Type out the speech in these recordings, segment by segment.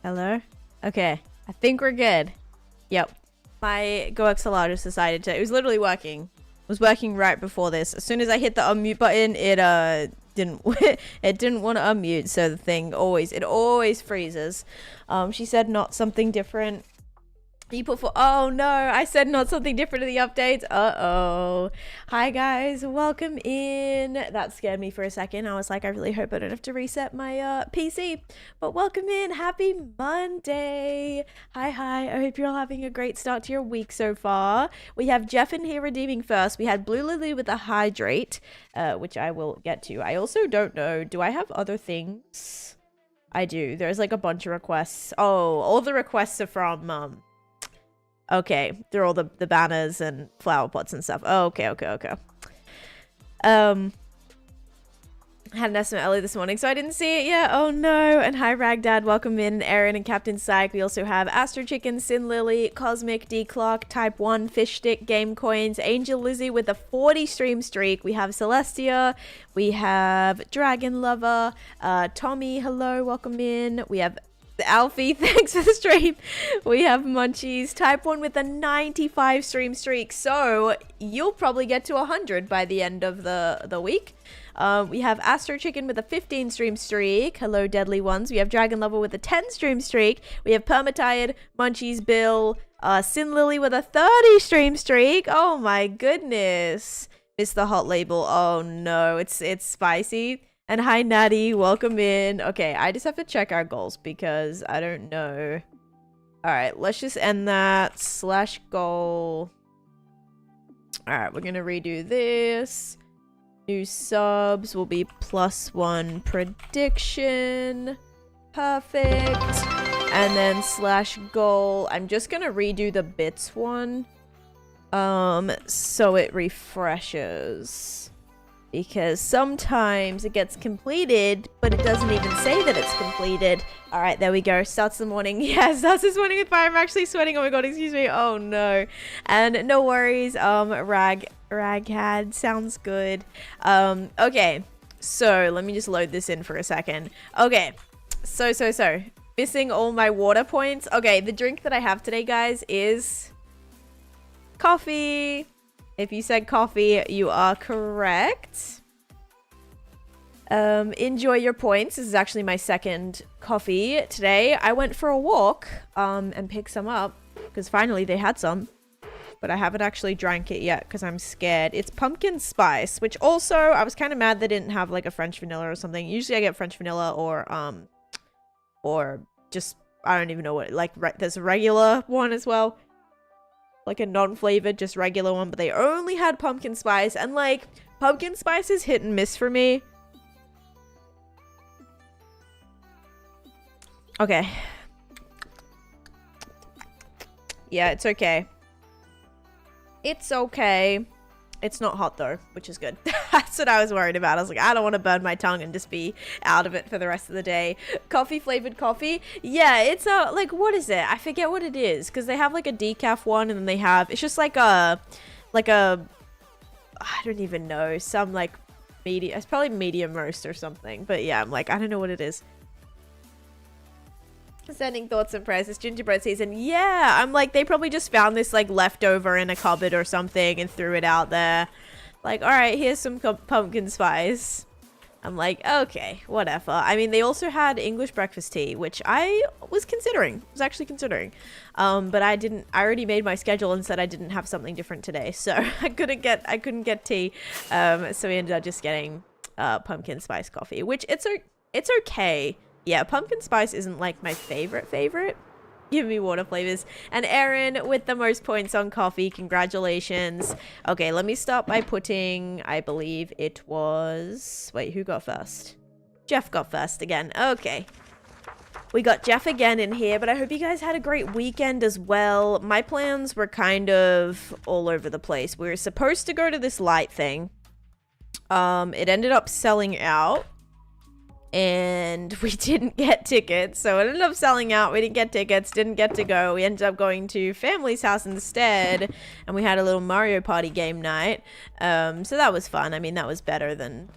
Hello? Okay. I think we're good. Yep. My GoXLR just decided to... It was literally working. It was working right before this. As soon as I hit the unmute button, it didn't... it didn't want to unmute, so the thing always... It always freezes. She said not something different. You put for... Oh, no. I said not something different in the updates. Uh-oh. Hi, guys. Welcome in. That scared me for a second. I was like, I really hope I don't have to reset my PC. But welcome in. Happy Monday. Hi. I hope you're all having a great start to your week so far. We have Jeff in here redeeming first. We had Blue Lily with a hydrate, which I will get to. I also don't know. Do I have other things? I do. There's like a bunch of requests. Oh, all the requests are from... Okay, they're all the banners and flower pots and stuff. Oh, okay. I had an estimate early this morning, so I didn't see it yet. Oh no. And hi Ragdad, welcome in. Aaron and Captain Psych. We also have Astro Chicken, Sin Lily, Cosmic, D-Clock, Type 1, Fish Stick, Game Coins, Angel Lizzie with a 40 stream streak. We have Celestia. We have Dragon Lover. Tommy, hello, welcome in. We have Alfie, thanks for the stream. We have Munchies, Type 1 with a 95 stream streak. So you'll probably get to 100 by the end of the week. We have Astro Chicken with a 15 stream streak. Hello, Deadly Ones. We have Dragon Lover with a 10 stream streak. We have Permatired, Munchies, Bill, Sin Lily with a 30 stream streak. Oh my goodness. Missed the hot label. Oh no, it's spicy. And hi, Natty. Welcome in. Okay, I just have to check our goals because I don't know. All right, let's just end that. / goal. All right, we're going to redo this. New subs will be +1 prediction. Perfect. And then / goal. I'm just going to redo the bits one. So it refreshes. Because sometimes it gets completed, but it doesn't even say that it's completed. All right, there we go. Starts the morning. Yeah, starts this morning with fire. I'm actually sweating. Oh my god, excuse me. Oh no. And no worries. Raghead sounds good. Okay. So let me just load this in for a second. Okay. So. Missing all my water points. Okay, the drink that I have today, guys, is coffee. If you said coffee, you are correct. Enjoy your points. This is actually my second coffee today. I went for a walk and picked some up because finally they had some. But I haven't actually drank it yet because I'm scared. It's pumpkin spice, which also I was kind of mad they didn't have like a French vanilla or something. Usually I get French vanilla or just, I don't even know what, like there's a regular one as well. Like a non-flavored, just regular one, but they only had pumpkin spice, and like pumpkin spice is hit and miss for me. Okay. Yeah, it's okay. It's okay. It's not hot though, which is good. That's what I was worried about. I was like, I don't want to burn my tongue and just be out of it for the rest of the day. Coffee flavored coffee. Yeah, it's like, what is it? I forget what it is because they have like a decaf one and then they have, it's just like a, I don't even know, some like medium, it's probably medium roast or something. But yeah, I'm like, I don't know what it is. Sending thoughts and prayers. It's gingerbread season. Yeah, I'm like, they probably just found this like leftover in a cupboard or something and threw it out there. Like, all right, here's some pumpkin spice. I'm like, okay, whatever. I mean, they also had English breakfast tea, which I was actually considering. But I already made my schedule and said I didn't have something different today. So I couldn't get tea. So we ended up just getting pumpkin spice coffee, which it's okay. Yeah, pumpkin spice isn't like my favorite. Give me water flavors. And Aaron with the most points on coffee. Congratulations. Okay, let me start by putting, I believe it was... Wait, who got first? Jeff got first again. Okay. We got Jeff again in here, but I hope you guys had a great weekend as well. My plans were kind of all over the place. We were supposed to go to this light thing. It ended up selling out. And we didn't get tickets, so it ended up selling out. We didn't get tickets, didn't get to go. We ended up going to family's house instead, and we had a little Mario Party game night. So that was fun. I mean, that was better than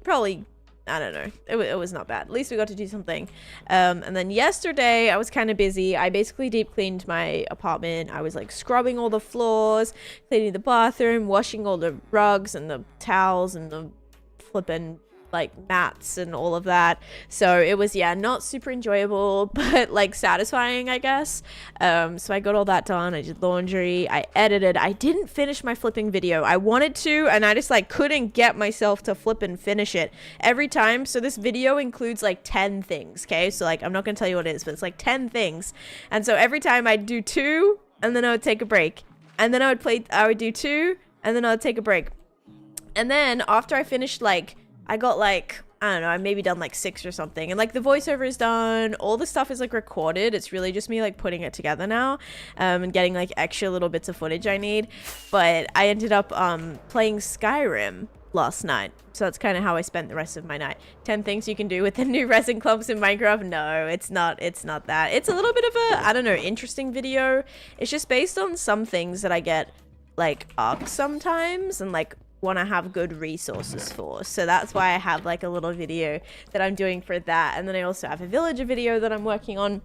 probably I don't know. It was not bad. At least we got to do something. And then yesterday I was kind of busy. I basically deep cleaned my apartment. I was like scrubbing all the floors, cleaning the bathroom, washing all the rugs and the towels and the flipping like mats and all of that. So it was, yeah, not super enjoyable, but like satisfying, I guess. So I got all that done. I did laundry, I edited. I didn't finish my flipping video. I wanted to, and I just like couldn't get myself to flip and finish it every time. So this video includes like 10 things, okay? So like I'm not gonna tell you what it is, but it's like 10 things. And so every time I'd do 2 and then I would take a break, and then I would do 2 and then I would take a break. And then after I finished, like I got like, I don't know, I maybe done like 6 or something, and like the voiceover is done, all the stuff is like recorded. It's really just me like putting it together now, and getting like extra little bits of footage I need. But I ended up playing Skyrim last night, so that's kind of how I spent the rest of my night. 10 things you can do with the new resin clumps in Minecraft. No, it's not that. It's a little bit of a, I don't know, interesting video. It's just based on some things that I get like arcs sometimes, and like want to have good resources for. So that's why I have like a little video that I'm doing for that. And then I also have a villager video that I'm working on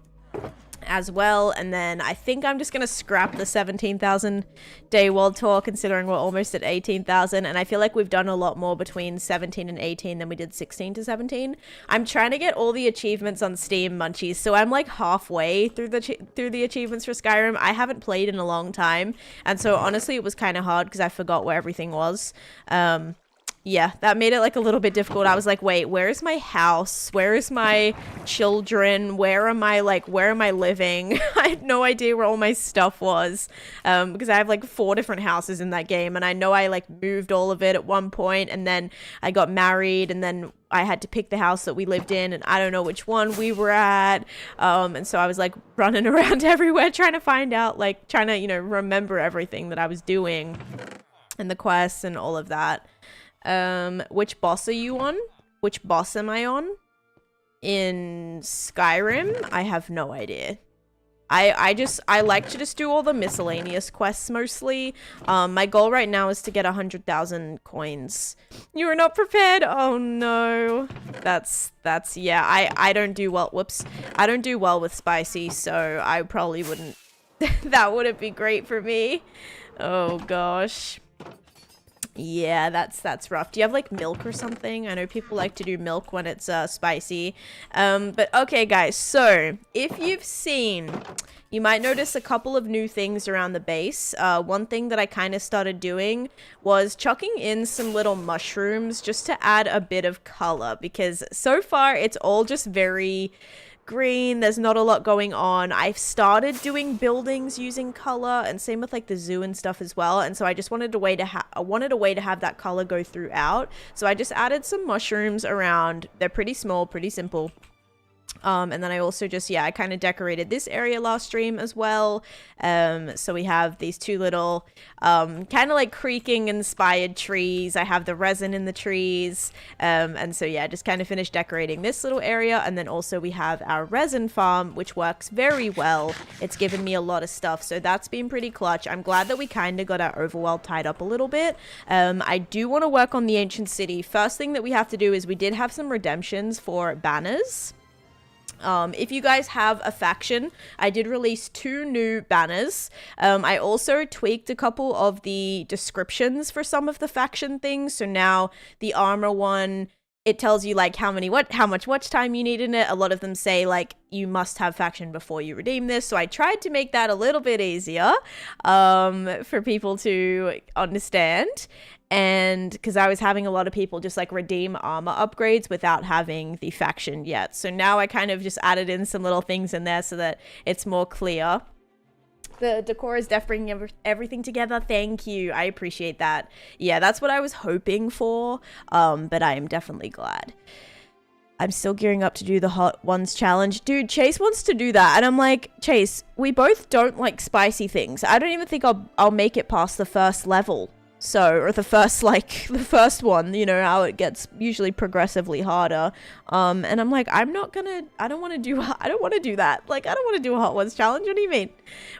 as well. And then I think I'm just gonna scrap the 17,000 day world tour, considering we're almost at 18,000, and I feel like we've done a lot more between 17 and 18 than we did 16 to 17. I'm trying to get all the achievements on Steam, munchies, so I'm like halfway through the achievements for Skyrim. I haven't played in a long time, and so honestly it was kind of hard because I forgot where everything was. Yeah, that made it like a little bit difficult. I was like, wait, where is my house? Where is my children? Where am I living? I had no idea where all my stuff was, because I have like 4 different houses in that game, and I know I like moved all of it at one point, and then I got married, and then I had to pick the house that we lived in, and I don't know which one we were at, and so I was like running around everywhere trying to find out, like trying to, you know, remember everything that I was doing and the quests and all of that. Which boss are you on? Which boss am I on? In Skyrim? I have no idea. I like to just do all the miscellaneous quests mostly. My goal right now is to get 100,000 coins. You are not prepared? Oh no. That's, yeah, I don't do well, whoops. I don't do well with spicy, so I probably wouldn't, that wouldn't be great for me. Oh gosh. Yeah, that's rough. Do you have like milk or something? I know people like to do milk when it's spicy. But okay guys, so if you've seen, you might notice a couple of new things around the base. One thing that I kind of started doing was chucking in some little mushrooms just to add a bit of color, because so far it's all just very green. There's not a lot going on. I've started doing buildings using color, and same with like the zoo and stuff as well, and so I just wanted a way to have that color go throughout. So I just added some mushrooms around. They're pretty small, pretty simple. And then I also just, yeah, I kind of decorated this area last stream as well. So we have these 2 little kind of like creaking inspired trees. I have the resin in the trees. And so yeah, just kind of finished decorating this little area. And then also we have our resin farm, which works very well. It's given me a lot of stuff, so that's been pretty clutch. I'm glad that we kind of got our overworld tied up a little bit. I do want to work on the ancient city. First thing that we have to do is we did have some redemptions for banners. If you guys have a faction, I did release 2 new banners. I also tweaked a couple of the descriptions for some of the faction things. So now the armor one, it tells you like how much watch time you need in it. A lot of them say like you must have faction before you redeem this. So I tried to make that a little bit easier for people to understand. And because I was having a lot of people just like redeem armor upgrades without having the faction yet. So now I kind of just added in some little things in there so that it's more clear. The decor is definitely bringing everything together. Thank you. I appreciate that. Yeah, that's what I was hoping for. But I am definitely glad. I'm still gearing up to do the Hot Ones challenge. Dude, Chase wants to do that. And I'm like, Chase, we both don't like spicy things. I don't even think I'll make it past the first level. So, or the first, like, the first one, you know, how it gets usually progressively harder. And I'm like, I don't want to do that. Like, I don't want to do a Hot Ones challenge. What do you mean?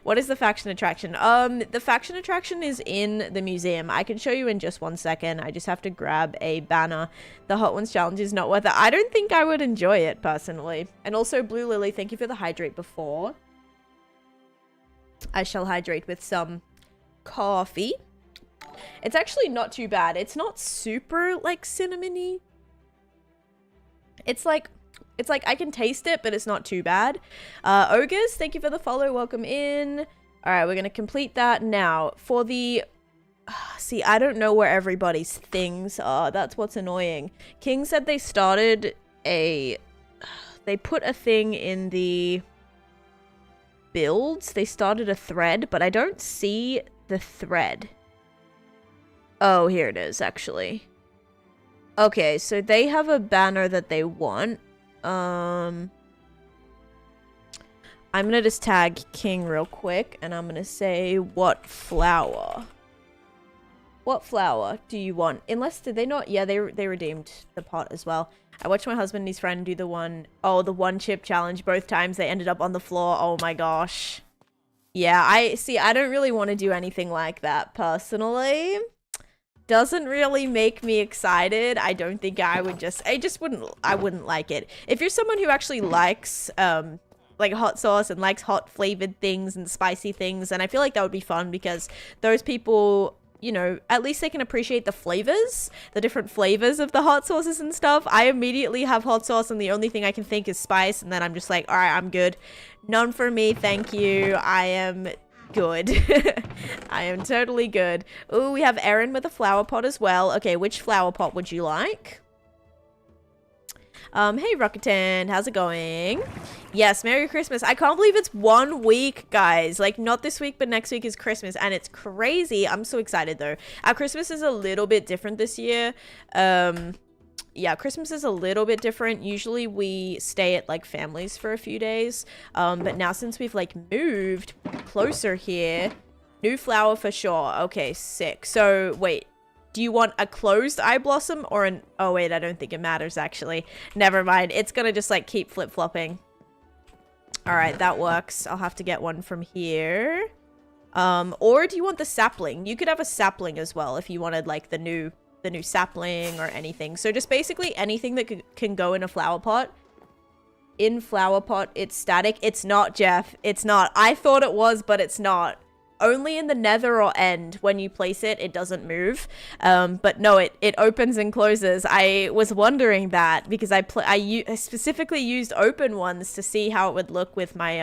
What is the faction attraction? The faction attraction is in the museum. I can show you in just 1 second. I just have to grab a banner. The Hot Ones challenge is not worth it. I don't think I would enjoy it, personally. And also, Blue Lily, thank you for the hydrate before. I shall hydrate with some coffee. It's actually not too bad. It's not super, like, cinnamony. It's like I can taste it, but it's not too bad. Ogres, thank you for the follow. Welcome in. All right, we're going to complete that now. For the... see, I don't know where everybody's things are. That's what's annoying. King said they started a... they put a thing in the builds. They started a thread, but I don't see the thread. Oh, here it is, actually. Okay, so they have a banner that they want. I'm gonna just tag King real quick, and I'm gonna say, what flower? What flower do you want? Unless, did they not? Yeah, they redeemed the pot as well. I watched my husband and his friend do the one chip challenge. Both times they ended up on the floor. Oh my gosh. Yeah, I don't really want to do anything like that, personally. Doesn't really make me excited. I don't think I wouldn't like it. If you're someone who actually likes like hot sauce and likes hot flavored things and spicy things, and I feel like that would be fun because those people, you know, at least they can appreciate the flavors, the different flavors of the hot sauces and stuff. I immediately have hot sauce and the only thing I can think is spice, and then I'm just like, all right, I'm good. None for me, thank you. I am good. I am totally good. Oh, we have Erin with a flower pot as well. Okay, which flower pot would you like? Hey Rocketan, how's it going? Yes, Merry Christmas. I can't believe it's 1 week, guys. Like, not this week, but next week is Christmas, and it's crazy. I'm so excited, though. Our Christmas is a little bit different this year. Yeah, Christmas is a little bit different. Usually we stay at like families for a few days. But now since we've like moved closer here, new flower for sure. Okay, sick. So wait, do you want a closed eye blossom or an... oh wait, I don't think it matters actually. Never mind. It's gonna just like keep flip-flopping. All right, that works. I'll have to get one from here. Or do you want the sapling? You could have a sapling as well if you wanted like the new sapling or anything. So just basically anything that can go in a flower pot. In flower pot, it's static. It's not, Jeff. It's not. I thought it was, but it's not. Only in the nether or end, when you place it, it doesn't move. But no, it opens and closes. I was wondering that because I specifically used open ones to see how it would look with my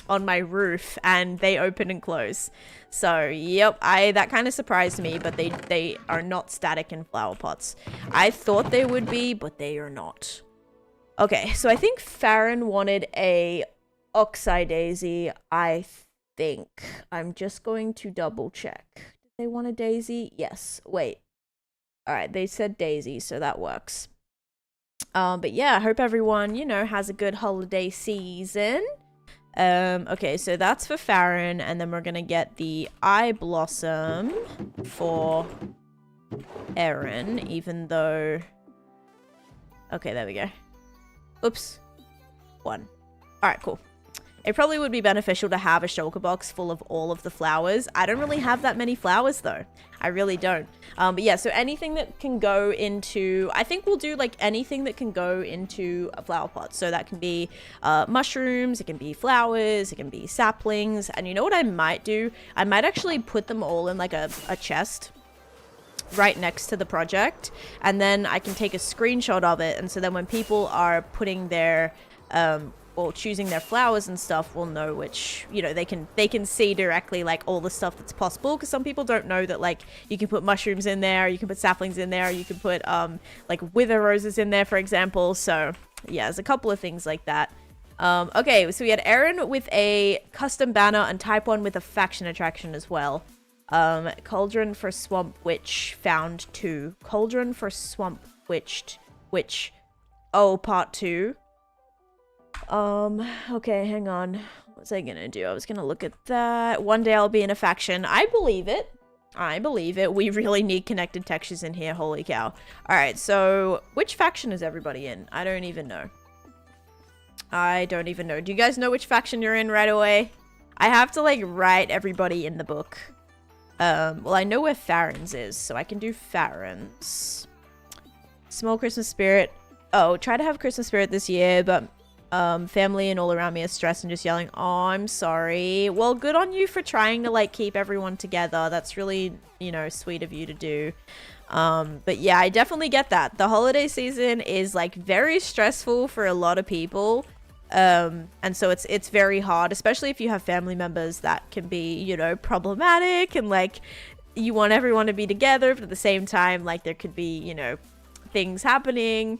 on my roof, and they open and close. So yep, that kind of surprised me, but they are not static in flower pots. I thought they would be, but they are not. Okay, so I think Farron wanted a Oxeye Daisy. I think I'm just going to double check. Did they want a daisy? Yes. Wait. All right, they said daisy, so that works. But yeah, I hope everyone, you know, has a good holiday season. Okay, so that's for Farron, and then we're gonna get the eye blossom for Erin, even though... okay, there we go. Oops. 1. Alright, cool. It probably would be beneficial to have a shulker box full of all of the flowers. I don't really have that many flowers, though. I really don't. But yeah, so anything that can go into... I think we'll do, like, anything that can go into a flower pot. So that can be mushrooms, it can be flowers, it can be saplings. And you know what I might do? I might actually put them all in, like, a chest right next to the project. And then I can take a screenshot of it. And so then when people are putting their... or choosing their flowers and stuff, will know which, you know, they can see directly like all the stuff that's possible, because some people don't know that like you can put mushrooms in there, you can put saplings in there, you can put like wither roses in there, for example. So yeah, there's a couple of things like that. Okay, so we had Erin with a custom banner and type 1 with a faction attraction as well. Cauldron for Swamp Witch found 2. Cauldron for Swamp Witch. Oh, part 2. Okay, hang on. What was I gonna do? I was gonna look at that. One day I'll be in a faction. I believe it. I believe it. We really need connected textures in here. Holy cow. All right, so which faction is everybody in? I don't even know. I don't even know. Do you guys know which faction you're in right away? I have to, like, write everybody in the book. Well, I know where Farron's is, so I can do Farron's. Small Christmas spirit. Oh, try to have Christmas spirit this year, but family and all around me are stressed and just yelling, oh, I'm sorry. Well, good on you for trying to, like, keep everyone together. That's really, you know, sweet of you to do. But yeah, I definitely get that. The holiday season is, like, very stressful for a lot of people. And so it's very hard, especially if you have family members that can be, you know, problematic, and, like, you want everyone to be together, but at the same time, like, there could be, you know, things happening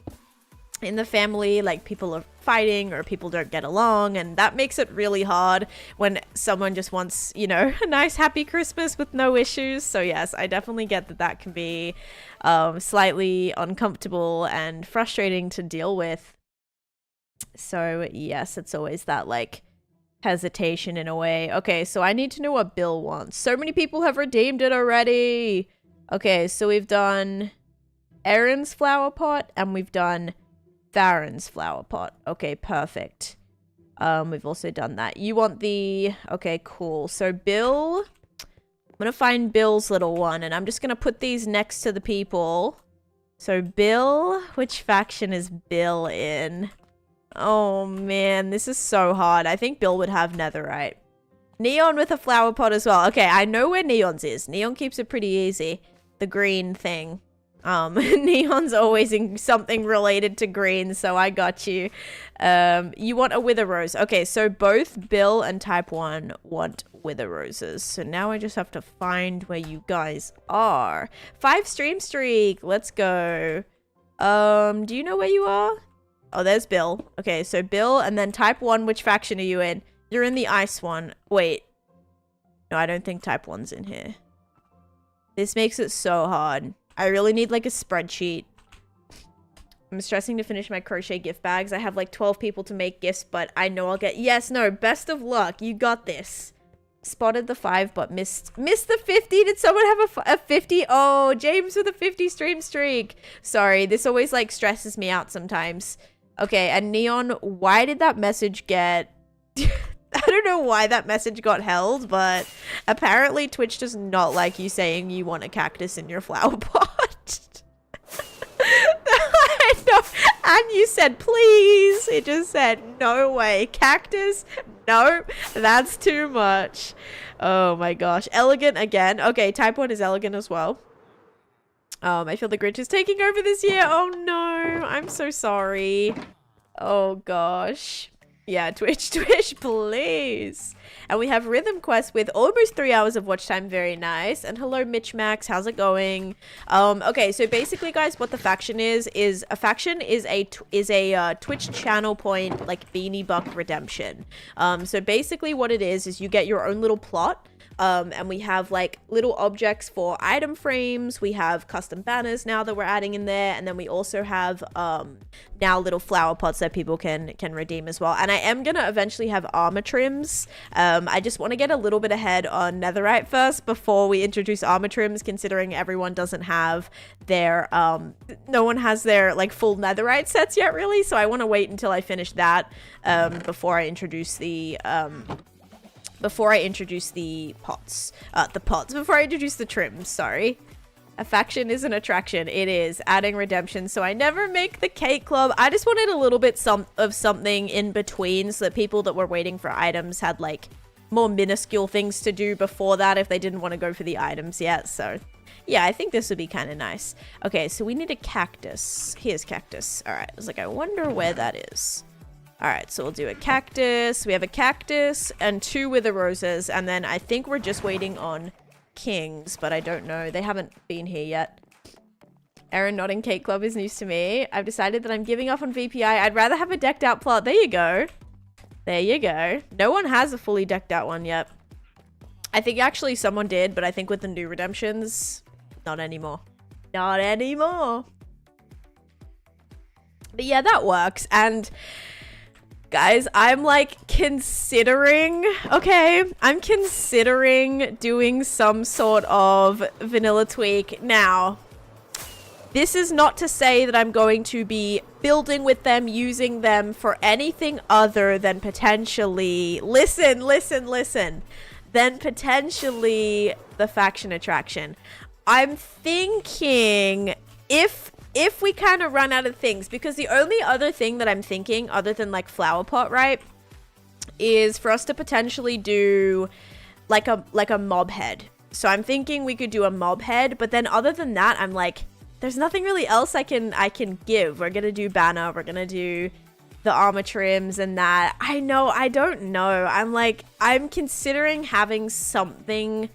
in the family, like people are fighting or people don't get along, and that makes it really hard when someone just wants, you know, a nice happy Christmas with no issues. So yes, I definitely get that that can be slightly uncomfortable and frustrating to deal with. So yes, it's always that, like, hesitation in a way. Okay, so I need to know what Bill wants. So many people have redeemed it already. Okay, so we've done Erin's flower pot and we've done Farron's flower pot. Okay, perfect. We've also done that. You want the... Okay, cool. So Bill... I'm gonna find Bill's little one, and I'm just gonna put these next to the people. So Bill... Which faction is Bill in? Oh, man. This is so hard. I think Bill would have netherite. Neon with a flower pot as well. Okay, I know where Neon's is. Neon keeps it pretty easy. The green thing. Neon's always in something related to green, so I got you. You want a wither rose. Okay, so both Bill and Type 1 want wither roses. So now I just have to find where you guys are. 5 stream streak. Let's go. Do you know where you are? Oh, there's Bill. Okay, so Bill and then Type 1. Which faction are you in? You're in the ice one. Wait. No, I don't think Type 1's in here. This makes it so hard. I really need, like, a spreadsheet. I'm stressing to finish my crochet gift bags. I have, like, 12 people to make gifts, but I know I'll get... Yes, no, best of luck. You got this. Spotted the 5, but missed the 50. Did someone have a 50? Oh, James with a 50 stream streak. Sorry, this always, like, stresses me out sometimes. Okay, and Neon, why did that message get... I don't know why that message got held, but apparently Twitch does not like you saying you want a cactus in your flower pot. I know. And you said, please. It just said, no way. Cactus? No, that's too much. Oh my gosh. Elegant again. Okay, Type 1 is elegant as well. I feel the Grinch is taking over this year. Oh no, I'm so sorry. Oh gosh. Yeah, Twitch, please. And we have Rhythm Quest with almost 3 hours of watch time. Very nice. And hello, Mitch Max. How's it going? Okay, so basically, guys, what the faction is a faction is a Twitch channel point, like Beanie Buck redemption. So basically what it is you get your own little plot. And we have, like, little objects for item frames. We have custom banners now that we're adding in there, and then we also have now little flower pots that people can redeem as well. And I am gonna eventually have armor trims. I just want to get a little bit ahead on netherite first before we introduce armor trims, considering everyone doesn't have their no one has their, like, full netherite sets yet, really. So I want to wait until I finish that before I introduce the before I introduce the trims, sorry. A faction is an attraction. It is. Adding redemption. So I never make the cake club. I just wanted a little bit of something in between so that people that were waiting for items had, like, more minuscule things to do before that if they didn't want to go for the items yet. So yeah, I think this would be kind of nice. Okay, so we need a cactus. Here's cactus. All right. I was like, I wonder where that is. All right, so we'll do a cactus. We have a cactus and 2 wither roses. And then I think we're just waiting on kings, but I don't know. They haven't been here yet. Erin not in Cake Club is news to me. I've decided that I'm giving up on VPI. I'd rather have a decked out plot. There you go. There you go. No one has a fully decked out one yet. I think actually someone did, but I think with the new redemptions, not anymore. Not anymore. But yeah, that works. And Guys, I'm like considering, okay, I'm considering doing some sort of vanilla tweak. Now, this is not to say that I'm going to be building with them, using them for anything other than potentially, listen, than potentially the faction attraction. I'm thinking if we kind of run out of things, because the only other thing that I'm thinking other than like flower pot, right, is for us to potentially do like a mob head. So I'm thinking we could do a mob head, but then other than that, I'm like, there's nothing really else I can give. We're gonna do banner, we're gonna do the armor trims and that. I don't know. I'm considering having something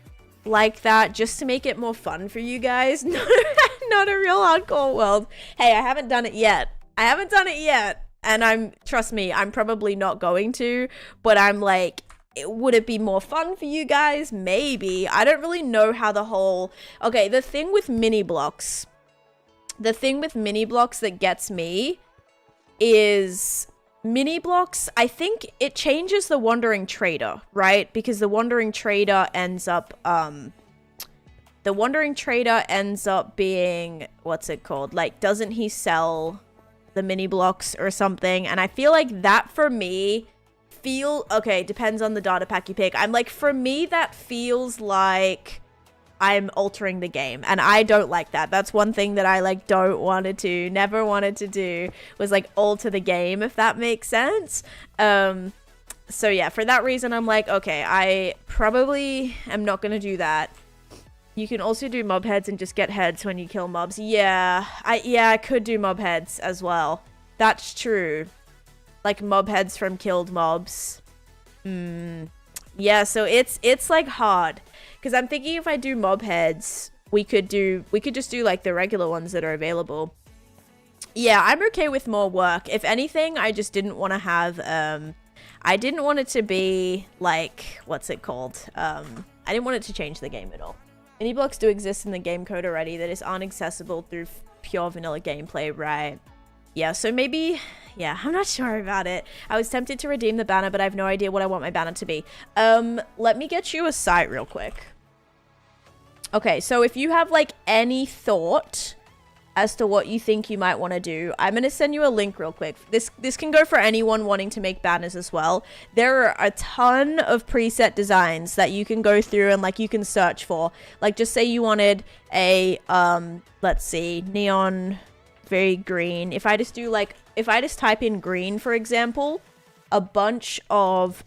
like that just to make it more fun for you guys. Not a real hardcore world. Hey, I haven't done it yet. And trust me, I'm probably not going to, but I'm like, would it be more fun for you guys? Maybe. I don't really know how okay, the thing with mini blocks that gets me is mini blocks. I think it changes the wandering trader, right? Because the wandering trader ends up being, what's it called? Like, doesn't he sell the mini blocks or something? And I feel like that for me okay, depends on the data pack you pick. I'm like, for me, that feels like I'm altering the game, and I don't like that. That's one thing that I like never wanted to do, was like alter the game, if that makes sense. So yeah, for that reason, I'm like, okay, I probably am not gonna do that. You can also do mob heads and just get heads when you kill mobs. Yeah, I could do mob heads as well. That's true. Like mob heads from killed mobs. Yeah, so it's like hard. Because I'm thinking if I do mob heads, we could just do like the regular ones that are available. Yeah, I'm okay with more work. If anything, I just didn't want to have, I didn't want it to be like, what's it called? I didn't want it to change the game at all. Mini blocks do exist in the game code already that is unaccessible through pure vanilla gameplay, right? Yeah, so maybe, yeah, I'm not sure about it. I was tempted to redeem the banner, but I have no idea what I want my banner to be. Let me get you a site real quick. Okay, so if you have like any thought as to what you think you might want to do, I'm going to send you a link real quick. This can go for anyone wanting to make banners as well. There are a ton of preset designs that you can go through and like you can search for. Like just say you wanted a, let's see, neon, very green. If I just type in green, for example, a bunch of,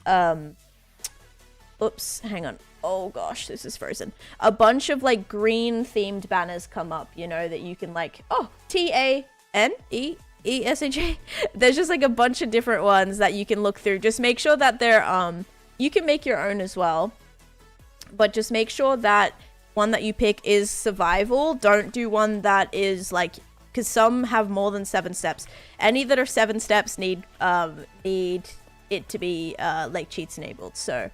oops, hang on. Oh gosh, this is frozen. A bunch of like green themed banners come up, you know, that you can like, oh, TANEESHA. There's just like a bunch of different ones that you can look through. Just make sure that they're, you can make your own as well, but just make sure that one that you pick is survival. Don't do one that is like, because some have more than 7 steps. Any that are 7 steps need it to be like cheats enabled. So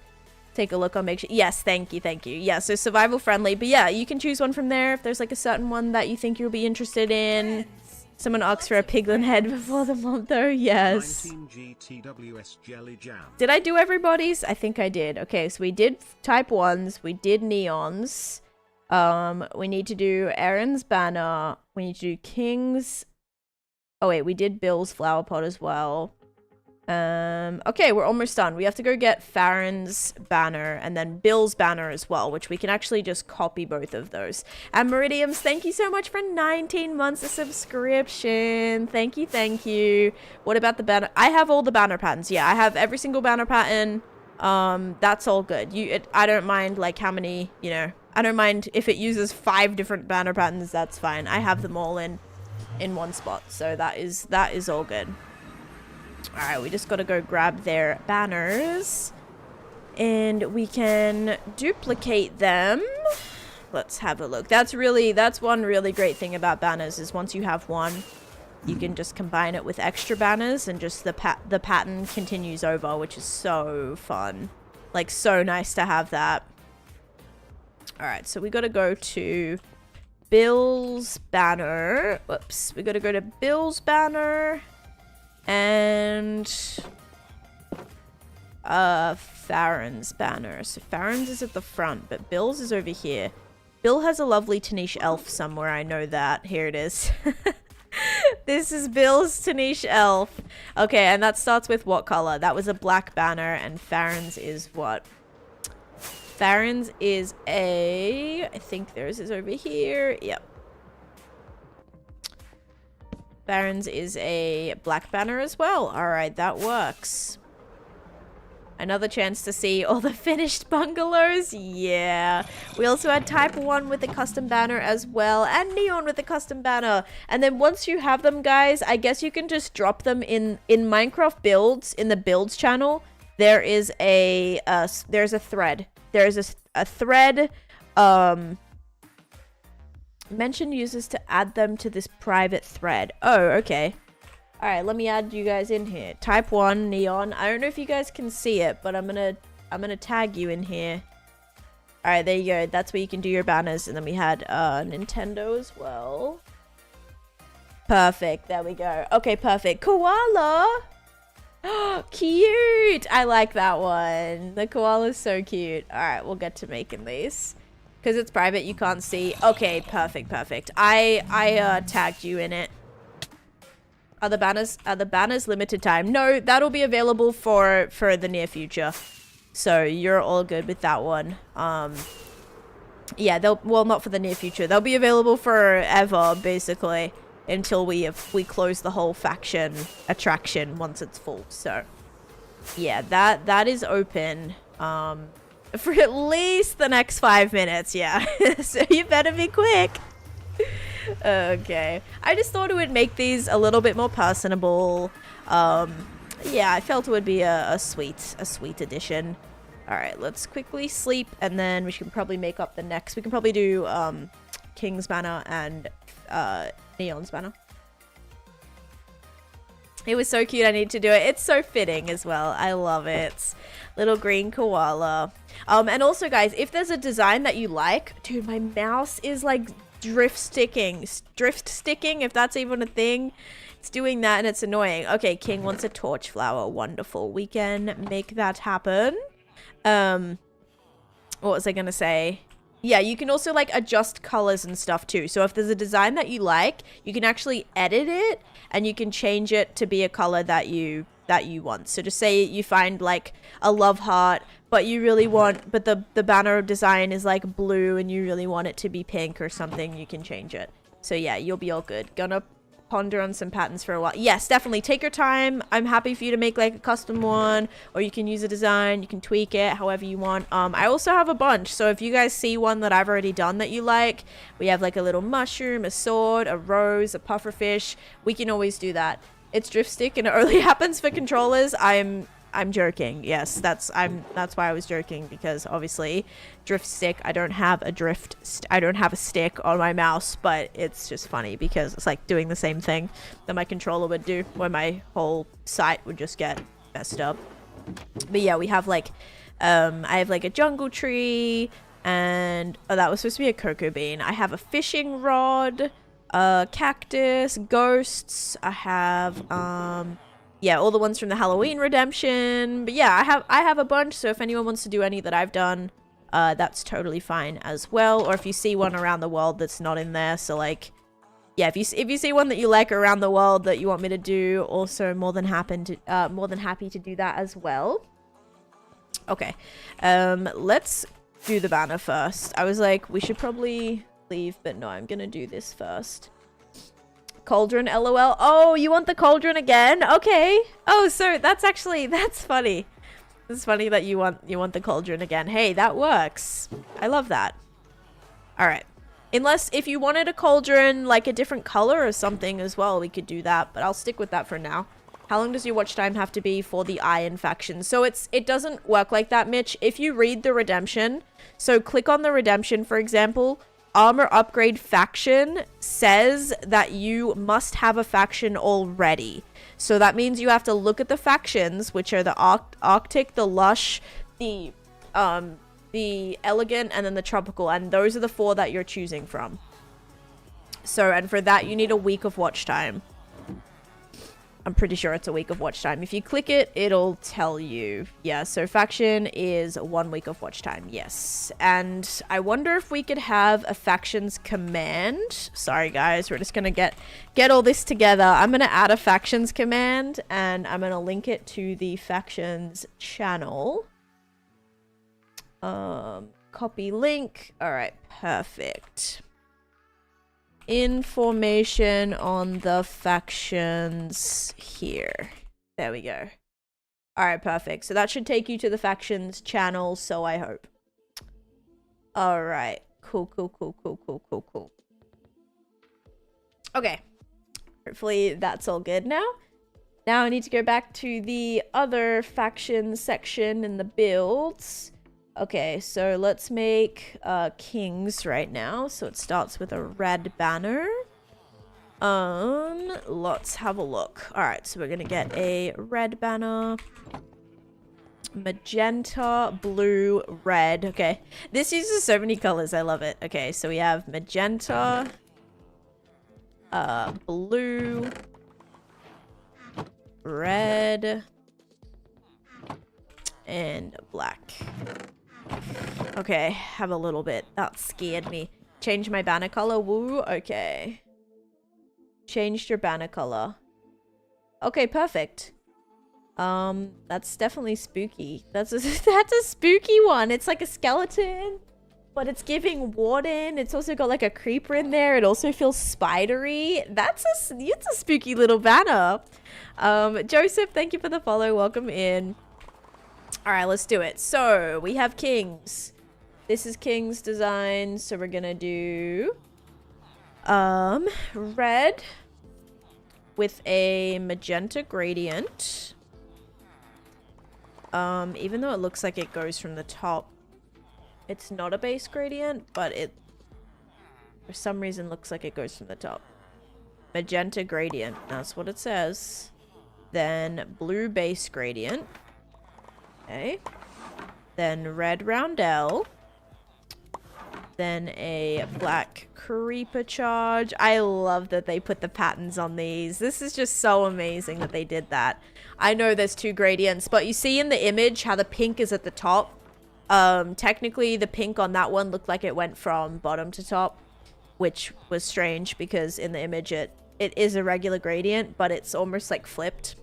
take a look. I'll make sure. Yes, thank you. Yeah, so survival friendly. But yeah, you can choose one from there if there's like a certain one that you think you'll be interested in. Someone asked for a piglin head before the mob though. Yes. 19 GTWS jelly jam. Did I do everybody's? I think I did. Okay, so we did type 1s. We did neons. We need to do Aaron's banner. We need to do King's. Oh wait, we did Bill's flower pot as well. Okay, we're almost done. We have to go get Farron's banner and then Bill's banner as well, which we can actually just copy both of those. And Meridiums, thank you so much for 19 months of subscription. Thank you. What about the banner? I have all the banner patterns. Yeah, I have every single banner pattern. That's all good. I don't mind like how many, you know, I don't mind if it uses 5 different banner patterns. That's fine. I have them all in one spot. So that is all good. All right, we just got to go grab their banners and we can duplicate them. Let's have a look. That's one really great thing about banners is once you have one, you can just combine it with extra banners and just the pattern continues over, which is so fun. Like so nice to have that. All right, so we got to go to Bill's banner. Whoops, we got to go to Bill's banner. And Farron's banner. So Farron's is at the front, but Bill's is over here. Bill has a lovely Taneesha elf somewhere. I know that. Here it is. This is Bill's Taneesha elf. Okay, and that starts with what color? That was a black banner, and Farron's is what? Farron's is a... I think theirs is over here. Yep. Farron's is a black banner as well. Alright, that works. Another chance to see all the finished bungalows. Yeah. We also had type 1 with a custom banner as well. And neon with a custom banner. And then once you have them, guys, I guess you can just drop them in Minecraft builds, in the builds channel. There is a thread. There's a thread. Mention users to add them to this private thread. Oh, okay. Alright, let me add you guys in here. Type 1, neon. I don't know if you guys can see it, but I'm gonna tag you in here. Alright, there you go. That's where you can do your banners. And then we had Nintendo as well. Perfect. There we go. Okay, perfect. Koala! Cute! I like that one. The koala's so cute. Alright, we'll get to making these. Because it's private, you can't see. Okay, perfect, perfect. I tagged you in it. Are the banners limited time? No, that'll be available for the near future. So you're all good with that one. Yeah, well, not for the near future. They'll be available forever, basically, until we close the whole faction attraction once it's full. So yeah, that is open for at least the next 5 minutes. Yeah. So you better be quick. Okay, I just thought it would make these a little bit more personable. Yeah, I felt it would be a sweet addition. All right, let's quickly sleep, and then we should probably make up the next. We can probably do King's banner and Neon's banner. It was so cute. I need to do it. It's so fitting as well. I love it. Little green koala. And also, guys, if there's a design that you like, dude, my mouse is like drift sticking, if that's even a thing. It's doing that and it's annoying. Okay, King wants a torch flower. Wonderful. We can make that happen. What was I gonna say? Yeah, you can also like adjust colors and stuff too. So if there's a design that you like, you can actually edit it and you can change it to be a color that you want. So just say you find like a love heart, but you really want, but the banner design is like blue and you really want it to be pink or something, you can change it. So yeah, you'll be all good. Gonna ponder on some patterns for a while. Yes, definitely take your time. I'm happy for you to make like a custom one, or you can use a design, you can tweak it however you want. I also have a bunch, so if you guys see one that I've already done that you like, we have like a little mushroom, a sword, a rose, a pufferfish. We can always do that. It's drift stick and it only happens for controllers. I'm joking. Yes, that's why I was joking, because obviously drift stick, I don't have a stick on my mouse, but it's just funny because it's like doing the same thing that my controller would do, where my whole site would just get messed up. But yeah, we have like I have like a jungle tree, and oh, that was supposed to be a cocoa bean. I have a fishing rod, cactus, ghosts. I have yeah, all the ones from the Halloween redemption. But yeah, I have a bunch, so if anyone wants to do any that I've done, that's totally fine as well. Or if you see one around the world that's not in there, so like, yeah, if you see one that you like around the world that you want me to do, also more than happy to do that as well. Okay, let's do the banner first. I was like, we should probably leave, but no, I'm gonna do this first. Cauldron, lol. Oh, you want the cauldron again? Okay. Oh, so that's funny. It's funny that you want the cauldron again. Hey, that works. I love that. All right. Unless if you wanted a cauldron like a different color or something as well, we could do that, but I'll stick with that for now. How long does your watch time have to be for the Iron faction? So it doesn't work like that, Mitch. If you read the redemption, so click on the redemption, for example, armor upgrade faction says that you must have a faction already. So that means you have to look at the factions, which are the Arctic, the Lush, the Elegant, and then the Tropical. And those are the 4 that you're choosing from. So, and for that, you need a week of watch time. I'm pretty sure it's a week of watch time. If you click it, it'll tell you. Yeah, so faction is 1 week of watch time. Yes. And I wonder if we could have a factions command. Sorry, guys. We're just going to get all this together. I'm going to add a factions command, and I'm going to link it to the factions channel. Copy link. All right, perfect. Information on the factions here. There we go. All right, perfect. So that should take you to the factions channel, so I hope. All right. Cool. Okay. Hopefully that's all good now. Now I need to go back to the other faction section in the builds. Okay, so let's make kings right now. So it starts with a red banner. Let's have a look. All right, so we're gonna get a red banner, magenta, blue, red. Okay, this uses so many colors. I love it. Okay, so we have magenta, blue, red, and black. Okay, have a little bit. That scared me. Change my banner color. Woo. Okay. Changed your banner color. Okay, perfect. That's definitely spooky. That's a spooky one. It's like a skeleton, but it's giving warden. It's also got like a creeper in there. It also feels spidery. It's a spooky little banner. Joseph, thank you for the follow. Welcome in. All right, let's do it. So we have kings. This is king's design. So we're gonna do red with a magenta gradient. Even though it looks like it goes from the top, it's not a base gradient, but it for some reason looks like it goes from the top. Magenta gradient, that's what it says. Then blue base gradient. Okay. Then red roundel. Then a black creeper charge. I love that they put the patterns on these. This is just so amazing that they did that. I know there's 2 gradients, but you see in the image how the pink is at the top. Technically the pink on that one looked like it went from bottom to top, which was strange because in the image it is a regular gradient, but it's almost like flipped.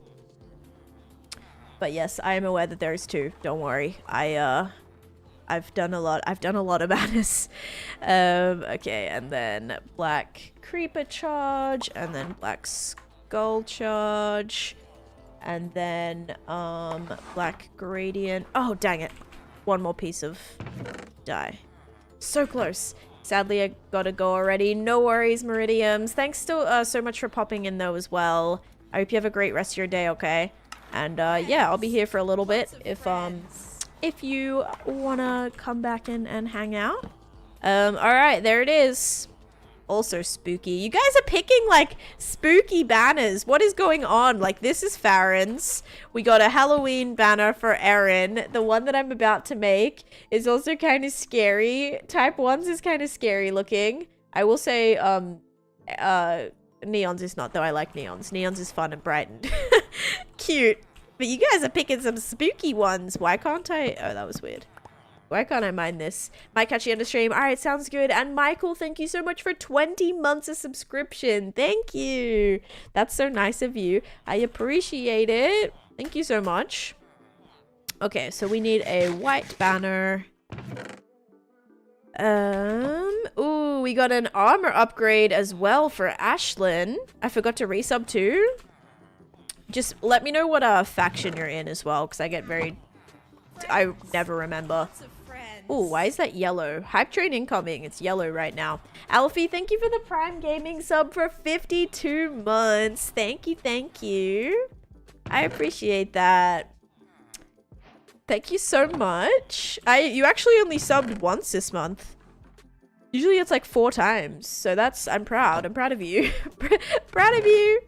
But yes, I am aware that there is 2. Don't worry. I've done a lot of banners. Okay, and then black creeper charge, and then black skull charge, and then black gradient. Oh, dang it. One more piece of dye. So close. Sadly, I gotta go already. No worries, Meridiums. Thanks still so much for popping in though as well. I hope you have a great rest of your day, okay? And yeah, I'll be here for a little bit if you wanna come back in and hang out. Alright, there it is. Also spooky. You guys are picking like spooky banners. What is going on? Like, this is Farron's. We got a Halloween banner for Erin. The one that I'm about to make is also kind of scary. Type 1's is kind of scary looking. I will say Neon's is not, though. I like Neon's. Neon's is fun and bright and cute. But you guys are picking some spooky ones. Why can't I? Oh, that was weird. Why can't I mind this? Might catch you on the stream. All right, sounds good. And Michael, thank you so much for 20 months of subscription. Thank you. That's so nice of you. I appreciate it. Thank you so much. Okay, so we need a white banner. Ooh, we got an armor upgrade as well for Ashlyn. I forgot to resub too. Just let me know what faction you're in as well, because I never remember. Ooh, why is that yellow? Hype train incoming. It's yellow right now. Alfie, thank you for the Prime Gaming sub for 52 months. Thank you, thank you. I appreciate that. Thank you so much. You actually only subbed once this month. Usually it's like 4 times. So I'm proud. I'm proud of you. Proud of you.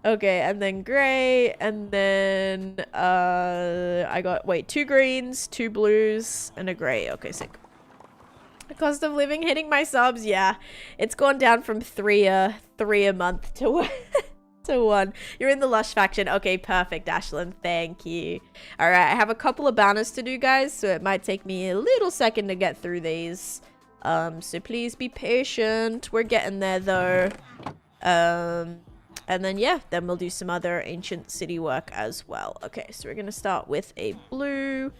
Okay, and then gray, and then I got 2 greens, 2 blues, and a gray. Okay, sick. The cost of living hitting my subs, yeah. It's gone down from 3 a month to So one. You're in the Lush faction. Okay, perfect, Ashlyn. Thank you. All right, I have a couple of banners to do, guys, so it might take me a little second to get through these. So please be patient. We're getting there, though. And then, yeah, then we'll do some other ancient city work as well. Okay, so we're going to start with a blue.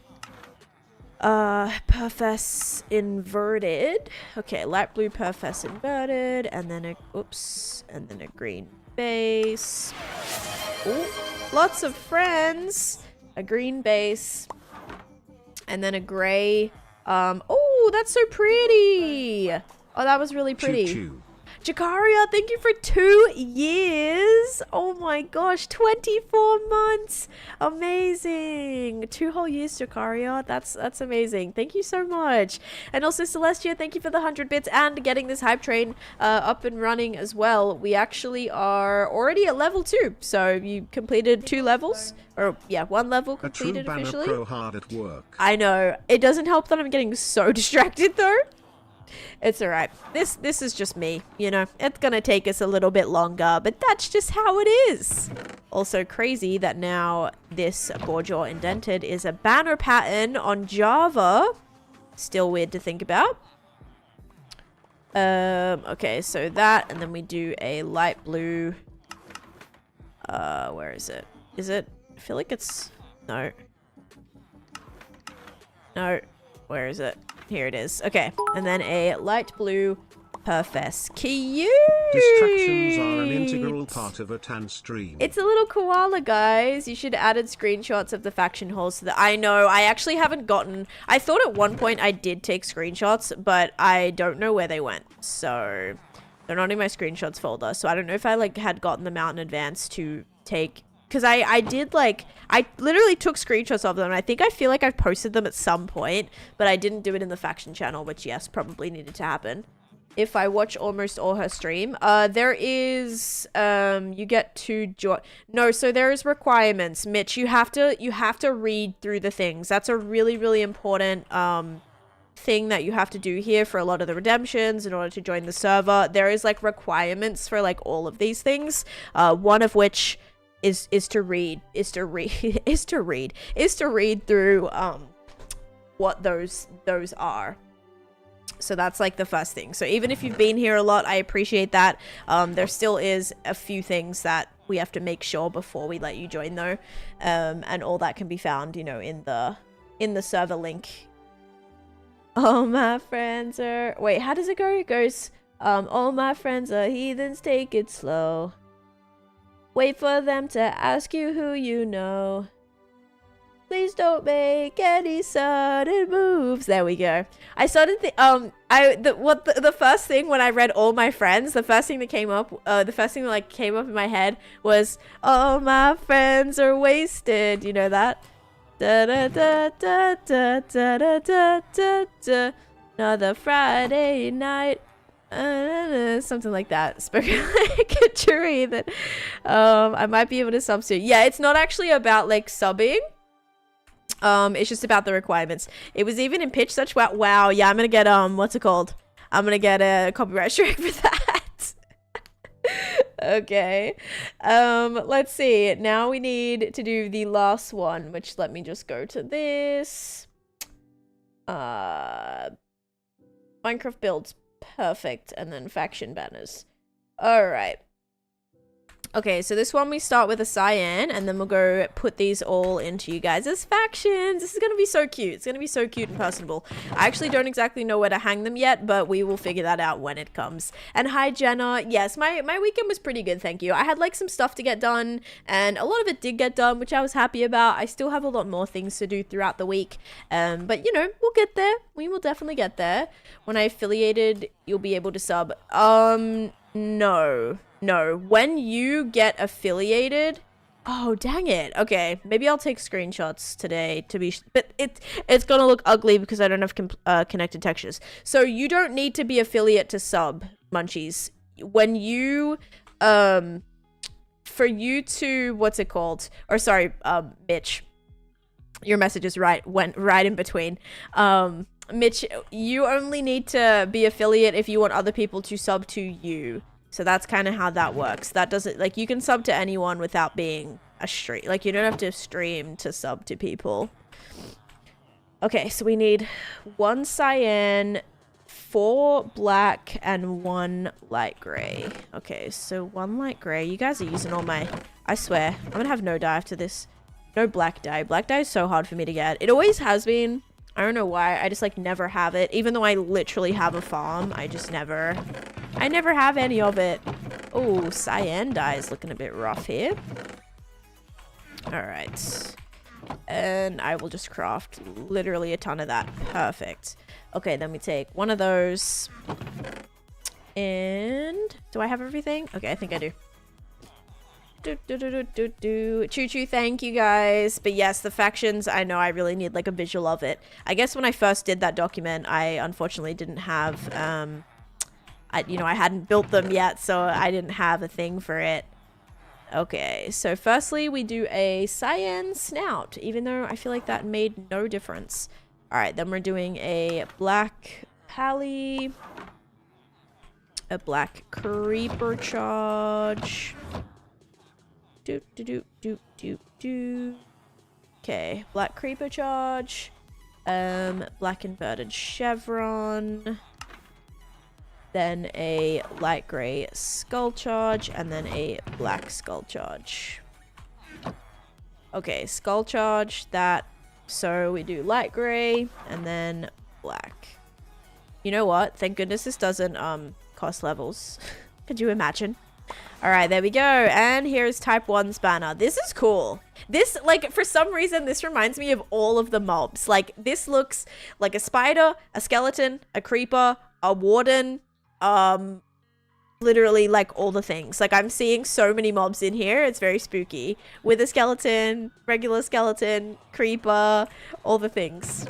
Perfess inverted. Okay, light blue perfess inverted. And then and then a green base. Ooh, lots of friends. A green base. And then a gray. Oh, that's so pretty. Oh, that was really pretty. Choo choo. Jakaria, thank you for 2 years. Oh my gosh, 24 months. Amazing. 2 whole years, Jakaria. That's amazing. Thank you so much. And also, Celestia, thank you for the 100 bits and getting this hype train up and running as well. We actually are already at level 2. So you completed 2 levels. Or, yeah, 1 level completed officially. Pro hard at work. I know. It doesn't help that I'm getting so distracted, though. It's alright. This is just me, you know. It's gonna take us a little bit longer, but that's just how it is. Also crazy that now this Borjaw indented is a banner pattern on Java. Still weird to think about. Okay, so that, and then we do a light blue. Where is it? Is it? I feel like it's... No. No. Where is it? Here it is. Okay. And then a light blue Perfess. Cute! Distractions are an integral part of a tan stream. It's a little koala, guys. You should have added screenshots of the faction halls to the... I know. I actually haven't gotten... I thought at one point I did take screenshots, but I don't know where they went. So they're not in my screenshots folder. So I don't know if I had gotten them out in advance to take... Because I did, I literally took screenshots of them, and I feel like I've posted them at some point, but I didn't do it in the faction channel, which, yes, probably needed to happen. If I watch almost all her stream, there is, you get to join... No, so there is requirements, Mitch. You have to read through the things. That's a really, really important, thing that you have to do here for a lot of the redemptions in order to join the server. There is, requirements for, all of these things, one of which... is to read through what those are. So that's the first thing. So even if you've been here a lot, I appreciate that. There still is a few things that we have to make sure before we let you join, though, and all that can be found, in the server link. All my friends are... Wait, how does it go? It goes, all my friends are heathens, take it slow. Wait for them to ask you who you know. Please don't make any sudden moves. There we go. I started the first thing when I read all my friends, the first thing that came up, came up in my head was, all my friends are wasted. You know that? Da da da da da da da da da da. Another Friday night. Something like that. Spoken like a jury that I might be able to sub soon. Yeah, it's not actually about subbing. It's just about the requirements. It was even in pitch such wow, yeah, I'm gonna get what's it called? I'm gonna get a copyright strike for that. Okay. Let's see. Now we need to do the last one, which let me just go to this. Minecraft builds. Perfect. And then faction banners. All right. Okay, so this one we start with a cyan, and then we'll go put these all into you guys as factions. This is going to be so cute. It's going to be so cute and personable. I actually don't exactly know where to hang them yet, but we will figure that out when it comes. And hi, Jenna. Yes, my weekend was pretty good, thank you. I had some stuff to get done, and a lot of it did get done, which I was happy about. I still have a lot more things to do throughout the week, but we'll get there. We will definitely get there. When I affiliated, you'll be able to sub. No. When you get affiliated... Oh, dang it. Okay, maybe I'll take screenshots today to be... But it's gonna look ugly because I don't have connected textures. So you don't need to be affiliate to sub, Munchies. When you... For you to... What's it called? Or sorry, Mitch. Your message is went right in between. Mitch, you only need to be affiliate if you want other people to sub to you. So that's kind of how that works. That doesn't, like, you can sub to anyone without being a stream. Like, you don't have to stream to sub to people. Okay, so we need 1 cyan, 4 black, and 1 light gray. Okay, so 1 light gray. You guys are using all my... I swear, I'm gonna have no dye after this. No black dye. Black dye is so hard for me to get. It always has been. I don't know why. I just, like, never have it. Even though I literally have a farm, I just never... I never have any of it. Oh, cyan dye is looking a bit rough here. Alright. And I will just craft literally a ton of that. Perfect. Okay, then we take one of those. And... do I have everything? Okay, I think I do. Choo-choo, thank you guys. But yes, the factions, I know I really need like a visual of it. I guess when I first did that document, I unfortunately didn't have, I hadn't built them yet, so I didn't have a thing for it. Okay, so firstly, we do a cyan snout, even though I feel like that made no difference. All right, then we're doing a black pally, a black creeper charge. Okay, black creeper charge, black inverted chevron, then a light gray skull charge, and then a black skull charge. Okay, skull charge, that, so we do light gray, and then black. You know what? Thank goodness this doesn't, cost levels. Could you imagine? Alright, there we go. And here's type 1's banner. This is cool. This, like, for some reason, this reminds me of all of the mobs. Like, this looks like a spider, a skeleton, a creeper, a warden, literally, like, all the things. Like, I'm seeing so many mobs in here. It's very spooky. With a skeleton, regular skeleton, creeper, all the things.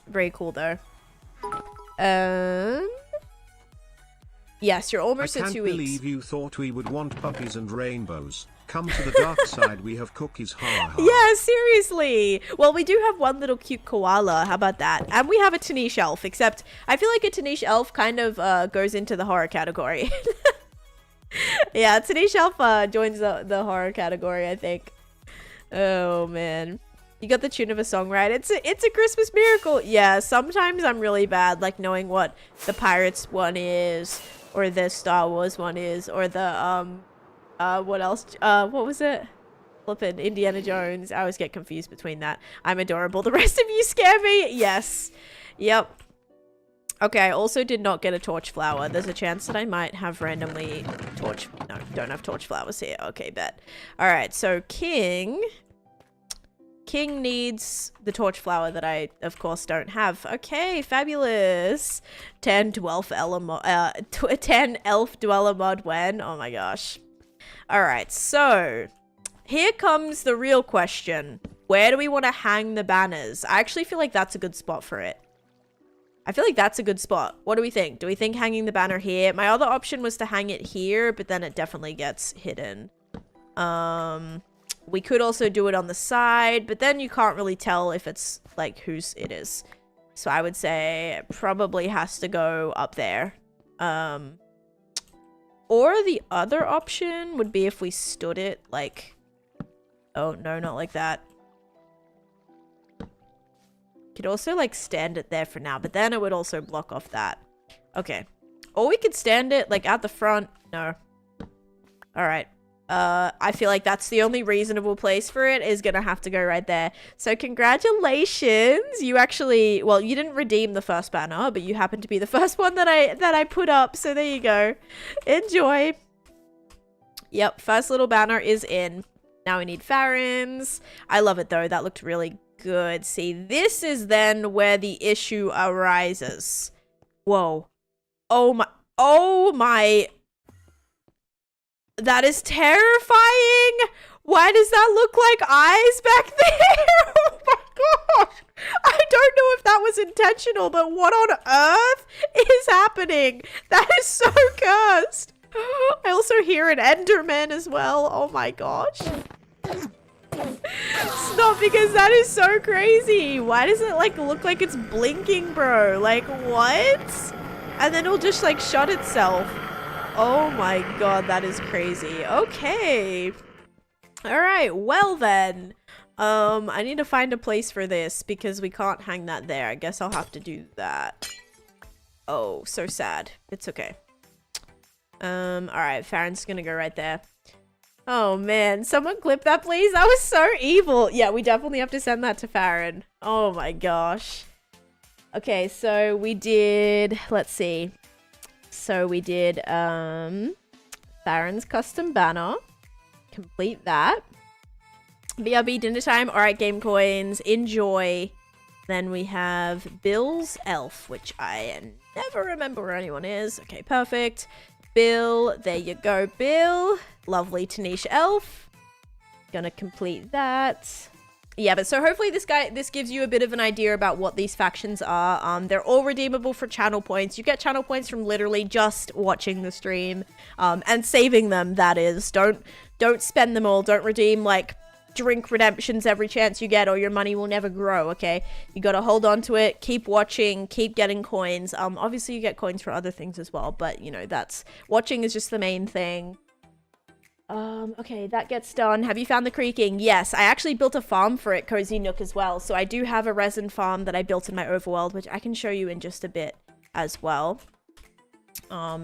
Very cool, though. Yes, you're almost at 2 weeks. I can't believe you thought we would want puppies and rainbows. Come to the dark side, we have cookies, ha ha. Yeah, seriously. Well, we do have one little cute koala. How about that? And we have a Taneesha elf, except I feel like a Taneesha elf kind of goes into the horror category. Yeah, Taneesha elf joins the horror category, I think. Oh, man. You got the tune of a song right. It's a Christmas miracle. Yeah, sometimes I'm really bad, like knowing what the Pirates one is, or the Star Wars one is, or the what else? What was it? Flippin' Indiana Jones. I always get confused between that. I'm adorable. The rest of you scare me. Yes. Yep. Okay, I also did not get a torch flower. There's a chance that I might have randomly torch... No, don't have torch flowers here. Okay, bet. Alright, so King needs the torch flower that I, of course, don't have. Okay, fabulous. 10 elf dweller mod when? Oh my gosh. Alright, so here comes the real question. Where do we want to hang the banners? I actually feel like that's a good spot for it. I feel like that's a good spot. What do we think? Do we think hanging the banner here? My other option was to hang it here, but then it definitely gets hidden. We could also do it on the side, but then you can't really tell if it's, like, whose it is. So I would say it probably has to go up there. Or the other option would be if we stood it, like... Oh, no, not like that. Could also, like, stand it there for now, but then it would also block off that. Okay. Or we could stand it, like, at the front. No. Alright. I feel like that's the only reasonable place for it is gonna have to go right there. So congratulations! You actually, well, you didn't redeem the first banner, but you happened to be the first one that I put up. So there you go. Enjoy. Yep, first little banner is in. Now we need Farron's. I love it though. That looked really good. See, this is then where the issue arises. Whoa. Oh my. Oh my. That is terrifying. Why does that look like eyes back there? Oh my gosh. I don't know if that was intentional, but what on earth is happening? That is so cursed. I also hear an Enderman as well. Oh my gosh. Stop, because that is so crazy. Why does it like look like it's blinking, bro? Like what? And then it'll just like shut itself. Oh my god, that is crazy. Okay. All right, well then. I need to find a place for this because we can't hang that there. I guess I'll have to do that. Oh, so sad. It's okay. All right, Farron's gonna go right there. Oh man, someone clip that please. That was so evil. Yeah, we definitely have to send that to Farron. Oh my gosh. Okay, so we did, let's see. So we did Farron's custom banner. Complete that. BRB dinner time. All right, game coins. Enjoy. Then we have Bill's elf, which I never remember where anyone is. Okay, perfect. Bill, there you go, Bill. Lovely Taneesha elf. Gonna complete that. Yeah, but so hopefully this gives you a bit of an idea about what these factions are. They're all redeemable for channel points. You get channel points from literally just watching the stream, and saving them, that is. Don't spend them all. Don't redeem, like, drink redemptions every chance you get, or your money will never grow, okay? You gotta hold on to it, keep watching, keep getting coins. Obviously you get coins for other things as well, but, you know, watching is just the main thing. Okay, that gets done. Have you found the creaking? Yes, I actually built a farm for it, Cozy Nook, as well. So I do have a resin farm that I built in my overworld, which I can show you in just a bit as well.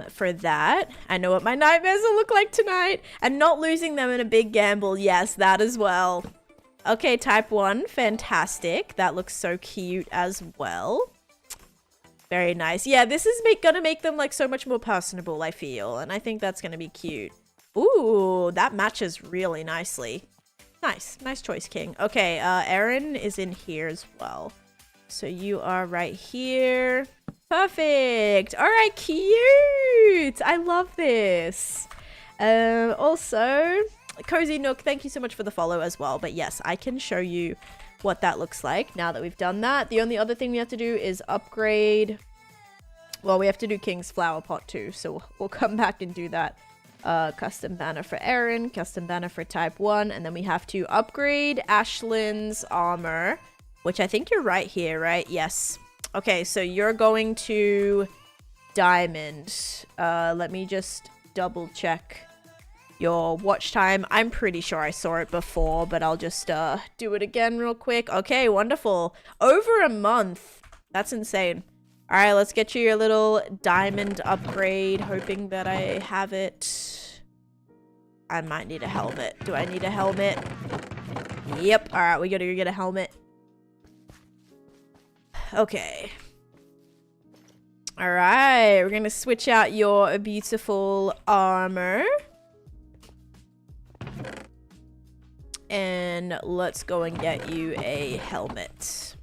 For that, I know what my nightmares will look like tonight, and not losing them in a big gamble. Yes, that as well. Okay, type 1, fantastic. That looks so cute as well. Very nice. Yeah, this is gonna make them like so much more personable, I feel, and I think that's gonna be cute. Ooh, that matches really nicely. Nice choice, King. Okay, Erin is in here as well. So you are right here. Perfect. All right, cute. I love this. Also, Cozy Nook, thank you so much for the follow as well. But yes, I can show you what that looks like now that we've done that. The only other thing we have to do is upgrade. Well, we have to do King's Flower Pot too, so we'll come back and do that. Custom banner for Erin, custom banner for type 1, and then we have to upgrade Ashlyn's armor, which I think you're right here, right? Yes. Okay, so you're going to Diamond. Let me just double check your watch time. I'm pretty sure I saw it before, but I'll just do it again real quick. Okay, wonderful. Over a month. That's insane. All right, let's get you your little diamond upgrade, hoping that I have it. I might need a helmet. Do I need a helmet? Yep. All right, we gotta go get a helmet. Okay. All right, we're gonna switch out your beautiful armor. And let's go and get you a helmet.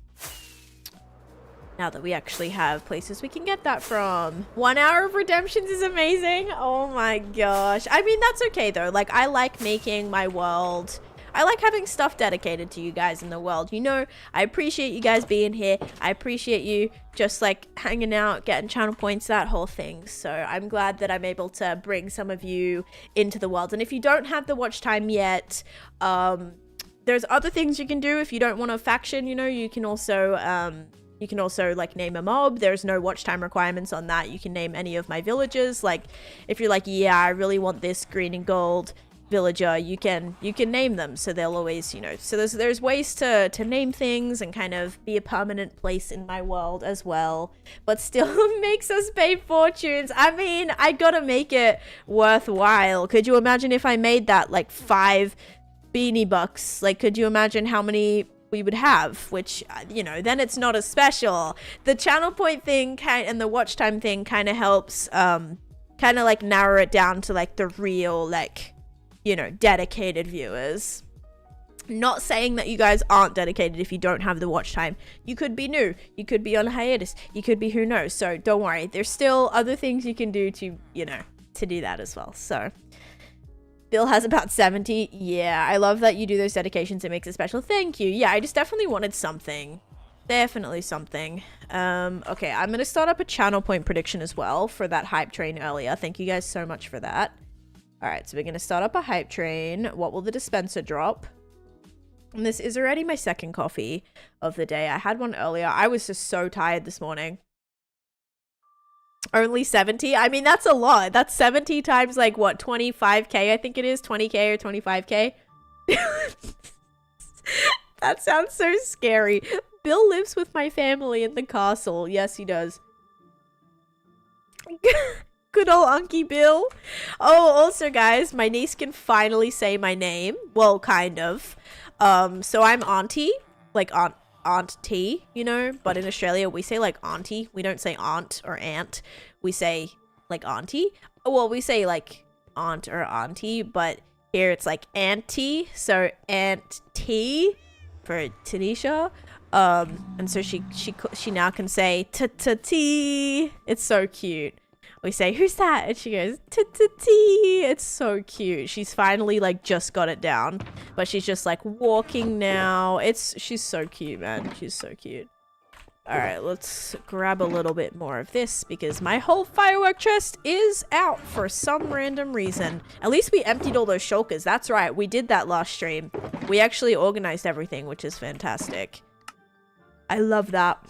Now that we actually have places we can get that from. 1 hour of redemptions is amazing. Oh my gosh. I mean, that's okay though. Like, I like making my world. I like having stuff dedicated to you guys in the world. You know, I appreciate you guys being here. I appreciate you just like hanging out, getting channel points, that whole thing. So I'm glad that I'm able to bring some of you into the world. And if you don't have the watch time yet, there's other things you can do. If you don't want a faction, you know, you can also like name a mob. There's no watch time requirements on that. You can name any of my villagers. Like if you're like, yeah, I really want this green and gold villager, you can name them, so they'll always, you know, so there's ways to name things and kind of be a permanent place in my world as well, but still makes us pay fortunes. I mean, I gotta make it worthwhile. Could you imagine if I made that like 5 beanie bucks? Like, could you imagine how many we would have? Which, you know, then it's not as special. The channel point thing and the watch time thing kind of helps kind of like narrow it down to like the real, like, you know, dedicated viewers. Not saying that you guys aren't dedicated if you don't have the watch time. You could be new, you could be on hiatus, you could be who knows. So don't worry, there's still other things you can do to, you know, to do that as well. So Bill has about 70. Yeah, I love that you do those dedications. It makes it special. Thank you. Yeah, I just definitely wanted something. Definitely something. Okay, I'm gonna start up a channel point prediction as well for that hype train earlier. Thank you guys so much for that. All right, so we're gonna start up a hype train. What will the dispenser drop? And this is already my second coffee of the day. I had one earlier. I was just so tired this morning. Only 70? I mean, that's a lot. That's 70 times like what, 25k I think it is, 20k or 25k. That sounds so scary. Bill lives with my family in the castle. Yes, he does. Good old Unky Bill. Oh, also guys, my niece can finally say my name. Well, kind of. So I'm Auntie, like Aunt T, you know, but in Australia we say like auntie. We don't say aunt or aunt. We say like auntie. Well, we say like aunt or auntie, but here it's like auntie. So Aunt T for Taneesha. And so she now can say t-t-t. It's so cute. We say, who's that? And she goes, t-t-t. It's so cute. She's finally like just got it down, but she's just like walking now. She's so cute, man. She's so cute. All right, let's grab a little bit more of this because my whole firework chest is out for some random reason. At least we emptied all those shulkers. That's right. We did that last stream. We actually organized everything, which is fantastic. I love that.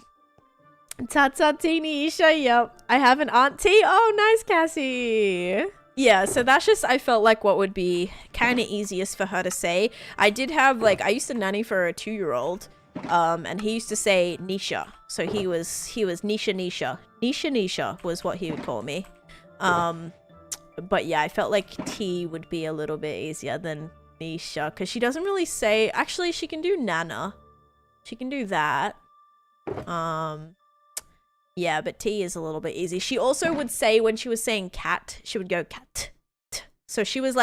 Ta-ta Taneesha, yep. I have an auntie. Oh, nice, Cassie. Yeah, so that's just, I felt like what would be kind of easiest for her to say. I did have, like, I used to nanny for a 2-year-old, and he used to say Nisha. So he was Nisha Nisha. Nisha Nisha was what he would call me. But yeah, I felt like T would be a little bit easier than Nisha, because she doesn't really say, actually, she can do Nana. She can do that. Yeah, but T is a little bit easy. She also would say, when she was saying cat, she would go cat. So she was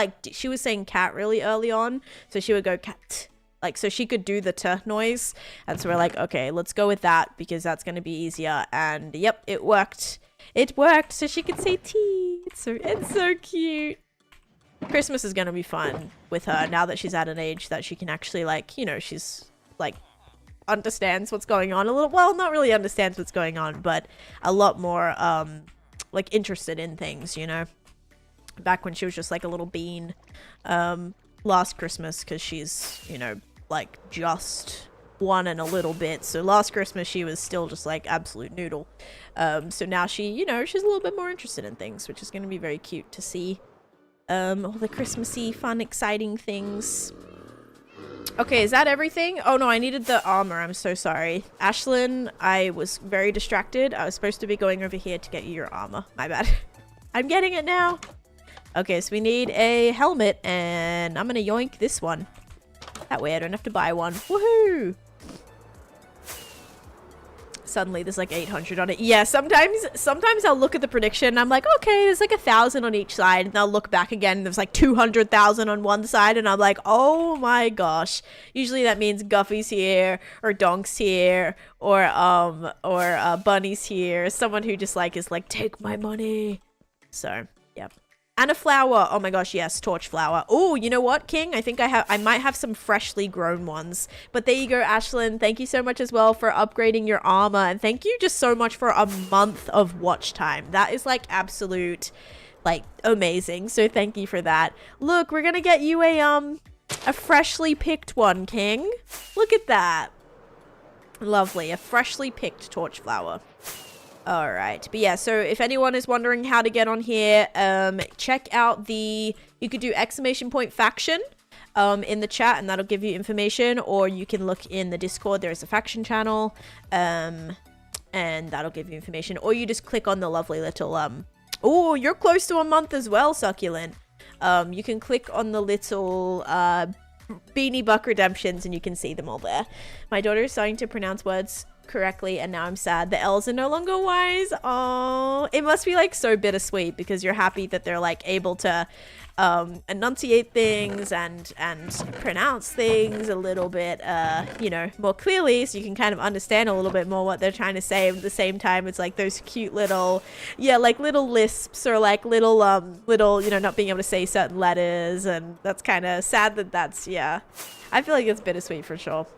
saying cat really early on. So she would go cat. Like, so she could do the t noise. And so we're like, okay, let's go with that because that's going to be easier. And yep, it worked. It worked. So she could say T. It's so cute. Christmas is going to be fun with her now that she's at an age that she can actually, like, you know, she's like, understands what's going on a little, well, not really understands what's going on, but a lot more like interested in things, you know. Back when she was just like a little bean last Christmas, because she's, you know, like just 1 and a little bit, so last Christmas she was still just like absolute noodle. So now she, you know, she's a little bit more interested in things, which is going to be very cute to see. All the Christmassy fun exciting things. Okay, is that everything? Oh no, I needed the armor. I'm so sorry. Ashlyn, I was very distracted. I was supposed to be going over here to get you your armor. My bad. I'm getting it now. Okay, so we need a helmet, and I'm gonna yoink this one. That way I don't have to buy one. Woohoo! Suddenly there's like 800 on it. Yeah, sometimes I'll look at the prediction and I'm like, okay, there's like 1,000 on each side, and I'll look back again and there's like 200,000 on one side, and I'm like, oh my gosh. Usually that means Guffy's here, or Donk's here, or Bunny's here. Someone who just like is like, take my money. So yeah. And a flower. Oh my gosh, yes, torch flower. Oh, you know what, King? I think I might have some freshly grown ones. But there you go, Ashlyn. Thank you so much as well for upgrading your armor. And thank you just so much for a month of watch time. That is like absolute, like, amazing. So thank you for that. Look, we're gonna get you a freshly picked one, King. Look at that. Lovely, a freshly picked torch flower. All right, but yeah, so if anyone is wondering how to get on here, check out you could do !faction in the chat, and that'll give you information, or you can look in the Discord. There's a faction channel, and that'll give you information, or you just click on the lovely little oh, you're close to a month as well, Succulent. You can click on the little Beanie Buck redemptions, and you can see them all there. My daughter is starting to pronounce words correctly, and now I'm sad the L's are no longer wise. Oh, it must be like so bittersweet, because you're happy that they're like able to enunciate things and pronounce things a little bit you know, more clearly, so you can kind of understand a little bit more what they're trying to say. At the same time, it's like those cute little, yeah, like little lisps, or like little you know, not being able to say certain letters, and that's kind of sad that's, yeah, I feel like it's bittersweet for sure.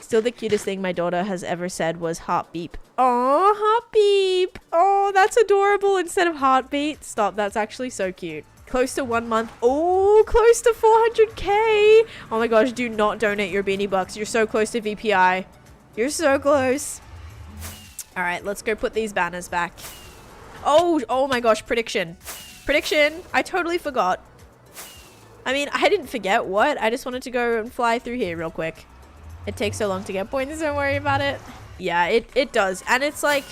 Still, the cutest thing my daughter has ever said was heart beep. Oh, heart beep. Oh, that's adorable instead of heartbeat. Stop, that's actually so cute. Close to 1 month. Oh, close to 400k. Oh my gosh, do not donate your beanie bucks. You're so close to VPI. You're so close. All right, let's go put these banners back. Oh my gosh, prediction. Prediction. I totally forgot. I mean, I didn't forget what. I just wanted to go and fly through here real quick. It takes so long to get points, don't worry about it. Yeah, it does. And it's like,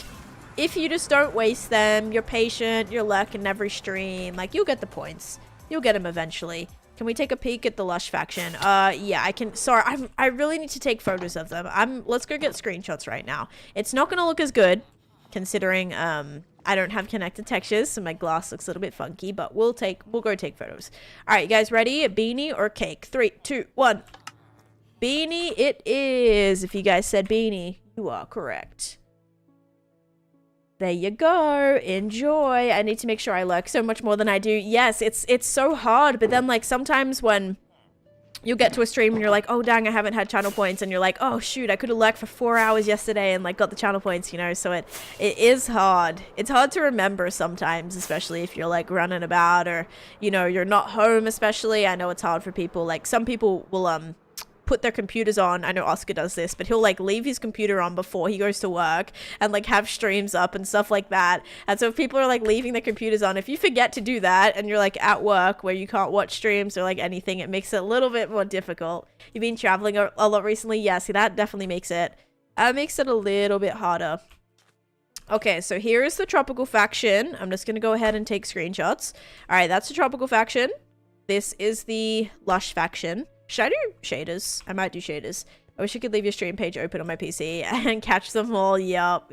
if you just don't waste them, you're patient, you're lurking every stream, like, you'll get the points. You'll get them eventually. Can we take a peek at the Lush faction? Yeah, I can. Sorry, I really need to take photos of them. Let's go get screenshots right now. It's not gonna look as good, considering, I don't have connected textures, so my glass looks a little bit funky, but we'll go take photos. All right, you guys ready? Beanie or cake? 3, 2, 1. Beanie it is. If you guys said beanie, you are correct. There you go. Enjoy. I need to make sure I lurk so much more than I do. Yes, it's so hard, but then like sometimes when you'll get to a stream and you're like, oh dang, I haven't had channel points, and you're like, oh shoot, I could have lurked for 4 hours yesterday and like got the channel points, you know. So it is hard. It's hard to remember sometimes, especially if you're like running about, or you know, you're not home. Especially, I know it's hard for people. Like some people will put their computers on. I know Oscar does this, but he'll like leave his computer on before he goes to work and like have streams up and stuff like that. And so if people are like leaving their computers on, if you forget to do that and you're like at work where you can't watch streams or like anything, it makes it a little bit more difficult. You've been traveling a lot recently. Yeah, see, that definitely makes it a little bit harder. Okay, so here is the tropical faction. I'm just gonna go ahead and take screenshots. All right, that's the tropical faction. This is the Lush faction. Should I do shaders? I might do shaders. I wish I could leave your stream page open on my PC and catch them all. Yup.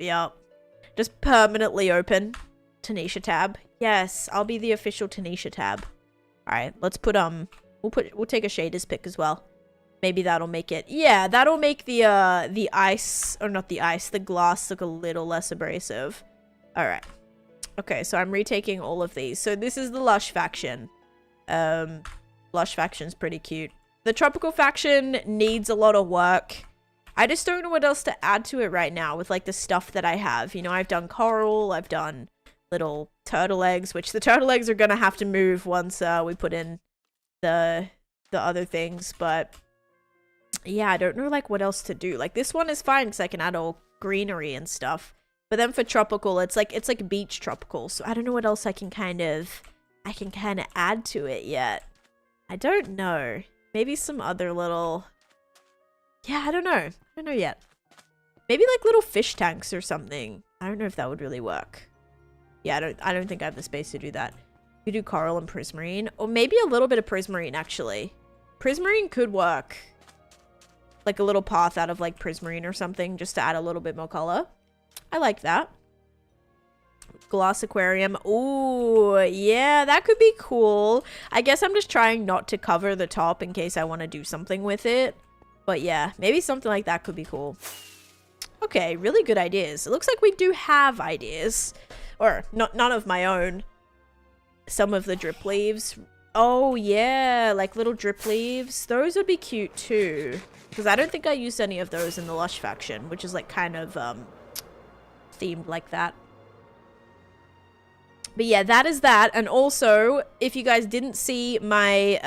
Just permanently open. Taneesha tab. Yes, I'll be the official Taneesha tab. Alright, let's put, we'll take a shaders pick as well. Maybe that'll make it. Yeah, that'll make the ice, or not the ice, the glass look a little less abrasive. Alright. Okay, so I'm retaking all of these. So this is the Lush faction. Lush faction's pretty cute. The tropical faction needs a lot of work. I just don't know what else to add to it right now with like the stuff that I have. You know, I've done coral, I've done little turtle eggs, which the turtle eggs are gonna have to move once we put in the other things. But yeah, I don't know like what else to do. Like this one is fine because I can add all greenery and stuff. But then for tropical, it's like beach tropical. So I don't know what else I can kind of add to it yet. I don't know. Maybe some other little... Yeah, I don't know. I don't know yet. Maybe like little fish tanks or something. I don't know if that would really work. Yeah, I don't think I have the space to do that. You do coral and prismarine. Or maybe a little bit of prismarine, actually. Prismarine could work. Like a little path out of like prismarine or something, just to add a little bit more color. I like that. Glass aquarium. Ooh, yeah, that could be cool. I guess I'm just trying not to cover the top in case I want to do something with it. But yeah, maybe something like that could be cool. Okay, really good ideas. It looks like we do have ideas. Or, none of my own. Some of the drip leaves. Oh, yeah, like little drip leaves. Those would be cute too. Because I don't think I used any of those in the Lush faction, which is like kind of themed like that. But yeah, that is that. And also, if you guys didn't see my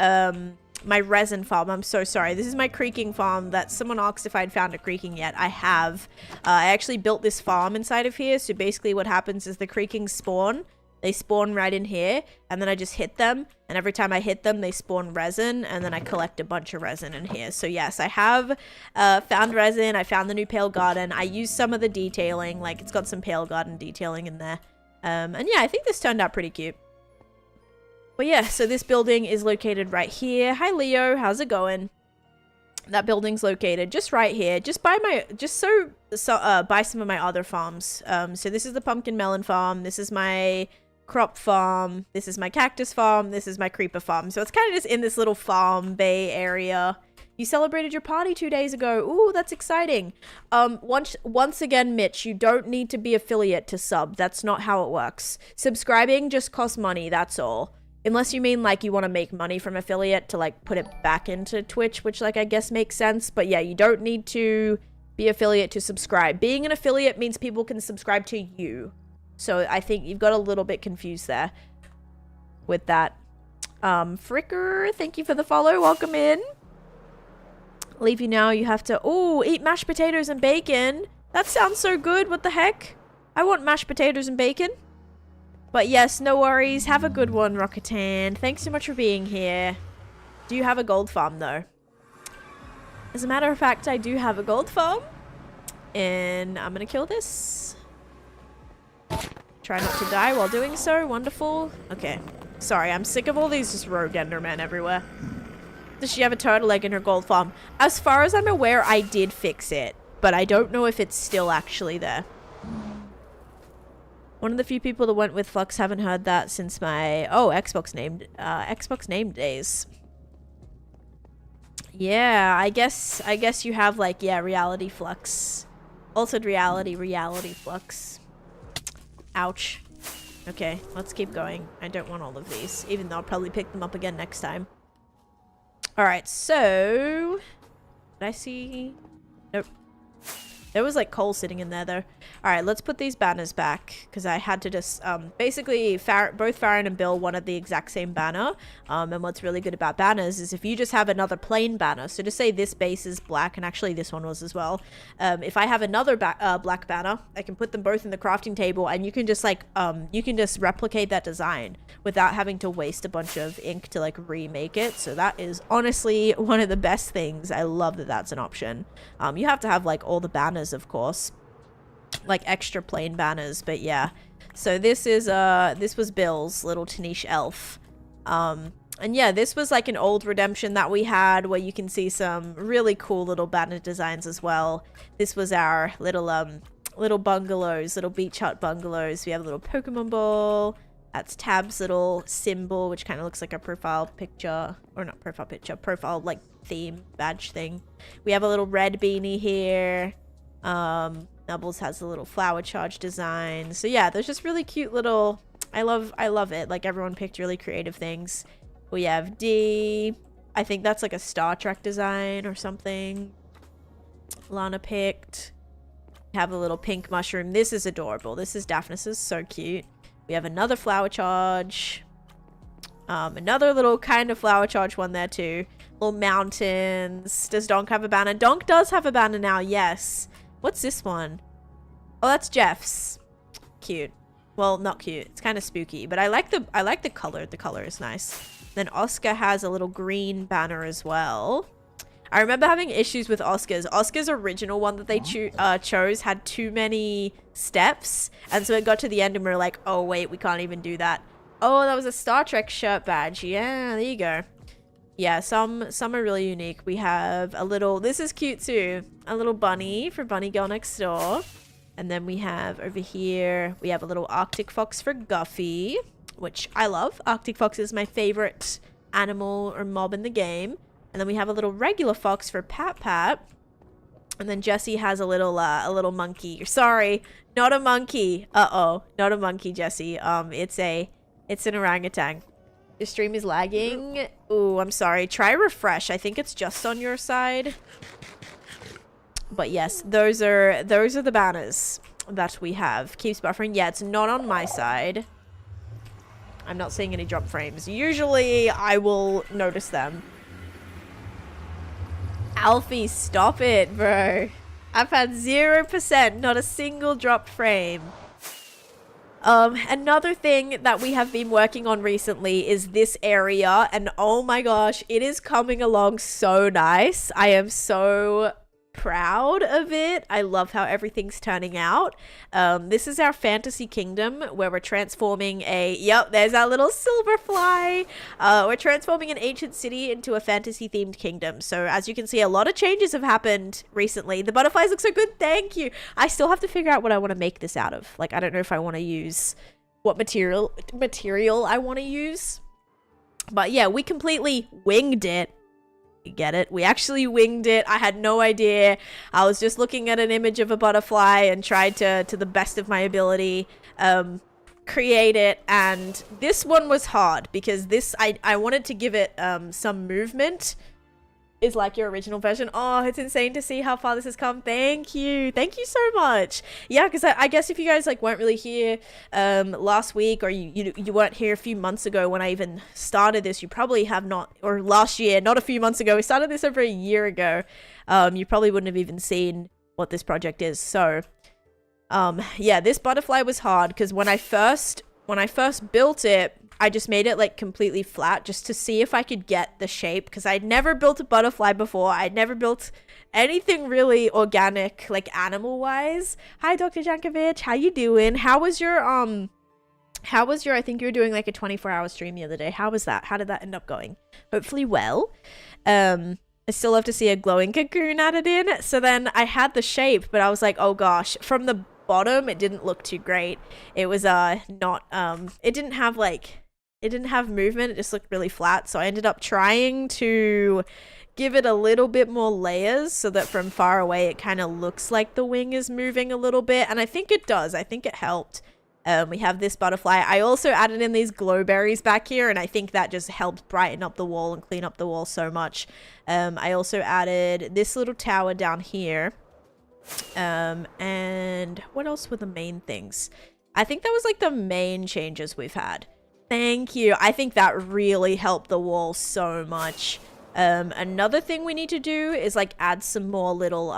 my resin farm, I'm so sorry. This is my creaking farm that someone asked if I'd found a creaking yet. I have. I actually built this farm inside of here. So basically what happens is the creakings spawn. They spawn right in here. And then I just hit them. And every time I hit them, they spawn resin. And then I collect a bunch of resin in here. So yes, I have found resin. I found the new Pale Garden. I used some of the detailing. Like it's got some Pale Garden detailing in there. And yeah, I think this turned out pretty cute. But yeah, so this building is located right here. Hi Leo, how's it going? That building's located just right here, just by by some of my other farms. So this is the pumpkin melon farm. This is my crop farm. This is my cactus farm. This is my creeper farm. So it's kind of just in this little farm bay area. You celebrated your party 2 days ago. Ooh, that's exciting. Once again, Mitch, you don't need to be affiliate to sub. That's not how it works. Subscribing just costs money, that's all. Unless you mean like you want to make money from affiliate to like put it back into Twitch, which like I guess makes sense. But yeah, you don't need to be affiliate to subscribe. Being an affiliate means people can subscribe to you. So I think you've got a little bit confused there with that. Fricker, thank you for the follow. Welcome in. Leave you now. You have to eat mashed potatoes and bacon. That sounds so good. What the heck? I want mashed potatoes and bacon. But yes, no worries. Have a good one, Rockatan. Thanks so much for being here. Do you have a gold farm, though? As a matter of fact, I do have a gold farm. And I'm going to kill this. Try not to die while doing so. Wonderful. Okay. Sorry, I'm sick of all these just rogue endermen everywhere. Does she have a turtle egg in her gold farm? As far as I'm aware, I did fix it. But I don't know if it's still actually there. One of the few people that went with Flux, haven't heard that since my Xbox name days. Yeah, I guess you have like, yeah, reality flux. Altered reality flux. Ouch. Okay, let's keep going. I don't want all of these, even though I'll probably pick them up again next time. Alright, so did I see? Nope. There was like coal sitting in there though. Alright, let's put these banners back because I had to just basically both Farron and Bill wanted the exact same banner. And what's really good about banners is if you just have another plain banner, so to say this base is black, and actually this one was as well. If I have another black banner, I can put them both in the crafting table, and you can just like you can just replicate that design without having to waste a bunch of ink to like remake it. So that is honestly one of the best things. I love that that's an option. You have to have like all the banners, of course, like extra plain banners, but yeah. So this is this was Bill's little Taneesha elf. And yeah, this was like an old redemption that we had where you can see some really cool little banner designs as well. This was our little little bungalows, little beach hut bungalows. We have a little Pokemon ball. That's Tab's little symbol, which kind of looks like a profile picture, or not profile picture, profile like theme badge thing. We have a little red beanie here. Nubbles has a little flower charge design. So yeah, there's just really cute little, I love it. Like everyone picked really creative things. We have D. I think that's like a Star Trek design or something. Lana picked. We have a little pink mushroom. This is adorable. This is Daphnis's, so cute. We have another flower charge. Another little kind of flower charge one there too. Little mountains. Does Donk have a banner? Donk does have a banner now, yes. What's this one? Oh, that's Jeff's. Cute. Well, not cute. It's kind of spooky, but I like the color. The color is nice. Then Oscar has a little green banner as well. I remember having issues with Oscar's. Oscar's original one that they chose had too many steps, and so it got to the end and we were like, oh wait, we can't even do that. Oh, that was a Star Trek shirt badge. Yeah, there you go. Yeah, some are really unique. We have a little, this is cute too, a little bunny for Bunny Girl Next Door. And then we have over here, we have a little Arctic Fox for Guffy, which I love. Arctic Fox is my favorite animal or mob in the game. And then we have a little regular fox for Pat Pat. And then Jessie has a little monkey. Sorry, not a monkey. Uh-oh, not a monkey, Jessie. It's an orangutan. Your stream is lagging. Ooh, I'm sorry. Try refresh. I think it's just on your side. But yes, those are the banners that we have. Keeps buffering. Yeah, it's not on my side. I'm not seeing any drop frames. Usually I will notice them. Alfie, stop it, bro. I've had 0%, not a single drop frame. Another thing that we have been working on recently is this area, and oh my gosh, it is coming along so nice. I am so proud of it. I love how everything's turning out. This is our fantasy kingdom where we're transforming yep, there's our little silver fly. We're transforming an ancient city into a fantasy themed kingdom. So as you can see, a lot of changes have happened recently. The butterflies look so good. Thank you. I still have to figure out what I want to make this out of. Like, I don't know if I want to use what material I want to use. But yeah, we completely winged it. You get it? We actually winged it. I had no idea. I was just looking at an image of a butterfly and tried to the best of my ability, create it. And this one was hard because this, I wanted to give it some movement. Is like your original version. Oh, it's insane to see how far this has come. Thank you so much. Yeah, because I guess if you guys like weren't really here last week, or you weren't here a few months ago when I even started this, you probably have not, or last year, not a few months ago. We started this over a year ago. You probably wouldn't have even seen what this project is. So yeah, this butterfly was hard because when I first when I first built it, I just made it like completely flat just to see if I could get the shape, because I'd never built a butterfly before. I'd never built anything really organic, like animal wise. Hi, Dr. Jankovic. How you doing? How was your, I think you were doing like a 24-hour stream the other day. How was that? How did that end up going? Hopefully well. I still love to see a glowing cocoon added in. So then I had the shape, but I was like, oh gosh, from the bottom, it didn't look too great. It was, not, it didn't have movement. It just looked really flat. So I ended up trying to give it a little bit more layers so that from far away, it kind of looks like the wing is moving a little bit. And I think it does. I think it helped. We have this butterfly. I also added in these glowberries back here, and I think that just helped brighten up the wall and clean up the wall so much. I also added this little tower down here. And what else were the main things? I think that was like the main changes we've had. Thank you. I think that really helped the wall so much. Another thing we need to do is like add some more little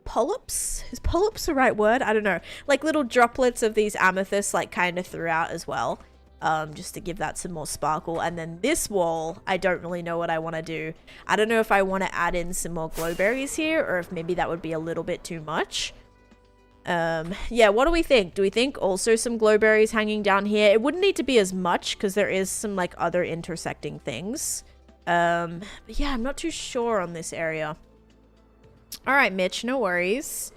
polyps. Is polyps the right word? I don't know. Like little droplets of these amethysts like kind of throughout as well. Just to give that some more sparkle. And then this wall, I don't really know what I want to do. I don't know if I want to add in some more glowberries here, or if maybe that would be a little bit too much. Yeah, what do we think? Do we think also some glowberries hanging down here? It wouldn't need to be as much because there is some like other intersecting things. But yeah, I'm not too sure on this area. All right, Mitch, no worries.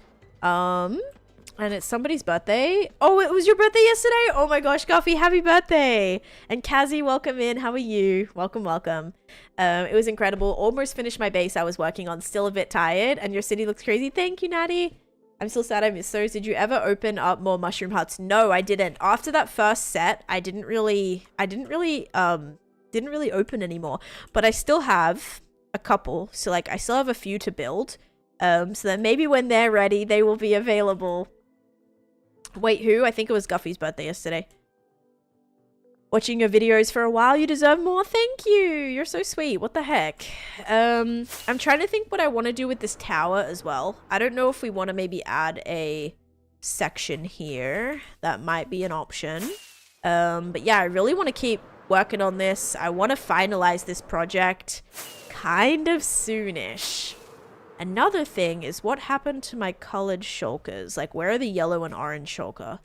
And it's somebody's birthday. Oh, it was your birthday yesterday? Oh my gosh, Guffy, happy birthday. And Kazi, welcome in. How are you? Welcome, welcome. It was incredible. Almost finished my base I was working on. Still a bit tired. And your city looks crazy. Thank you, Natty. I'm still sad I missed those. Did you ever open up more mushroom huts? No, I didn't. After that first set, I didn't really open anymore. But I still have a couple. So like I still have a few to build. So that maybe when they're ready, they will be available. Wait, who? I think it was Guffy's birthday yesterday. Watching your videos for a while, you deserve more. Thank you. You're so sweet. What the heck? I'm trying to think what I want to do with this tower as well. I don't know if we want to maybe add a section here. That might be an option. But yeah, I really want to keep working on this. I want to finalize this project kind of soonish. Another thing is what happened to my colored shulkers? Like, where are the yellow and orange shulker?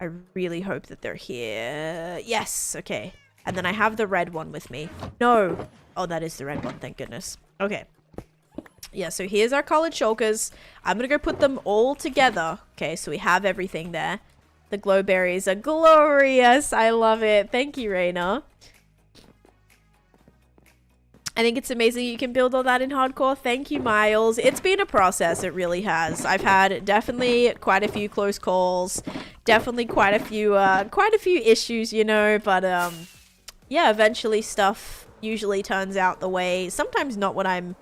I really hope that they're here. Yes, okay. And then I have the red one with me. No. Oh, that is the red one, thank goodness. Okay. Yeah, so here's our colored shulkers. I'm gonna go put them all together. Okay, so we have everything there. The glowberries are glorious. I love it. Thank you, Raina. I think it's amazing you can build all that in hardcore. Thank you, Miles. It's been a process. It really has. I've had definitely quite a few close calls. Definitely quite a few issues, you know. But yeah, eventually stuff usually turns out the way. Sometimes not what I'm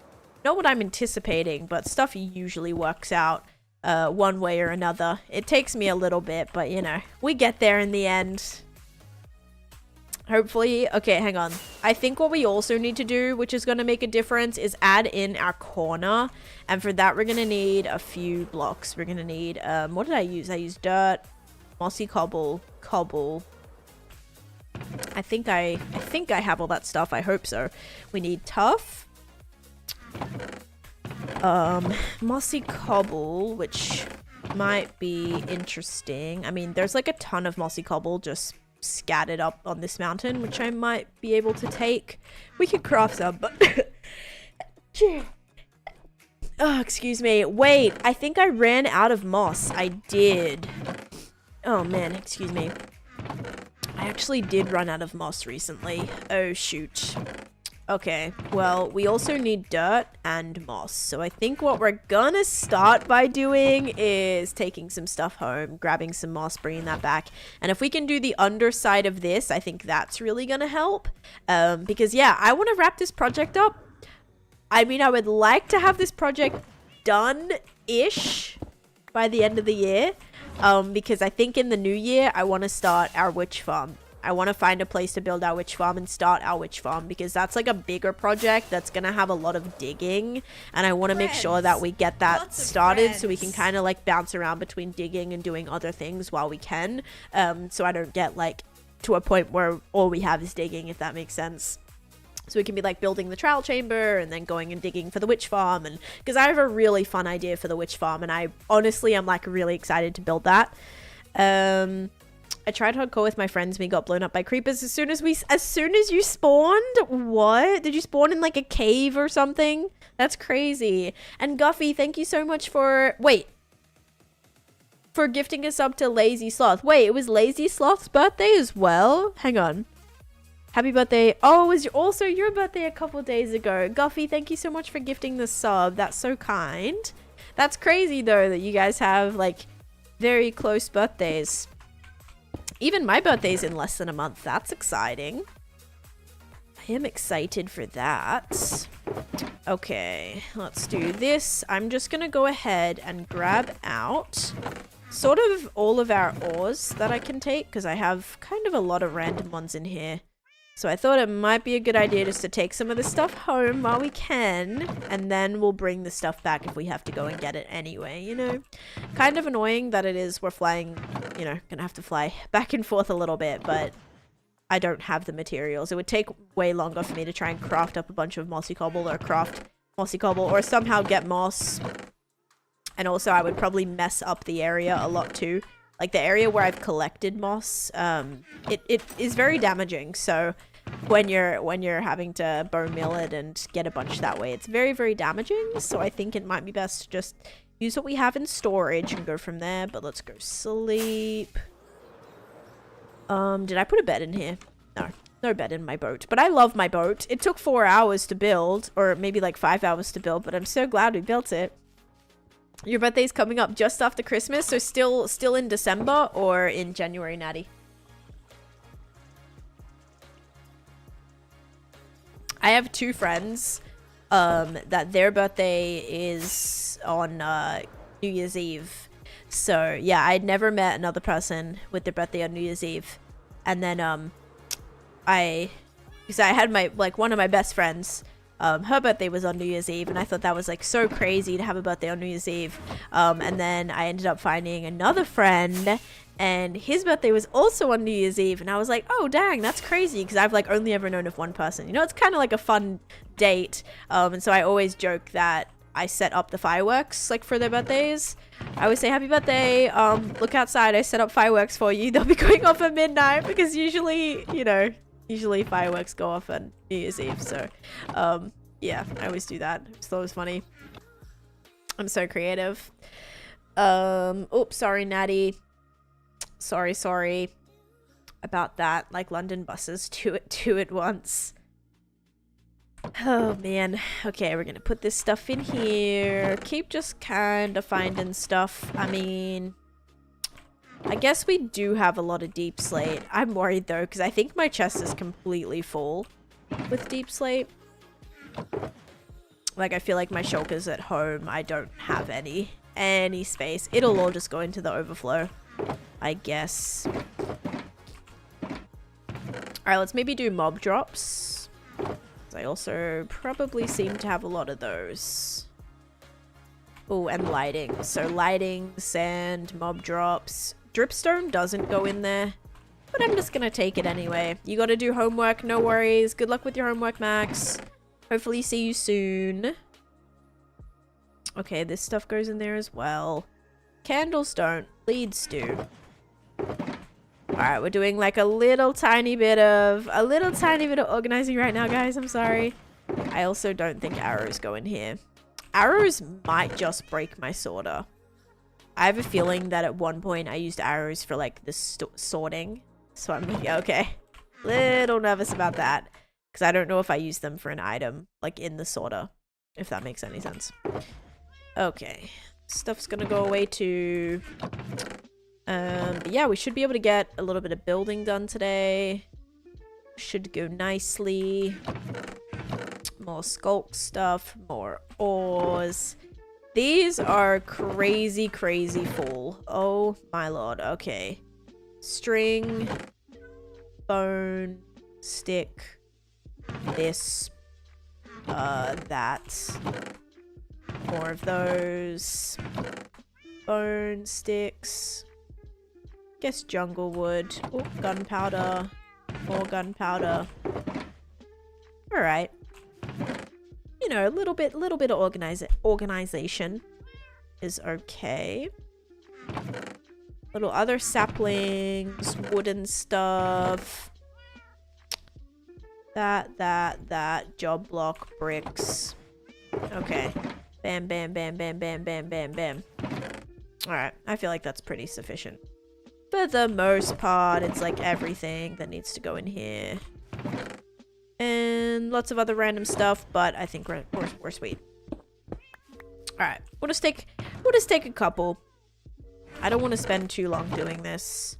anticipating, but stuff usually works out one way or another. It takes me a little bit, but you know, we get there in the end. Hopefully. Okay, hang on. I think what we also need to do, which is going to make a difference, is add in our corner. And for that, we're going to need a few blocks. We're going to need, what did I use? I used dirt, mossy cobble. I think I have all that stuff. I hope so. We need tough. Mossy cobble, which might be interesting. I mean, there's like a ton of mossy cobble just scattered up on this mountain, which I might be able to take. We could craft some, but oh, excuse me. Wait, I think I ran out of moss. I did. Oh man, excuse me. I actually did run out of moss recently. Oh shoot. Okay, well, we also need dirt and moss. So I think what we're gonna start by doing is taking some stuff home, grabbing some moss, bringing that back. And if we can do the underside of this, I think that's really gonna help. Because yeah, I want to wrap this project up. I mean, I would like to have this project done-ish by the end of the year. Because I think in the new year, I want to start our witch farm. I want to find a place to build our witch farm and start our witch farm, because that's like a bigger project that's going to have a lot of digging, and I want to make sure that we get that started so we can kind of like bounce around between digging and doing other things while we can, so I don't get like to a point where all we have is digging, if that makes sense. So we can be like building the trial chamber and then going and digging for the witch farm, and because I have a really fun idea for the witch farm, and I honestly am like really excited to build that. I tried hardcore with my friends. We got blown up by creepers as soon as you spawned. What? Did you spawn in like a cave or something? That's crazy. And Guffy, thank you so much for gifting us up to Lazy Sloth. Wait, it was Lazy Sloth's birthday as well? Hang on. Happy birthday. Oh, it was also your birthday a couple days ago. Guffy, thank you so much for gifting the sub. That's so kind. That's crazy though that you guys have like very close birthdays. Even my birthday's in less than a month. That's exciting. I am excited for that. Okay, let's do this. I'm just gonna go ahead and grab out sort of all of our ores that I can take, because I have kind of a lot of random ones in here. So I thought it might be a good idea just to take some of the stuff home while we can, and then we'll bring the stuff back if we have to go and get it anyway, you know? Kind of annoying that it is we're flying, you know, gonna have to fly back and forth a little bit, but I don't have the materials. It would take way longer for me to try and craft up a bunch of mossy cobble, or craft mossy cobble, or somehow get moss. And also I would probably mess up the area a lot too. Like the area where I've collected moss, it is very damaging. So when you're having to bone meal it and get a bunch that way, it's very, very damaging. So I think it might be best to just use what we have in storage and go from there. But let's go sleep. Did I put a bed in here? No, no bed in my boat. But I love my boat. It took 4 hours to build, or maybe like 5 hours to build, but I'm so glad we built it. Your birthday's coming up just after Christmas, so still in December or in January, Natty? I have 2 friends that their birthday is on New Year's Eve. So yeah, I'd never met another person with their birthday on New Year's Eve. And then because I had my, like, one of my best friends, her birthday was on New Year's Eve, and I thought that was like so crazy to have a birthday on New Year's Eve. And then I ended up finding another friend, and his birthday was also on New Year's Eve, and I was like, oh dang, that's crazy, because I've like only ever known of one person, you know. It's kind of like a fun date. And so I always joke that I set up the fireworks like for their birthdays. I always say happy birthday, look outside, I set up fireworks for you. They'll be going off at midnight, because usually, you know, fireworks go off on New Year's Eve. So yeah, I always do that. I just thought it was funny. I'm so creative. Oops, sorry Natty, sorry about that. Like London buses, two at once. Oh man. Okay, we're gonna put this stuff in here. Keep just kind of finding stuff. I mean, I guess we do have a lot of deep slate. I'm worried though, because I think my chest is completely full with deep slate. Like, I feel like my shulkers at home, I don't have any space. It'll all just go into the overflow, I guess. Alright, let's maybe do mob drops. I also probably seem to have a lot of those. Oh, and lighting. So lighting, sand, mob drops. Dripstone doesn't go in there, but I'm just gonna take it anyway. You gotta do homework, no worries. Good luck with your homework, Max. Hopefully see you soon. Okay, this stuff goes in there as well. Candles don't, leads do. Alright, we're doing like a little tiny bit of organizing right now, guys. I'm sorry. I also don't think arrows go in here. Arrows might just break my sorter. I have a feeling that at one point I used arrows for like the sorting. So I'm okay. Little nervous about that, because I don't know if I use them for an item like in the sorter, if that makes any sense. Okay, stuff's gonna go away too. But yeah, we should be able to get a little bit of building done today. Should go nicely. More sculk stuff, more ores. These are crazy full. Oh my lord. Okay. String. bone, stick, this, that. More of those. Bone, sticks. Guess jungle wood. Oh, gunpowder. More gunpowder. Alright. You know, a little bit of organization is okay. Little other saplings, wooden stuff. That. Job block, bricks. Okay. Bam, bam, bam, bam, bam, bam, bam, bam. Alright, I feel like that's pretty sufficient. For the most part, it's like everything that needs to go in here. And lots of other random stuff, but I think we're sweet. Alright, we'll just take a couple. I don't want to spend too long doing this.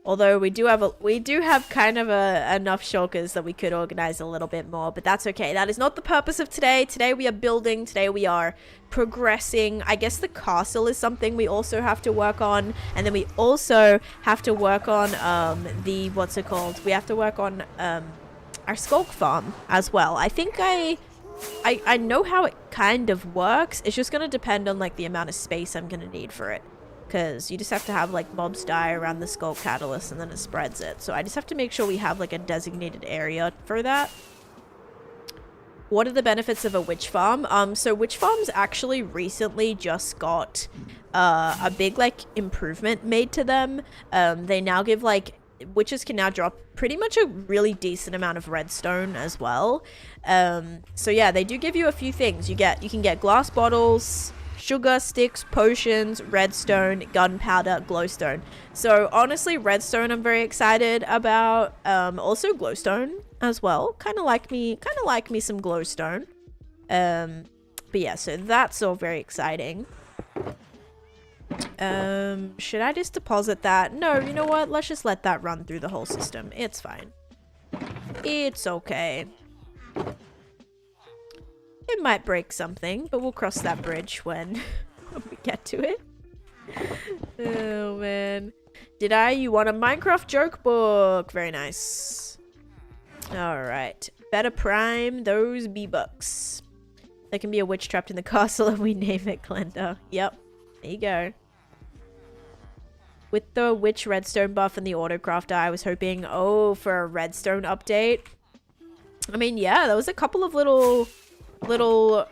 Although we do have kind of enough shulkers that we could organize a little bit more, but that's okay. That is not the purpose of today. Today we are building. Today we are progressing. I guess the castle is something we also have to work on, and then we also have to work on what's it called? We have to work on our skulk farm as well. I think I know how it kind of works. It's just gonna depend on like the amount of space I'm gonna need for it. Because you just have to have like mobs die around the skull catalyst and then it spreads it. So I just have to make sure we have like a designated area for that. What are the benefits of a witch farm? So witch farms actually recently just got a big like improvement made to them. They now give like, witches can now drop pretty much a really decent amount of redstone as well. So yeah, they do give you a few things. You can get glass bottles, sugar, sticks, potions, redstone, gunpowder, glowstone. So honestly, redstone I'm very excited about. Also glowstone as well. Kind of like me some glowstone. But yeah, so that's all very exciting. Should I just deposit that? No, you know what? Let's just let that run through the whole system. It's fine. It's okay. It might break something, but we'll cross that bridge when we get to it. Oh, man. You want a Minecraft joke book? Very nice. Alright. Better prime those B-bucks. There can be a witch trapped in the castle and we name it Glenda. Yep. There you go. With the witch redstone buff and the autocrafter, I was hoping, for a redstone update. I mean, yeah, there was a couple of little there's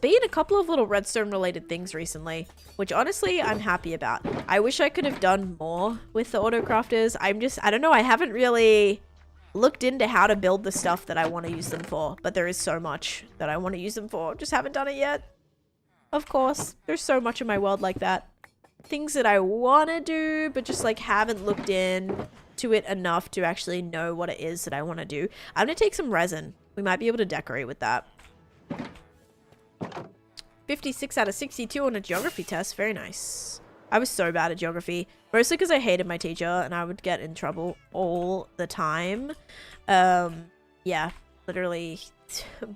been a couple of little redstone related things recently, which honestly I'm happy about. I wish I could have done more with the autocrafters. I don't know, I haven't really looked into how to build the stuff that I want to use them for, but there is so much that I want to use them for. Just haven't done it yet. Of course, there's so much in my world like that. Things that I want to do, but just like haven't looked in to it enough to actually know what it is that I want to do. I'm going to take some resin. We might be able to decorate with that. 56 out of 62 on a geography test. Very nice. I was so bad at geography. Mostly because I hated my teacher and I would get in trouble all the time. Yeah, literally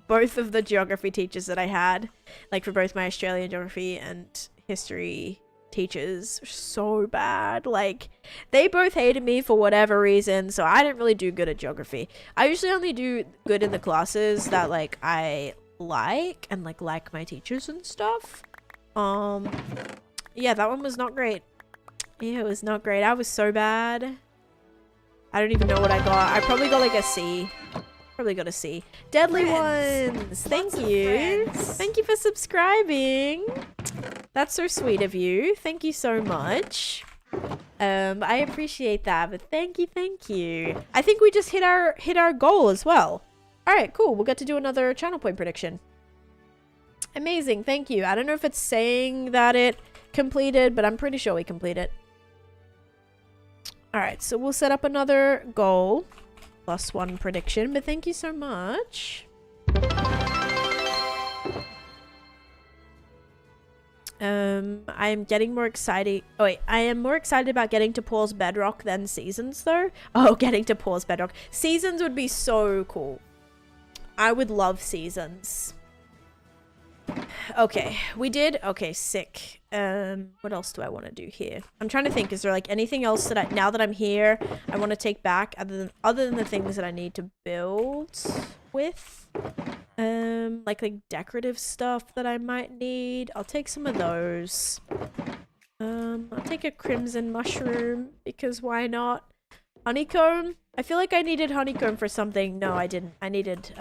both of the geography teachers that I had, like for both my Australian geography and history teachers, so bad. Like, they both hated me for whatever reason, so I didn't really do good at geography. I usually only do good in the classes that like I like and like my teachers and stuff. Yeah, that one was not great. Yeah, it was not great. I was so bad. I don't even know what I got. I probably got like a C. Probably got a C. Deadly ones. Thank you. Thank you for subscribing. That's so sweet of you. Thank you so much. I appreciate that, but thank you. I think we just hit our goal as well. All right, cool. We'll get to do another channel point prediction. Amazing. Thank you. I don't know if it's saying that it completed, but I'm pretty sure we completed. All right, so we'll set up another goal. +1 prediction, but thank you so much. I am getting more excited. Oh wait, I am more excited about getting to pause bedrock than seasons though. Oh, getting to pause bedrock. Seasons would be so cool. I would love seasons. Okay, we did. Okay, sick. What else do I want to do here? I'm trying to think. Is there like anything else that now that I'm here, I want to take back other than the things that I need to build with? Like decorative stuff that I might need. I'll take some of those. I'll take a crimson mushroom because why not? Honeycomb. I feel like I needed honeycomb for something. No, I didn't. I needed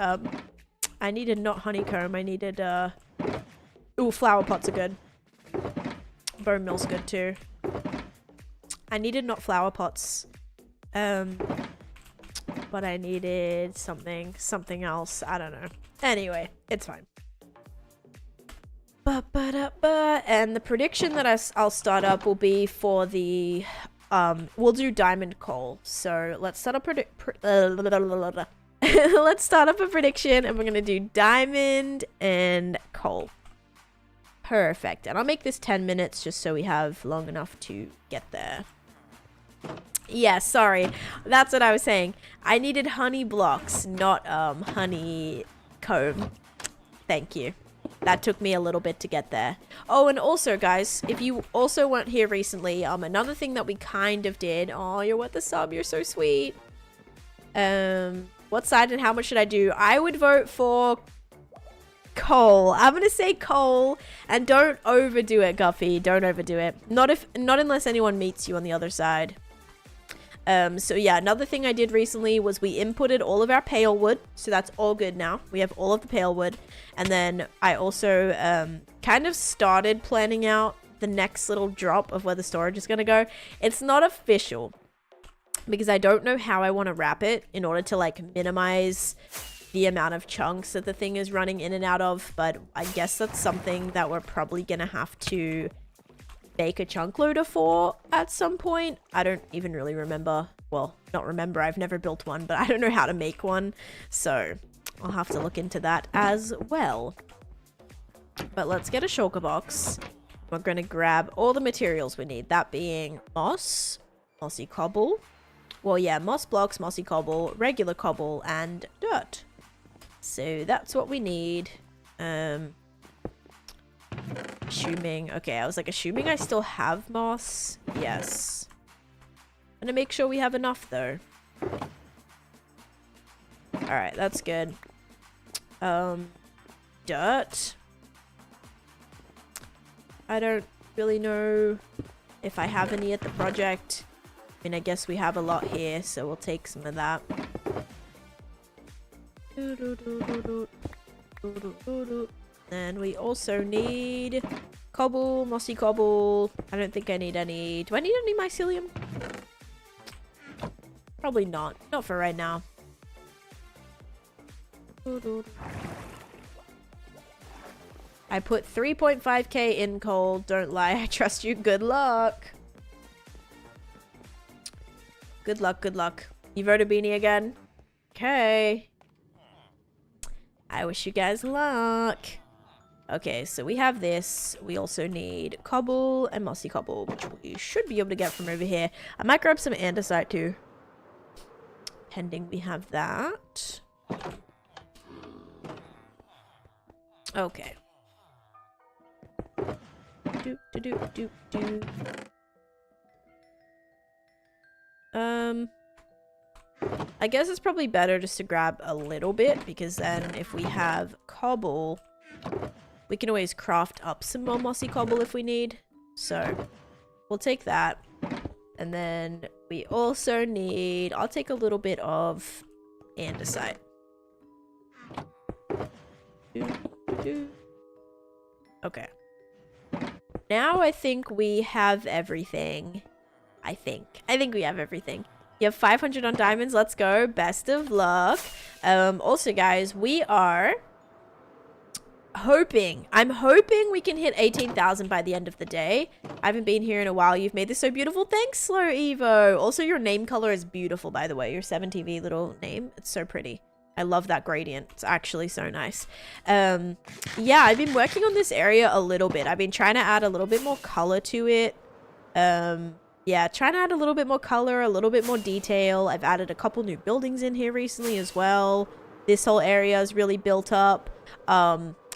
not honeycomb. I needed ooh, flower pots are good. Bone mill's good too. I needed not flower pots. But I needed something else. I don't know. Anyway, it's fine. And the prediction that I'll start up will be for the we'll do diamond coal. So let's start up let's start up a prediction, and we're gonna do diamond and coal. Perfect. And I'll make this 10 minutes just so we have long enough to get there. Yeah, sorry. That's what I was saying. I needed honey blocks, not honey comb. Thank you. That took me a little bit to get there. Oh, and also, guys, if you also weren't here recently, another thing that we kind of did. Oh, you're worth the sub. You're so sweet. What side and how much should I do? I would vote for coal. I'm gonna say coal, and don't overdo it, Guffy. Don't overdo it. Not unless anyone meets you on the other side. So yeah, another thing I did recently was we inputted all of our pale wood, so that's all good now. We have all of the pale wood, and then I also kind of started planning out the next little drop of where the storage is gonna go. It's not official because I don't know how I want to wrap it in order to like minimize the amount of chunks that the thing is running in and out of, but I guess that's something that we're probably gonna have to make a chunk loader for at some point. I don't even really remember. Well, not remember, I've never built one, but I don't know how to make one, so I'll have to look into that as well. But let's get a shulker box. We're gonna grab all the materials we need, that being mossy cobble. Well, yeah, moss blocks, mossy cobble, regular cobble, and dirt. So that's what we need. Assuming, okay, I was like, assuming I still have moss. Yes. I'm gonna make sure we have enough though. Alright, that's good. Dirt. I don't really know if I have any at the project. I mean, I guess we have a lot here, so we'll take some of that. Then we also need cobble, mossy cobble. I don't think I need any. Do I need any mycelium? Probably not. Not for right now. I put 3.5k in coal. Don't lie. I trust you. Good luck. Good luck. Good luck. You voted Beanie again? Okay. I wish you guys luck. Okay, so we have this. We also need cobble and mossy cobble, which we should be able to get from over here. I might grab some andesite too. Pending we have that. Okay. I guess it's probably better just to grab a little bit, because then if we have cobble, we can always craft up some more mossy cobble if we need. So we'll take that. And then we also need, I'll take a little bit of andesite. Okay. Now I think we have everything. I think we have everything. You have 500 on diamonds. Let's go. Best of luck. Also, guys, we are hoping. I'm hoping we can hit 18,000 by the end of the day. I haven't been here in a while. You've made this so beautiful. Thanks, Slow Evo. Also, your name color is beautiful, by the way. Your 7TV little name. It's so pretty. I love that gradient. It's actually so nice. Yeah, I've been working on this area a little bit. I've been trying to add a little bit more color to it. Yeah, trying to add a little bit more color, a little bit more detail. I've added a couple new buildings in here recently as well. This whole area is really built up.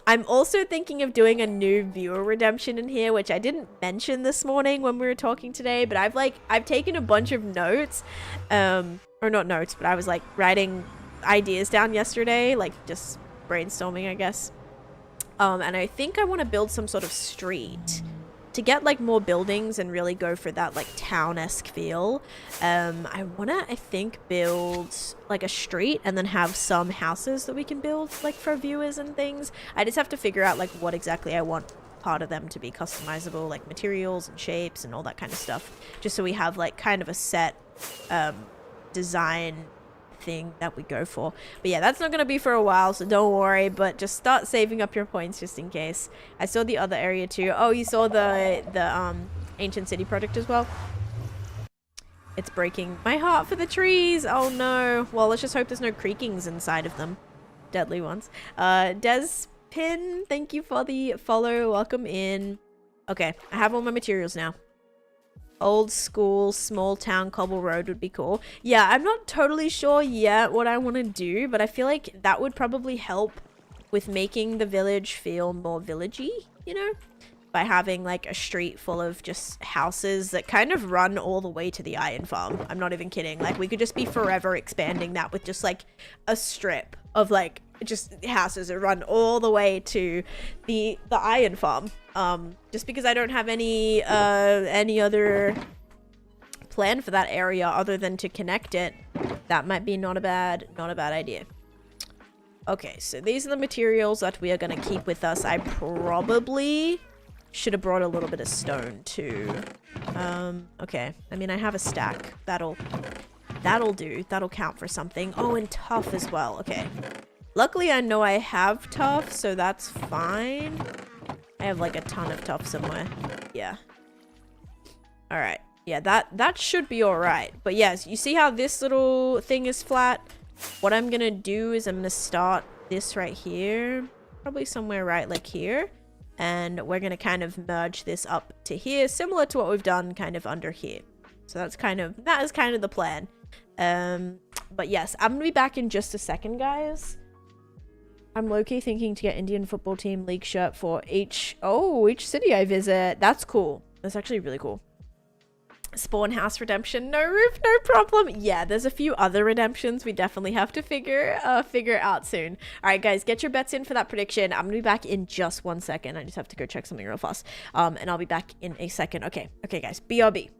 I'm also thinking of doing a new viewer redemption in here, which I didn't mention this morning when we were talking today, but I've taken a bunch of notes, or not notes, but I was like writing ideas down yesterday, like just brainstorming, I guess. And I think I want to build some sort of street to get like more buildings and really go for that like town-esque feel. I wanna, I think, build like a street and then have some houses that we can build like for viewers and things. I just have to figure out like what exactly I want part of them to be customizable, like materials and shapes and all that kind of stuff, just so we have like kind of a set design thing that we go for. But yeah, that's not gonna be for a while, so don't worry, but just start saving up your points just in case. I saw the other area too. Oh, you saw the ancient city project as well? It's breaking my heart for the trees. Oh no. Well, let's just hope there's no creakings inside of them. Deadly ones. Des Pin, thank you for the follow. Welcome in. Okay, I have all my materials now. Old school small town cobble road would be cool. Yeah, I'm not totally sure yet what I want to do, but I feel like that would probably help with making the village feel more villagey, you know, by having like a street full of just houses that kind of run all the way to the iron farm. I'm not even kidding. Like we could just be forever expanding that with just like a strip of like just houses that run all the way to the iron farm. Just because I don't have any other plan for that area other than to connect it, that might be not a bad idea. Okay, so these are the materials that we are going to keep with us. I probably should have brought a little bit of stone too. Okay, I mean I have a stack. That'll do. That'll count for something. Oh, and tough as well. Okay. Luckily, I know I have tough, so that's fine. I have like a ton of tough somewhere. Yeah. All right. Yeah, that should be all right. But yes, you see how this little thing is flat? What I'm going to do is I'm going to start this right here. Probably somewhere right like here. And we're going to kind of merge this up to here, similar to what we've done kind of under here. So that is kind of the plan. But yes, I'm going to be back in just a second, guys. I'm low-key thinking to get Indian football team league shirt for each city I visit. That's cool. That's actually really cool. Spawn house redemption, no roof, no problem. Yeah, there's a few other redemptions we definitely have to figure out soon. All right, guys, get your bets in for that prediction. I'm gonna be back in just 1 second. I just have to go check something real fast. And I'll be back in a second. Okay, guys, BRB.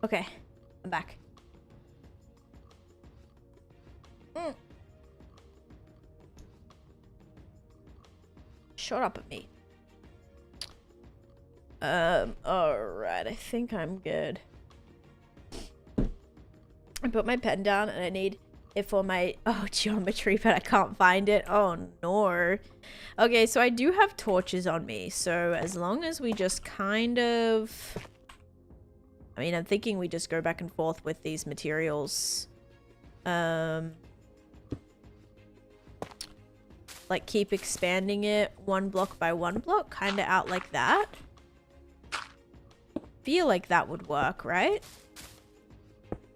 Okay, I'm back. Shut up at me. Alright, I think I'm good. I put my pen down and I need it for my geometry, but I can't find it. Oh no. Okay, so I do have torches on me, so as long as we just kind of, I mean, I'm thinking we just go back and forth with these materials. Like keep expanding it one block by one block, kind of out like that. Feel like that would work, right?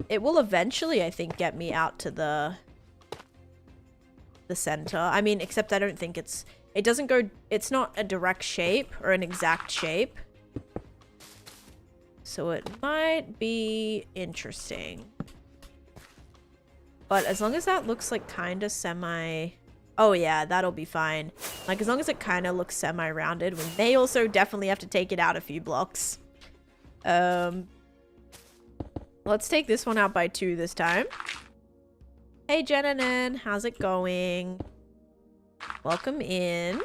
It will eventually, I think, get me out to the center. I mean, except I don't think it doesn't go, it's not a direct shape or an exact shape. So it might be interesting. But as long as that looks like kind of semi... Oh yeah, that'll be fine. Like, as long as it kind of looks semi-rounded, we may also definitely have to take it out a few blocks. Let's take this one out by 2 this time. Hey, Jenanen, how's it going? Welcome in.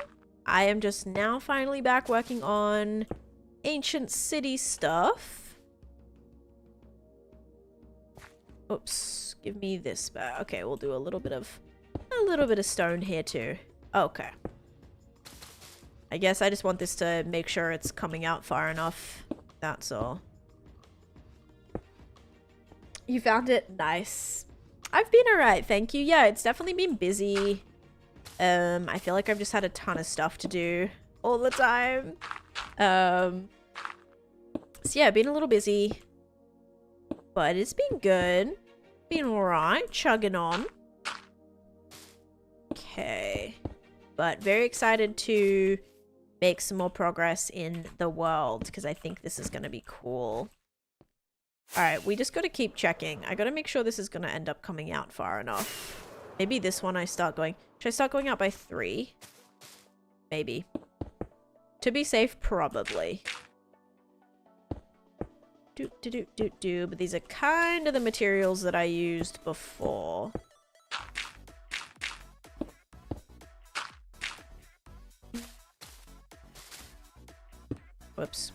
I am just now finally back working on ancient city stuff. Oops, give me this back. Okay, we'll do a little bit of stone here too. Okay. I guess I just want this to make sure it's coming out far enough. That's all. You found it? Nice. I've been alright, thank you. Yeah, it's definitely been busy. I feel like I've just had a ton of stuff to do all the time. So yeah, been a little busy. But it's been good. Been alright. Chugging on. Okay. But very excited to make some more progress in the world, because I think this is going to be cool. Alright, we just got to keep checking. I got to make sure this is going to end up coming out far enough. Maybe this one I start going... Should I start going out by 3? Maybe. To be safe, probably. But these are kind of the materials that I used before. Whoops.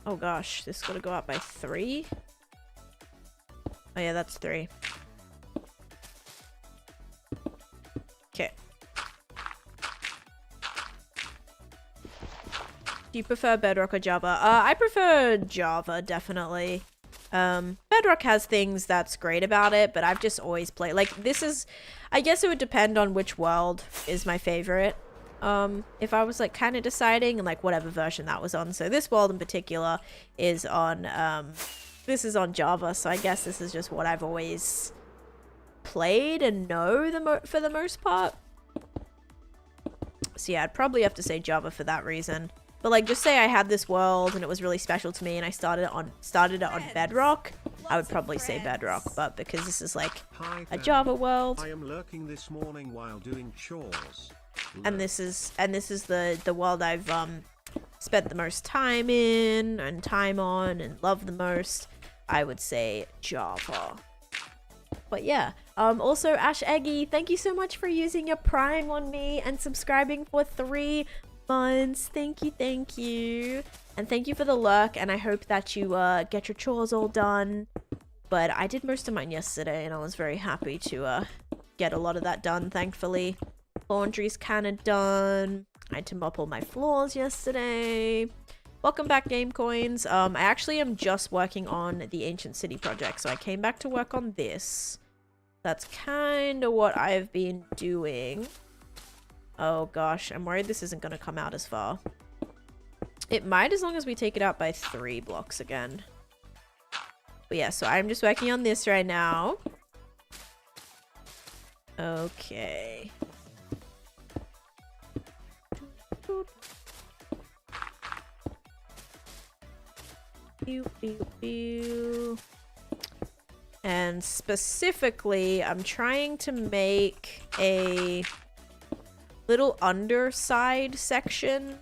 Oh gosh, this is gonna go up by 3. Oh yeah, that's 3. Okay. Do you prefer Bedrock or Java? I prefer Java, definitely. Bedrock has things that's great about it, but I've just always played, like, this is, I guess it would depend on which world is my favorite. If I was, like, kind of deciding, and, like, whatever version that was on. So this world in particular is on, this is on Java, so I guess this is just what I've always played and know for the most part. So yeah, I'd probably have to say Java for that reason. But like, just say I had this world and it was really special to me and I started it on Bedrock, I would probably say Bedrock. But because this is like a Java world, I am lurking this morning while doing chores. and this is the world I've spent the most time in and time on and love the most, I would say Java. But yeah, also Ash Eggy, thank you so much for using your Prime on me and subscribing for 3 months. Thank you. And thank you for the lurk, and I hope that you get your chores all done. But I did most of mine yesterday, and I was very happy to get a lot of that done, thankfully. Laundry's kind of done. I had to mop all my floors yesterday. Welcome back, Game Coins. I actually am just working on the Ancient City project, so I came back to work on this. That's kind of what I've been doing. Oh gosh, I'm worried this isn't going to come out as far. It might, as long as we take it out by 3 blocks again. But yeah, so I'm just working on this right now. Okay. and specifically I'm trying to make a little underside section.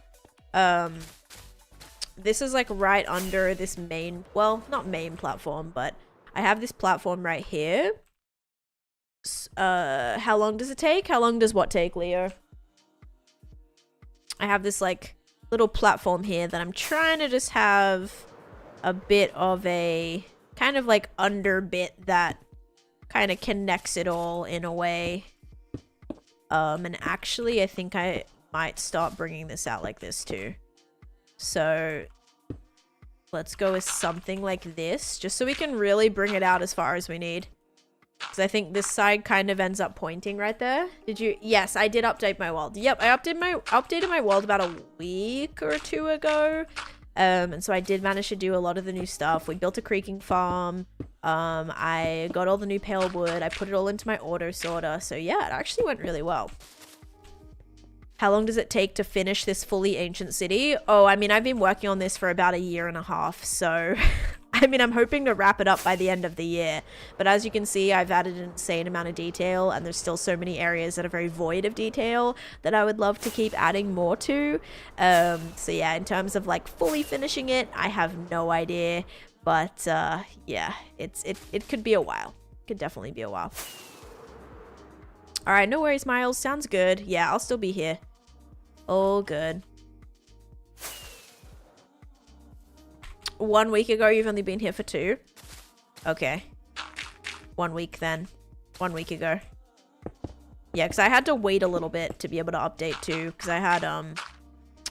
This is like right under this main, well, not main platform, but I have this platform right here. How long does it take? How long does what take, Leo? I have this like little platform here that I'm trying to just have a bit of a kind of like under bit that kind of connects it all in a way. And actually I think I might start bringing this out like this too. So let's go with something like this, just so we can really bring it out as far as we need. Because I think this side kind of ends up pointing right there. Did you? Yes, I did update my world. Yep, I updated my world about a week or two ago. And so I did manage to do a lot of the new stuff. We built a creaking farm. I got all the new pale wood. I put it all into my auto sorter. So yeah, it actually went really well. How long does it take to finish this fully ancient city? Oh, I mean, I've been working on this for about a year and a half. So, I mean, I'm hoping to wrap it up by the end of the year. But as you can see, I've added an insane amount of detail. And there's still so many areas that are very void of detail that I would love to keep adding more to. So yeah, in terms of like fully finishing it, I have no idea. But yeah, it could be a while. Could definitely be a while. All right, no worries, Miles. Sounds good. Yeah, I'll still be here. All good. 1 week ago, you've only been here for 2. Okay. 1 week then. 1 week ago. Yeah, because I had to wait a little bit to be able to update too. Because I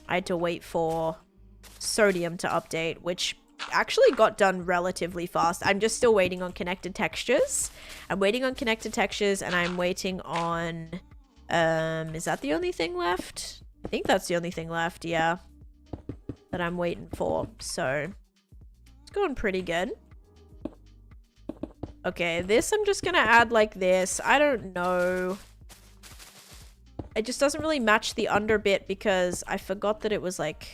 had to wait for sodium to update, which actually got done relatively fast. I'm just still waiting on connected textures. I'm waiting on connected textures, and I'm waiting on is that the only thing left? I think that's the only thing left, yeah, that I'm waiting for. So it's going pretty good. Okay, this I'm just gonna add like this. I don't know, it just doesn't really match the under bit because I forgot that it was like,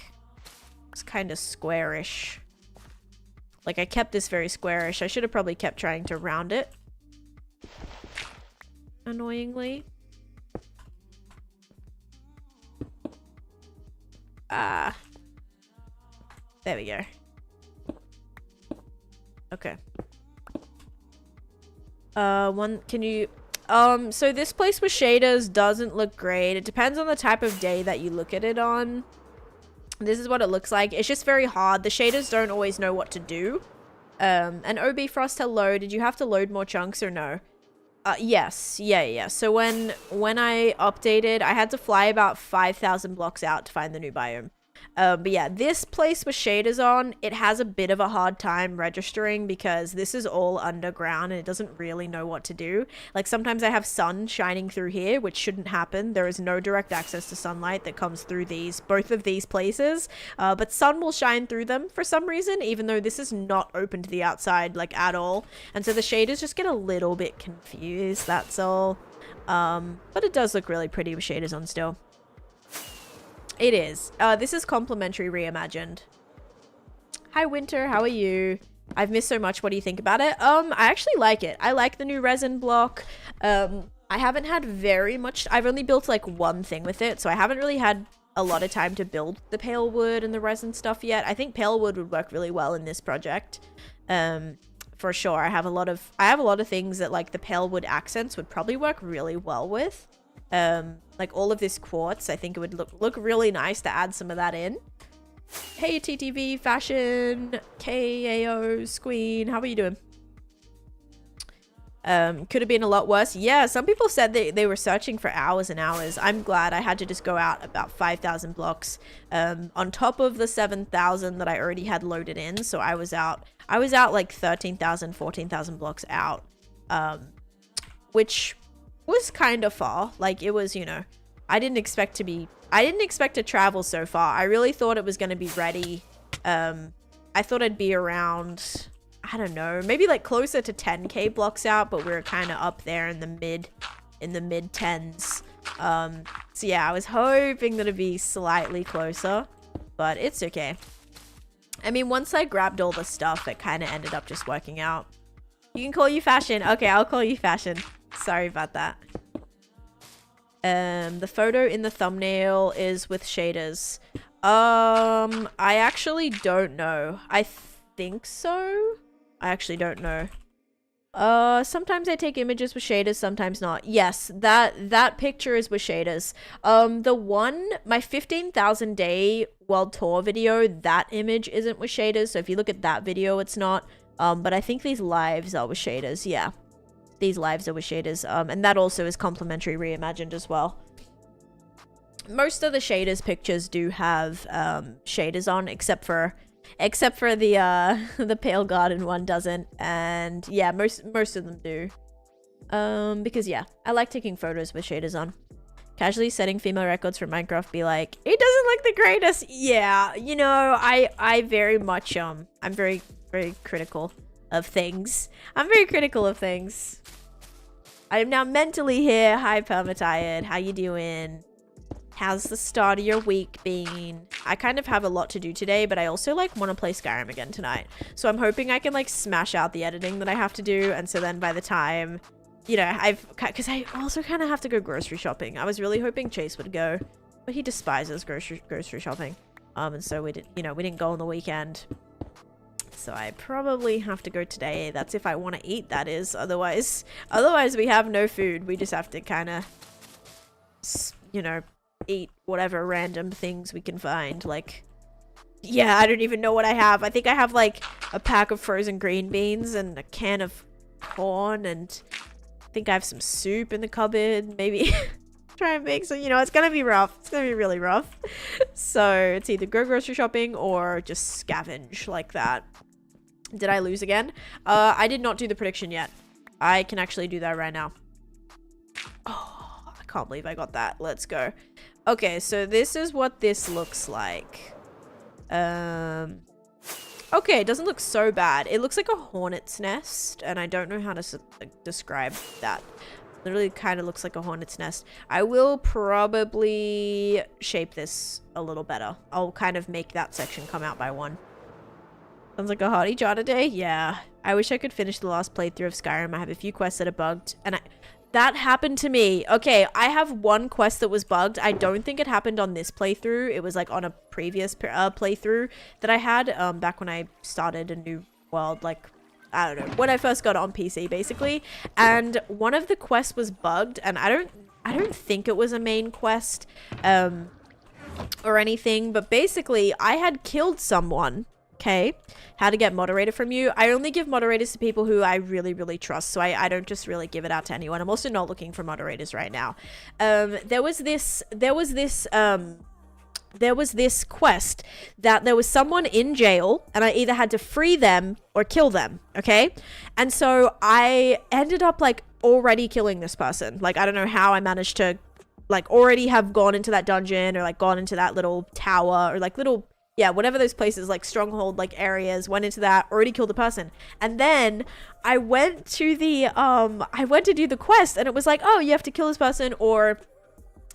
it's kind of squarish. Like, I kept this very squarish. I should have probably kept trying to round it. Annoyingly. Ah. There we go. Okay. Can you... so this place with shaders doesn't look great. It depends on the type of day that you look at it on. This is what it looks like. It's just very hard. The shaders don't always know what to do. And OB Frost, hello. Did you have to load more chunks or no? Yes. Yeah. So when I updated, I had to fly about 5,000 blocks out to find the new biome. But yeah, this place with shaders on, it has a bit of a hard time registering because this is all underground and it doesn't really know what to do. Like, sometimes I have sun shining through here, which shouldn't happen. There is no direct access to sunlight that comes through both of these places. But sun will shine through them for some reason, even though this is not open to the outside, like, at all. And so the shaders just get a little bit confused, that's all. But it does look really pretty with shaders on still. It is. This is complimentary reimagined. Hi, Winter. How are you? I've missed so much. What do you think about it? I actually like it. I like the new resin block. I haven't had very much. I've only built like one thing with it, so I haven't really had a lot of time to build the pale wood and the resin stuff yet. I think pale wood would work really well in this project. For sure. I have a lot of things that like the pale wood accents would probably work really well with. Like all of this quartz, I think it would look really nice to add some of that in. Hey, TTV, Fashion, KAO, Squeen, how are you doing? Could have been a lot worse. Yeah, some people said they were searching for hours and hours. I'm glad I had to just go out about 5,000 blocks, on top of the 7,000 that I already had loaded in. So I was out like 13,000, 14,000 blocks out, which was kind of far. Like, it was, you know, I didn't expect to travel so far. I really thought it was going to be ready. I thought I'd be around, I don't know, maybe like closer to 10k blocks out, but we were kind of up there in the mid 10s. So yeah, I was hoping that it'd be slightly closer, but it's okay. I mean, once I grabbed all the stuff, it kind of ended up just working out. You can call you fashion. Okay, I'll call you fashion. Sorry about that. The photo in the thumbnail is with shaders. I actually don't know. I think so. I actually don't know. Sometimes I take images with shaders, sometimes not. Yes, that picture is with shaders. The one, my 15,000 day world tour video, that image isn't with shaders. So if you look at that video, it's not. But I think these lives are with shaders. Yeah, these lives are with shaders. And that also is complimentary reimagined as well. Most of the shaders pictures do have shaders on, except for the the Pale Garden one doesn't. And yeah, most of them do. Because yeah, I like taking photos with shaders on. Casually setting female records for Minecraft, be like, it doesn't look the greatest. Yeah, you know, I very much I'm very critical of things. I'm very critical of things. I am now mentally here. Hi, Permatired. How you doing? How's the start of your week been? I kind of have a lot to do today, but I also like want to play Skyrim again tonight. So I'm hoping I can like smash out the editing that I have to do. And so then by the time, you know, because I also kind of have to go grocery shopping. I was really hoping Chase would go, but he despises grocery shopping. And so we didn't go on the weekend. So I probably have to go today. That's if I want to eat, that is. Otherwise we have no food. We just have to kind of, you know, eat whatever random things we can find. Like, yeah, I don't even know what I have. I think I have like a pack of frozen green beans and a can of corn, and I think I have some soup in the cupboard. Maybe try and make some, you know, it's gonna be rough. It's gonna be really rough. So it's either go grocery shopping or just scavenge like that. Did I lose again? I did not do the prediction yet. I can actually do that right now. Oh, I can't believe I got that. Let's go. Okay, so this is what this looks like. Okay, it doesn't look so bad. It looks like a hornet's nest, and I don't know how to describe that. Literally kind of looks like a hornet's nest. I will probably shape this a little better. I'll kind of make that section come out by one. Sounds like a hottie jada day. Yeah. I wish I could finish the last playthrough of Skyrim. I have a few quests that are bugged, and that happened to me. Okay, I have one quest that was bugged. I don't think it happened on this playthrough. It was like on a previous playthrough that I had back when I started a new world, like, I don't know, when I first got it on PC basically. And one of the quests was bugged, and I don't think it was a main quest or anything, but basically I had killed someone. Okay, how to get moderator from you. I only give moderators to people who I really trust, so I don't just really give it out to anyone. I'm also not looking for moderators right now. There was this quest that there was someone in jail, and I either had to free them or kill them. Okay, and so I ended up like already killing this person. Like, I don't know how I managed to like already have gone into that dungeon, or like gone into that little tower, or like little, yeah, whatever those places, like stronghold like areas, went into that, already killed the person. And then I went to the I went to do the quest, and it was like, oh, you have to kill this person or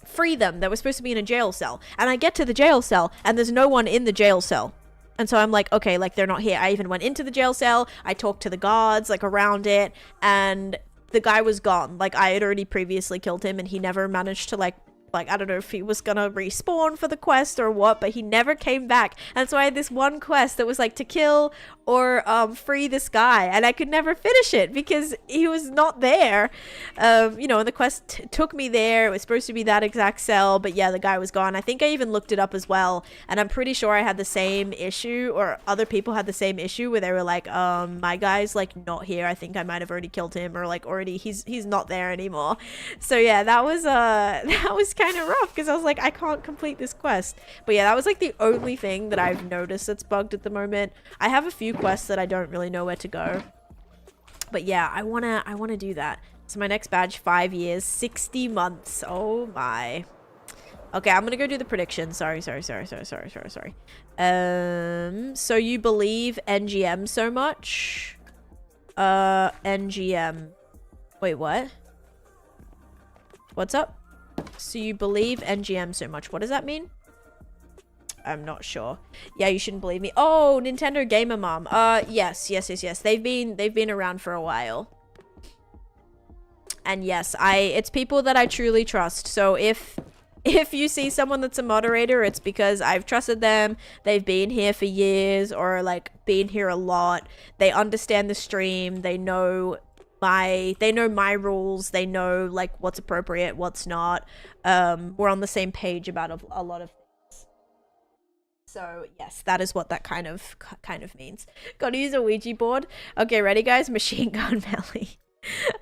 free them. They were supposed to be in a jail cell. And I get to the jail cell, and there's no one in the jail cell. And so I'm like, okay, like they're not here. I even went into the jail cell. I talked to the guards like around it, and the guy was gone. Like, I had already previously killed him, and he never managed to like I don't know if he was gonna respawn for the quest or what, but he never came back. And so I had this one quest that was like to kill or free this guy, and I could never finish it because he was not there. You know, and the quest took me there. It was supposed to be that exact cell, but yeah, the guy was gone. I think I even looked it up as well, and I'm pretty sure I had the same issue, or other people had the same issue, where they were like, my guy's like not here. I think I might have already killed him, or like already he's not there anymore. So yeah, that was kind of rough, because I was like, I can't complete this quest. But yeah, that was like the only thing that I've noticed that's bugged at the moment. I have a few quests that I don't really know where to go, but yeah, I wanna do that. So my next badge, 5 years, 60 months. Oh my. Okay, I'm gonna go do the prediction. Sorry. So you believe NGM so much? NGM. Wait, what? What's up? So you believe NGM so much. What does that mean? I'm not sure. Yeah, you shouldn't believe me. Oh, Nintendo Gamer Mom. Yes. They've been around for a while. And yes, it's people that I truly trust. So if you see someone that's a moderator, it's because I've trusted them. They've been here for years, or like been here a lot. They understand the stream. They know my rules. They know like what's appropriate, what's not. We're on the same page about a lot of things. So yes, that is what that kind of means. Gotta use a Ouija board. Okay, ready guys? Machine gun Melly.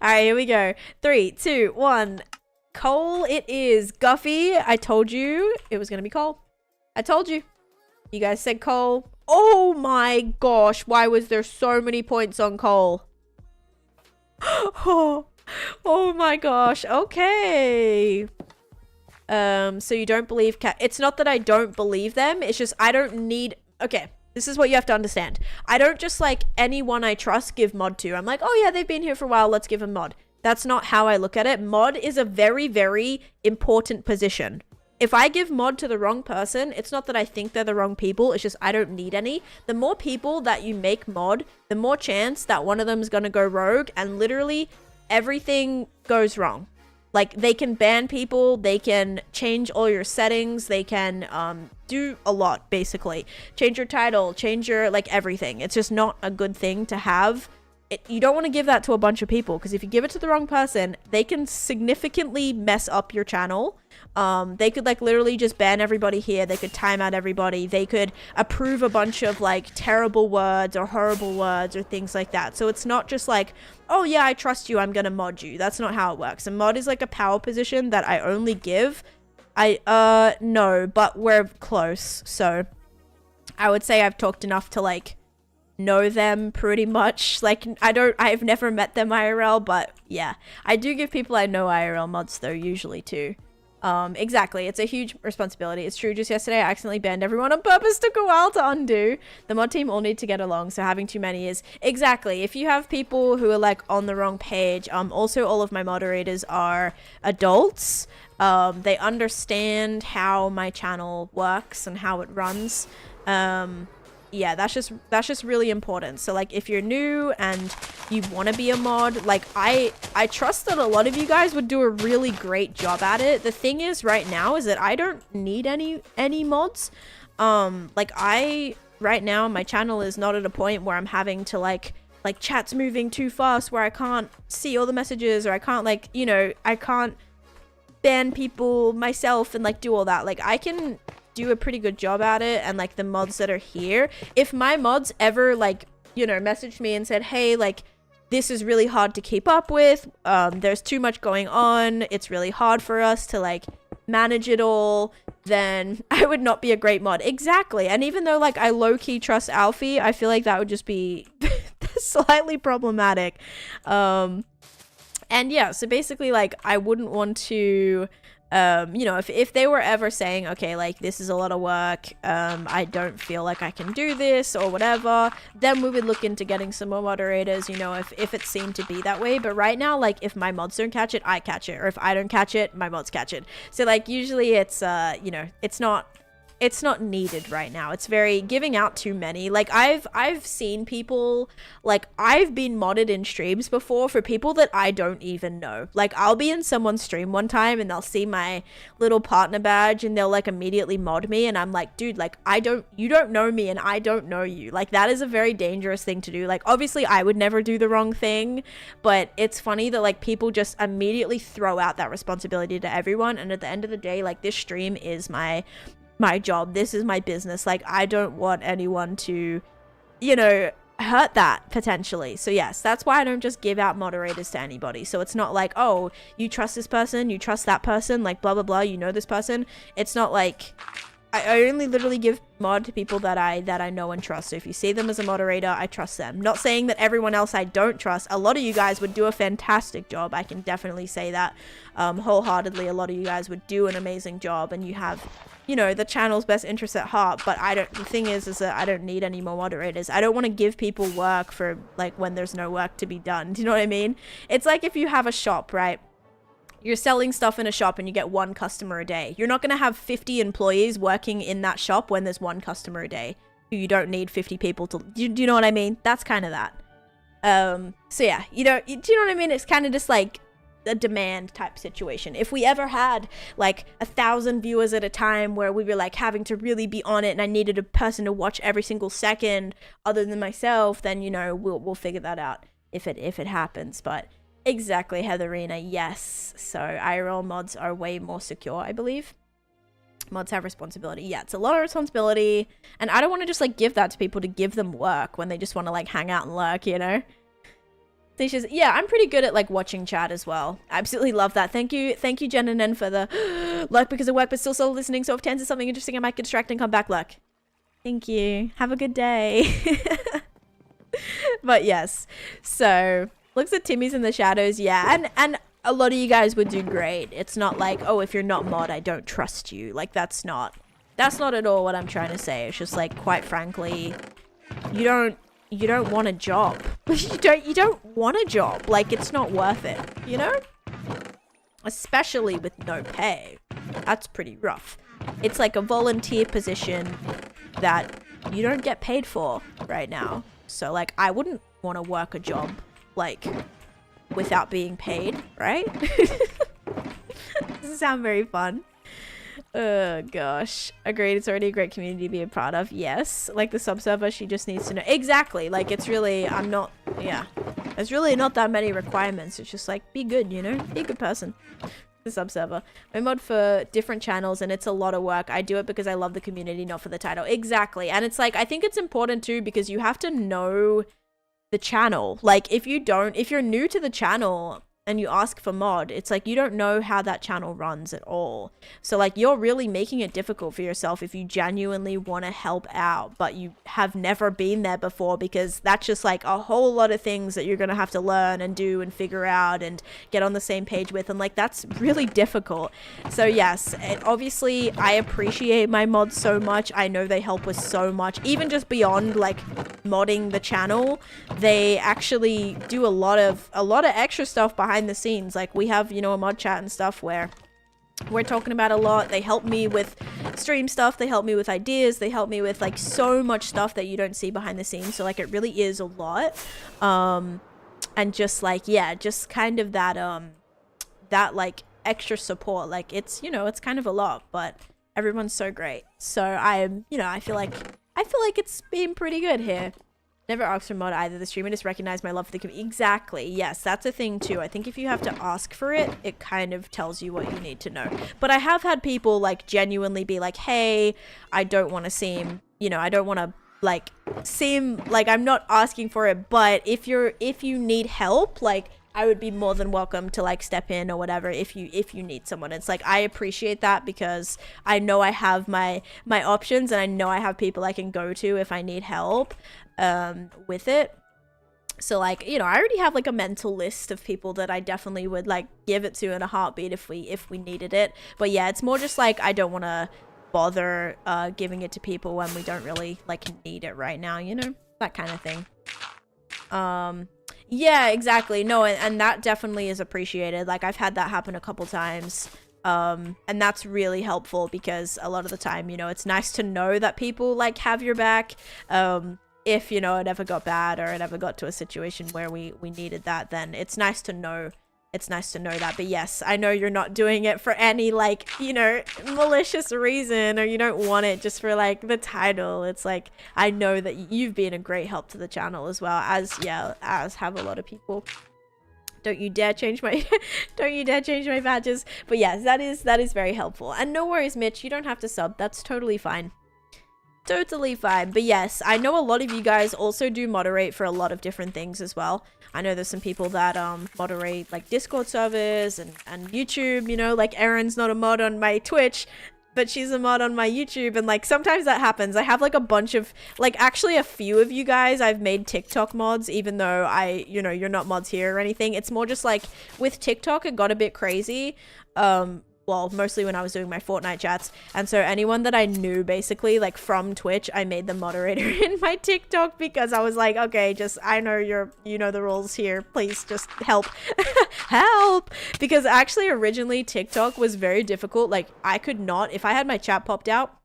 All right, here we go. 3, 2, 1. Cole, it is. Guffy, I told you it was gonna be Cole. I told you. You guys said Cole. Oh my gosh, why was there so many points on Cole? Oh my gosh. Okay. So you don't believe it's not that I don't believe them, it's just I don't need. Okay, this is what you have to understand. I don't just like anyone I trust give mod to. I'm like, oh yeah, they've been here for a while, let's give them mod. That's not how I look at it. Mod is a very, very important position. If I give mod to the wrong person, it's not that I think they're the wrong people, it's just I don't need any. The more people that you make mod, the more chance that one of them is going to go rogue and literally everything goes wrong. Like, they can ban people, they can change all your settings, they can do a lot, basically. Change your title, change your, like, everything. It's just not a good thing to have. You don't want to give that to a bunch of people, because if you give it to the wrong person, they can significantly mess up your channel. They could like literally just ban everybody here. They could time out everybody. They could approve a bunch of like terrible words or horrible words or things like that. So it's not just like, oh yeah, I trust you, I'm gonna mod you. That's not how it works. A mod is like a power position that I only give. No, but we're close. So I would say I've talked enough to like know them pretty much. Like I've never met them IRL, but yeah, I do give people I know IRL mods though, usually too. Exactly, it's a huge responsibility. It's true, just yesterday I accidentally banned everyone on purpose. Took a while to undo. The mod team all need to get along, so having too many is exactly. If you have people who are like on the wrong page, also all of my moderators are adults. They understand how my channel works and how it runs. Yeah, that's just really important. So like if you're new and you want to be a mod, like I trust that a lot of you guys would do a really great job at it. The thing is right now is that I don't need any mods. Like right now my channel is not at a point where I'm having to like chat's moving too fast where I can't see all the messages, or I can't like, you know, I can't ban people myself and like do all that. Like I can do a pretty good job at it, and like the mods that are here, if my mods ever like, you know, messaged me and said, hey, like this is really hard to keep up with, there's too much going on, it's really hard for us to like manage it all, then I would not be a great mod. Exactly. And even though like I low-key trust Alfie, I feel like that would just be slightly problematic. And yeah, so basically like I wouldn't want to you know, if they were ever saying, okay, like this is a lot of work, I don't feel like I can do this or whatever, then we would look into getting some more moderators, you know, if it seemed to be that way. But right now, like if my mods don't catch it, I catch it, or if I don't catch it, my mods catch it. So like usually it's you know, it's not needed right now. It's very giving out too many. Like I've seen people, like I've been modded in streams before for people that I don't even know. Like I'll be in someone's stream one time and they'll see my little partner badge and they'll like immediately mod me, and I'm like, dude, like you don't know me and I don't know you. Like that is a very dangerous thing to do. Like obviously I would never do the wrong thing, but it's funny that like people just immediately throw out that responsibility to everyone, and at the end of the day, like this stream is my job, this is my business. Like I don't want anyone to, you know, hurt that potentially. So yes, that's why I don't just give out moderators to anybody. So it's not like, oh, you trust this person, you trust that person, like blah blah blah, you know this person. It's not like I only literally give mod to people that I know and trust. So if you see them as a moderator, I trust them. Not saying that everyone else I don't trust. A lot of you guys would do a fantastic job. I can definitely say that wholeheartedly. A lot of you guys would do an amazing job, and you have, you know, the channel's best interests at heart. But the thing is that I don't need any more moderators. I don't want to give people work for like when there's no work to be done. Do you know what I mean? It's like if you have a shop, right? you're selling stuff in a shop and you get one customer a day. You're not going to have 50 employees working in that shop when there's one customer a day. You don't need 50 people to, do you know what I mean? That's kind of that. So yeah, do you know what I mean? It's kind of just like a demand type situation. If we ever had like 1,000 viewers at a time where we were like having to really be on it and I needed a person to watch every single second other than myself, then, you know, we'll figure that out if it happens. But exactly, Heatherina, yes. So IRL mods are way more secure, I believe. Mods have responsibility. Yeah, it's a lot of responsibility. And I don't want to just like give that to people to give them work when they just want to like hang out and lurk, you know? Taneesha's, yeah, I'm pretty good at like watching chat as well. I absolutely love that. Thank you, Jen and Nen for the lurk because of work, but still listening. So if Tans is something interesting, I might get distracted and come back. Lurk. Thank you. Have a good day. But yes, so looks at Timmy's in the shadows. Yeah, and a lot of you guys would do great. It's not like, oh, if you're not mod, I don't trust you. Like that's not at all what I'm trying to say. It's just like, quite frankly, you don't want a job. you don't want a job. Like it's not worth it, you know? Especially with no pay. That's pretty rough. It's like a volunteer position that you don't get paid for right now. So like I wouldn't want to work a job like without being paid, right? Doesn't sound very fun. Oh gosh, agreed. It's already a great community to be a part of. Yes, like the sub server, she just needs to know exactly. Like it's really, there's really not that many requirements. It's just like be good, you know, be a good person. The sub server, I mod for different channels and it's a lot of work. I do it because I love the community, not for the title. Exactly. And it's like, I think it's important too because you have to know the channel. Like if you're new to the channel and you ask for mod, it's like you don't know how that channel runs at all. So like you're really making it difficult for yourself if you genuinely want to help out, but you have never been there before, because that's just like a whole lot of things that you're going to have to learn and do and figure out and get on the same page with. And like, that's really difficult. So yes, obviously I appreciate my mods so much. I know they help with so much, even just beyond like modding the channel. They actually do a lot of extra stuff behind the scenes. Like we have, you know, a mod chat and stuff where we're talking about a lot. They help me with stream stuff. They help me with ideas. They help me with like so much stuff that you don't see behind the scenes. So like it really is a lot. And just like, yeah, just kind of that like extra support. Like it's, you know, it's kind of a lot, but everyone's so great. So I feel like it's been pretty good here. Never asked for mod either. The streamer just recognized my love for the community. Exactly. Yes, that's a thing too. I think if you have to ask for it, it kind of tells you what you need to know. But I have had people like genuinely be like, hey, I don't want to seem, you know, I don't want to like seem like I'm not asking for it. But if you need help, like I would be more than welcome to like step in or whatever if you need someone. It's like I appreciate that because I know I have my options and I know I have people I can go to if I need help with it. So like, you know, I already have like a mental list of people that I definitely would like give it to in a heartbeat if we needed it. But yeah, it's more just like I don't want to bother giving it to people when we don't really like need it right now, you know, that kind of thing. Yeah, exactly. No, and that definitely is appreciated. Like I've had that happen a couple times. And that's really helpful because a lot of the time, you know, it's nice to know that people like have your back. If, you know, it ever got bad or it ever got to a situation where we needed that, then it's nice to know. It's nice to know that. But yes, I know you're not doing it for any like, you know, malicious reason, or you don't want it just for like the title. It's like, I know that you've been a great help to the channel as well, as have a lot of people. Don't you dare change my badges. But yes, that is very helpful. And no worries, Mitch, you don't have to sub. That's totally fine. Totally fine. But yes, I know a lot of you guys also do moderate for a lot of different things as well. I know there's some people that moderate like Discord servers and YouTube, you know, like Erin's not a mod on my Twitch, but she's a mod on my YouTube, and like sometimes that happens. I have like a bunch of like, actually a few of you guys I've made TikTok mods, even though you know, you're not mods here or anything. It's more just like with TikTok it got a bit crazy well, mostly when I was doing my Fortnite chats. And so anyone that I knew basically like from Twitch, I made them moderator in my TikTok because I was like, okay, just, I know you know the rules here. Please just help. Help. Because actually originally TikTok was very difficult. Like I could not, if I had my chat popped out,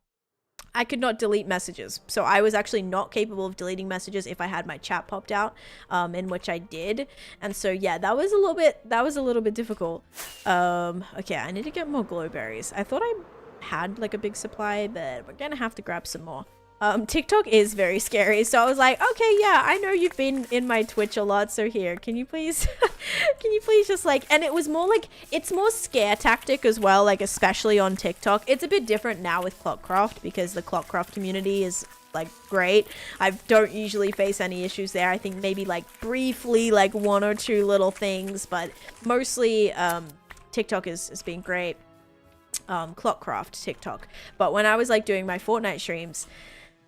I could not delete messages. So I was actually not capable of deleting messages if I had my chat popped out, in which I did. And so yeah, that was a little bit difficult. Okay, I need to get more glowberries. I thought I had like a big supply, but we're gonna have to grab some more. TikTok is very scary. So I was like, okay, yeah, I know you've been in my Twitch a lot. So here, can you please, can you please just like, and it was more like, it's more scare tactic as well. Like, especially on TikTok, it's a bit different now with Clockcraft because the Clockcraft community is like great. I don't usually face any issues there. I think maybe like briefly, like 1 or 2 little things, but mostly, TikTok has been great. Clockcraft TikTok. But when I was like doing my Fortnite streams,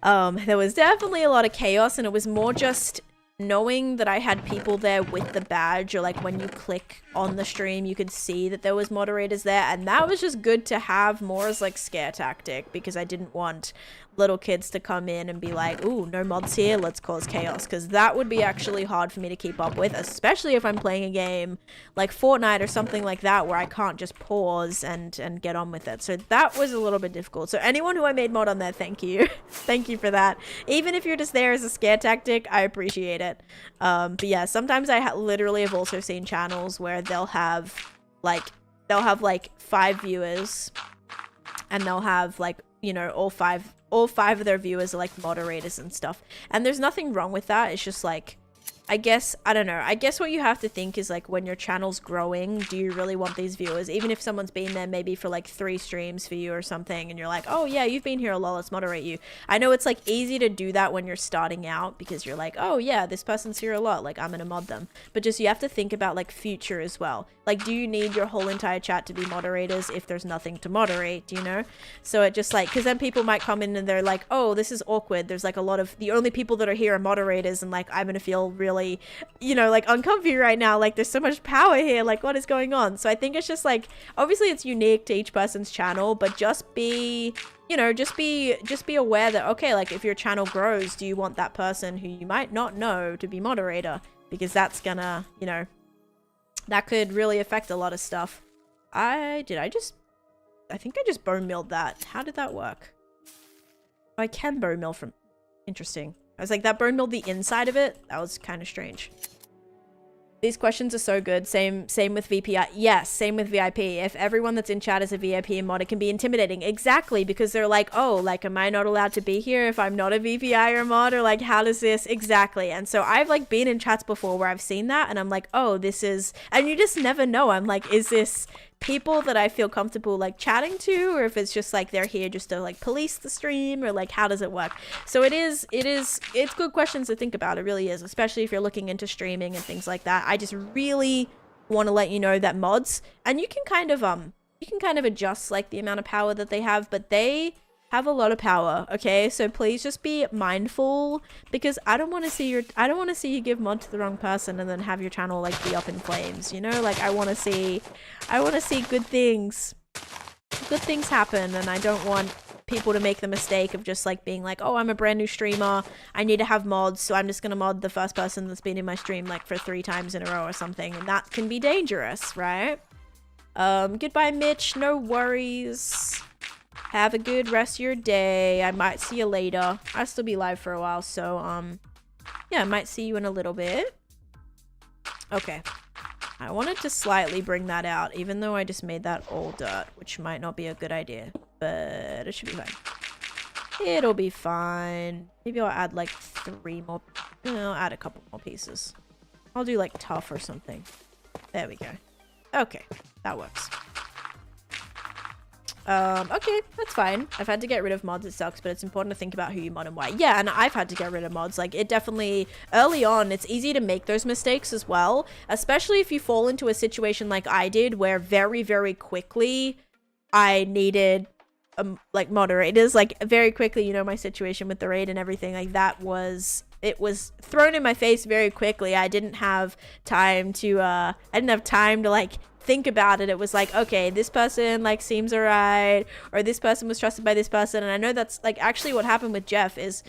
there was definitely a lot of chaos, and it was more just knowing that I had people there with the badge, or like when you click on the stream you could see that there was moderators there, and that was just good to have more as like scare tactic, because I didn't want little kids to come in and be like, ooh, no mods here, let's cause chaos, because that would be actually hard for me to keep up with, especially if I'm playing a game like Fortnite or something like that where I can't just pause and get on with it. So that was a little bit difficult. So anyone who I made mod on there, thank you. Thank you for that. Even if you're just there as a scare tactic, I appreciate it. But yeah, sometimes I literally have also seen channels where they'll have like 5 viewers, and they'll have like, you know, all five of their viewers are like moderators and stuff, and there's nothing wrong with that. It's just like, I guess, I don't know, I guess what you have to think is like, when your channel's growing, do you really want these viewers? Even if someone's been there maybe for like 3 streams for you or something, and you're like, oh yeah, you've been here a lot, let's moderate you. I know it's like easy to do that when you're starting out, because you're like, oh yeah, this person's here a lot, like I'm gonna mod them. But just, you have to think about like future as well. Like, do you need your whole entire chat to be moderators if there's nothing to moderate, you know? So it just like, because then people might come in and they're like, oh, this is awkward, there's like a lot of, the only people that are here are moderators, and like I'm gonna feel really, you know, like uncomfy right now, like there's so much power here, like what is going on? So I think it's just like, obviously it's unique to each person's channel, but just be, you know, just be aware that, okay, like if your channel grows, do you want that person who you might not know to be moderator? Because that's gonna, you know, that could really affect a lot of stuff. I think I just bone milled that. How did that work? I can bone mill from, interesting. I was like, that bone milled the inside of it? That was kind of strange. These questions are so good. Same with VPI. Yes, same with VIP. If everyone that's in chat is a VIP and mod, it can be intimidating. Exactly, because they're like, oh, like, am I not allowed to be here if I'm not a VPI or mod? Or like, how does this? Exactly. And so I've like been in chats before where I've seen that, and I'm like, oh, this is, and you just never know. I'm like, is this people that I feel comfortable like chatting to, or if it's just like they're here just to like police the stream, or like how does it work? So it's good questions to think about. It really is, especially if you're looking into streaming and things like that. I just really want to let you know that mods, and you can kind of adjust like the amount of power that they have, but they have a lot of power, okay? So please just be mindful, because I don't want to see you give mod to the wrong person and then have your channel like be up in flames, you know? Like I want to see good things happen, and I don't want people to make the mistake of just like being like, oh, I'm a brand new streamer, I need to have mods, so I'm just gonna mod the first person that's been in my stream like for 3 times in a row or something, and that can be dangerous, right? Goodbye, Mitch, no worries. Have a good rest of your day. I might see you later. I'll still be live for a while, so yeah, I might see you in a little bit. Okay. I wanted to slightly bring that out, even though I just made that all dirt, which might not be a good idea, but it should be fine. It'll be fine. Maybe I'll add like 3 more. No, I'll add a couple more pieces. I'll do like tough or something. There we go. Okay, that works. Okay, that's fine. I've had to get rid of mods, it sucks, but it's important to think about who you mod and why. Yeah, and I've had to get rid of mods. Like, it definitely, early on, it's easy to make those mistakes as well, especially if you fall into a situation like I did, where very, very quickly I needed, like, moderators. Like, very quickly, you know, my situation with the raid and everything, like, that was it was thrown in my face very quickly. I didn't have time to like think about it. It was like, okay, this person like seems alright, or this person was trusted by this person. And I know that's like actually what happened with Jeff is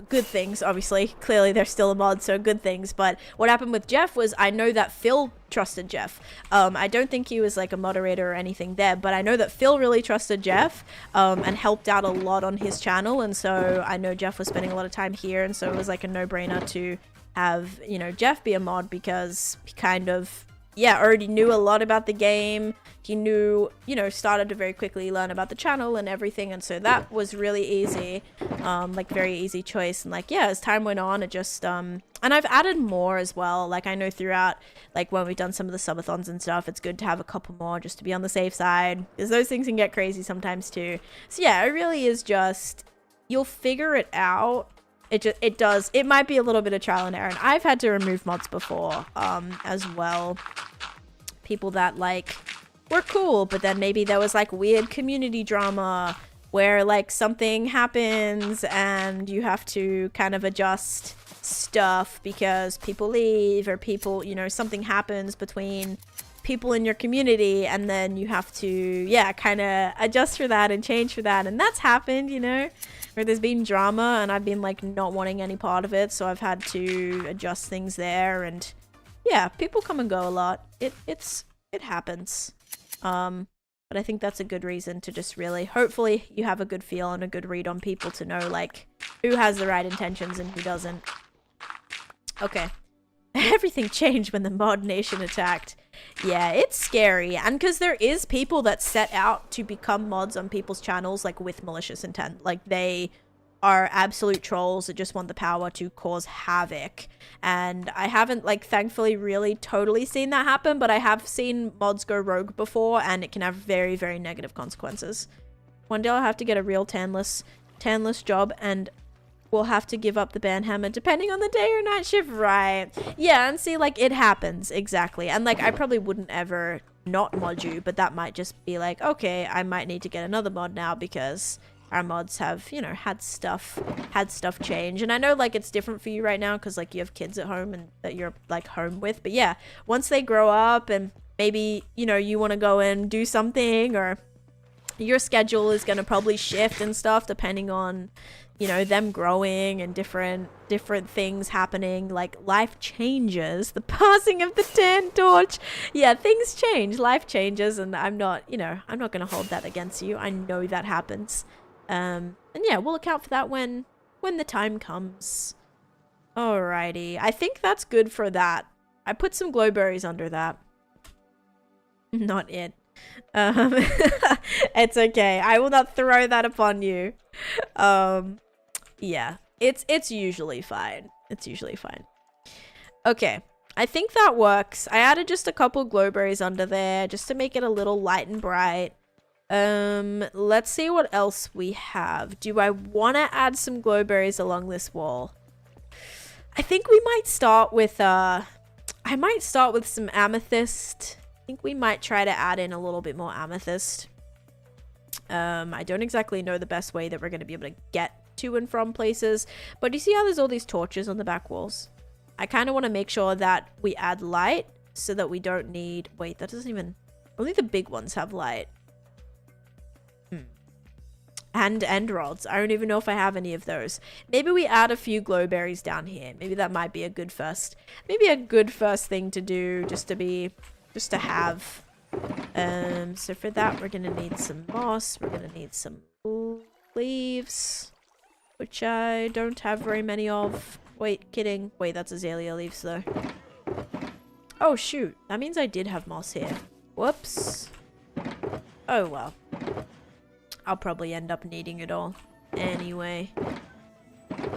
good things, obviously. Clearly they're still a mod, so good things. But what happened with Jeff was I know that Phil trusted Jeff. I don't think he was like a moderator or anything there, but I know that Phil really trusted Jeff and helped out a lot on his channel. And so I know Jeff was spending a lot of time here, and so it was like a no-brainer to have, you know, Jeff be a mod because he kind of, yeah, already knew a lot about the game. He knew, you know, started to very quickly learn about the channel and everything. And so that was really easy, like very easy choice. And like, yeah, as time went on, it just, and I've added more as well. Like I know throughout, like when we've done some of the subathons and stuff, it's good to have a couple more just to be on the safe side, because those things can get crazy sometimes too. So yeah, it really is just, you'll figure it out. It might be a little bit of trial and error. And I've had to remove mods before, as well. People that like were cool, but then maybe there was like weird community drama where like something happens and you have to kind of adjust stuff because people leave, or people, you know, something happens between people in your community, and then you have to, yeah, kind of adjust for that and change for that. And that's happened, you know, where there's been drama and I've been like not wanting any part of it, so I've had to adjust things there. And yeah, people come and go a lot. It happens. But I think that's a good reason to just really, hopefully you have a good feel and a good read on people to know like who has the right intentions and who doesn't. Okay. Everything changed when the Mod Nation attacked. Yeah, it's scary. And because there is people that set out to become mods on people's channels like with malicious intent. Like they are absolute trolls that just want the power to cause havoc. And I haven't like thankfully really totally seen that happen, but I have seen mods go rogue before, and it can have very, very negative consequences. One day I'll have to get a real tanless job, and we'll have to give up the banhammer depending on the day or night shift. Right. Yeah, and see, like, it happens. Exactly. And like I probably wouldn't ever not mod you, but that might just be like, okay, I might need to get another mod now because our mods have, you know, had stuff change. And I know like it's different for you right now because like you have kids at home and that you're like home with, but yeah, once they grow up and maybe, you know, you want to go and do something, or your schedule is going to probably shift and stuff depending on, you know, them growing and different things happening. Like life changes, the passing of the tan torch. Yeah, things change, life changes, and I'm not, you know, I'm not going to hold that against you. I know that happens. And yeah, we'll account for that when the time comes. Alrighty, I think that's good for that. I put some glowberries under that. Not it. It's okay. I will not throw that upon you. Yeah, it's usually fine. It's usually fine. Okay, I think that works. I added just a couple glowberries under there just to make it a little light and bright. Let's see what else we have. Do I want to add some glowberries along this wall? I think we might start with I might start with some amethyst. I think we might try to add in a little bit more amethyst. I don't exactly know the best way that we're going to be able to get to and from places, but you see how there's all these torches on the back walls? I kind of want to make sure that we add light so that we don't need, wait, that doesn't even, only the big ones have light. And end rods. I don't even know if I have any of those. Maybe we add a few glowberries down here. Maybe that might be a good first thing to do, just to have. So for that, we're gonna need some moss. We're gonna need some leaves, which I don't have very many of. Wait, kidding. Wait, that's azalea leaves though. Oh shoot, that means I did have moss here. Whoops. Oh well. I'll probably end up needing it all anyway.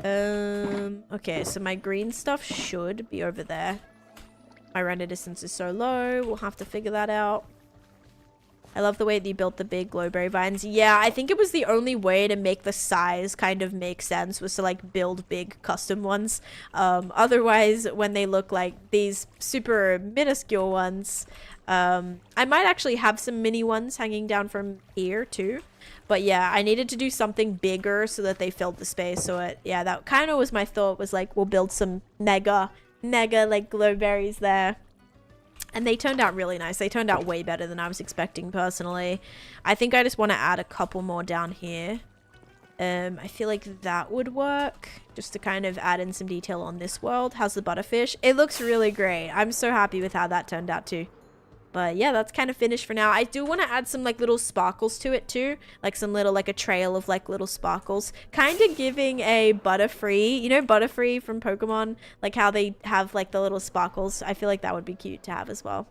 Okay, so my green stuff should be over there. My render distance is so low, we'll have to figure that out. I love the way that you built the big glowberry vines. Yeah, I think it was the only way to make the size kind of make sense was to like build big custom ones. Otherwise, when they look like these super minuscule ones, I might actually have some mini ones hanging down from here too. But yeah, I needed to do something bigger so that they filled the space. So yeah, that kind of was my thought, was like, we'll build some mega like glowberries there. And they turned out really nice. They turned out way better than I was expecting personally. I think I just want to add a couple more down here. I feel like that would work just to kind of add in some detail on this world. How's the butterfish? It looks really great. I'm so happy with how that turned out too. But yeah, that's kind of finished for now. I do want to add some like little sparkles to it too. Like some little, like a trail of like little sparkles. Kind of giving a Butterfree, you know, Butterfree from Pokemon, like how they have like the little sparkles. I feel like that would be cute to have as well.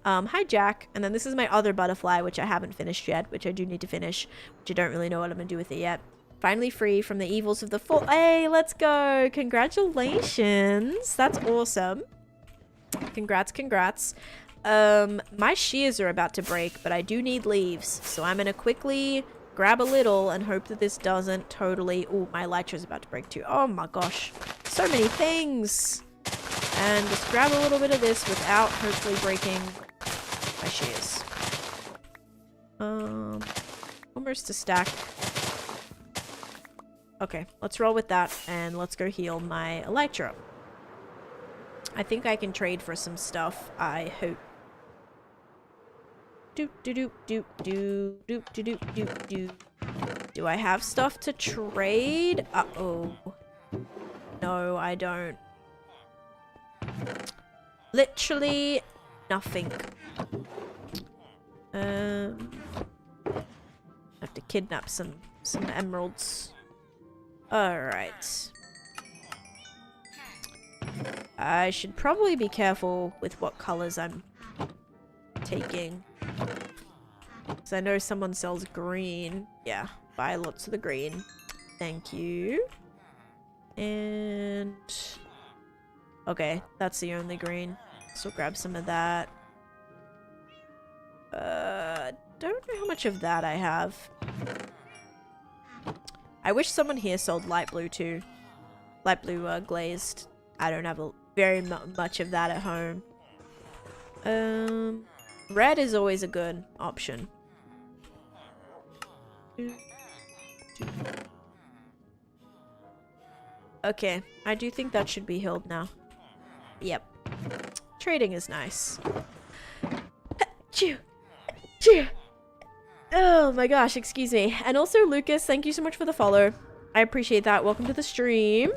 Hi Jack. And then this is my other butterfly, which I haven't finished yet, which I do need to finish, which I don't really know what I'm gonna do with it yet. Finally free from the evils of the fall. Hey, let's go. Congratulations. That's awesome. Congrats. My shears are about to break, but I do need leaves, so I'm gonna quickly grab a little and hope that this doesn't totally... Oh, my elytra's about to break too. Oh my gosh, so many things. And just grab a little bit of this without hopefully breaking my shears. Almost a stack. Okay, let's roll with that and let's go heal my elytra. I think I can trade for some stuff, I hope. Do. Do I have stuff to trade? Uh-oh. No, I don't. Literally nothing. I have to kidnap some emeralds. Alright. I should probably be careful with what colors I'm taking. Because I know someone sells green. Yeah, buy lots of the green. Thank you. And... okay, that's the only green. So grab some of that. Don't know how much of that I have. I wish someone here sold light blue too. Light blue glazed. I don't have very much of that at home. Red is always a good option. Okay, I do think that should be healed now. Yep. Trading is nice. Oh my gosh, excuse me. And also, Lucas, thank you so much for the follow. I appreciate that. Welcome to the stream.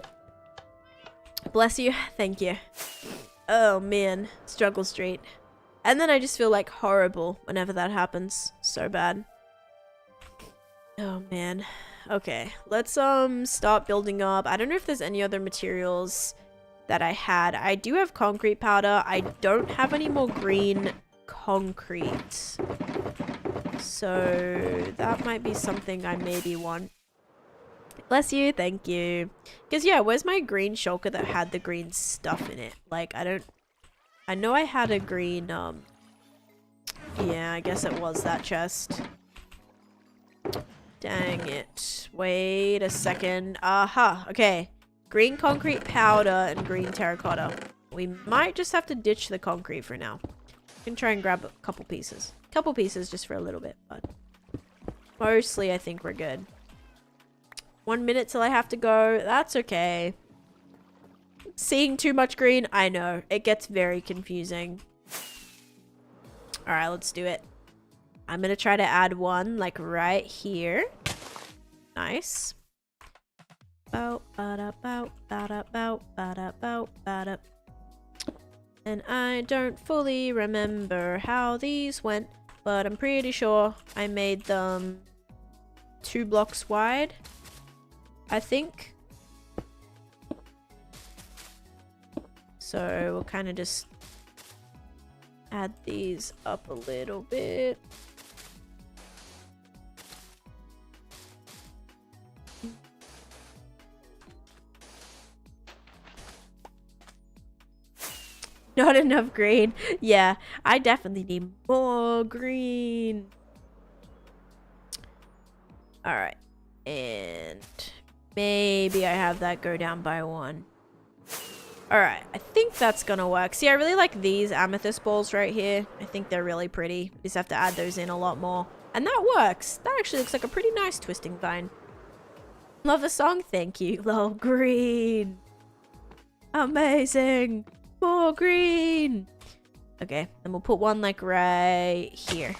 Bless you. Thank you. Oh man, struggle street. And then I just feel like horrible whenever that happens. So bad. Oh man. Okay, let's start building up. I don't know if there's any other materials that I had. I do have concrete powder. I don't have any more green concrete. So that might be something I maybe want. Bless you, thank you. Because yeah, where's my green shulker that had the green stuff in it? Like, I know I had a green, yeah, I guess it was that chest. Dang it. Wait a second. Aha, okay. Green concrete powder and green terracotta. We might just have to ditch the concrete for now. We can try and grab a couple pieces. Couple pieces just for a little bit, but mostly I think we're good. 1 minute till I have to go. That's okay. Seeing too much green, I know. It gets very confusing. Alright, let's do it. I'm gonna try to add one, like, right here. Nice. And I don't fully remember how these went, but I'm pretty sure I made them 2 blocks wide, I think. So we'll kind of just add these up a little bit. Not enough green. Yeah, I definitely need more green. Alright. And maybe I have that go down by 1. Alright, I think that's gonna work. See, I really like these amethyst balls right here. I think they're really pretty. Just have to add those in a lot more. And that works. That actually looks like a pretty nice twisting vine. Love the song. Thank you. Lol, green. Amazing. More green. Okay, then we'll put one like right here.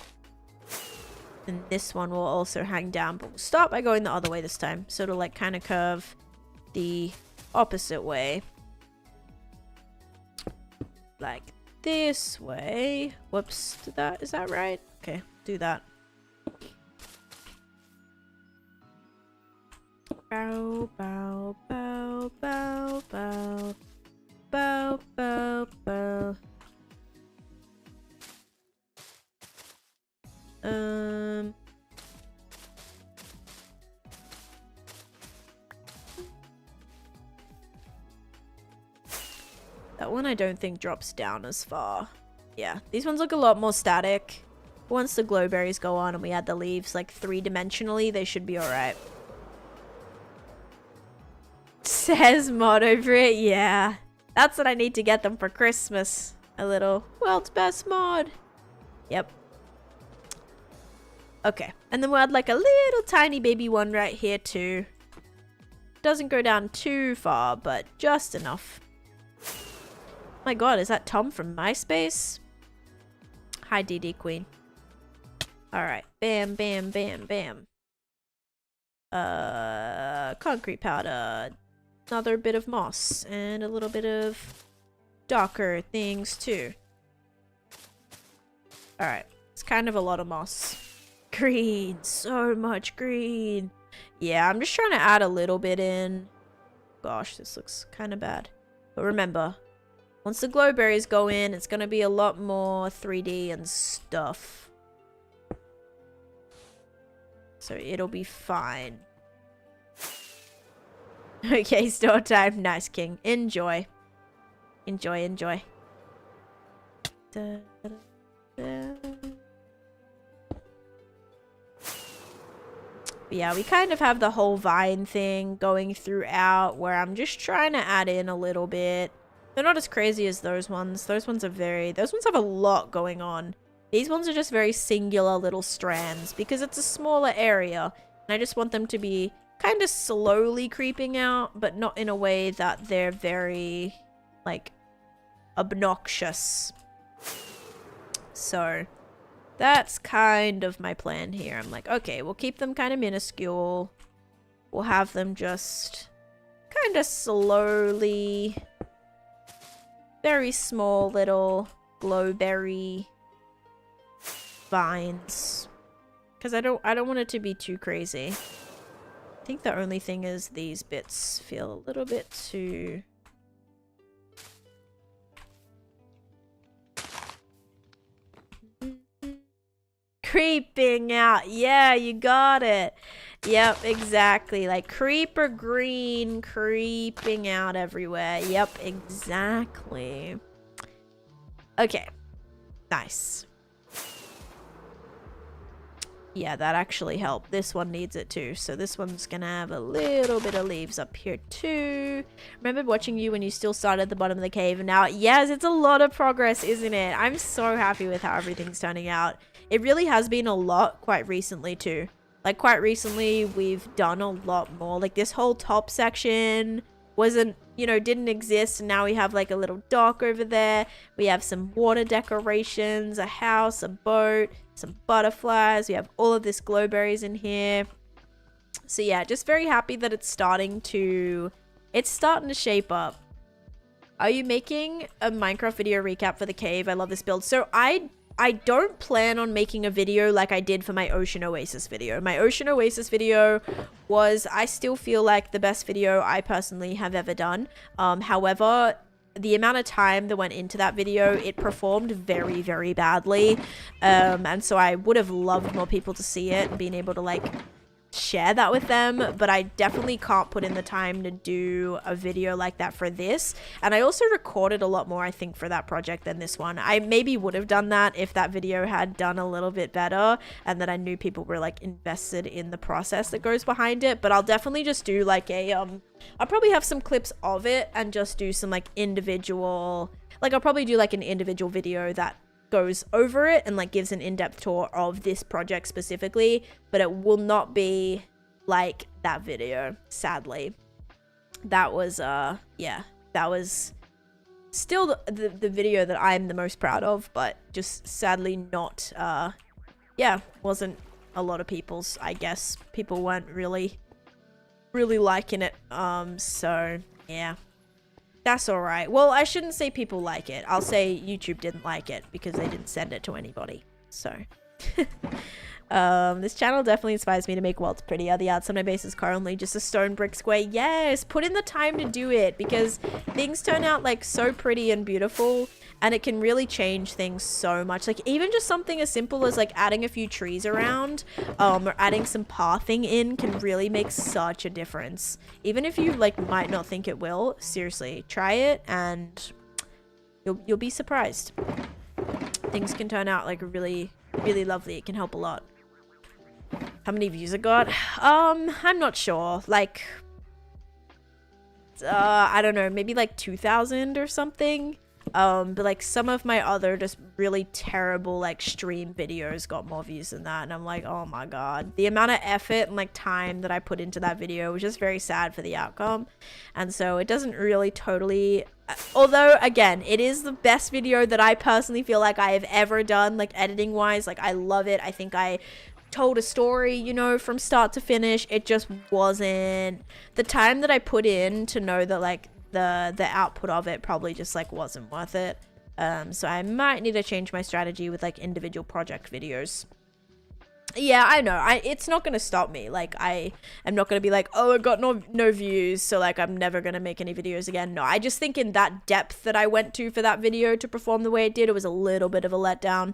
And this one will also hang down, but we'll start by going the other way this time. So it'll like kind of curve the opposite way. Like this way. Whoops, is that right? Okay, do that. Bow, bow, bow, bow, bow. Bow, bow, bow. That one I don't think drops down as far. Yeah, these ones look a lot more static. Once the glowberries go on and we add the leaves like 3-dimensionally, they should be alright. Says mod over it, yeah. That's what I need to get them for Christmas. A little world's best mod. Yep. Okay, and then we'll add like a little tiny baby one right here too. Doesn't go down too far, but just enough. Oh my god, is that Tom from MySpace? Hi, DD Queen. Alright, bam, bam, bam, bam. Concrete powder. Another bit of moss. And a little bit of darker things too. Alright, it's kind of a lot of moss. Green, so much green. Yeah, I'm just trying to add a little bit in. Gosh, this looks kind of bad. But remember, once the glowberries go in, it's going to be a lot more 3D and stuff. So it'll be fine. Okay, store time. Nice, King. Enjoy. Enjoy, enjoy. Da, da, da. Yeah, we kind of have the whole vine thing going throughout where I'm just trying to add in a little bit. They're not as crazy as those ones. Those ones have a lot going on. These ones are just very singular little strands because it's a smaller area. And I just want them to be kind of slowly creeping out, but not in a way that they're very, like, obnoxious. So that's kind of my plan here. I'm like, okay, we'll keep them kind of minuscule. We'll have them just kind of slowly, very small little glowberry vines. Because I don't want it to be too crazy. I think the only thing is these bits feel a little bit too... creeping out. Yeah, you got it. Yep, exactly. Like creeper green creeping out everywhere. Yep, exactly. Okay. Nice. Yeah, that actually helped. This one needs it too. So this one's gonna have a little bit of leaves up here too. Remember watching you when you still started at the bottom of the cave and now, yes, it's a lot of progress, isn't it? I'm so happy with how everything's turning out. It really has been a lot quite recently too. Like quite recently, we've done a lot more. Like this whole top section wasn't, you know, didn't exist. And now we have like a little dock over there. We have some water decorations, a house, a boat, some butterflies. We have all of this glowberries in here. So yeah, just very happy that it's starting to shape up. Are you making a Minecraft video recap for the cave? I love this build. So I don't plan on making a video like I did for my Ocean Oasis video. My Ocean Oasis video was, I still feel like the best video I personally have ever done. However, the amount of time that went into that video, it performed very, very badly. And so I would have loved more people to see it and being able to like share that with them, but I definitely can't put in the time to do a video like that for this. And I also recorded a lot more, I think, for that project than this one. I maybe would have done that if that video had done a little bit better and that I knew people were like invested in the process that goes behind it. But I'll definitely just do like a I'll probably have some clips of it and just do some like individual, like I'll probably do like an individual video that goes over it and like gives an in-depth tour of this project specifically, but it will not be like that video, sadly. That was yeah, that was still the video that I'm the most proud of, but just sadly not yeah, wasn't a lot of people's, I guess. People weren't really liking it, so yeah. That's all right. Well, I shouldn't say people like it. I'll say YouTube didn't like it because they didn't send it to anybody. So, this channel definitely inspires me to make worlds prettier. The outside of my base is currently just a stone brick square. Yes, put in the time to do it because things turn out like so pretty and beautiful, and it can really change things so much. Like even just something as simple as like adding a few trees around, or adding some pathing in can really make such a difference. Even if you like might not think it will, seriously, try it and you'll be surprised. Things can turn out like really lovely. It can help a lot. How many views it got? I'm not sure. Like, I don't know, maybe like 2,000 or something. But like some of my other just really terrible like stream videos got more views than that, and I'm like, oh my god, the amount of effort and like time that I put into that video was just very sad for the outcome. And so it doesn't really totally, although again, it is the best video that I personally feel like I have ever done, like editing wise. Like I love it. I think I told a story, you know, from start to finish. It just wasn't the time that I put in to know that like the output of it probably just like wasn't worth it. So I might need to change my strategy with like individual project videos. Yeah, I know. It's not gonna stop me. Like I am not gonna be like, oh, I got no views, so like I'm never gonna make any videos again. No, I just think in that depth that I went to for that video to perform the way it did, it was a little bit of a letdown.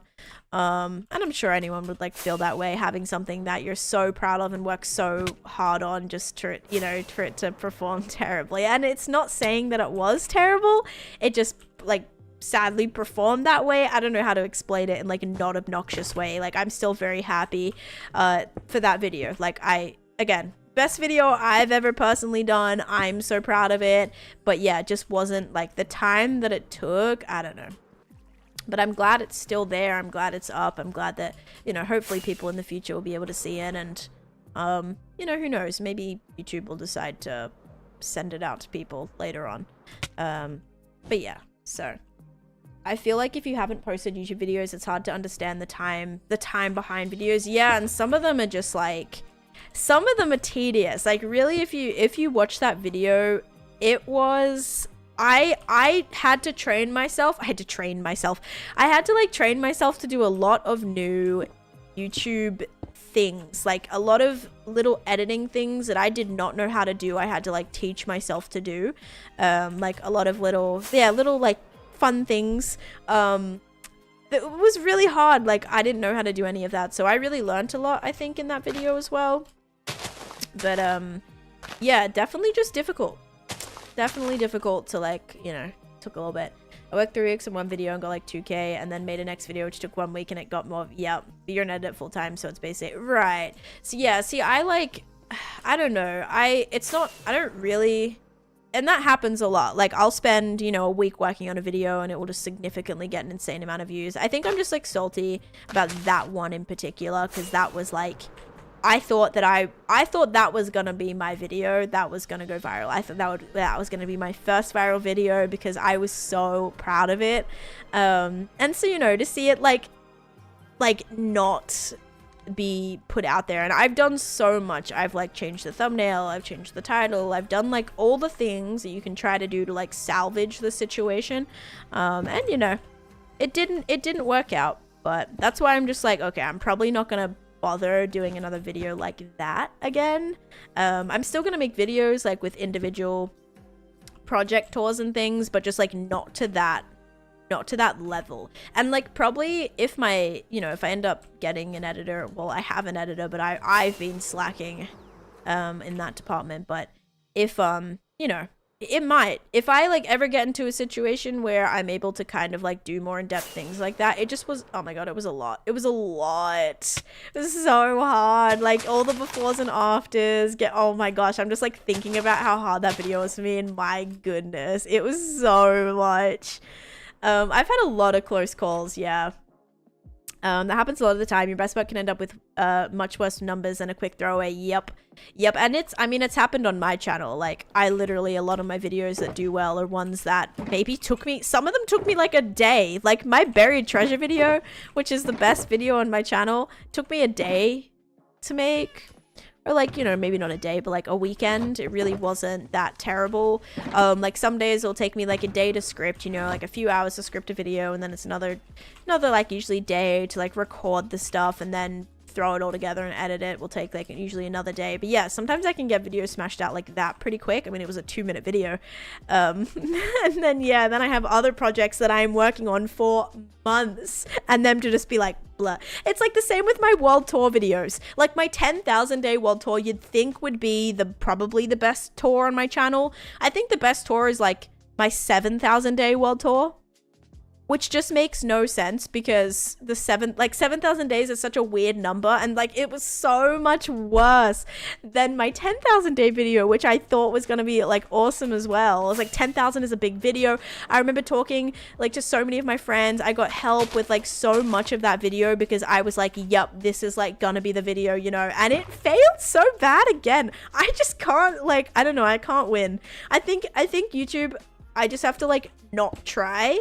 And I'm sure anyone would like feel that way, having something that you're so proud of and work so hard on just to, you know, for it to perform terribly. And it's not saying that it was terrible. It just like sadly performed that way. I don't know how to explain it in like a not obnoxious way. Like I'm still very happy for that video. Like again, best video I've ever personally done. I'm so proud of it. But yeah, it just wasn't like the time that it took. I don't know. But I'm glad it's still there. I'm glad it's up. I'm glad that, you know, hopefully people in the future will be able to see it. And, you know, who knows? Maybe YouTube will decide to send it out to people later on. But yeah, so I feel like if you haven't posted YouTube videos, it's hard to understand the time behind videos. Yeah, and some of them are just like, some of them are tedious. Like really, if you watch that video, it was, I had to train myself. I had to like train myself to do a lot of new YouTube things, like a lot of little editing things that I did not know how to do. I had to like teach myself to do, like a lot of little like fun things. It was really hard. Like I didn't know how to do any of that, so I really learned a lot, I think, in that video as well. But yeah, definitely just difficult. Definitely difficult to like, you know, took a little bit. I worked 3 weeks on one video and got like 2K, and then made a next video which took 1 week and it got more. Yeah, you're an edit full time, so it's basically right. So yeah, see, I like, I don't know, I don't really, and that happens a lot. Like I'll spend, you know, a week working on a video and it will just significantly get an insane amount of views. I think I'm just like salty about that one in particular, because that was like, I thought that was gonna be my video that was gonna go viral. I thought that was gonna be my first viral video because I was so proud of it. And so, you know, to see it like not be put out there, and I've done so much. I've like changed the thumbnail, I've changed the title, I've done like all the things that you can try to do to like salvage the situation. And you know, it didn't work out, but that's why I'm just like, okay, I'm probably not gonna bother doing another video like that again. I'm still gonna make videos like with individual project tours and things, but just like not to that not to that level. And like probably if my, you know, if I end up getting an editor, well, I have an editor, but I've been slacking in that department. But if you know, it might, if I like ever get into a situation where I'm able to kind of like do more in-depth things like that, it just was, oh my god, it was a lot. It was a lot. It was so hard. Like all the befores and afters, oh my gosh, I'm just like thinking about how hard that video was for me, and my goodness, it was so much. I've had a lot of close calls, yeah. That happens a lot of the time. Your best bet can end up with much worse numbers than a quick throwaway. Yep. And it's happened on my channel. Like I literally, a lot of my videos that do well are ones that maybe some of them took me like a day. Like my buried treasure video, which is the best video on my channel, took me a day to make. Or like, you know, maybe not a day, but like a weekend. It really wasn't that terrible. Like some days it'll take me like a day to script, you know, like a few hours to script a video, and then it's another like usually day to like record the stuff and then throw it all together and edit it. Will take like usually another day. But yeah, sometimes I can get videos smashed out like that pretty quick. I mean, it was a 2-minute video. And then yeah, then I have other projects that I'm working on for months, and them to just be like blah. It's like the same with my world tour videos. Like my 10,000 day world tour, you'd think would be probably the best tour on my channel. I think the best tour is like my 7,000 day world tour, which just makes no sense because 7,000 days is such a weird number, and like it was so much worse than my 10,000 day video, which I thought was going to be like awesome as well. I was like, 10,000 is a big video. I remember talking like to so many of my friends. I got help with like so much of that video because I was like, yep, this is like gonna be the video, you know, and it failed so bad again. I just can't, like, I don't know, I can't win. I think YouTube, I just have to like not try.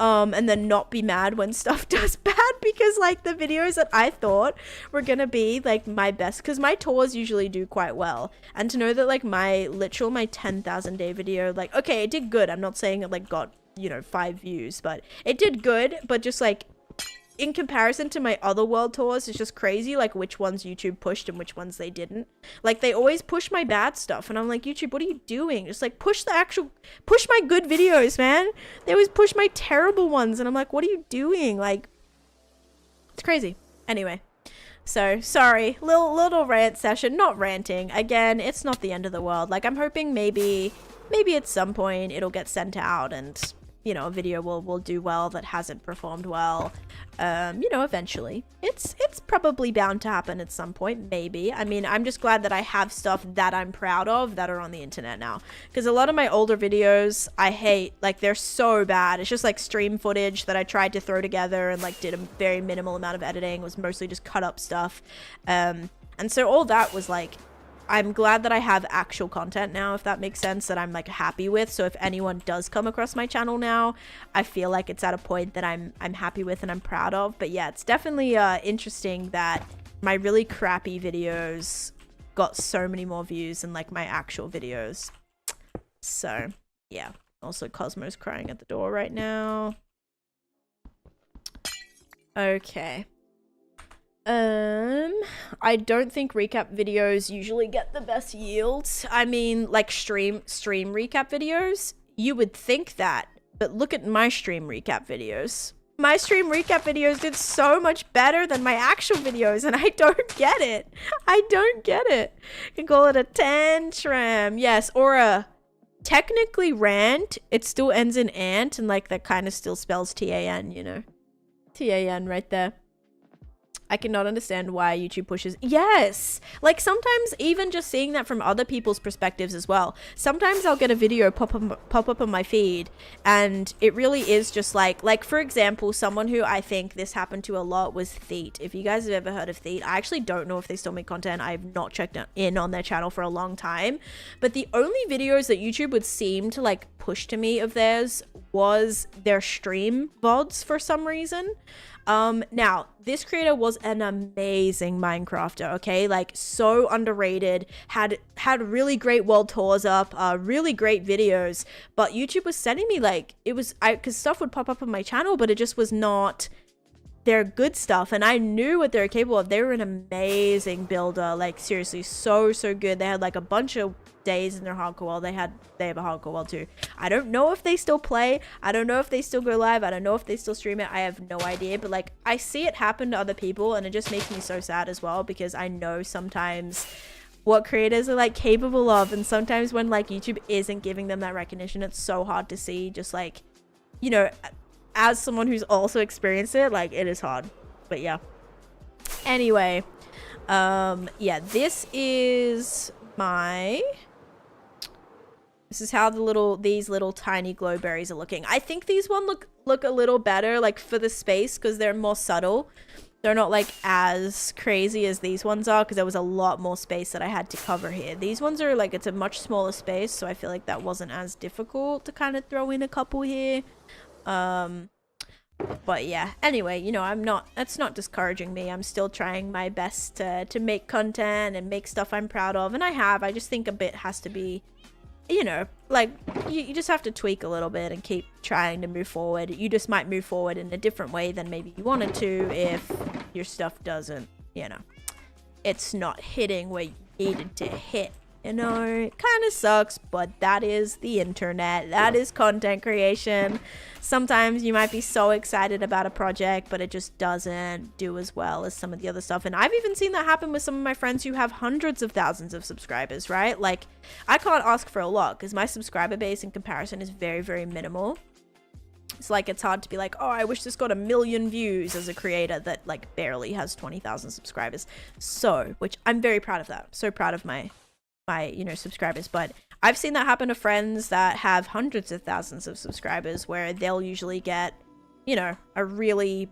And then not be mad when stuff does bad, because like the videos that I thought were gonna be like my best, because my tours usually do quite well, and to know that like my 10,000 day video, like, okay, it did good. I'm not saying it like got, you know, 5 views, but it did good, but just like in comparison to my other world tours, it's just crazy like which ones YouTube pushed and which ones they didn't. Like they always push my bad stuff, and I'm like, YouTube, what are you doing? Just like push my good videos, man. They always push my terrible ones, and I'm like, what are you doing? Like, it's crazy. Anyway, so sorry, little rant session. Not ranting again, it's not the end of the world. Like I'm hoping maybe at some point it'll get sent out, and you know, a video will do well that hasn't performed well. You know, eventually. It's probably bound to happen at some point, maybe. I mean, I'm just glad that I have stuff that I'm proud of that are on the internet now. Because a lot of my older videos, I hate. Like, they're so bad. It's just like stream footage that I tried to throw together and like did a very minimal amount of editing. It was mostly just cut up stuff. And so all that was like, I'm glad that I have actual content now, if that makes sense, that I'm like happy with. So if anyone does come across my channel now, I feel like it's at a point that I'm happy with and I'm proud of. But yeah, it's definitely interesting that my really crappy videos got so many more views than like my actual videos. So yeah. Also, Cosmo's crying at the door right now. Okay. I don't think recap videos usually get the best yields. I mean, like stream recap videos, you would think that, but look at my stream recap videos. My stream recap videos did so much better than my actual videos, and I don't get it. I don't get it. You can call it a tantrum, yes, or a technically rant. It still ends in ant, and like that kind of still spells T-A-N, you know. T-A-N right there. I cannot understand why YouTube pushes. Yes, like sometimes even just seeing that from other people's perspectives as well. Sometimes I'll get a video pop up on my feed, and it really is just like for example, someone who I think this happened to a lot was Theet. If you guys have ever heard of Theet, I actually don't know if they still make content. I've not checked in on their channel for a long time, but the only videos that YouTube would seem to like push to me of theirs was their stream vods for some reason. Now this creator was an amazing Minecrafter, okay, like so underrated, had really great world tours up, really great videos, but YouTube was sending me like, it was, because stuff would pop up on my channel, but it just was not they're good stuff, and I knew what they were capable of. They were an amazing builder, like seriously, so good. They had like a bunch of days in their hardcore world. They have a hardcore world too. I don't know if they still play. I don't know if they still go live. I don't know if they still stream it. I have no idea, but like I see it happen to other people, and it just makes me so sad as well, because I know sometimes what creators are like capable of, and sometimes when like YouTube isn't giving them that recognition, it's so hard to see. Just like, you know, as someone who's also experienced it, like it is hard. But yeah, anyway, yeah, this is how these little tiny glow berries are looking. I think these look a little better, like for the space, because they're more subtle. They're not like as crazy as these ones are, because there was a lot more space that I had to cover here. These ones are like, it's a much smaller space, so I feel like that wasn't as difficult to kind of throw in a couple here. But yeah, anyway, you know, that's not discouraging me. I'm still trying my best to make content and make stuff I'm proud of, and I just think a bit has to be, you know, like you just have to tweak a little bit and keep trying to move forward. You just might move forward in a different way than maybe you wanted to if your stuff doesn't, you know, it's not hitting where you needed to hit. You know, it kind of sucks, but that is the internet. That is content creation. Sometimes you might be so excited about a project, but it just doesn't do as well as some of the other stuff. And I've even seen that happen with some of my friends who have hundreds of thousands of subscribers, right? Like, I can't ask for a lot because my subscriber base in comparison is very, very minimal. It's like, it's hard to be like, oh, I wish this got 1 million views as a creator that like barely has 20,000 subscribers. So, which I'm very proud of that. So proud of my you know, subscribers. But I've seen that happen to friends that have hundreds of thousands of subscribers, where they'll usually get, you know, a really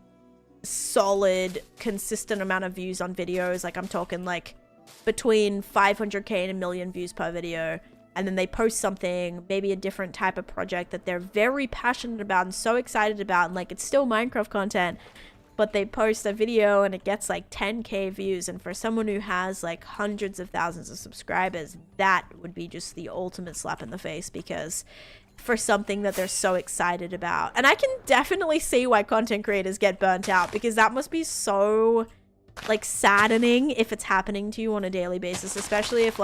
solid, consistent amount of views on videos. Like, I'm talking like between 500k and 1 million views per video. And then they post something, maybe a different type of project that they're very passionate about and so excited about, and like, it's still Minecraft content, but they post a video and it gets like 10k views. And for someone who has like hundreds of thousands of subscribers, that would be just the ultimate slap in the face, because for something that they're so excited about. And I can definitely see why content creators get burnt out, because that must be so like saddening if it's happening to you on a daily basis, especially if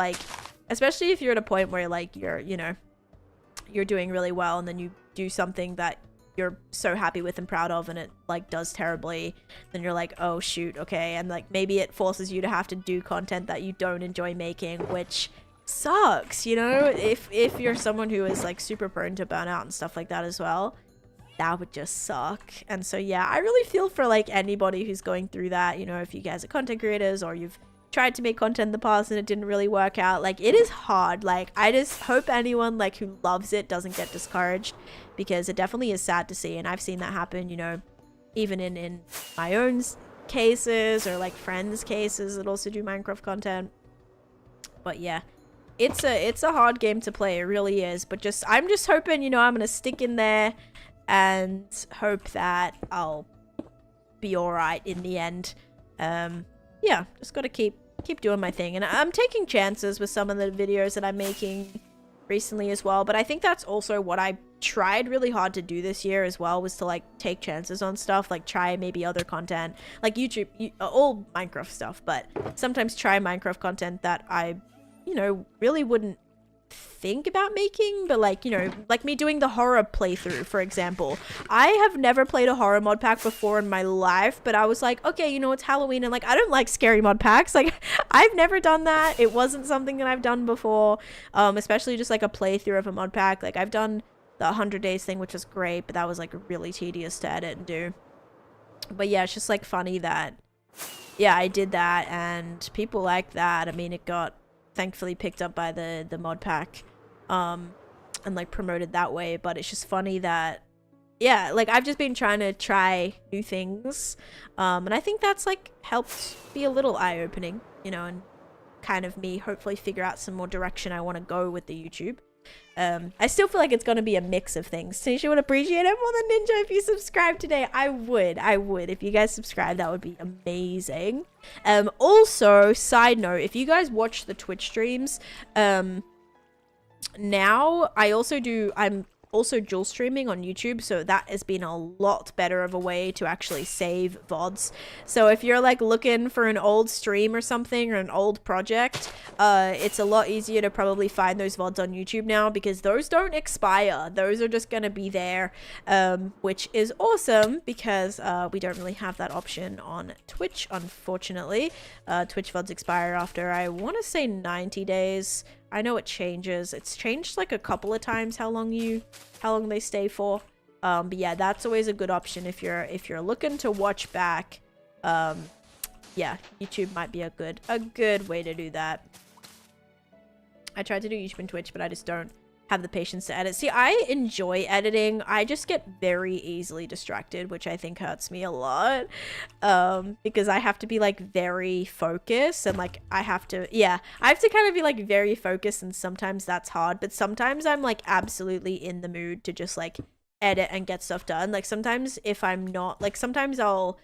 you're at a point where like you're doing really well, and then you do something that you're so happy with and proud of, and it like does terribly, then you're like, oh shoot, okay. And like, maybe it forces you to have to do content that you don't enjoy making, which sucks, you know. If you're someone who is like super prone to burnout and stuff like that as well, that would just suck. And so yeah, I really feel for like anybody who's going through that, you know, if you guys are content creators or you've tried to make content in the past and it didn't really work out. Like, it is hard. Like, I just hope anyone like who loves it doesn't get discouraged, because it definitely is sad to see. And I've seen that happen, you know, even in my own cases, or like friends' cases that also do Minecraft content. But yeah, it's a hard game to play. It really is. But I'm just hoping, you know, I'm gonna stick in there and hope that I'll be all right in the end. Yeah, just gotta keep doing my thing. And I'm taking chances with some of the videos that I'm making recently as well. But I think that's also what I tried really hard to do this year as well, was to like take chances on stuff, like try maybe other content, like YouTube, all Minecraft stuff, but sometimes try Minecraft content that I, you know, really wouldn't think about making. But like, you know, like me doing the horror playthrough, for example. I have never played a horror mod pack before in my life, but I was like, okay, you know, it's Halloween, and like, I don't like scary mod packs. Like, I've never done that. It wasn't something that I've done before, especially just like a playthrough of a mod pack. Like, I've done the 100 days thing, which was great, but that was like really tedious to edit and do. But yeah, it's just like funny that, yeah, I did that and people like that. I mean, it got thankfully picked up by the mod pack, and like promoted that way. But it's just funny that, yeah, like I've just been trying to try new things, and I think that's like helped be a little eye-opening, you know, and kind of me hopefully figure out some more direction I want to go with the YouTube. I still feel like it's going to be a mix of things. Taneesha would appreciate it more than Ninja if you subscribe today. I would. If you guys subscribe, that would be amazing. Also, side note, if you guys watch the Twitch streams, now I'm also dual streaming on YouTube, so that has been a lot better of a way to actually save VODs. So if you're like looking for an old stream or something, or an old project, it's a lot easier to probably find those VODs on YouTube now, because those don't expire. Those are just gonna be there, which is awesome, because we don't really have that option on Twitch, unfortunately. Twitch VODs expire after, I want to say 90 days. I know it changes. It's changed like a couple of times how long they stay for. But yeah, that's always a good option if you're looking to watch back. Yeah, YouTube might be a good way to do that. I tried to do YouTube and Twitch, but I just don't have the patience to edit. See, I enjoy editing. I just get very easily distracted, which I think hurts me a lot, because I have to be like very focused, and like I have to kind of be like very focused, and sometimes that's hard, but sometimes I'm like absolutely in the mood to just like edit and get stuff done. Like sometimes if I'm not, like sometimes I'll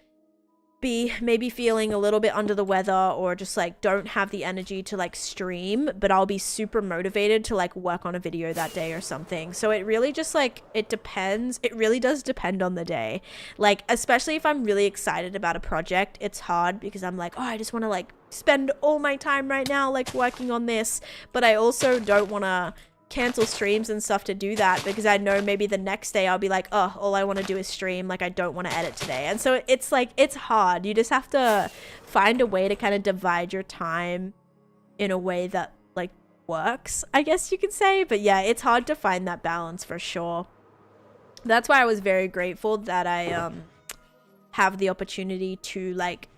be maybe feeling a little bit under the weather, or just like don't have the energy to like stream, but I'll be super motivated to like work on a video that day or something. So it really just like, it depends. It really does depend on the day. Like, especially if I'm really excited about a project, it's hard because I'm like, oh, I just want to like spend all my time right now like working on this, but I also don't want to cancel streams and stuff to do that, because I know maybe the next day I'll be like, oh, all I want to do is stream, like I don't want to edit today. And so it's like, it's hard. You just have to find a way to kind of divide your time in a way that like works, I guess you could say. But yeah, it's hard to find that balance for sure. That's why I was very grateful that I have the opportunity to like,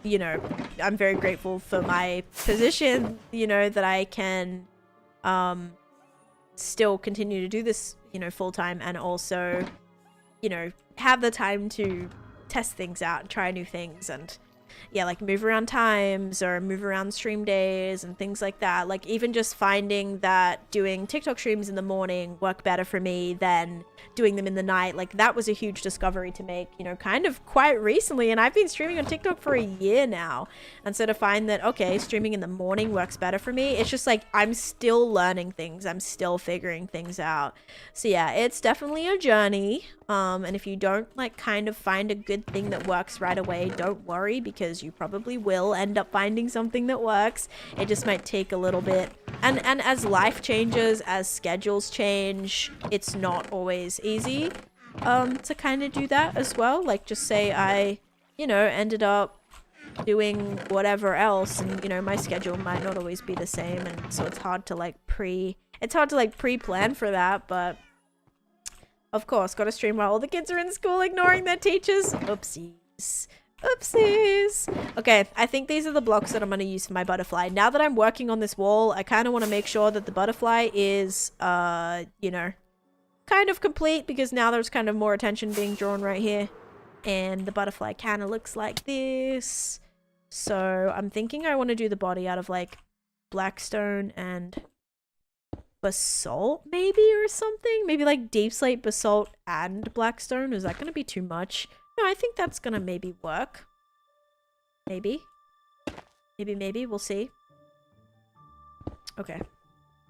you know, I'm very grateful for my position, you know, that I can still continue to do this, you know, full time, and also, you know, have the time to test things out and try new things, and yeah, like move around times or move around stream days and things like that. Like even just finding that doing TikTok streams in the morning work better for me than doing them in the night, like that was a huge discovery to make, you know, kind of quite recently. And I've been streaming on TikTok for a year now, and so to find that, okay, streaming in the morning works better for me, it's just like I'm still learning things, I'm still figuring things out. So yeah, it's definitely a journey. And if you don't like kind of find a good thing that works right away, don't worry, because you probably will end up finding something that works. It just might take a little bit. And as life changes, as schedules change, it's not always easy to kind of do that as well. Like just say I, you know, ended up doing whatever else, and you know, my schedule might not always be the same, and so it's hard to like pre-plan for that. But of course, gotta stream while all the kids are in school ignoring their teachers. Oopsies. Oopsies. Okay, I think these are the blocks that I'm gonna use for my butterfly. Now that I'm working on this wall, I kind of want to make sure that the butterfly is, you know, kind of complete, because now there's kind of more attention being drawn right here. And the butterfly kind of looks like this. So I'm thinking I want to do the body out of like blackstone and basalt maybe, or something. Maybe like deep slate, basalt, and blackstone. Is that going to be too much? No, I think that's going to maybe work. Maybe. Maybe. We'll see. Okay. And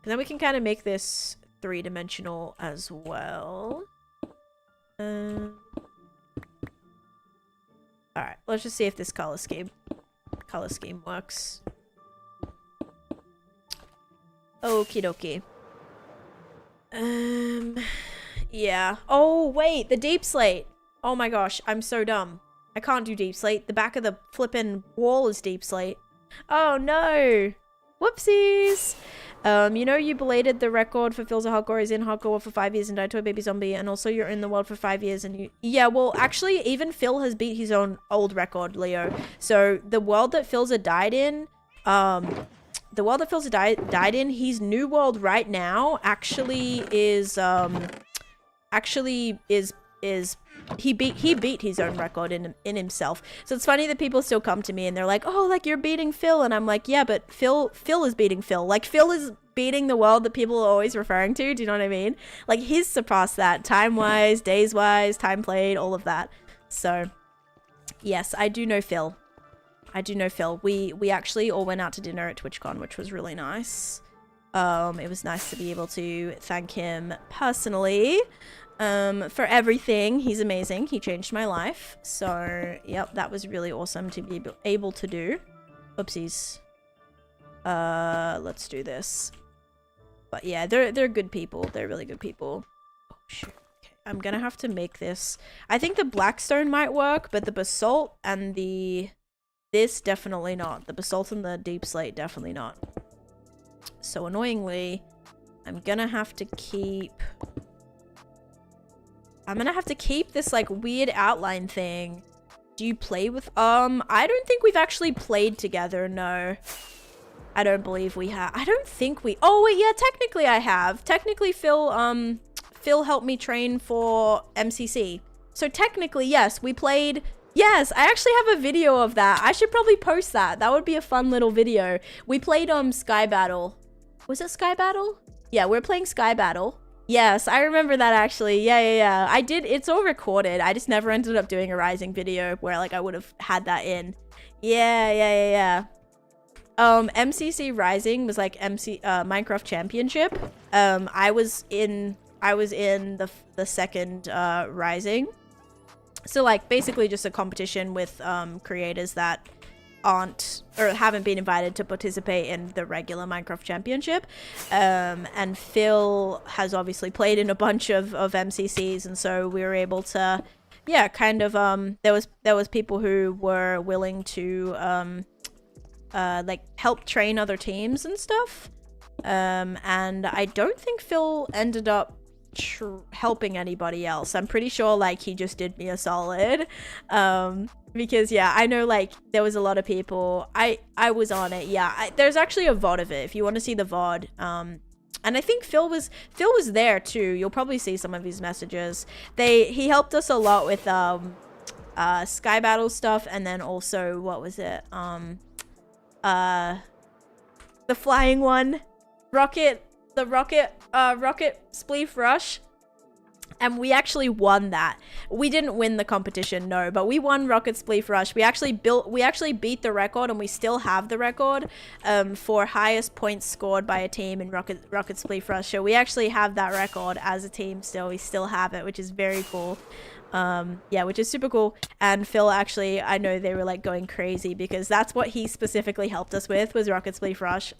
then we can kind of make this three-dimensional as well. Alright, let's just see if this color scheme works. Okie dokie. Yeah. Oh, wait, the deep slate. Oh my gosh, I'm so dumb. I can't do deep slate. The back of the flippin' wall is deep slate. Oh no. Whoopsies. You know, you belated the record for Phil's a Hardcore is in Hardcore for 5 years and died to a baby zombie, and also you're in the world for 5 years, and you... Yeah, well, actually, even Phil has beat his own old record, Leo. So, the world that Phil's died in, his new world right now actually is, he beat his own record in himself. So it's funny that people still come to me and they're like, oh, like you're beating Phil, and I'm like, yeah, but Phil is beating Phil. Like Phil is beating the world that people are always referring to. Do you know what I mean? Like he's surpassed that time wise, days wise, time played, all of that. So yes, I do know Phil. We actually all went out to dinner at TwitchCon, which was really nice. It was nice to be able to thank him personally for everything. He's amazing. He changed my life. So, yep, that was really awesome to be able to do. Oopsies. Let's do this. But yeah, they're good people. They're really good people. Oh, shoot. Okay, I'm gonna have to make this. I think the blackstone might work, but the basalt and this definitely not. The basalt and the deep slate definitely not. So annoyingly, I'm gonna have to keep this like weird outline thing. Do you play with I don't think we've actually played together, no. I don't believe we have. I don't think we. Oh wait, yeah, technically I have. Technically Phil helped me train for MCC. So technically, yes, we played. Yes, I actually have a video of that. I should probably post that. That would be a fun little video. We played Sky Battle. Was it Sky Battle? Yeah, we're playing Sky Battle. Yes, I remember that actually. Yeah. I did. It's all recorded. I just never ended up doing a Rising video where like I would have had that in. Yeah. MCC Rising was like Minecraft Championship. I was in the second Rising. So like basically just a competition with creators that aren't or haven't been invited to participate in the regular Minecraft Championship. And Phil has obviously played in a bunch of MCCs, and so we were able to kind of there was people who were willing to like help train other teams and stuff. And I don't think Phil ended up helping anybody else. I'm pretty sure like he just did me a solid. Because yeah, I know like there was a lot of people. I was on it. Yeah, there's actually a VOD of it if you want to see the VOD. And I think Phil was there too. You'll probably see some of his messages. He helped us a lot with Sky Battle stuff, and then also what was it? The flying one, rocket spleef rush, and we actually won that. We didn't win the competition, no, but we won rocket spleef rush. We actually beat the record, and we still have the record for highest points scored by a team in rocket spleef rush. So we actually have that record as a team still. We still have it, which is very cool. Yeah, which is super cool. And Phil actually, I know they were like going crazy because that's what he specifically helped us with, was rocket spleef rush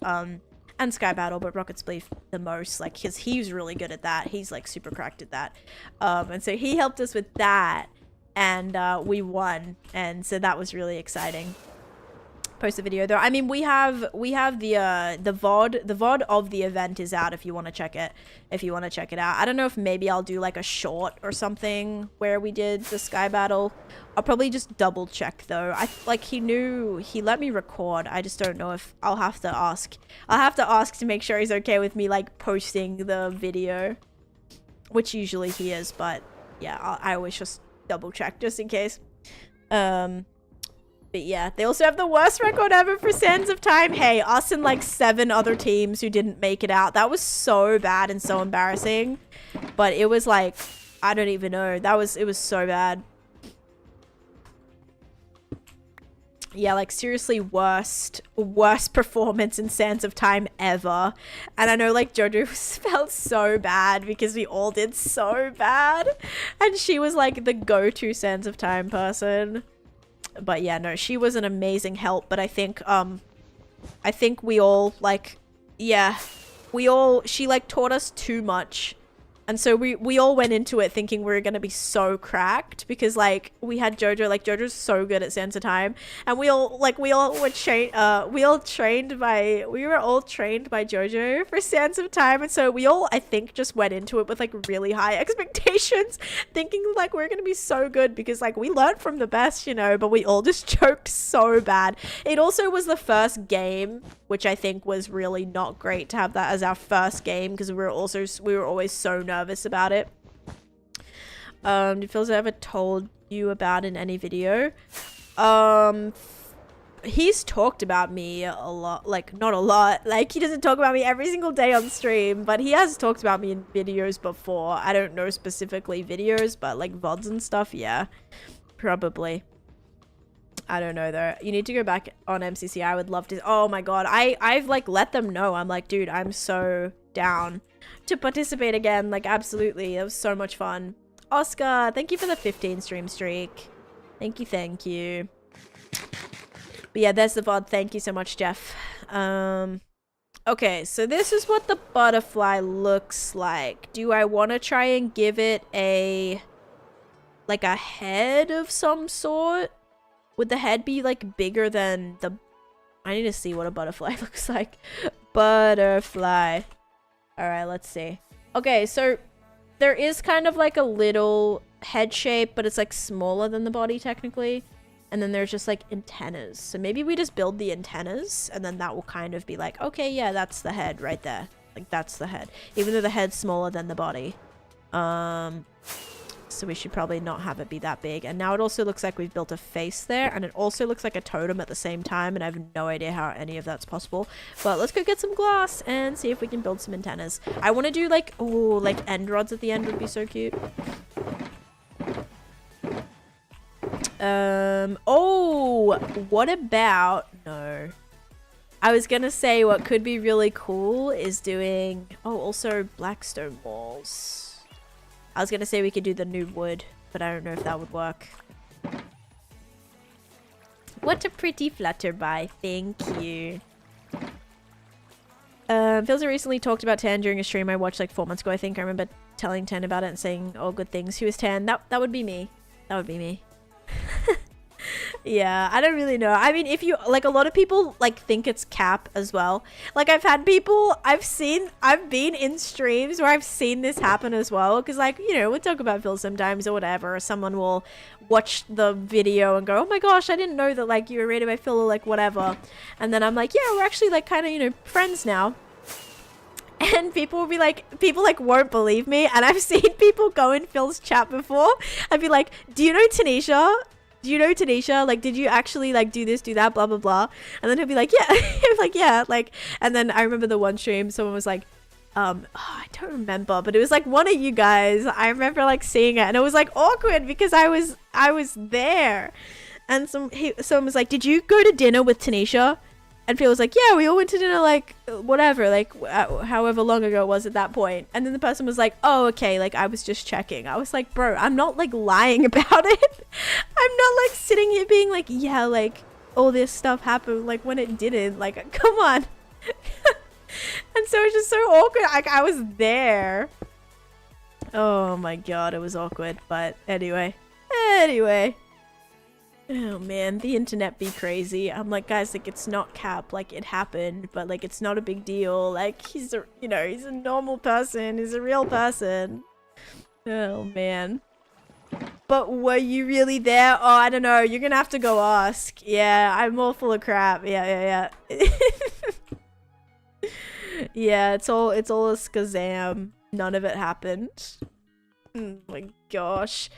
and Sky Battle, but rocket spleef the most, like, because he's really good at that. He's like super cracked at that. And so he helped us with that, and we won, and so that was really exciting. Post the video though. I mean, we have the VOD of the event is out if you want to check it. I don't know if maybe I'll do like a short or something where we did the Sky Battle. I'll probably just double check though. He let me record. I just don't know if I'll have to ask to make sure he's okay with me like posting the video, which usually he is, but yeah, I always just double check just in case. But yeah, they also have the worst record ever for Sands of Time. Hey, us and like 7 other teams who didn't make it out. That was so bad and so embarrassing. But it was like, I don't even know. It was so bad. Yeah, like seriously worst performance in Sands of Time ever. And I know like Jojo felt so bad because we all did so bad. And she was like the go-to Sands of Time person. But yeah, no, she was an amazing help. But I think we all like, yeah, she like taught us too much. And so we all went into it thinking we were going to be so cracked because like we had Jojo, like Jojo's so good at Sands of Time, and we were all trained by Jojo for Sands of Time. And so we all, I think, just went into it with like really high expectations, thinking like we're going to be so good because like we learned from the best, you know, but we all just choked so bad. It also was the first game, which I think was really not great to have that as our first game because we were always so nervous about it. Did Phil's ever told you about in any video? He's talked about me a lot, like not a lot, like he doesn't talk about me every single day on stream, but he has talked about me in videos before. I don't know specifically videos, but like VODs and stuff, yeah, probably. I don't know though. You need to go back on MCC. I would love to. Oh my god. I've like let them know. I'm like, dude, I'm so down to participate again. Like, absolutely. It was so much fun. Oscar, thank you for the 15 stream streak. Thank you, thank you. But yeah, there's the VOD. Thank you so much, Jeff. Okay, so this is what the butterfly looks like. Do I want to try and give it like a head of some sort? Would the head be like bigger than the... I need to see what a butterfly looks like. Butterfly. Alright, let's see. Okay, so there is kind of like a little head shape, but it's like smaller than the body technically. And then there's just like antennas. So maybe we just build the antennas and then that will kind of be like, okay, yeah, that's the head right there. Like, that's the head. Even though the head's smaller than the body. So we should probably not have it be that big. And now it also looks like we've built a face there. And it also looks like a totem at the same time. And I have no idea how any of that's possible. But let's go get some glass and see if we can build some antennas. I want to do like, oh, like end rods at the end would be so cute. Oh, what about... No. I was gonna say what could be really cool is doing... Oh, also blackstone walls. I was gonna say we could do the new wood, but I don't know if that would work. What a pretty flutterby. Thank you. Philza recently talked about Tan during a stream I watched like 4 months ago, I think. I remember telling Tan about it and saying all good things. Who is Tan? That would be me. That would be me. Yeah, I don't really know. I mean, if you like, a lot of people like think it's cap as well. Like, I've had people I've been in streams where I've seen this happen as well, because like, you know, we'll talk about Phil sometimes or whatever, or someone will watch the video and go, oh my gosh, I didn't know that like you were rated by Phil or like whatever, and then I'm like, yeah, we're actually like kind of, you know, friends now. And people will be like, people like won't believe me, and I've seen people go in Phil's chat before and be like, do you know Taneesha? Do you know Taneesha? Like, did you actually like do this, do that, blah blah blah? And then he'll be like, yeah. I'm like, yeah, like. And then I remember the one stream someone was like, oh, I don't remember, but it was like one of you guys. I remember like seeing it, and it was like awkward because I was there, and someone was like, did you go to dinner with Taneesha? And Phil was like, yeah, we all went to dinner, like, whatever, like, however long ago it was at that point. And then the person was like, oh, okay, like, I was just checking. I was like, bro, I'm not, like, lying about it. I'm not, like, sitting here being like, yeah, like, all this stuff happened, like, when it didn't. Like, come on. And so it's just so awkward. Like, I was there. Oh, my God, it was awkward. But anyway. Oh man, the internet be crazy. I'm like, guys, like, it's not cap, like, it happened, but like, it's not a big deal. Like, he's a, you know, he's a normal person, he's a real person. Oh man. But were you really there? Oh, I don't know, you're gonna have to go ask. Yeah, I'm all full of crap. Yeah. Yeah, it's all a skazam. None of it happened. Oh my gosh.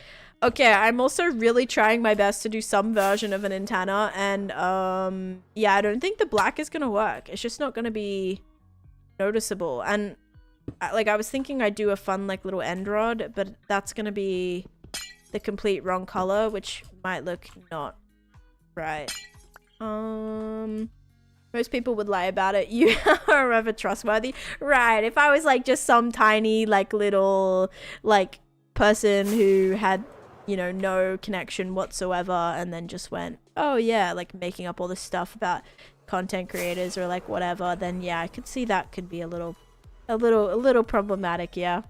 Okay, I'm also really trying my best to do some version of an antenna, and yeah, I don't think the black is gonna work. It's just not gonna be noticeable. And like, I was thinking I'd do a fun like little end rod, but that's gonna be the complete wrong color, which might look not right. Most people would lie about it. You are ever trustworthy, right? If I was like just some tiny like little like person who had, you know, no connection whatsoever, and then just went, oh yeah, like making up all this stuff about content creators or like whatever, then yeah, I could see that could be a little problematic. Yeah,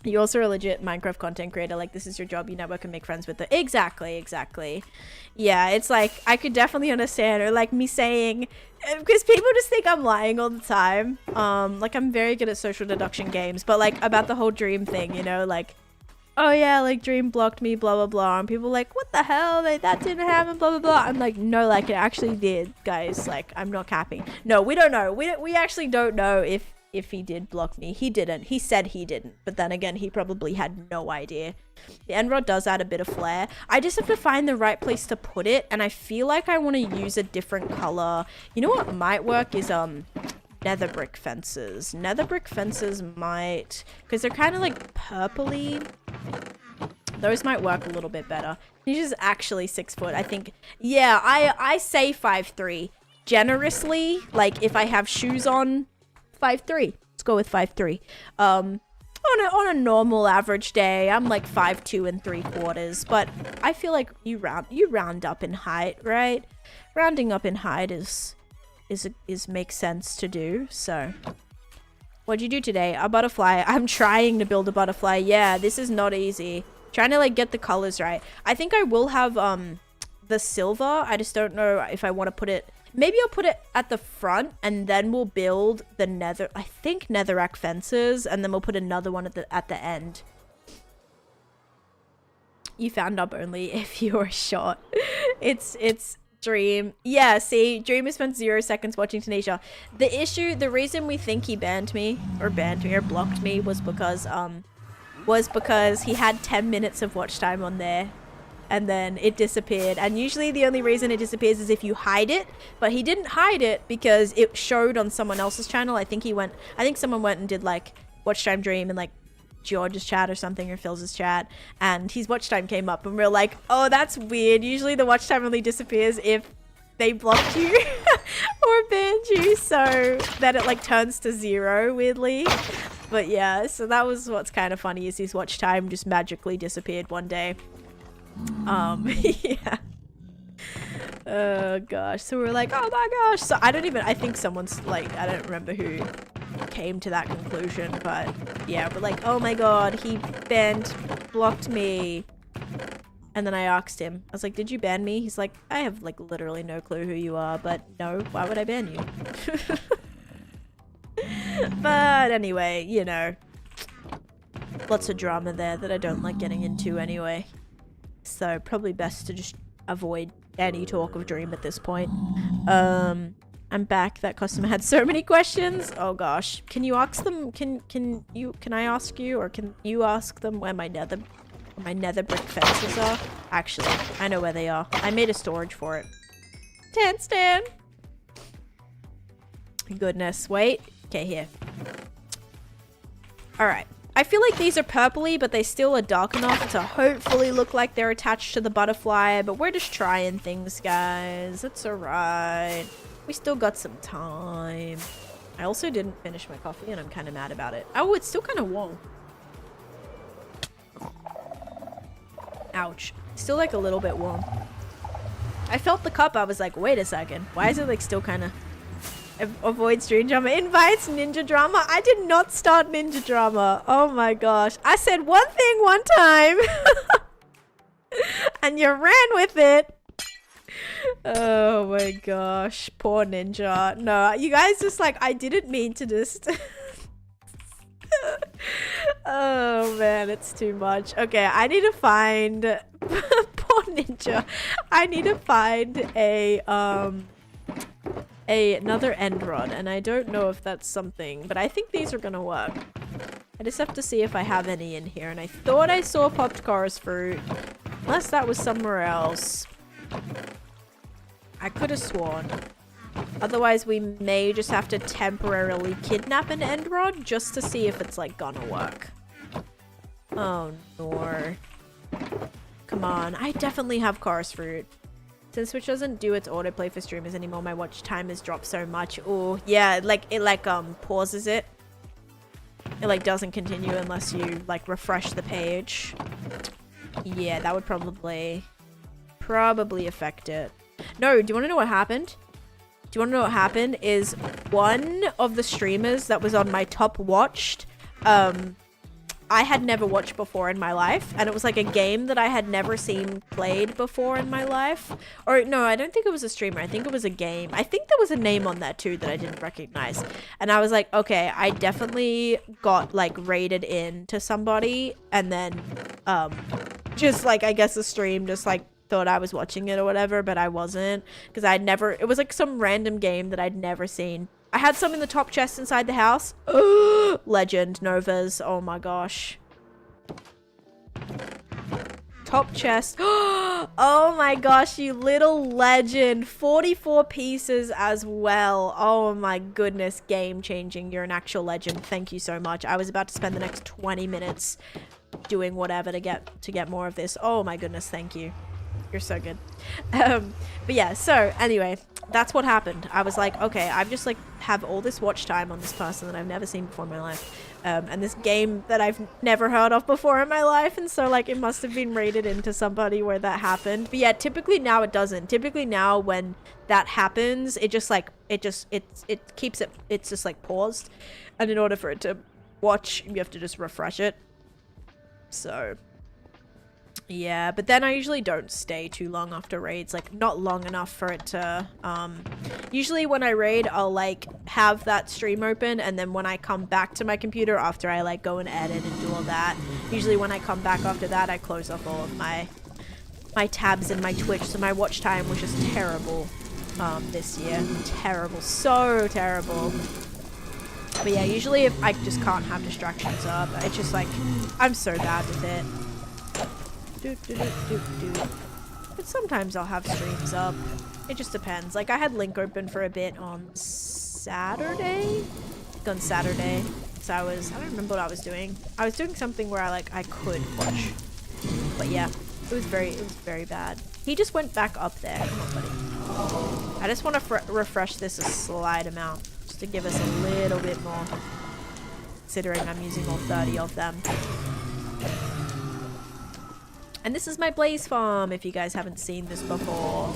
you also are a legit Minecraft content creator, like this is your job, you network and make friends with the exactly. Yeah, it's like I could definitely understand, or like me saying, because people just think I'm lying all the time. Like, I'm very good at social deduction games, but like about the whole dream thing, you know, like, oh yeah, like Dream blocked me, blah blah blah, and people like, what the hell, like that didn't happen, blah blah blah. I'm like, no, like it actually did, guys. Like, I'm not capping. No, we don't know. We actually don't know if he did block me. He didn't. He said he didn't, but then again, he probably had no idea. The end rod does add a bit of flair. I just have to find the right place to put it, and I feel like I want to use a different color. You know what might work is nether brick fences. Nether brick fences might, because they're kind of like purpley, those might work a little bit better. Taneesha's actually 6 foot, I think. Yeah, I say 5'3". Generously, like if I have shoes on, 5'3". Let's go with 5'3". On a normal average day, I'm like 5'2 3/4, but I feel like you round up in height, right? Rounding up in height is makes sense to do. So what'd you do today? A butterfly. I'm trying to build a butterfly. Yeah, this is not easy. Trying to like get the colors right. I think I will have the silver. I just don't know if I want to put it. Maybe I'll put it at the front and then we'll build the netherrack fences, and then we'll put another one at the end. You found up only if you were shot. It's Dream. Yeah, see, Dream has spent 0 seconds watching Taneesha. The reason we think he banned me or blocked me was because he had 10 minutes of watch time on there. And then it disappeared. And usually the only reason it disappears is if you hide it. But he didn't hide it because it showed on someone else's channel. I think someone went and did like watch time Dream in like George's chat or something, or Phil's chat. And his watch time came up and we're like, oh, that's weird. Usually the watch time only disappears if they blocked you or banned you. So that it like turns to 0 weirdly. But yeah, so that was what's kind of funny, is his watch time just magically disappeared one day. Yeah. Oh gosh. So we're like, oh my gosh. So I think someone's like, I don't remember who came to that conclusion, but yeah, we're like, oh my god, he blocked me. And then I asked him, I was like, did you ban me? He's like, I have like literally no clue who you are, but no, why would I ban you? But anyway, you know, lots of drama there that I don't like getting into anyway. So probably best to just avoid any talk of Dream at this point. I'm back. That customer had so many questions. Oh gosh. Can you ask them? Can I ask you, or can you ask them where my nether brick fences are? Actually, I know where they are. I made a storage for it. Stand. Goodness. Wait. Okay, here. Alright. I feel like these are purpley, but they still are dark enough to hopefully look like they're attached to the butterfly. But we're just trying things, guys. It's alright. We still got some time. I also didn't finish my coffee, and I'm kind of mad about it. Oh, it's still kind of warm. Ouch. Still like a little bit warm. I felt the cup. I was like, wait a second. Why is it like still kind of... Avoid stream drama. Invites ninja drama. I did not start ninja drama. Oh my gosh. I said one thing one time. And you ran with it. Oh my gosh. Poor ninja. No, you guys just like, I didn't mean to just... Oh man, it's too much. Okay, I need to find... Poor ninja. I need to find another end rod, and I don't know if that's something, but I think these are gonna work. I just have to see if I have any in here, and I thought I saw popped chorus fruit, unless that was somewhere else. I could have sworn. Otherwise, we may just have to temporarily kidnap an end rod just to see if it's like gonna work. Oh no. Come on, I definitely have chorus fruit. Since Switch doesn't do its autoplay for streamers anymore, my watch time has dropped so much. Oh, yeah, it pauses it. It like doesn't continue unless you like refresh the page. Yeah, that would probably affect it. No, do you want to know what happened? Do you want to know what happened? Is one of the streamers that was on my top watched, I had never watched before in my life, and it was like a game that I had never seen played before in my life. Or no, I don't think it was a streamer. I think it was a game. I think there was a name on there too that I didn't recognize. And I was like, okay, I definitely got like raided in to somebody, and then just like, I guess the stream just like thought I was watching it or whatever, but I wasn't, because it was like some random game that I'd never seen. I had some in the top chest inside the house. Legend Novas. Oh my gosh. Top chest. Oh my gosh, you little legend. 44 pieces as well. Oh my goodness. Game changing. You're an actual legend. Thank you so much. I was about to spend the next 20 minutes doing whatever to get more of this. Oh my goodness, thank you. You're so good. But yeah, so anyway, that's what happened. I was like, okay, I've just like have all this watch time on this person that I've never seen before in my life. And this game that I've never heard of before in my life. And so like it must have been rated into somebody where that happened. But yeah, typically now it doesn't. Typically now when that happens, it just like, it keeps it, it's just like paused. And in order for it to watch, you have to just refresh it. So yeah, but then I usually don't stay too long after raids, like not long enough for it to, usually when I raid, I'll like have that stream open, and then when I come back to my computer after I like go and edit and do all that, usually when I come back after that, I close off all of my tabs in my Twitch, so my watch time was just terrible, this year. Terrible, so terrible. But yeah, usually if I just can't have distractions up, it's just like, I'm so bad with it. But sometimes I'll have streams up. It just depends. Like I had Link open for a bit on Saturday. On Saturday. So I don't remember what I was doing. I was doing something where I could watch. But yeah, it was very bad. He just went back up there. Come on, buddy. I just want to refresh this a slight amount, just to give us a little bit more, considering I'm using all 30 of them. And this is my blaze farm, if you guys haven't seen this before.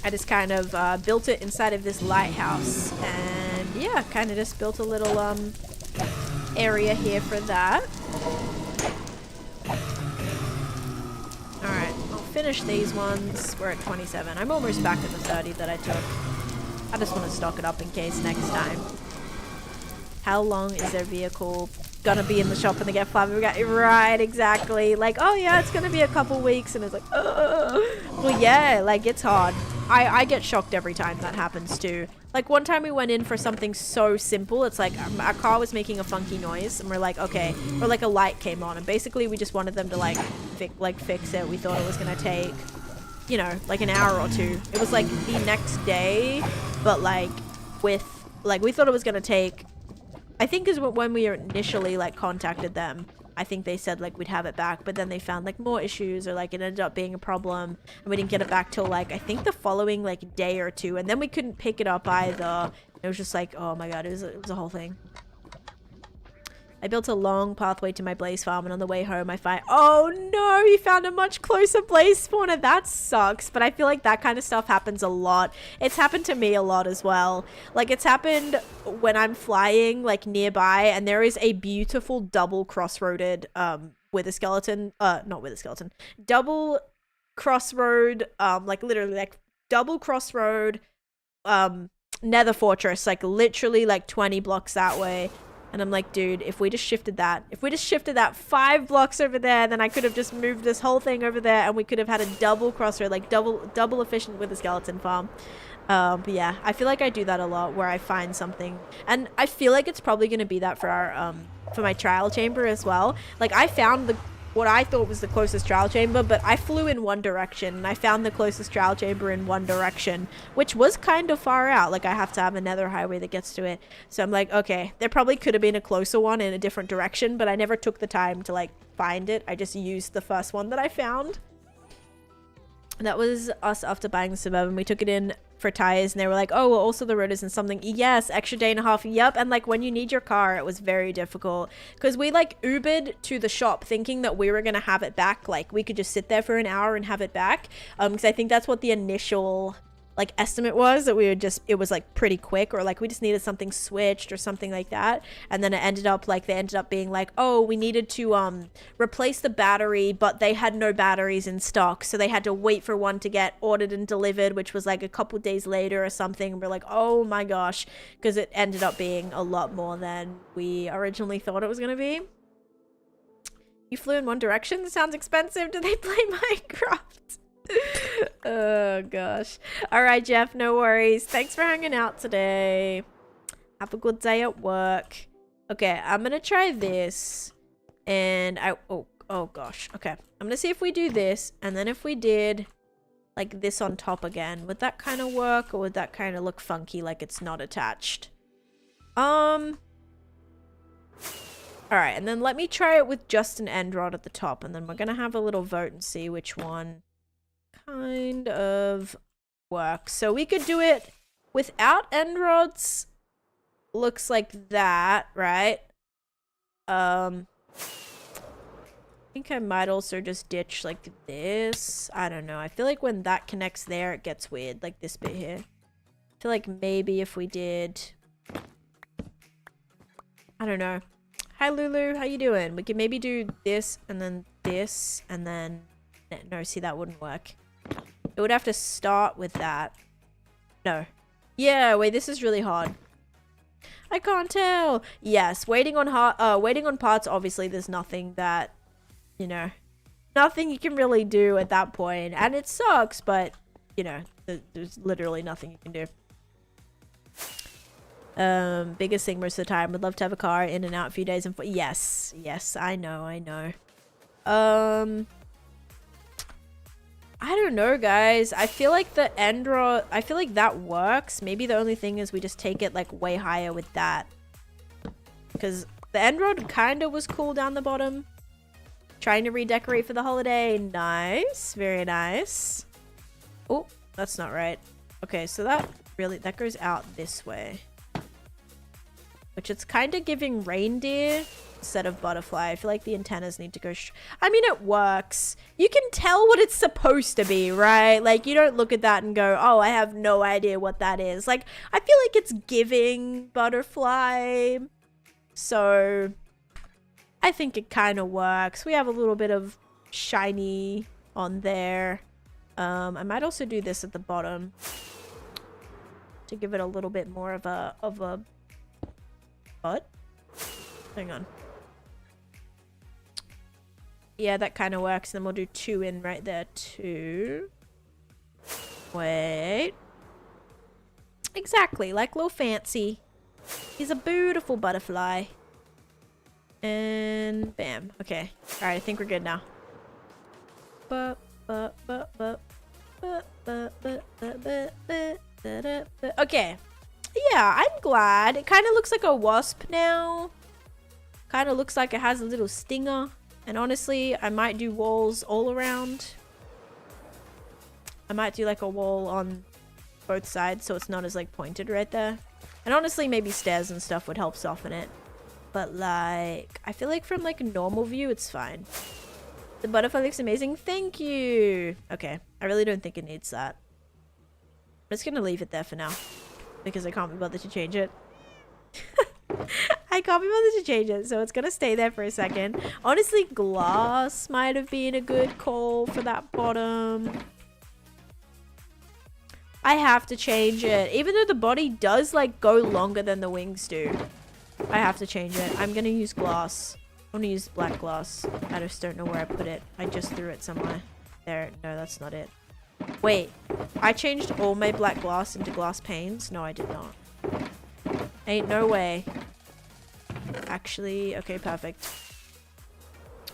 I just kind of built it inside of this lighthouse. And yeah, kind of just built a little area here for that. Alright, I'll finish these ones. We're at 27. I'm almost back at the 30 that I took. I just want to stock it up in case next time. How long is their vehicle gonna be in the shop when they get flat? Right, exactly. Like, oh yeah, it's gonna be a couple weeks, and it's like, well, yeah, like it's hard. I get shocked every time that happens too. Like one time we went in for something so simple. It's like our car was making a funky noise, and we're like, okay, or like a light came on, and basically we just wanted them to like fix it. We thought it was gonna take, you know, like an hour or two. It was like the next day, but like with like we thought it was gonna take. I think is when we initially like contacted them, I think they said like we'd have it back, but then they found like more issues, or like it ended up being a problem, and we didn't get it back till like I think the following like day or two, and then we couldn't pick it up either. It was just like, oh my god, it was a whole thing. I built a long pathway to my blaze farm, and on the way home I find, oh no, you found a much closer blaze spawner. That sucks. But I feel like that kind of stuff happens a lot. It's happened to me a lot as well. Like it's happened when I'm flying like nearby, and there is a beautiful double crossroaded with a skeleton, not with a skeleton, double crossroad, like literally like double crossroad nether fortress, like literally like 20 blocks that way. And I'm like, dude, if we just shifted that 5 blocks over there, then I could have just moved this whole thing over there, and we could have had a double crossroad, like double efficient with the skeleton farm. But yeah, I feel like I do that a lot, where I find something, and I feel like it's probably going to be that for our for my trial chamber as well. Like I found what I thought was the closest trial chamber, but I flew in one direction, and I found the closest trial chamber in one direction, which was kind of far out. Like I have to have a nether highway that gets to it. So I'm like, okay, there probably could have been a closer one in a different direction, but I never took the time to like find it. I just used the first one that I found. That was us after buying the Suburban. We took it in for tires, and they were like, oh, well, also the road isn't something. Yes, extra day and a half. Yep. And like when you need your car, it was very difficult, because we like Ubered to the shop thinking that we were gonna have it back, like we could just sit there for an hour and have it back, because I think that's what the initial like estimate was, that we would just, it was like pretty quick, or like we just needed something switched or something like that. And then it ended up like, they ended up being like, oh, we needed to replace the battery, but they had no batteries in stock, so they had to wait for one to get ordered and delivered, which was like a couple days later or something. And we're like, oh my gosh, because it ended up being a lot more than we originally thought it was going to be. You flew in one direction? Sounds expensive. Do they play Minecraft? Oh gosh. All right, Jeff, no worries. Thanks for hanging out today. Have a good day at work. Okay, I'm gonna try this, and oh gosh. Okay, I'm gonna see if we do this, and then if we did like this on top again, would that kind of work, or would that kind of look funky, like it's not attached? All right, and then let me try it with just an end rod at the top, and then we're gonna have a little vote and see which one kind of works. So we could do it without end rods. Looks like that, right? I think I might also just ditch like this. I don't know. I feel like when that connects there, it gets weird, like this bit here. I feel like maybe if we did, I don't know. Hi Lulu, how you doing? We could maybe do this and then no, see, that wouldn't work. It would have to start with that. No. Yeah, wait, this is really hard. I can't tell. Yes, waiting on parts, obviously there's nothing that, you know, nothing you can really do at that point. And it sucks, but, you know, there's literally nothing you can do. Biggest thing most of the time. Would love to have a car in and out a few days and yes, I know. I don't know, guys. I feel like the end rod, I feel like that works. Maybe the only thing is we just take it like way higher with that. Because the end rod kind of was cool down the bottom. Trying to redecorate for the holiday. Nice. Very nice. Oh, that's not right. Okay, so that goes out this way. Which it's kind of giving reindeer instead of butterfly. I feel like the antennas need to go... I mean, it works. You can tell what it's supposed to be, right? Like, you don't look at that and go, oh, I have no idea what that is. Like, I feel like it's giving butterfly. So, I think it kind of works. We have a little bit of shiny on there. I might also do this at the bottom to give it a little bit more of a what? Hang on. Yeah, that kind of works. Then we'll do 2 in right there too. Wait. Exactly, like little Fancy. He's a beautiful butterfly. And bam. Okay. All right, I think we're good now. Okay. Yeah, I'm glad. It kind of looks like a wasp now. Kind of looks like it has a little stinger. And honestly, I might do walls all around. I might do like a wall on both sides so it's not as like pointed right there. And honestly, maybe stairs and stuff would help soften it. But like, I feel like from like a normal view, it's fine. The butterfly looks amazing. Thank you. Okay, I really don't think it needs that. I'm just gonna leave it there for now. Because I can't be bothered to change it. I can't be bothered to change it, so it's gonna stay there for a second. Honestly, glass might have been a good call for that bottom. I have to change it. Even though the body does like go longer than the wings do. I have to change it. I'm gonna use glass. I'm gonna use black glass. I just don't know where I put it. I just threw it somewhere. There. No, that's not it. Wait, I changed all my black glass into glass panes? No, I did not. Ain't no way. Actually, okay, perfect.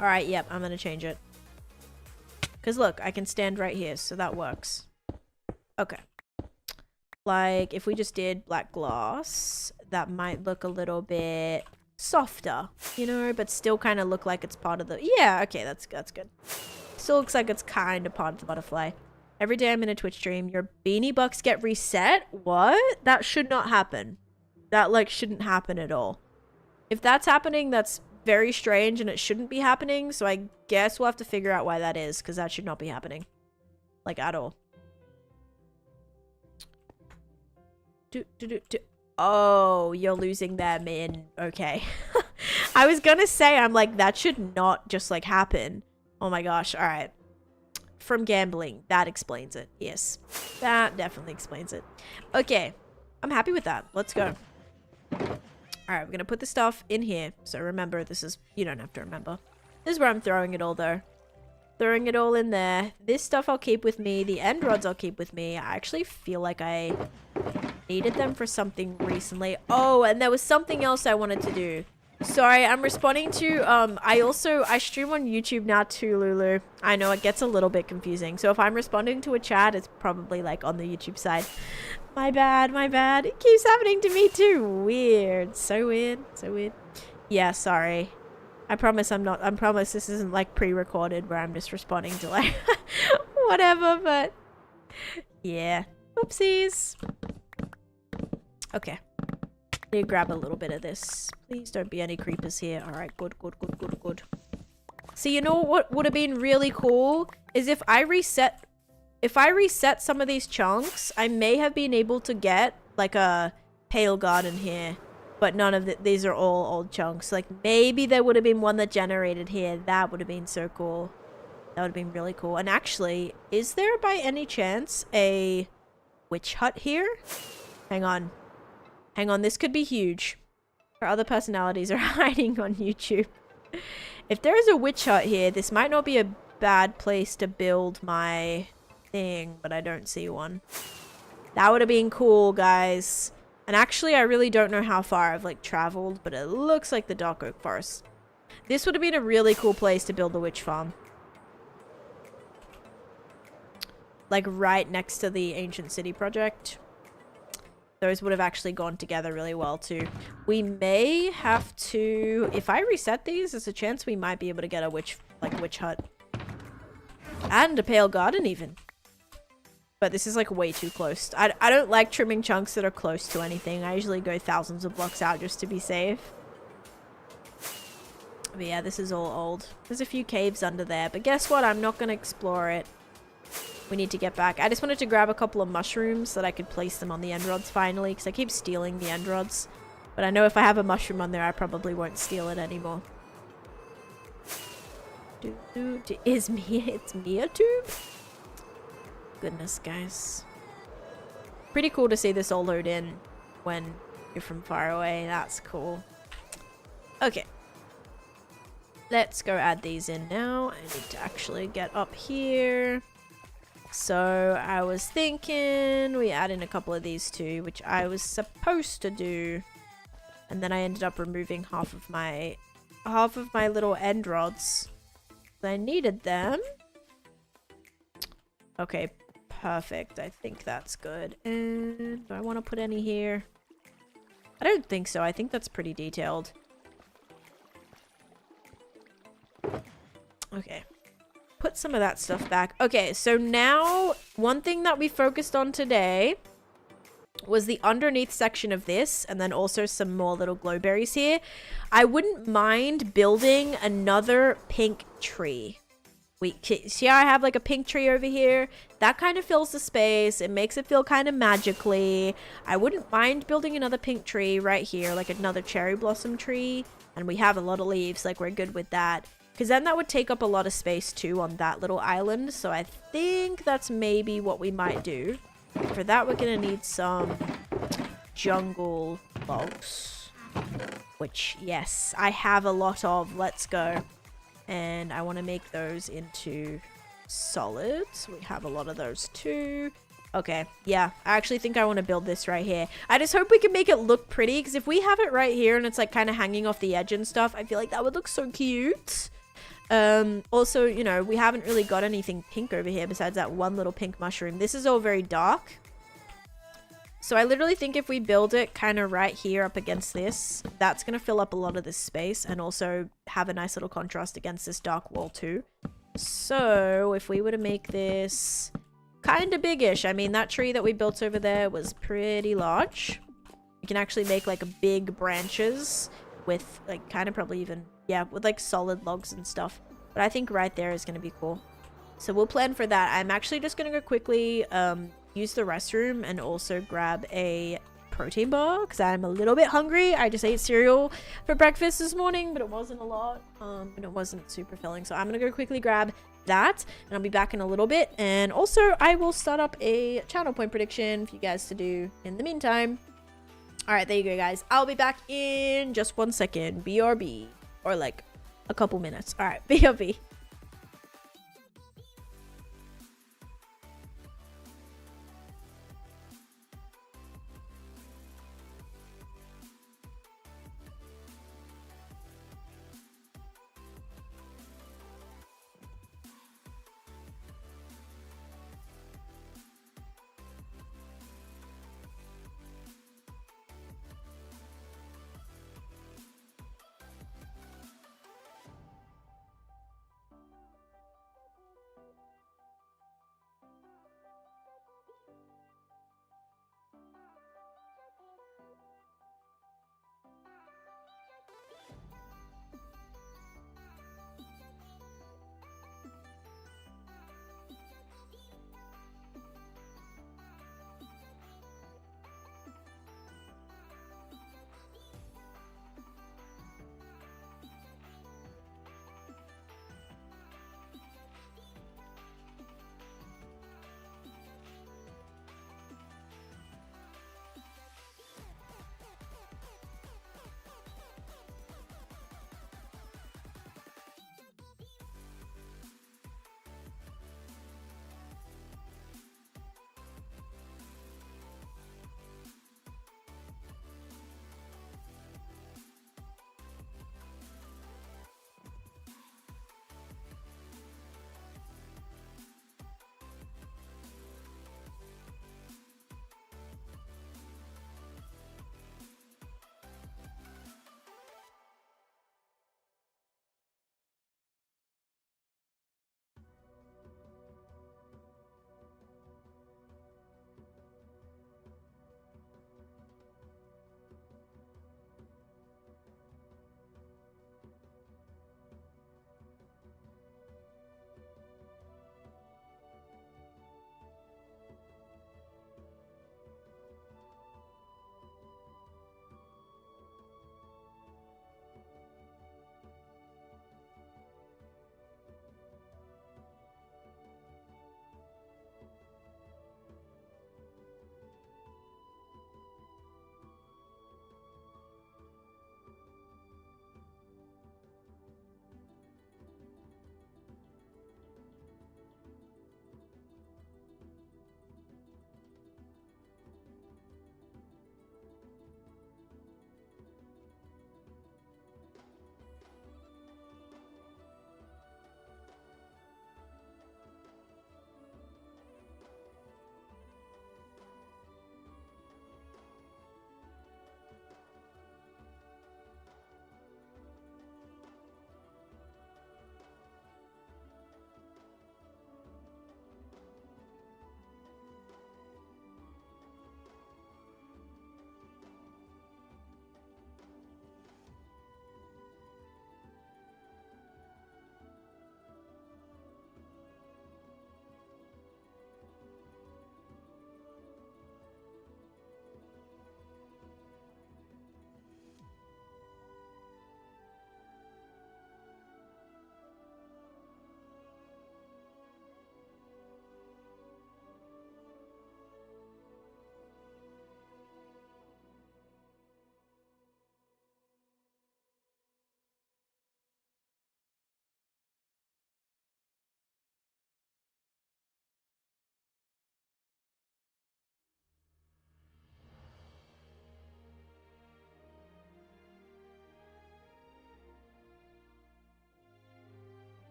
Alright, yep, I'm gonna change it. Because look, I can stand right here, so that works. Okay. Like, if we just did black glass, that might look a little bit softer, you know, but still kind of look like it's part of the... Yeah, okay, that's good. Still looks like it's kind of part of the butterfly. Every day I'm in a Twitch stream, your beanie bucks get reset? What? That should not happen. That, like, shouldn't happen at all. If that's happening, that's very strange and it shouldn't be happening. So I guess we'll have to figure out why that is, because that should not be happening. Like, at all. Oh, you're losing them in... Okay. I was gonna say, I'm like, that should not just, like, happen. Oh my gosh, alright. From gambling. That explains it. Yes. That definitely explains it. Okay. I'm happy with that. Let's go. Alright, we're gonna put the stuff in here. So remember, this is... You don't have to remember. This is where I'm throwing it all, though. Throwing it all in there. This stuff I'll keep with me. The end rods I'll keep with me. I actually feel like I needed them for something recently. Oh, and there was something else I wanted to do. Sorry, I'm responding to, I stream on YouTube now too, Lulu. I know it gets a little bit confusing. So if I'm responding to a chat, it's probably like on the YouTube side. My bad, my bad. It keeps happening to me too. Weird. So weird. So weird. Yeah, sorry. I promise I promise this isn't like pre-recorded where I'm just responding to like whatever, but yeah. Oopsies. Okay. Need to grab a little bit of this. Please don't be any creepers here. Alright, good. So you know what would have been really cool is if I reset some of these chunks, I may have been able to get like a pale garden here. But none of these are all old chunks. Like, maybe there would have been one that generated here. That would have been so cool. That would have been really cool. And actually, is there by any chance a witch hut here? Hang on. Hang on, this could be huge. Our other personalities are hiding on YouTube. If there is a witch hut here, this might not be a bad place to build my thing, but I don't see one. That would have been cool, guys. And actually, I really don't know how far I've, like, traveled, but it looks like the Dark Oak Forest. This would have been a really cool place to build the witch farm. Like, right next to the Ancient City project. Those would have actually gone together really well, too. We may have to... If I reset these, there's a chance we might be able to get a witch hut. And a pale garden, even. But this is like way too close. I don't like trimming chunks that are close to anything. I usually go thousands of blocks out just to be safe. But yeah, this is all old. There's a few caves under there. But guess what? I'm not going to explore it. We need to get back. I just wanted to grab a couple of mushrooms so that I could place them on the end rods finally. Because I keep stealing the end rods. But I know if I have a mushroom on there, I probably won't steal it anymore. It's me a tube? Goodness, guys. Pretty cool to see this all load in when you're from far away. That's cool. Okay. Let's go add these in now. I need to actually get up here. So I was thinking we add in a couple of these too, which I was supposed to do. And then I ended up removing half of my little end rods. I needed them. Okay, perfect. I think that's good. And do I want to put any here? I don't think so. I think that's pretty detailed. Okay. Put some of that stuff back. Okay, so now one thing that we focused on today was the underneath section of this, and then also some more little glowberries here. I wouldn't mind building another pink tree. See how I have like a pink tree over here? That kind of fills the space. It makes it feel kind of magically. I wouldn't mind building another pink tree right here, like another cherry blossom tree. And we have a lot of leaves, like we're good with that. Because then that would take up a lot of space too on that little island. So I think that's maybe what we might do. For that, we're going to need some jungle logs. Which, yes, I have a lot of. Let's go. And I want to make those into solids. We have a lot of those too. Okay, yeah, I actually think I want to build this right here. I just hope we can make it look pretty, because if we have it right here and it's like kind of hanging off the edge and stuff, I feel like that would look so cute. Also, you know, we haven't really got anything pink over here besides that one little pink mushroom. This is all very dark. So I literally think if we build it kind of right here up against this, that's going to fill up a lot of this space and also have a nice little contrast against this dark wall too. So if we were to make this kind of biggish, I mean, that tree that we built over there was pretty large. We can actually make like big branches with like kind of probably even, yeah, with like solid logs and stuff. But I think right there is going to be cool. So we'll plan for that. I'm actually just going to go quickly use the restroom and also grab a protein bar because I'm a little bit hungry. I just ate cereal for breakfast this morning, but it wasn't a lot and it wasn't super filling. So I'm going to go quickly grab that and I'll be back in a little bit. And also I will start up a channel point prediction for you guys to do in the meantime. All right, there you go, guys. I'll be back in just 1 second. BRB. Or like a couple minutes. All right, BRB.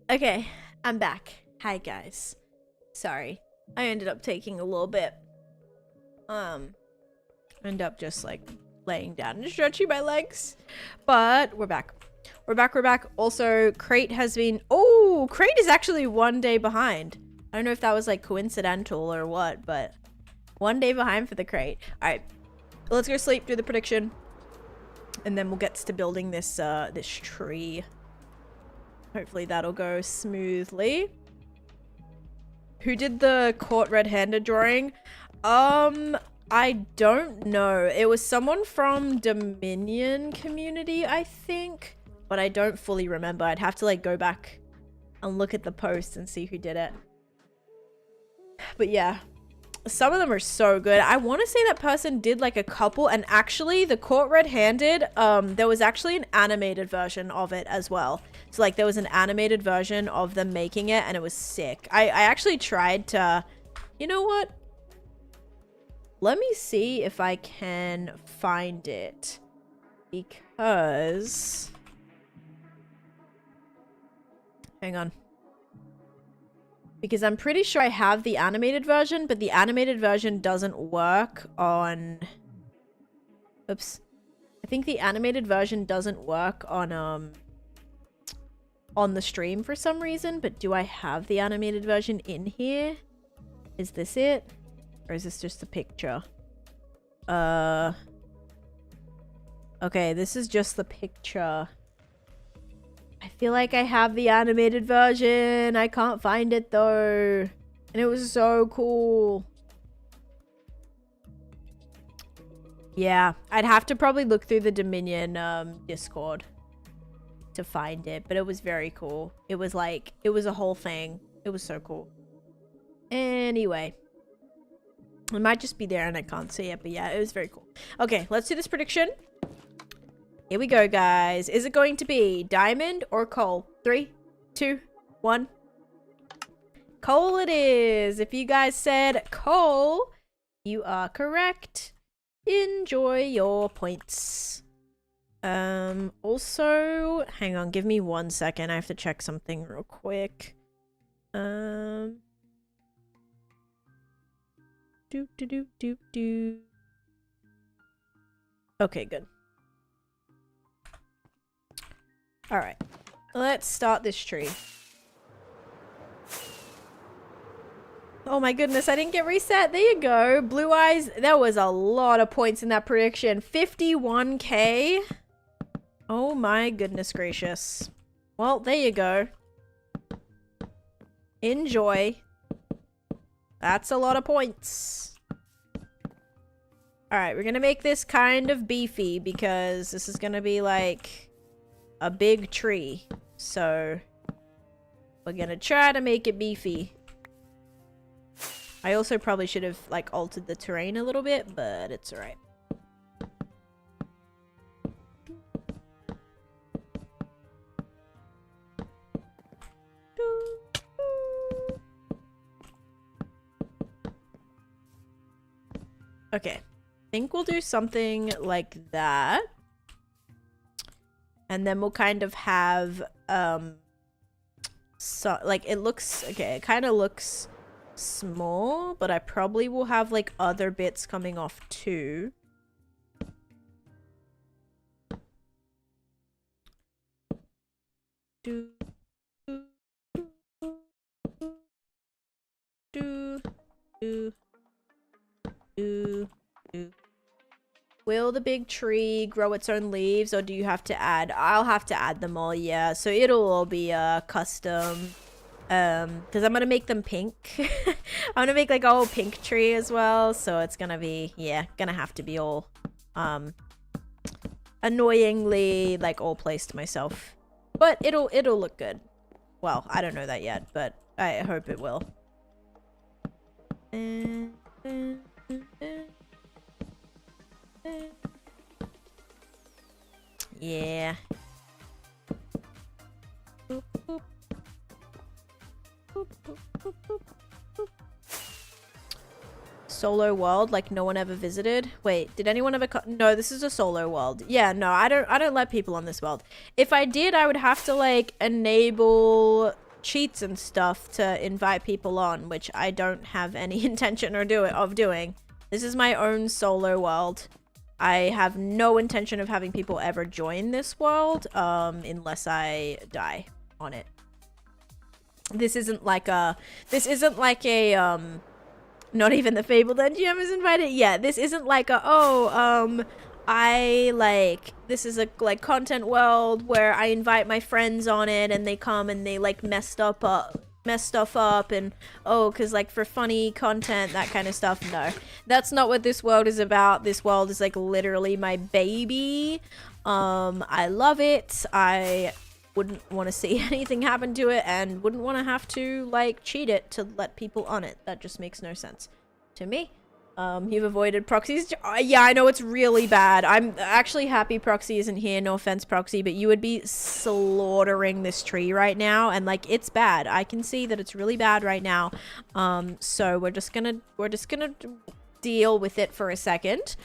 Okay, I'm back. Hi guys. Sorry. I ended up taking a little bit. End up just like laying down and stretching my legs. But we're back. We're back. Also, Crate has been... Oh, Crate is actually 1 day behind. I don't know if that was like coincidental or what, but 1 day behind for the Crate. Alright, let's go sleep, do the prediction. And then we'll get to building this, this tree. Hopefully that'll go smoothly. Who did the caught red-handed drawing? I don't know. It was someone from Dominion community, I think. But I don't fully remember. I'd have to like go back and look at the post and see who did it. But yeah. Some of them are so good. I want to say that person did like a couple, and actually the caught red-handed, there was actually an animated version of it as well. So like there was an animated version of them making it, and it was sick. I actually tried to, you know what? Let me see if I can find it, because, hang on. Because I'm pretty sure I have the animated version, but the animated version doesn't work on... Oops. I think the animated version doesn't work on the stream for some reason, but do I have the animated version in here? Is this it? Or is this just a picture? Okay, this is just the picture. I feel like I have the animated version. I can't find it though. And it was so cool. Yeah, I'd have to probably look through the Dominion Discord to find it, but it was very cool. It was like, it was a whole thing. It was so cool. Anyway. It might just be there and I can't see it, but yeah, it was very cool. Okay, let's do this prediction. Here we go, guys. Is it going to be diamond or coal? 3, 2, 1. Coal it is. If you guys said coal, you are correct. Enjoy your points. Also, hang on, give me 1 second. I have to check something real quick. Okay, good. Alright, let's start this tree. Oh my goodness, I didn't get reset. There you go. Blue eyes. There was a lot of points in that prediction. 51k. Oh my goodness gracious. Well, there you go. Enjoy. That's a lot of points. Alright, we're gonna make this kind of beefy because this is gonna be like a big tree. So we're gonna try to make it beefy. I also probably should have like altered the terrain a little bit, but it's alright. Okay, I think we'll do something like that. And then we'll kind of have, so, like, it looks, okay, it kind of looks small, but I probably will have, like, other bits coming off too. Do, do, do, do, do, do. Will the big tree grow its own leaves, or do you have to add? I'll have to add them all, yeah. So it'll all be custom. Because I'm gonna make them pink. I'm gonna make like a whole pink tree as well. So it's gonna be, yeah, gonna have to be all annoyingly like all placed myself. But it'll look good. Well, I don't know that yet, but I hope it will. Yeah. Boop, boop. Boop, boop, boop, boop, boop. Solo world, like no one ever visited. Wait, did anyone ever no, this is a solo world. Yeah, no, I don't let people on this world. If I did, I would have to like enable cheats and stuff to invite people on, which I don't have any intention of doing. This is my own solo world. I have no intention of having people ever join this world, unless I die on it. This isn't like a, not even the Fabled NGM is invited. Yeah, this isn't like a, this is a, like, content world where I invite my friends on it and they come and they, like, mess stuff up and, cause, like, for funny content, that kind of stuff. No, that's not what this world is about. This world is, like, literally my baby. I love it. I wouldn't want to see anything happen to it and wouldn't want to have to, like, cheat it to let people on it. That just makes no sense to me. You've avoided proxies. Yeah, I know it's really bad. I'm actually happy Proxy isn't here. No offense, Proxy, but you would be slaughtering this tree right now, and, like, it's bad. I can see that it's really bad right now. So we're just gonna deal with it for a second.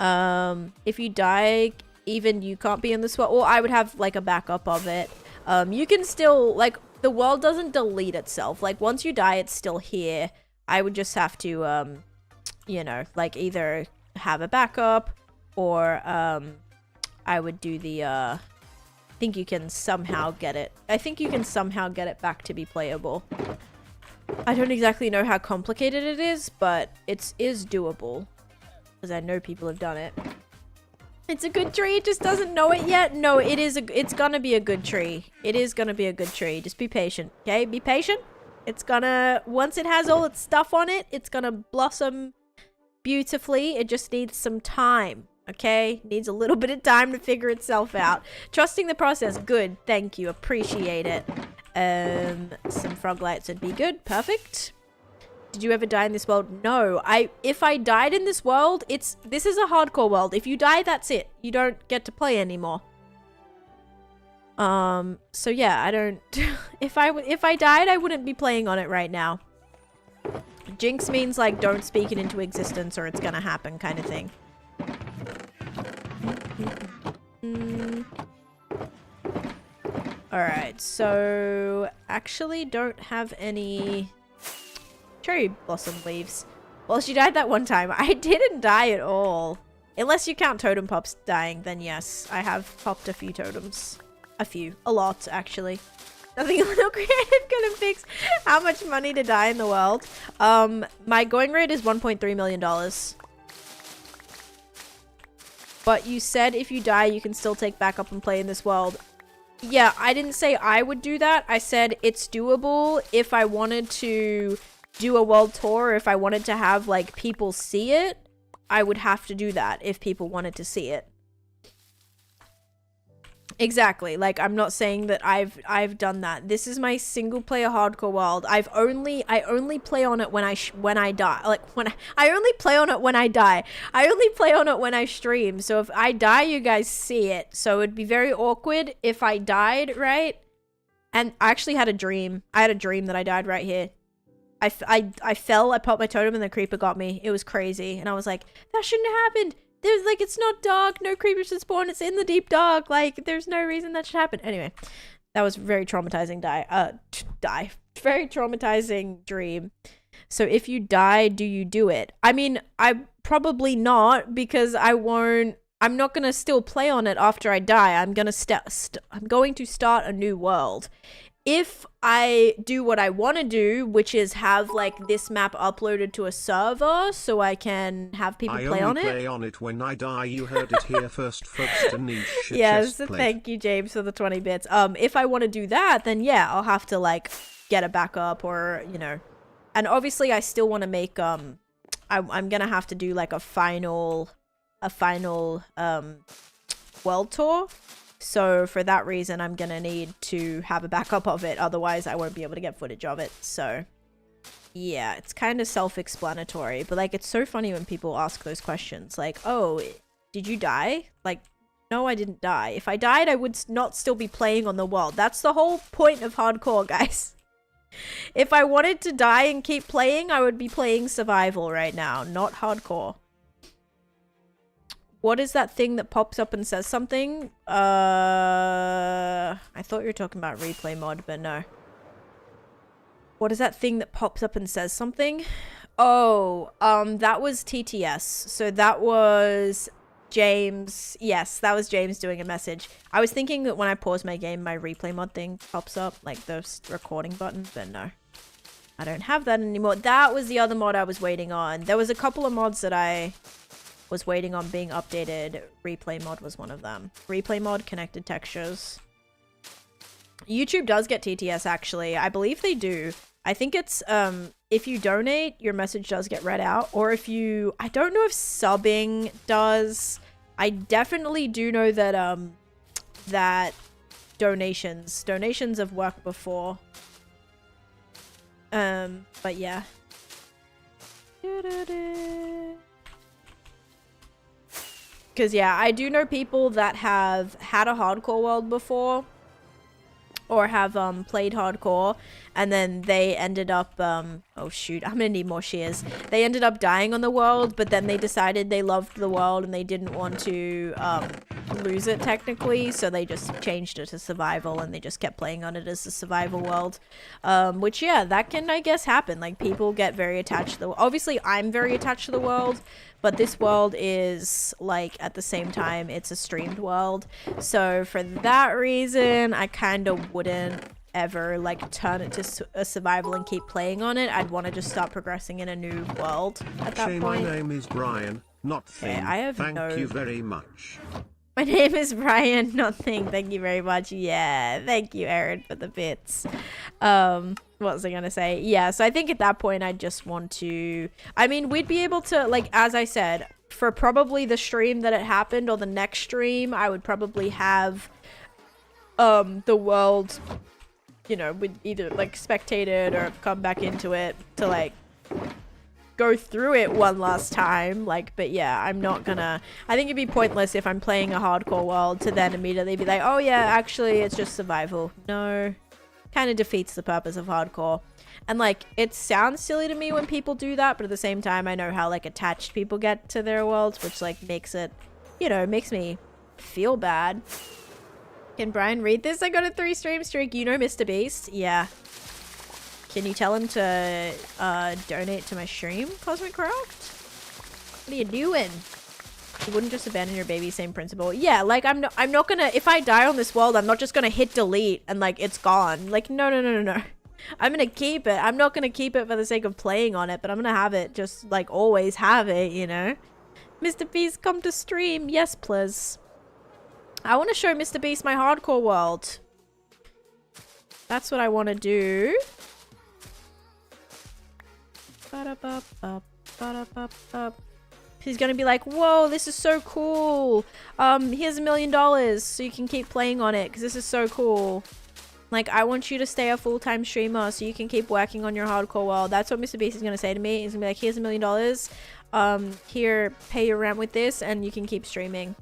If you die, even you can't be in the swap. Well, I would have, like, a backup of it. You can still, like, the world doesn't delete itself. Like, once you die, it's still here. I would just have to, you know, like, either have a backup or, I would do the, I think you can somehow get it. I think you can somehow get it back to be playable. I don't exactly know how complicated it is, but it is doable. Because I know people have done it. It's a good tree, it just doesn't know it yet. No, it's gonna be a good tree. It is gonna be a good tree. Just be patient, okay? Be patient. It's gonna, once it has all its stuff on it, it's gonna blossom beautifully. It just needs some time, okay? Needs a little bit of time to figure itself out. Trusting the process, good. Thank you, appreciate it. Some frog lights would be good, perfect. Did you ever die in this world? No. If I died in this world, this is a hardcore world. If you die, that's it. You don't get to play anymore. So yeah, I don't if I died, I wouldn't be playing on it right now. Jinx means, like, don't speak it into existence or it's gonna happen kind of thing. Alright, so actually don't have any cherry blossom leaves. Well, she died that one time. I didn't die at all. Unless you count totem pops dying, then yes, I have popped a few totems. A lot, actually. Nothing a little creative gonna fix how much money to die in the world. My going rate is $1.3 million. But you said if you die, you can still take backup and play in this world. Yeah, I didn't say I would do that. I said it's doable if I wanted to do a world tour, if I wanted to have, like, people see it. I would have to do that if people wanted to see it. Exactly. Like, I'm not saying that I've done that. This is my single player hardcore world. I only play on it when I die. Like, I only play on it when I die. I only play on it when I stream. So if I die, you guys see it. So it'd be very awkward if I died, right? And I actually had a dream. I had a dream that I died right here. I fell, I popped my totem, and the creeper got me. It was crazy. And I was like, that shouldn't have happened. There's, like, it's not dark. No creepers should spawn. It's in the deep dark. Like, there's no reason that should happen. Anyway, that was very traumatizing very traumatizing dream. So if you die, do you do it? I mean, I probably not, because I'm not gonna still play on it after I die. I'm going to start a new world. If I do what I want to do, which is have, like, this map uploaded to a server so I can have people play on it. I only play on it when I die. You heard it here first, folks. Taneesha. Yes, thank you, James, for the 20 bits. If I want to do that, then yeah, I'll have to, like, get a backup or, you know. And obviously I still want to make, I'm going to have to do, like, a final world tour. So for that reason, I'm gonna need to have a backup of it. Otherwise, I won't be able to get footage of it. So yeah, it's kind of self-explanatory. But, like, it's so funny when people ask those questions. Like, oh, did you die? Like, no, I didn't die. If I died, I would not still be playing on the world. That's the whole point of hardcore, guys. If I wanted to die and keep playing, I would be playing survival right now, not hardcore. What is that thing that pops up and says something? I thought you were talking about replay mod, but no. What is that thing that pops up and says something? Oh, that was TTS. So that was James. Yes, that was James doing a message. I was thinking that when I pause my game, my replay mod thing pops up, like the recording button, but no. I don't have that anymore. That was the other mod I was waiting on. There was a couple of mods that I was waiting on being updated. Replay mod was one of them. Replay mod, connected textures. YouTube does get TTS, actually. I believe they do. I think it's, if you donate, your message does get read out. Or if you, I don't know if subbing does. I definitely do know that, that donations have worked before. But yeah. Because yeah, I do know people that have had a hardcore world before, or have played hardcore, and then they ended up oh shoot, I'm gonna need more shears. They ended up dying on the world, but then they decided they loved the world and they didn't want to lose it technically, so they just changed it to survival and they just kept playing on it as a survival world. Which yeah, that can, I guess, happen. Like, people get very attached to the, obviously I'm very attached to the world, but this world is, like, at the same time, it's a streamed world. So for that reason, I kind of wouldn't ever, like, turn it to a survival and keep playing on it. I'd want to just start progressing in a new world at that point. My name is Brian, not Thing. Okay, I have Thank you very much. My name is Brian, not Thing. Thank you very much. Yeah, thank you, Aaron, for the bits. What was I gonna say? Yeah, so I think at that point I'd just want to, I mean, we'd be able to, like, as I said, for probably the stream that it happened or the next stream, I would probably have the world, you know, would either, like, spectated or come back into it to, like, go through it one last time. Like, but yeah, I'm not gonna, I think it'd be pointless if I'm playing a hardcore world to then immediately be like, oh yeah, actually it's just survival. No, kind of defeats the purpose of hardcore. And like, it sounds silly to me when people do that, but at the same time I know how, like, attached people get to their worlds, which, like, makes it, you know, makes me feel bad. Can Brian read this? I got a 3 stream streak. You know Mr. Beast? Yeah. Can you tell him to donate to my stream, Cosmic Craft? What are you doing? You wouldn't just abandon your baby, same principle. Yeah, like, I'm not gonna, if I die on this world, I'm not just gonna hit delete and, like, it's gone. Like, no. I'm gonna keep it. I'm not gonna keep it for the sake of playing on it, but I'm gonna have it, just, like, always have it, you know? Mr. Beast, come to stream. Yes, please. I want to show Mr. Beast my hardcore world. That's what I want to do. He's gonna be like, whoa, this is so cool. Here's $1 million so you can keep playing on it, because this is so cool. Like, I want you to stay a full-time streamer so you can keep working on your hardcore world. That's what Mr. Beast is gonna say to me. He's gonna be like, here's $1 million. Here, pay your rent with this and you can keep streaming.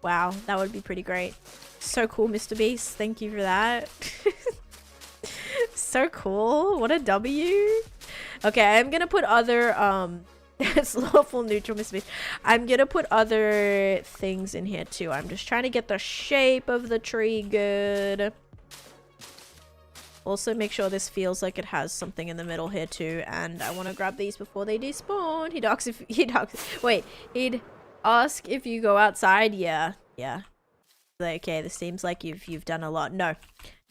Wow, that would be pretty great. So cool, Mr. Beast. Thank you for that. So cool. What a W. Okay, I'm gonna put other, it's lawful neutral, Mr. Beast. I'm gonna put other things in here too. I'm just trying to get the shape of the tree good. Also, make sure this feels like it has something in the middle here too. And I want to grab these before they despawn. He'd ask if you go outside. Yeah. Like, okay, this seems like you've done a lot. No,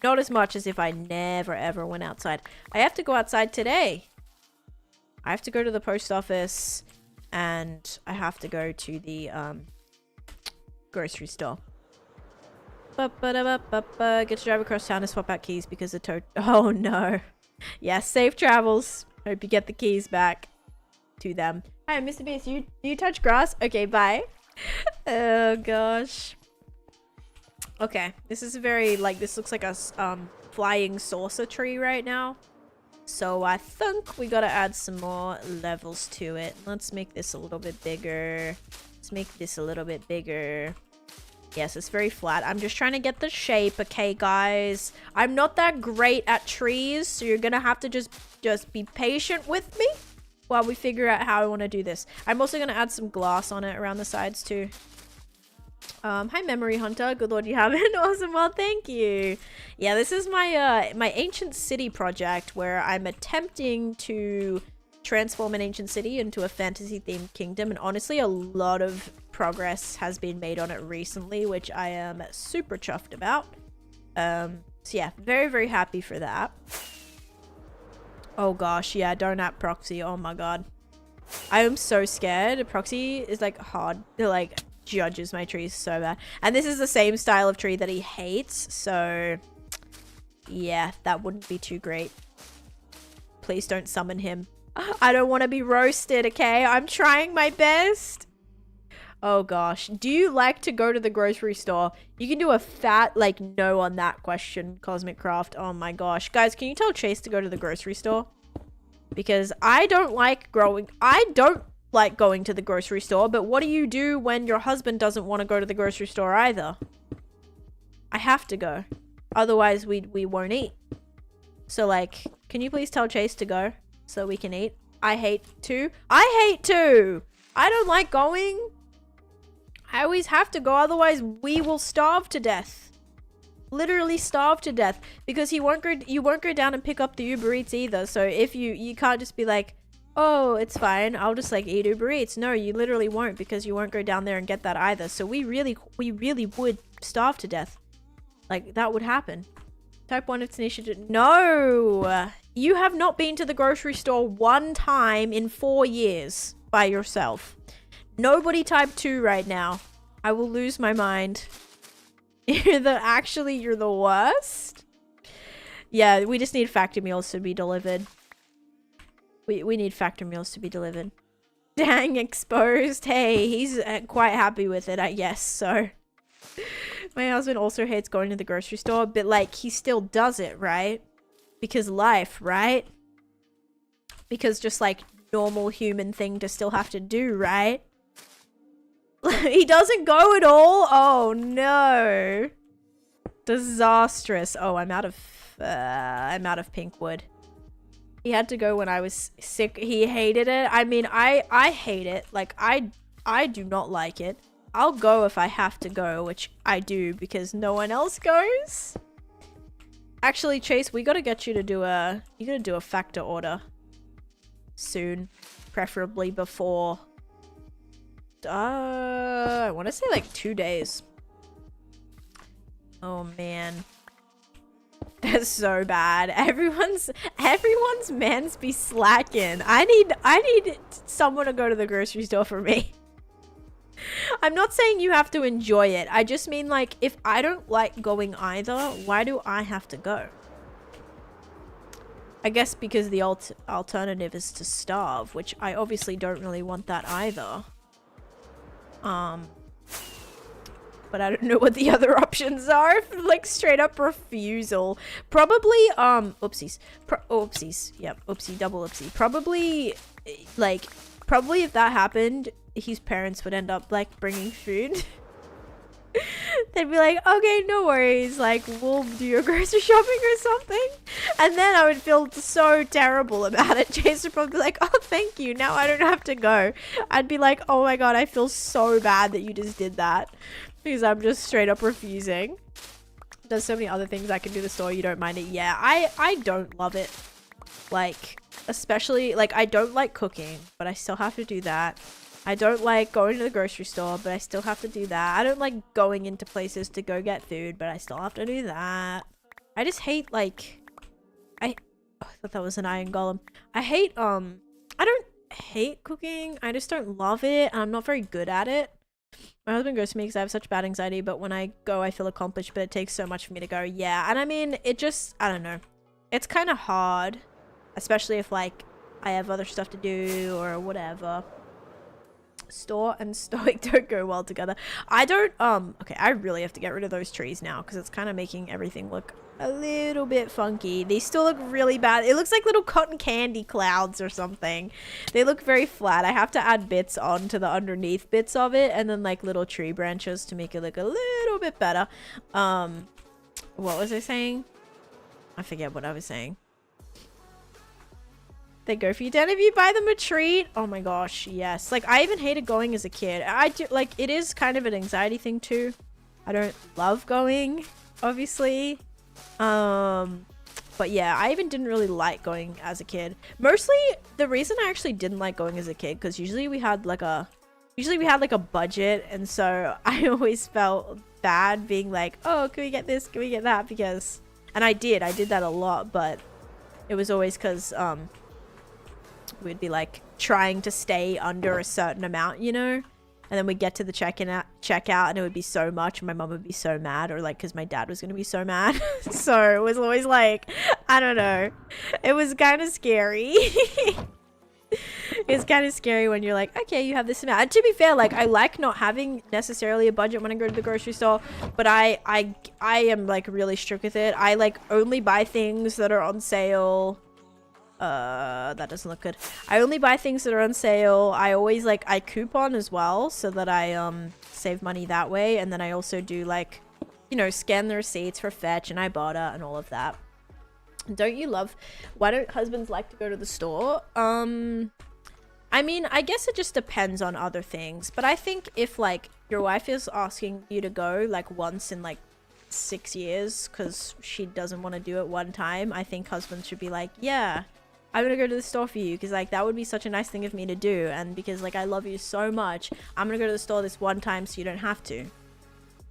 not as much as if I never ever went outside. I have to go outside today. I have to go to the post office and I have to go to the grocery store. Get to drive across town and swap out keys because the tow. Oh no. Yeah, safe travels. Hope you get the keys back to them. Hi, Mr. Beast. Do you touch grass? Okay, bye. Oh gosh. Okay, this is very, like, this looks like a flying saucer tree right now. So I think we gotta add some more levels to it. Let's make this a little bit bigger. Let's make this a little bit bigger. Yes, it's very flat. I'm just trying to get the shape, okay, guys? I'm not that great at trees, so you're gonna have to just be patient with me while we figure out how I want to do this. I'm also gonna add some glass on it around the sides too. Hi Memory Hunter, good lord you haven't. Awesome, well thank you. Yeah, this is my my ancient city project where I'm attempting to transform an ancient city into a fantasy themed kingdom, and honestly a lot of progress has been made on it recently, which I am super chuffed about. So yeah, very happy for that. Oh gosh, yeah, don't app proxy, oh my god. I am so scared. Proxy is like hard to like judges my trees so bad, and this is the same style of tree that he hates, so yeah, that wouldn't be too great. Please don't summon him. I don't want to be roasted, okay? I'm trying my best. Oh gosh, do you like to go to the grocery store? You can do a fat like no on that question, Cosmic Craft. Oh my gosh, guys, can you tell Chase to go to the grocery store? Because I don't like going to the grocery store, but what do you do when your husband doesn't want to go to the grocery store either? I have to go. Otherwise, we won't eat. So, like, can you please tell Chase to go so we can eat? I hate to. I don't like going. I always have to go, otherwise we will starve to death. Literally starve to death, because you won't go down and pick up the Uber Eats either. So if you can't just be like, oh, it's fine, I'll just like eat Uber Eats. No, you literally won't, because you won't go down there and get that either. So we really would starve to death. Like, that would happen. Type 1 if Taneesha did. No! You have not been to the grocery store one time in 4 years by yourself. Nobody type 2 right now. I will lose my mind. You're the worst. Yeah, we just need factor meals to be delivered. We need factor meals to be delivered. Dang, exposed. Hey, he's quite happy with it, I guess, so. My husband also hates going to the grocery store, but like, he still does it, right? Because life, right? Because just like normal human thing to still have to do, right? He doesn't go at all? Oh no. Disastrous. Oh, I'm out of pink wood. He had to go when I was sick. He hated it. I mean, I hate it. Like, I do not like it. I'll go if I have to go, which I do because no one else goes. Actually, Chase, we gotta get you to do a factor order soon, preferably before I want to say like 2 days. Oh man, that's so bad. Everyone's mans be slacking. I need someone to go to the grocery store for me. I'm not saying you have to enjoy it. I just mean, like, if I don't like going either, why do I have to go? I guess because the alternative is to starve, which I obviously don't really want that either. But I don't know what the other options are. Like, straight up refusal. Probably, oopsies. Oopsies. Yep, oopsie, double oopsie. Probably, like, if that happened, his parents would end up, like, bringing food. They'd be like, okay, no worries, like, we'll do your grocery shopping or something. And then I would feel so terrible about it. Chase would probably be like, oh, thank you, now I don't have to go. I'd be like, oh my god, I feel so bad that you just did that. Because I'm just straight up refusing. There's so many other things I can do to the store, you don't mind it. Yeah, I don't love it. Like, especially, like, I don't like cooking, but I still have to do that. I don't like going to the grocery store, but I still have to do that. I don't like going into places to go get food, but I still have to do that. I just hate, like, I thought that was an iron golem. I hate, I don't hate cooking. I just don't love it, and I'm not very good at it. My husband goes to me because I have such bad anxiety, but when I go, I feel accomplished, but it takes so much for me to go. Yeah, and I mean, it just, I don't know. It's kind of hard, especially if, like, I have other stuff to do or whatever. Store and stoic don't go well together. I don't, okay, I really have to get rid of those trees now because it's kind of making everything look a little bit funky. They still look really bad. It looks like little cotton candy clouds or something. They look very flat. I have to add bits onto the underneath bits of it, and then like little tree branches to make it look a little bit better. What was I saying? I forget what I was saying. They go for you. Dan, if you buy them a treat, oh my gosh, yes. Like, I even hated going as a kid. I do, like, it is kind of an anxiety thing too. I don't love going, obviously. But yeah, I even didn't really like going as a kid. Mostly, the reason I actually didn't like going as a kid, because usually we had like a budget, and so I always felt bad being like, oh, can we get this? Can we get that? Because, and I did that a lot, but it was always because, we'd be like trying to stay under a certain amount, you know? And then we'd get to the checkout and it would be so much and my mum would be so mad, or like because my dad was going to be so mad. So it was always like, I don't know. It was kind of scary. It's kind of scary when you're like, okay, you have this amount. And to be fair, like I like not having necessarily a budget when I go to the grocery store, but I am like really strict with it. I like only buy things that are on sale. That doesn't look good. I only buy things that are on sale. I always like, I coupon as well so that I save money that way. And then I also do like, you know, scan the receipts for Fetch and Ibotta and all of that. Don't you love, why don't husbands like to go to the store? I mean, I guess it just depends on other things, but I think if like your wife is asking you to go like once in like 6 years because she doesn't want to do it one time, I think husbands should be like, yeah, I'm gonna go to the store for you because like that would be such a nice thing of me to do, and because like I love you so much, I'm gonna go to the store this one time so you don't have to. And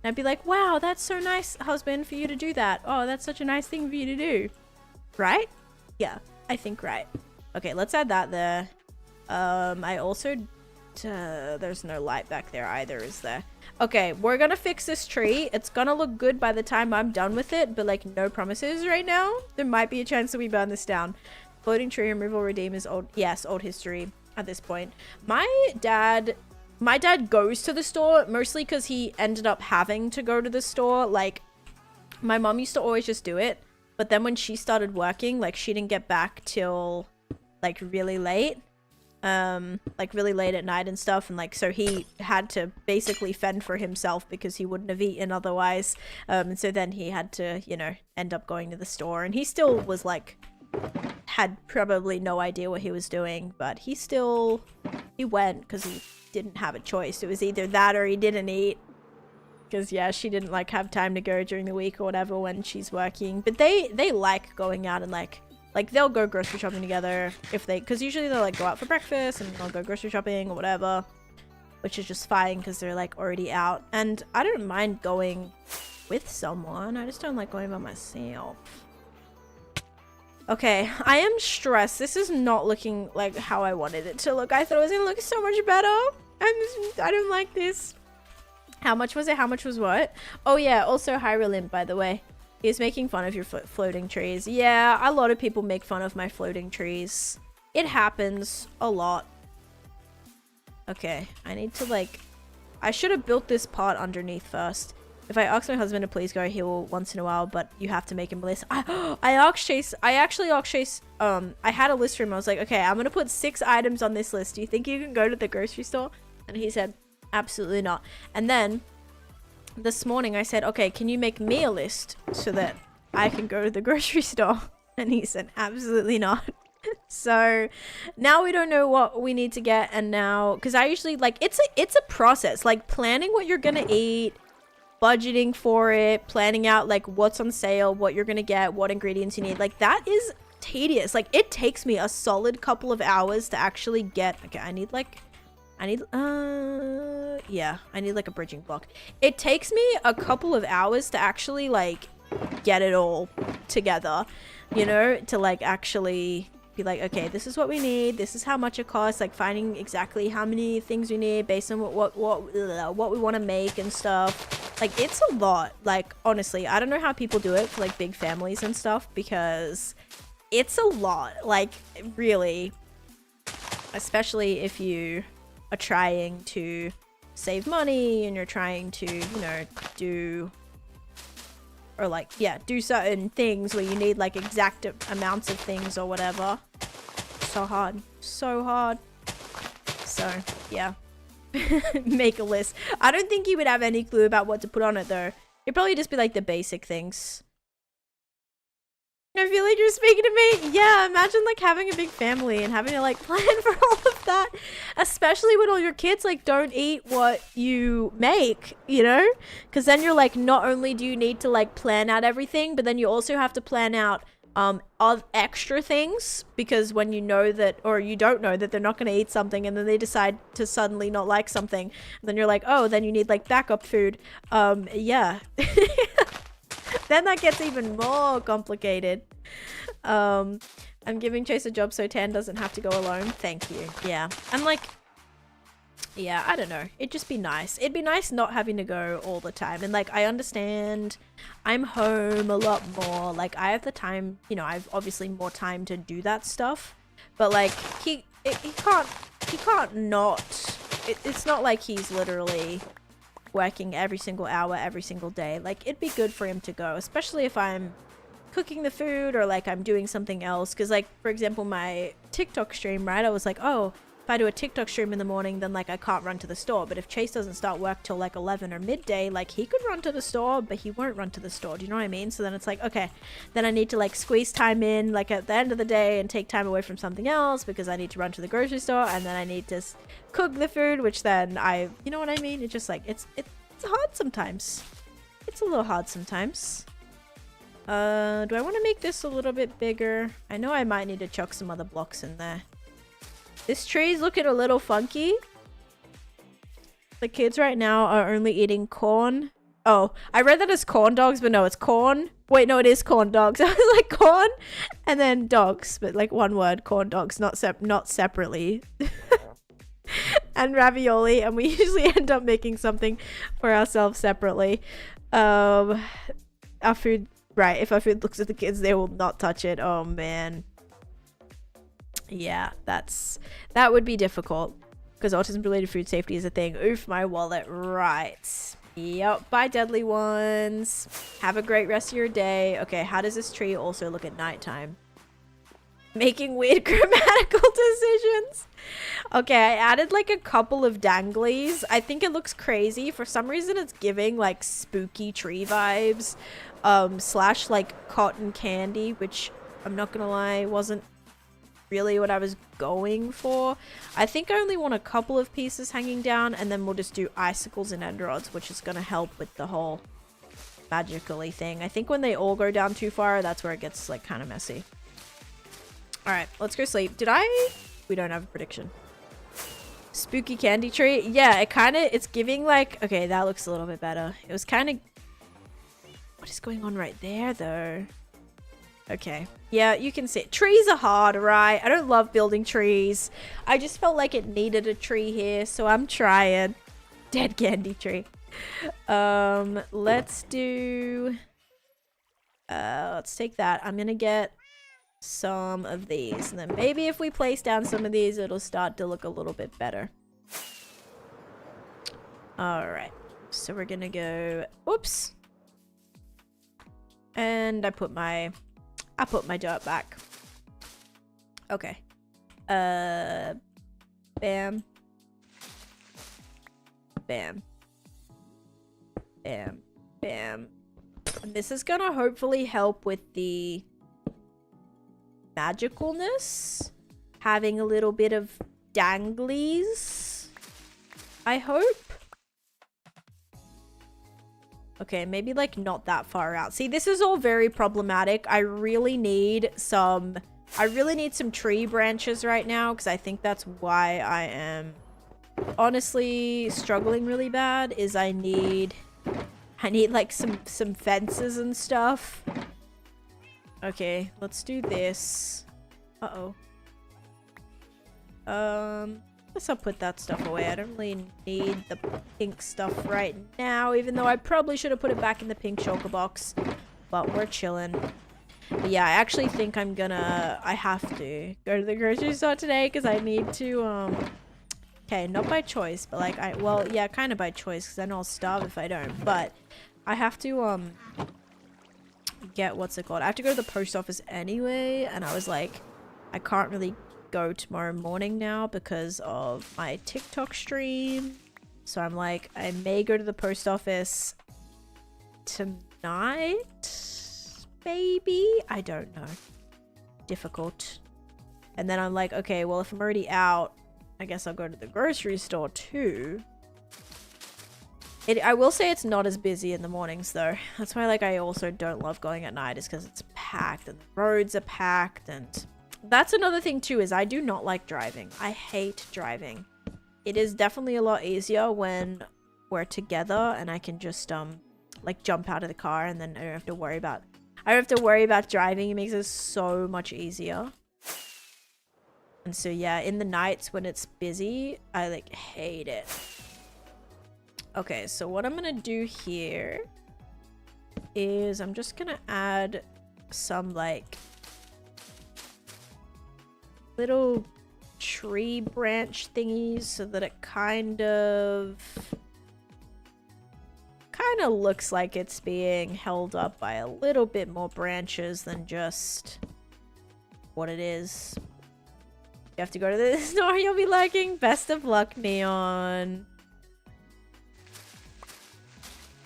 I'd be like, wow, that's so nice, husband, for you to do that. Oh, that's such a nice thing for you to do. Right? Yeah, I think right. Okay, let's add that there. I also there's no light back there either, is there? Okay, we're gonna fix this tree. It's gonna look good by the time I'm done with it, but like no promises right now. There might be a chance that we burn this down. Floating tree removal redeem is old. Yes, old history at this point. My dad goes to the store mostly because he ended up having to go to the store. Like my mom used to always just do it, but then when she started working, like she didn't get back till like really late. Like really late at night and stuff, and like so he had to basically fend for himself because he wouldn't have eaten otherwise, and so then he had to, you know, end up going to the store, and he still was like, had probably no idea what he was doing, but he went because he didn't have a choice. It was either that or he didn't eat, because yeah, she didn't like have time to go during the week or whatever when she's working. But they like going out and like they'll go grocery shopping together if they, because usually they'll like go out for breakfast and they'll go grocery shopping or whatever, which is just fine because they're like already out. And I don't mind going with someone, I just don't like going by myself. Okay, I am stressed. This is not looking like how I wanted it to look. I thought it was gonna look so much better. I don't like this. How much was it? How much was what? Oh yeah, also hi Relimp, by the way. He's making fun of your floating trees. Yeah, a lot of people make fun of my floating trees. It happens a lot. Okay, I need to like... I should have built this part underneath first. If I ask my husband to please go, he will once in a while, but you have to make him a list. I actually asked Chase, I had a list for him. I was like, okay, I'm gonna put 6 items on this list. Do you think you can go to the grocery store? And he said, absolutely not. And then this morning I said, okay, can you make me a list so that I can go to the grocery store? And he said, absolutely not. So now we don't know what we need to get. And now, because I usually like, it's a process, like planning what you're gonna eat, budgeting for it, planning out like what's on sale, what you're gonna get, what ingredients you need. Like that is tedious. Like it takes me a solid couple of hours to actually get, okay, I need like a bridging block. It takes me a couple of hours to actually like get it all together, you know, to like actually be like, okay, this is what we need, this is how much it costs, like finding exactly how many things we need based on what we want to make and stuff. Like it's a lot. Like honestly, I don't know how people do it for like big families and stuff, because it's a lot, like really, especially if you are trying to save money and you're trying to, you know, do certain things where you need like exact amounts of things or whatever. So hard. So yeah. Make a list. I don't think he would have any clue about what to put on it though. It'd probably just be like the basic things. I feel like you're speaking to me. Yeah, imagine like having a big family and having to like plan for all of that, especially when all your kids like don't eat what you make, you know? Because then you're like, not only do you need to like plan out everything, but then you also have to plan out of extra things, because when you know that, or you don't know that they're not going to eat something and then they decide to suddenly not like something, then you're like, oh, then you need like backup food. Yeah. Then that gets even more complicated. I'm giving Chase a job so Tan doesn't have to go alone. Thank you. Yeah. And like, yeah, I don't know. It'd just be nice. It'd be nice not having to go all the time. And like, I understand I'm home a lot more. Like, I have the time, you know, I've obviously more time to do that stuff. But like, he can't not. It's not like he's literally working every single hour, every single day. Like, it'd be good for him to go, especially if I'm cooking the food or like I'm doing something else. Because like, for example, my TikTok stream, right? I was like, oh, if I do a TikTok stream in the morning, then like I can't run to the store. But if Chase doesn't start work till like 11 or midday, like he could run to the store, but he won't run to the store. Do you know what I mean? So then it's like, okay, then I need to like squeeze time in like at the end of the day and take time away from something else because I need to run to the grocery store, and then I need to cook the food, which then you know what I mean? It's just like, it's hard sometimes. It's a little hard sometimes. Do I want to make this a little bit bigger? I know I might need to chuck some other blocks in there. This tree's looking a little funky. The kids right now are only eating corn. Oh, I read that as corn dogs, but no, it's corn. Wait, no, it is corn dogs. I was like corn and then dogs, but like one word, corn dogs, not separately. And ravioli, and we usually end up making something for ourselves separately. Our food, right, if our food looks at the kids, they will not touch it. Oh man. Yeah, that would be difficult because autism related food safety is a thing. Oof, my wallet. Right. Yep. Bye, deadly ones. Have a great rest of your day. Okay, how does this tree also look at nighttime? Making weird grammatical decisions. Okay, I added like a couple of danglies. I think it looks crazy. For some reason, it's giving like spooky tree vibes. Slash like cotton candy, which I'm not gonna lie, wasn't really what I was going for. I think I only want a couple of pieces hanging down, and then we'll just do icicles and end rods, which is gonna help with the whole magically thing. I think when they all go down too far, that's where it gets like kind of messy. All right, let's go sleep. We don't have a prediction. Spooky candy tree. Yeah, it's giving like, okay, that looks a little bit better. It was kind of, what is going on right there though? Okay. Yeah, you can see it. Trees are hard, right? I don't love building trees. I just felt like it needed a tree here, so I'm trying. Dead candy tree. Let's do, let's take that. I'm gonna get some of these, and then maybe if we place down some of these, it'll start to look a little bit better. All right. So we're gonna go, oops. And I put my dirt back. Okay. Bam. Bam. Bam. Bam. And this is gonna hopefully help with the magicalness. Having a little bit of danglies, I hope. Okay, maybe like not that far out. See, this is all very problematic. I really need some tree branches right now, because I think that's why I am honestly struggling really bad, is I need like some fences and stuff. Okay, let's do this. Uh-oh. Guess I'll put that stuff away. I don't really need the pink stuff right now, even though I probably should have put it back in the pink shulker box. But we're chilling. But yeah, I actually think I have to go to the grocery store today because I need to, okay, not by choice, but like, well, yeah, kind of by choice, because then I'll starve if I don't. But I have to, get, what's it called? I have to go to the post office anyway, and I was like, I can't really go tomorrow morning now because of my TikTok stream. So I'm like, I may go to the post office tonight, maybe? I don't know. Difficult. And then I'm like, okay, well, if I'm already out, I guess I'll go to the grocery store too. I will say it's not as busy in the mornings though. That's why like I also don't love going at night, is because it's packed and the roads are packed. And that's another thing too, is I do not like driving. I hate driving. It is definitely a lot easier when we're together and I can just like jump out of the car and then I don't have to worry about driving. It makes it so much easier. And so yeah, in the nights when it's busy, I like hate it. Okay, so what I'm gonna do here is I'm just gonna add some like little tree branch thingies so that it kind of looks like it's being held up by a little bit more branches than just what it is. You have to go to the store, you'll be liking. Best of luck, Neon.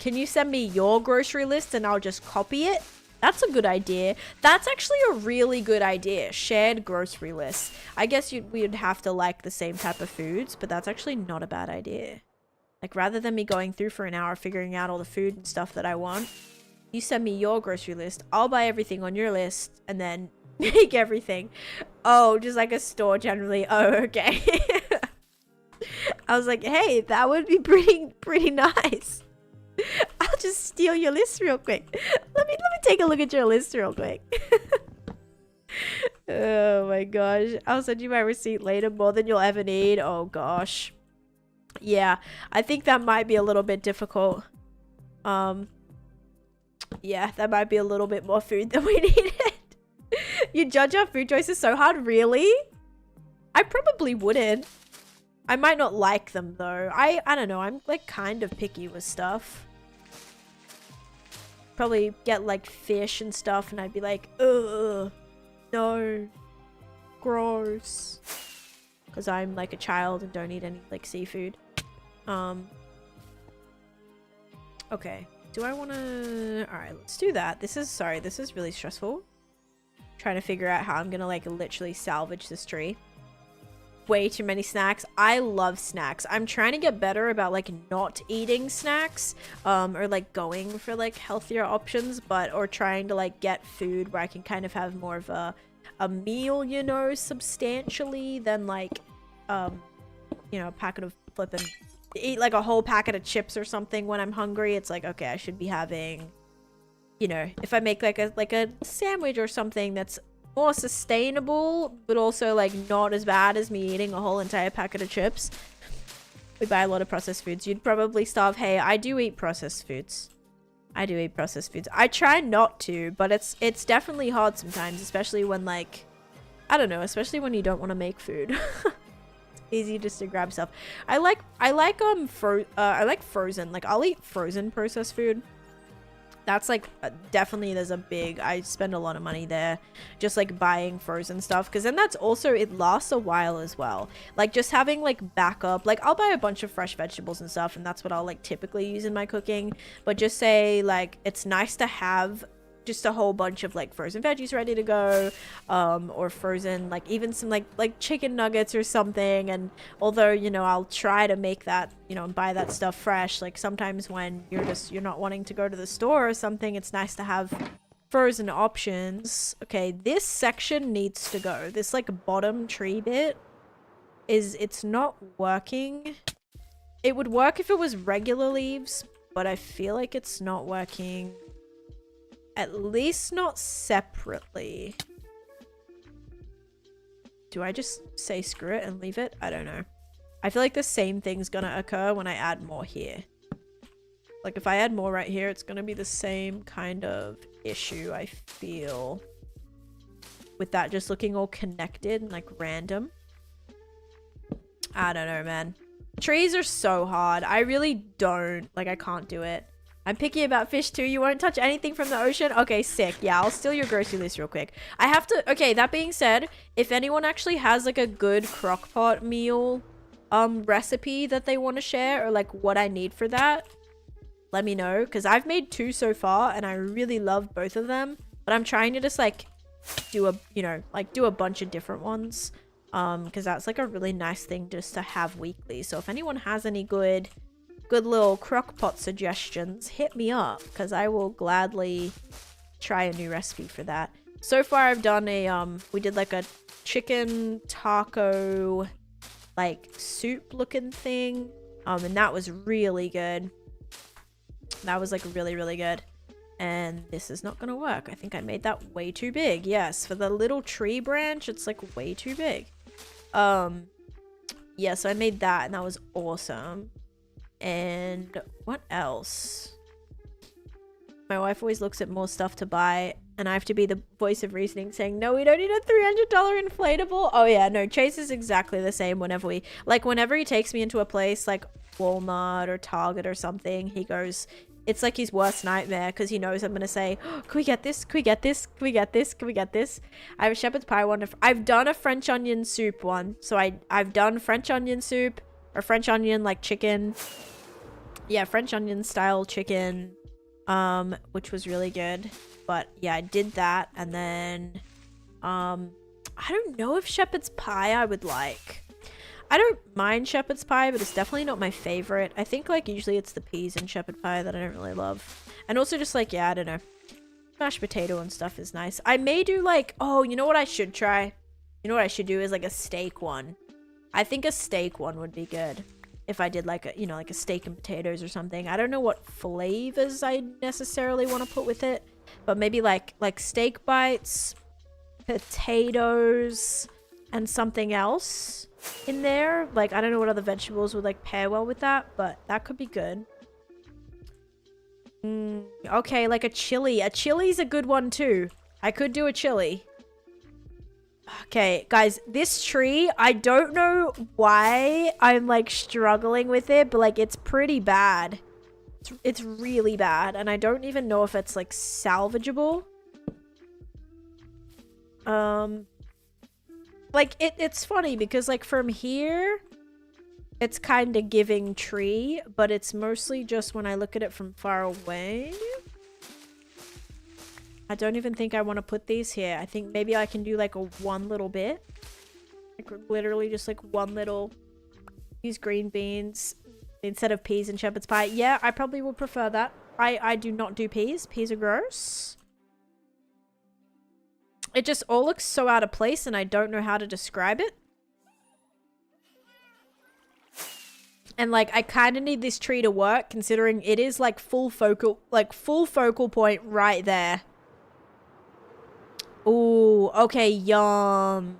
Can you send me your grocery list and I'll just copy it? That's a good idea. That's actually a really good idea. Shared grocery lists. I guess we'd have to like the same type of foods, but that's actually not a bad idea. Like, rather than me going through for an hour figuring out all the food and stuff that I want, you send me your grocery list. I'll buy everything on your list and then make everything. Oh, just like a store generally. Oh, okay. I was like, hey, that would be pretty nice. I'll just steal your list real quick. Let me take a look at your list real quick. Oh my gosh. I'll send you my receipt later. More than you'll ever need. Oh gosh. Yeah, I think that might be a little bit difficult. Yeah, that might be a little bit more food than we needed. You judge our food choices so hard, really? I probably wouldn't. I might not like them though. I don't know, I'm like kind of picky with stuff. Probably get like fish and stuff and I'd be like, ugh, no, gross. Because I'm like a child and don't eat any like seafood. Okay, do I want to... Alright, let's do that. This is really stressful. Trying to figure out how I'm gonna like literally salvage this tree. Way too many snacks. I love snacks. I'm trying to get better about like not eating snacks, or like going for like healthier options, or trying to like get food where I can kind of have more of a meal, you know, substantially than like you know, a packet of flipping, eat like a whole packet of chips or something when I'm hungry. It's like, okay, I should be having, you know, if I make like a sandwich or something that's more sustainable, but also like not as bad as me eating a whole entire packet of chips. We buy a lot of processed foods. You'd probably starve. Hey, I do eat processed foods. I do eat processed foods. I try not to, but it's definitely hard sometimes, especially when like, I don't know, especially when you don't want to make food. It's easy just to grab stuff. I like frozen. Like I'll eat frozen processed food. That's like definitely, there's a big, I spend a lot of money there just like buying frozen stuff, because then that's also, it lasts a while as well. Like just having like backup, like I'll buy a bunch of fresh vegetables and stuff and that's what I'll like typically use in my cooking, but just say like it's nice to have just a whole bunch of like frozen veggies ready to go, or frozen like even some like chicken nuggets or something. And although, you know, I'll try to make that, you know, and buy that stuff fresh, like sometimes when you're not wanting to go to the store or something, it's nice to have frozen options. Okay, this section needs to go. This like bottom tree bit it's not working. It would work if it was regular leaves, but I feel like it's not working. At least not separately. Do I just say screw it and leave it? I don't know. I feel like the same thing's gonna occur when I add more here. Like if I add more right here, it's gonna be the same kind of issue, I feel. With that just looking all connected and like random. I don't know, man. Trees are so hard. I really don't. Like I can't do it. I'm picky about fish too. You won't touch anything from the ocean? Okay, sick. Yeah, I'll steal your grocery list real quick. I have to... Okay, that being said, if anyone actually has like a good crockpot meal recipe that they want to share, or like what I need for that, let me know. Because I've made 2 so far and I really love both of them. But I'm trying to just like do a, you know, like do a bunch of different ones. Because that's like a really nice thing just to have weekly. So if anyone has any good little crock pot suggestions, hit me up, because I will gladly try a new recipe for that. So far I've done a we did like a chicken taco like soup looking thing, and that was really good. That was like really, really good. And this is not gonna work. I think I made that way too big. Yes, for the little tree branch, it's like way too big. Yeah, so I made that and that was awesome. And what else? My wife always looks at more stuff to buy, and I have to be the voice of reasoning saying, no, we don't need a $300 inflatable. Oh yeah, no, Chase is exactly the same whenever he takes me into a place like Walmart or Target or something, he goes, it's like his worst nightmare, because he knows I'm gonna say, oh, can we get this? Can we get this? Can we get this? Can we get this? I have a shepherd's pie one. I've done a French onion soup one. So I've done French onion soup, or French onion like chicken. Yeah, French onion style chicken, which was really good. But yeah, I did that, and then I don't know if shepherd's pie I would like. I don't mind shepherd's pie, but it's definitely not my favorite. I think like usually it's the peas in shepherd pie that I don't really love. And also just like, yeah, I don't know. Mashed potato and stuff is nice. I may do like, oh, you know what I should try? You know what I should do is like a steak one. I think a steak one would be good. If I did like a, you know, like a steak and potatoes or something. I don't know what flavors I necessarily want to put with it. But maybe like steak bites, potatoes, and something else in there. Like, I don't know what other vegetables would like pair well with that, but that could be good. Okay, like a chili. A chili's a good one too. I could do a chili. Okay, guys, this tree, I don't know why I'm like struggling with it, but like it's pretty bad. It's really bad, and I don't even know if it's like salvageable. Like it's funny because like from here it's kind of giving tree, but it's mostly just when I look at it from far away. I don't even think I want to put these here. I think maybe I can do like a one little bit, like literally just like one little, use green beans instead of peas and shepherd's pie. Yeah, I probably would prefer that. I do not do peas. Peas are gross. It just all looks so out of place, and I don't know how to describe it. And like, I kind of need this tree to work, considering it is like full focal point right there. Ooh, okay, yum.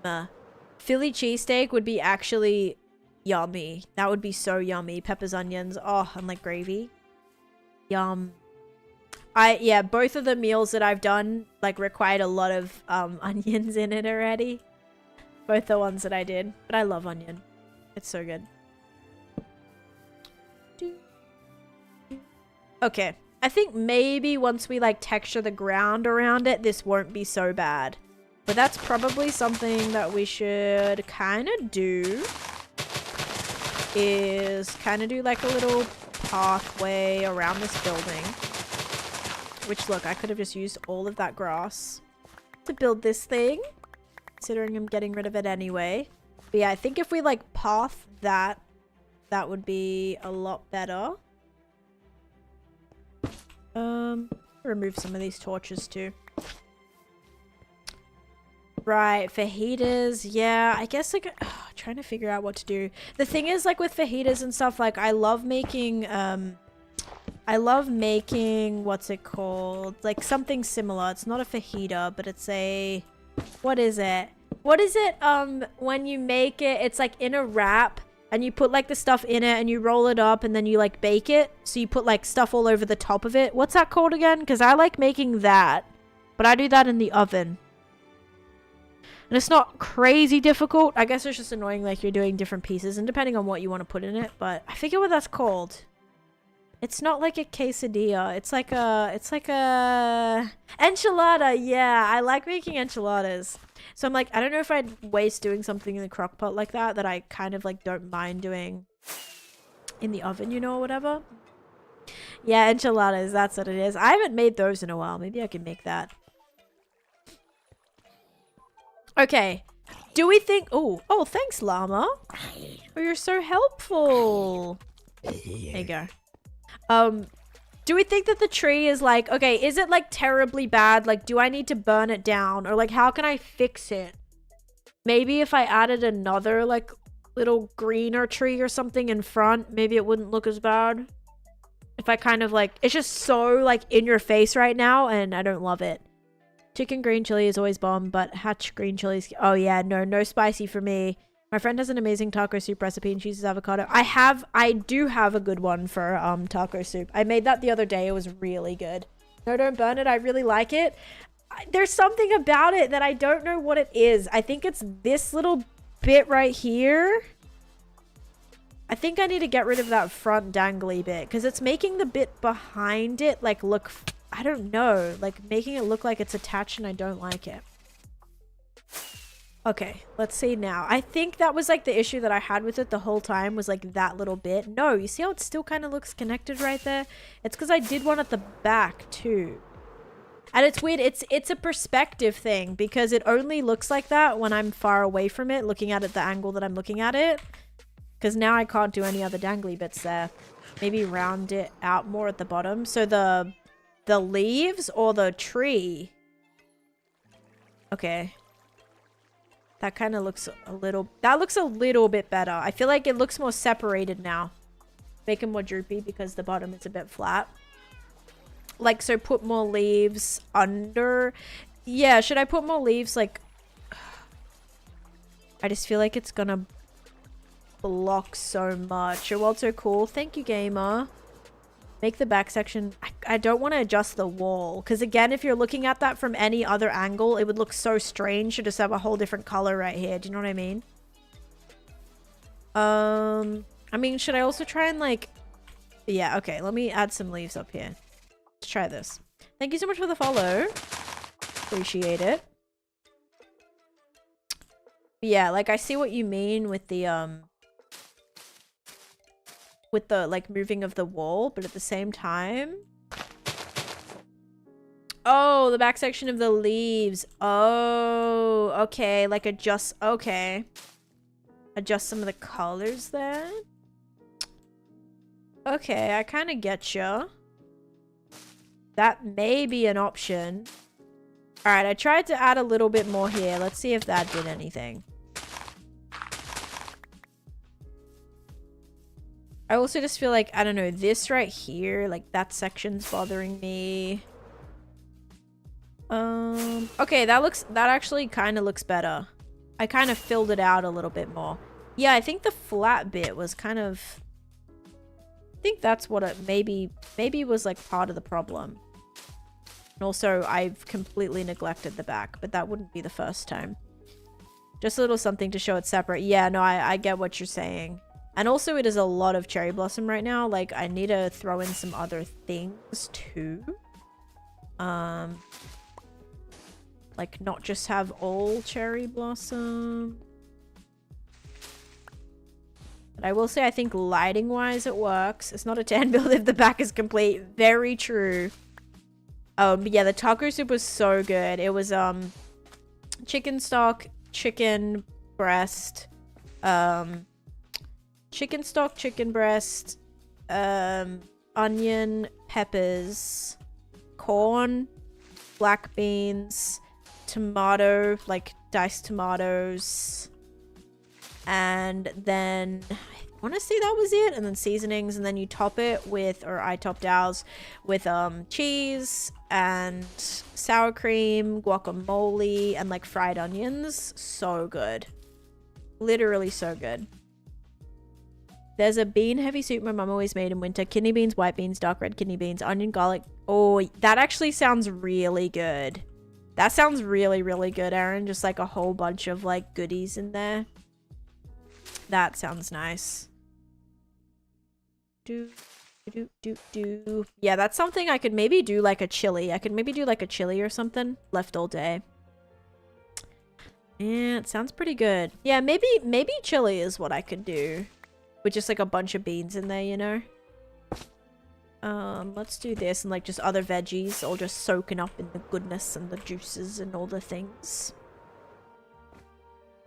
Philly cheesesteak would be actually yummy. That would be so yummy. Peppers, onions, oh, and like gravy. Yum. Yeah, both of the meals that I've done like required a lot of onions in it already. Both the ones that I did, but I love onion. It's so good. Okay, I think maybe once we like texture the ground around it, this won't be so bad. But that's probably something that we should kind of do. Is kind of do like a little pathway around this building. Which, look, I could have just used all of that grass to build this thing, considering I'm getting rid of it anyway. But yeah, I think if we, like, path that, that would be a lot better. Remove some of these torches, too. Right, fajitas, yeah, I guess, like, trying to figure out what to do. The thing is, like, with fajitas and stuff, like, I love making, what's it called? Like something similar. It's not a fajita, but it's a, what is it? What is it, when you make it, it's like in a wrap and you put like the stuff in it and you roll it up and then you like bake it. So you put like stuff all over the top of it. What's that called again? Because I like making that, but I do that in the oven. And it's not crazy difficult. I guess it's just annoying like you're doing different pieces and depending on what you want to put in it, but I forget what that's called. It's not like a quesadilla. It's like a enchilada. Yeah, I like making enchiladas. So I'm like, I don't know if I'd waste doing something in the crock pot like that I kind of like don't mind doing in the oven, you know, or whatever. Yeah, enchiladas, that's what it is. I haven't made those in a while. Maybe I can make that. Okay. Do we think... Oh, thanks, llama. Oh, you're so helpful. There you go. Do we think that the tree is like... Okay, is it like terribly bad? Like, do I need to burn it down? Or like, how can I fix it? Maybe if I added another like little greener tree or something in front, maybe it wouldn't look as bad. If I kind of like... It's just so like in your face right now and I don't love it. Chicken green chili is always bomb, but hatch green chilies... Oh yeah, no spicy for me. My friend has an amazing taco soup recipe and she uses avocado. I do have a good one for taco soup. I made that the other day. It was really good. No, don't burn it. I really like it. There's something about it that I don't know what it is. I think it's this little bit right here. I think I need to get rid of that front dangly bit because it's making the bit behind it like look... I don't know, like making it look like it's attached and I don't like it. Okay, let's see now. I think that was like the issue that I had with it the whole time was like that little bit. No, you see how it still kind of looks connected right there? It's because I did one at the back too. And it's weird, it's a perspective thing because it only looks like that when I'm far away from it, looking at it the angle that I'm looking at it. Because now I can't do any other dangly bits there. Maybe round it out more at the bottom. So the leaves or the tree. Okay. That kind of looks a little... That looks a little bit better. I feel like it looks more separated now. Make it more droopy because the bottom is a bit flat. Like, so put more leaves under... Yeah, should I put more leaves, like... I just feel like it's gonna block so much. You're well so cool. Thank you, gamer. Make the back section... I don't want to adjust the wall. Because again, if you're looking at that from any other angle, it would look so strange to just have a whole different color right here. Do you know what I mean? I mean, should I also try and like... Yeah, okay. Let me add some leaves up here. Let's try this. Thank you so much for the follow. Appreciate it. Yeah, like I see what you mean with the like moving of the wall, but at the same time... Oh, the back section of the leaves. Oh, okay. Like adjust... Okay. Adjust some of the colors there. Okay, I kind of get you. That may be an option. Alright, I tried to add a little bit more here. Let's see if that did anything. I also just feel like, I don't know, this right here, like that section's bothering me. Okay, that actually kind of looks better. I kind of filled it out a little bit more. Yeah, I think the flat bit was kind of... I think that's what it maybe was like part of the problem. And also, I've completely neglected the back, but that wouldn't be the first time. Just a little something to show it separate. Yeah, no, I get what you're saying. And also, it is a lot of cherry blossom right now. Like, I need to throw in some other things too. Like, not just have all cherry blossom. But I will say, I think lighting-wise, it works. It's not a 10 build if the back is complete. Very true. But yeah, the taco soup was so good. It was, chicken stock, chicken breast, chicken stock, chicken breast, onion, peppers, corn, black beans, tomato, like diced tomatoes, and then I want to say that was it, and then seasonings, and then you top it with, or I topped ours with cheese and sour cream, guacamole, and like fried onions. So good, literally so good. There's a bean heavy soup my mum always made in winter. Kidney beans, white beans, dark red kidney beans, onion, garlic. Oh, that actually sounds really good. That sounds really, really good, Aaron. Just like a whole bunch of like goodies in there. That sounds nice. Yeah, that's something I could maybe do like a chili. I could maybe do like a chili or something. Left all day. Yeah, it sounds pretty good. Yeah, maybe chili is what I could do. With just like a bunch of beans in there, you know? Let's do this and like just other veggies all just soaking up in the goodness and the juices and all the things.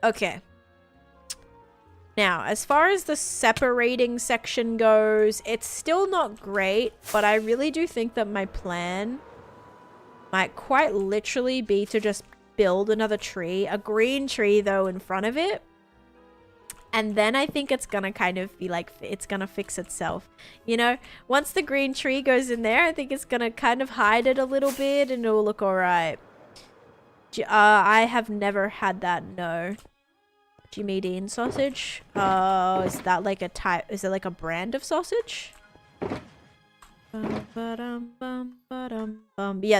Okay. Now, as far as the separating section goes, it's still not great, but I really do think that my plan might quite literally be to just build another tree, a green tree though in front of it. And then I think it's gonna kind of be like, it's gonna fix itself. You know, once the green tree goes in there, I think it's gonna kind of hide it a little bit and it'll look alright. I have never had that, no. Jimmy Dean sausage. Is that like a type? Is it like a brand of sausage? Yeah,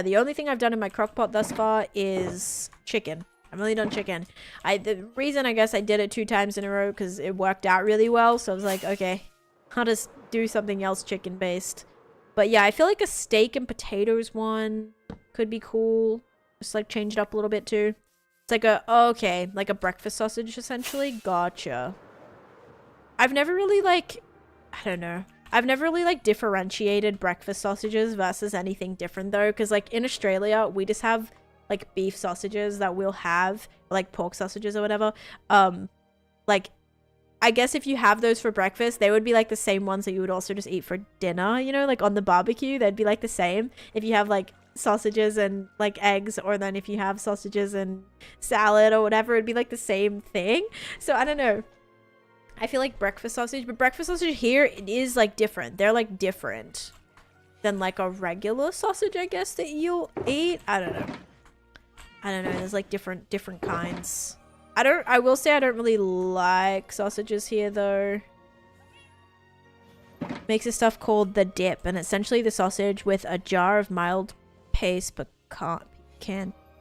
the only thing I've done in my crock pot thus far is chicken. I've only done chicken. The reason I guess I did it 2 times in a row because it worked out really well. So I was like, okay, I'll just do something else chicken based. But yeah, I feel like a steak and potatoes one could be cool. Just like change it up a little bit too. It's like a, okay, like a breakfast sausage essentially. Gotcha. I've never really like, I don't know. I've never really like differentiated breakfast sausages versus anything different though. Because like in Australia, we just have like beef sausages that we'll have, like pork sausages or whatever. Like, I guess if you have those for breakfast, they would be like the same ones that you would also just eat for dinner, you know, like on the barbecue, they'd be like the same. If you have like sausages and like eggs, or then if you have sausages and salad or whatever, it'd be like the same thing. So I don't know, I feel like breakfast sausage, but breakfast sausage here, it is like different. They're like different than like a regular sausage, I guess, that you'll eat. I don't know, there's like different kinds. I will say I don't really like sausages here though. Makes a stuff called the dip, and essentially the sausage with a jar of mild paste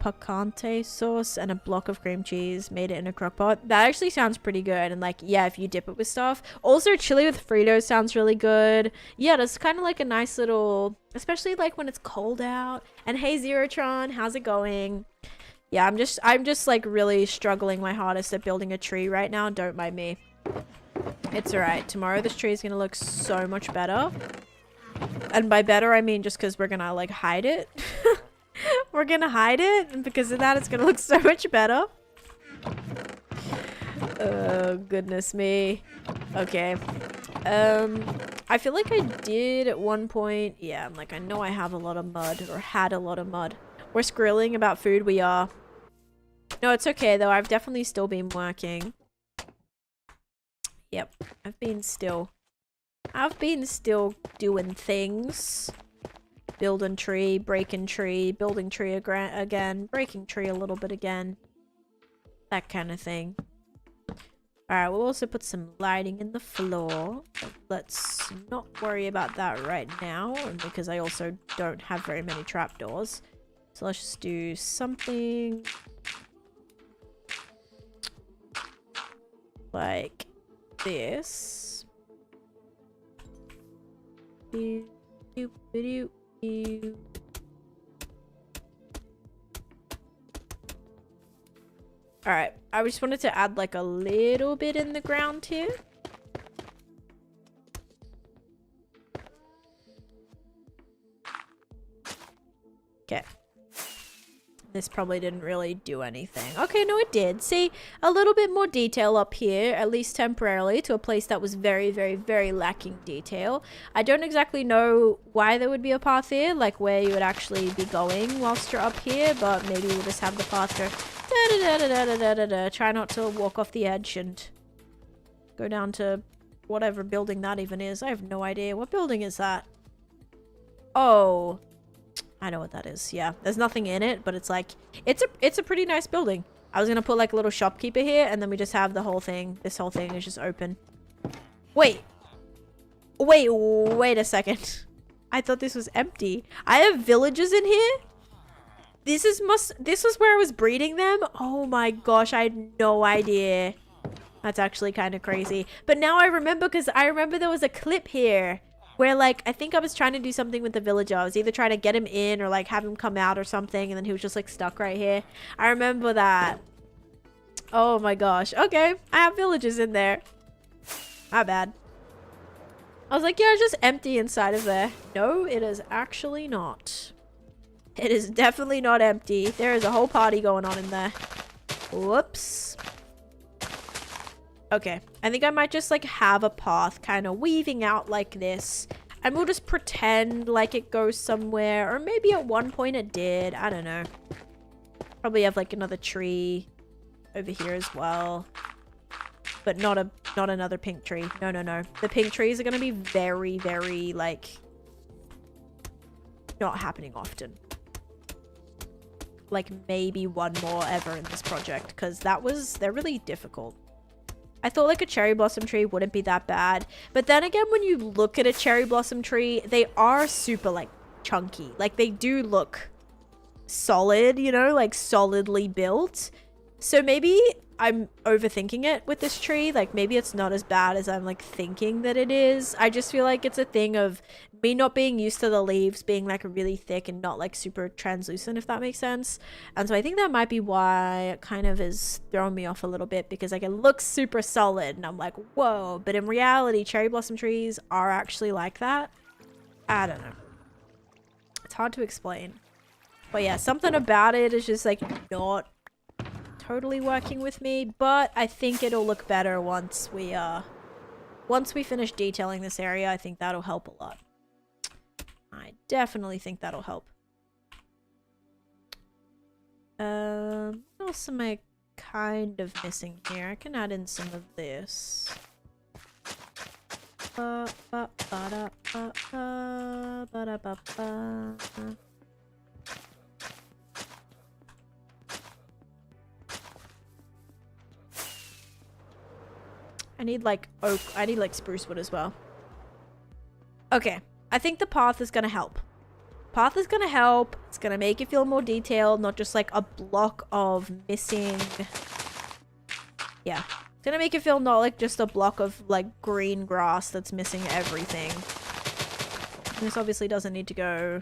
picante sauce and a block of cream cheese, made it in a crock pot. That actually sounds pretty good, and like, yeah, if you dip it with stuff. Also, chili with Fritos sounds really good. Yeah, that's kind of like a nice little, especially like when it's cold out. And hey Zerotron, how's it going? Yeah, I'm just like really struggling my hardest at building a tree right now. Don't mind me. It's alright. Tomorrow this tree is gonna look so much better. And by better, I mean just because we're gonna like hide it. We're gonna hide it, and because of that, it's gonna look so much better. Oh, goodness me. Okay. I feel like I did at one point. Yeah, I'm like, I know I have a lot of mud, or had a lot of mud. We're squirreling about food, we are. No, it's okay though. I've definitely still been working. Yep, I've been still doing things. Building tree, breaking tree, building tree again, breaking tree a little bit again. That kind of thing. Alright, we'll also put some lighting in the floor. Let's not worry about that right now, because I also don't have very many trapdoors. So let's just do something like this. Alright, I just wanted to add like a little bit in the ground here. Okay. This probably didn't really do anything. Okay, no, it did. See, a little bit more detail up here, at least temporarily, to a place that was very, very, very lacking detail. I don't exactly know why there would be a path here, like where you would actually be going whilst you're up here, but maybe we'll just have the path go da-da-da-da-da-da-da-da. Try not to walk off the edge and go down to whatever building that even is. I have no idea. What building is that? Oh, I know what that is. Yeah, there's nothing in it, but it's like, it's a pretty nice building. I was gonna put like a little shopkeeper here, and then we just have the whole thing. This whole thing is just open. Wait a second. I thought this was empty. I have villagers in here. This was where I was breeding them. Oh my gosh, I had no idea. That's actually kind of crazy. But now I remember, because I remember there was a clip here where, like, I think I was trying to do something with the villager. I was either trying to get him in or, like, have him come out or something. And then he was just, like, stuck right here. I remember that. Oh, my gosh. Okay. I have villagers in there. Not bad. I was like, yeah, it's just empty inside of there. No, it is actually not. It is definitely not empty. There is a whole party going on in there. Whoops. Okay, I think I might just like have a path kind of weaving out like this, and we'll just pretend like it goes somewhere, or maybe at one point it did. I don't know. Probably have like another tree over here as well, but not another pink tree. No, no, no. The pink trees are gonna be very, very like not happening often. Like maybe one more ever in this project, because they're really difficult. I thought like a cherry blossom tree wouldn't be that bad, but then again, when you look at a cherry blossom tree, they are super like chunky. Like they do look solid, you know, like solidly built. So maybe I'm overthinking it with this tree. Like maybe it's not as bad as I'm like thinking that it is. I just feel like it's a thing of me not being used to the leaves being like really thick and not like super translucent, if that makes sense. And so I think that might be why it kind of is throwing me off a little bit, because like it looks super solid and I'm like, whoa, but in reality cherry blossom trees are actually like that. I don't know, it's hard to explain, but yeah, something about it is just like not totally working with me. But I think it'll look better once we finish detailing this area. I think that'll help a lot. I definitely think that'll help. What else am I kind of missing here? I can add in some of this. I need like oak. I need like spruce wood as well. Okay. I think the path is going to help. Path is going to help. It's going to make it feel more detailed, not just like a block of missing. Yeah. It's going to make it feel not like just a block of like green grass that's missing everything. And this obviously doesn't need to go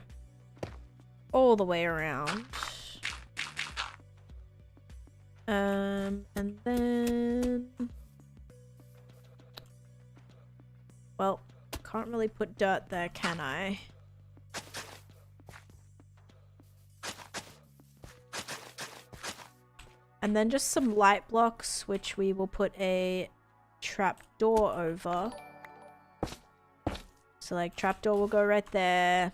all the way around. And then... well, can't really put dirt there, can I? And then just some light blocks, which we will put a trapdoor over. So like trapdoor will go right there.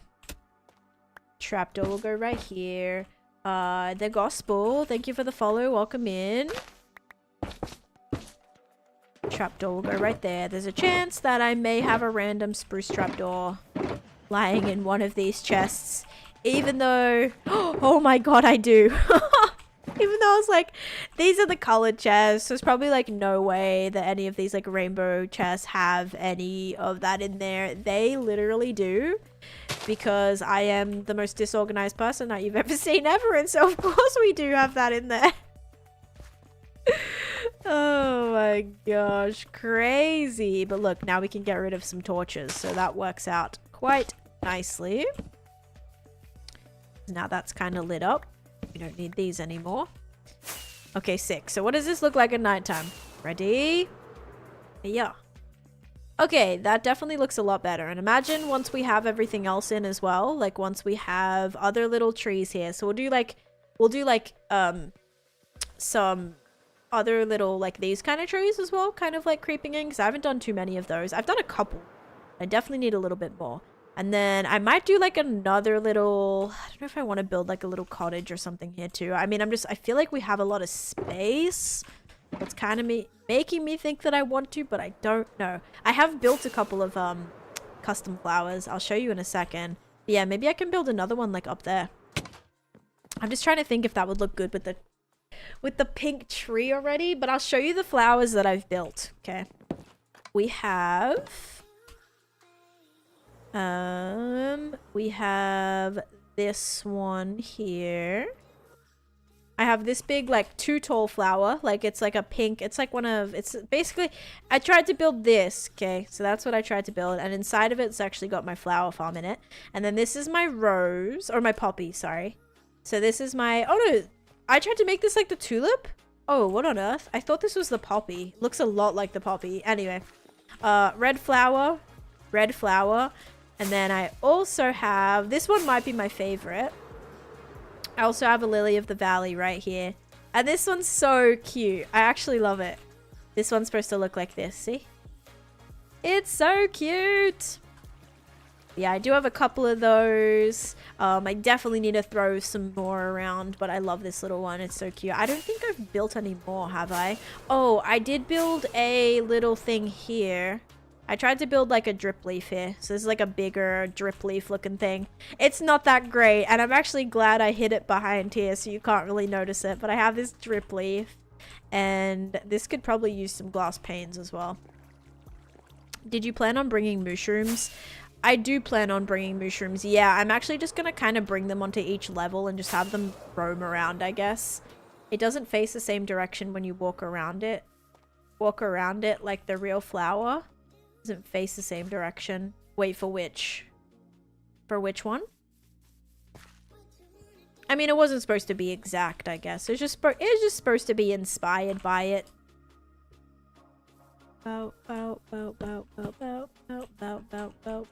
Trapdoor will go right here. The gospel, thank you for the follow, welcome in. Trapdoor will go right there. There's a chance that I may have a random spruce trapdoor lying in one of these chests, even though, oh my god, I do. Even though I was like, these are the colored chests, so there's probably like no way that any of these like rainbow chests have any of that in there. They literally do, because I am the most disorganized person that you've ever seen ever, and so of course we do have that in there. Oh my gosh, crazy. But look, now we can get rid of some torches, so that works out quite nicely. Now that's kind of lit up. We don't need these anymore. Okay, sick. So what does this look like at nighttime? Ready? Yeah. Okay, that definitely looks a lot better. And imagine once we have everything else in as well, like once we have other little trees here. So we'll do like some other little like these kind of trees as well, kind of like creeping in, because I haven't done too many of those. I've done a couple. I definitely need a little bit more. And then I might do like another little, I don't know if I want to build like a little cottage or something here too. I mean, I feel like we have a lot of space. It's kind of making me think that I want to, but I don't know. I have built a couple of custom flowers. I'll show you in a second. But yeah, maybe I can build another one like up there. I'm just trying to think if that would look good with the pink tree already, but I'll show you the flowers that I've built. Okay. We have this one here. I have this big like too tall flower, like it's like a pink, it's like it's basically, I tried to build this. Okay, so that's what I tried to build, and inside of it's actually got my flower farm in it. And then this is my rose, or my poppy, sorry. So this is my, oh no, I tried to make this like the tulip. Oh, what on earth? I thought this was the poppy. Looks a lot like the poppy. Anyway, red flower. And then I also have, this one might be my favorite. I also have a lily of the valley right here. And this one's so cute. I actually love it. This one's supposed to look like this, see? It's so cute! Yeah, I do have a couple of those. I definitely need to throw some more around, but I love this little one. It's so cute. I don't think I've built any more, have I? Oh, I did build a little thing here. I tried to build like a drip leaf here. So this is like a bigger drip leaf looking thing. It's not that great, and I'm actually glad I hid it behind here so you can't really notice it. But I have this drip leaf, and this could probably use some glass panes as well. Did you plan on bringing mushrooms? I do plan on bringing mushrooms. Yeah, I'm actually just going to kind of bring them onto each level and just have them roam around, I guess. It doesn't face the same direction when you walk around it. Walk around it like the real flower. Doesn't face the same direction. Wait, for which? For which one? I mean, it wasn't supposed to be exact, I guess. It's just supposed to be inspired by it. Bow, bow, bow, bow, bow, bow, bow, bow, bow, bow.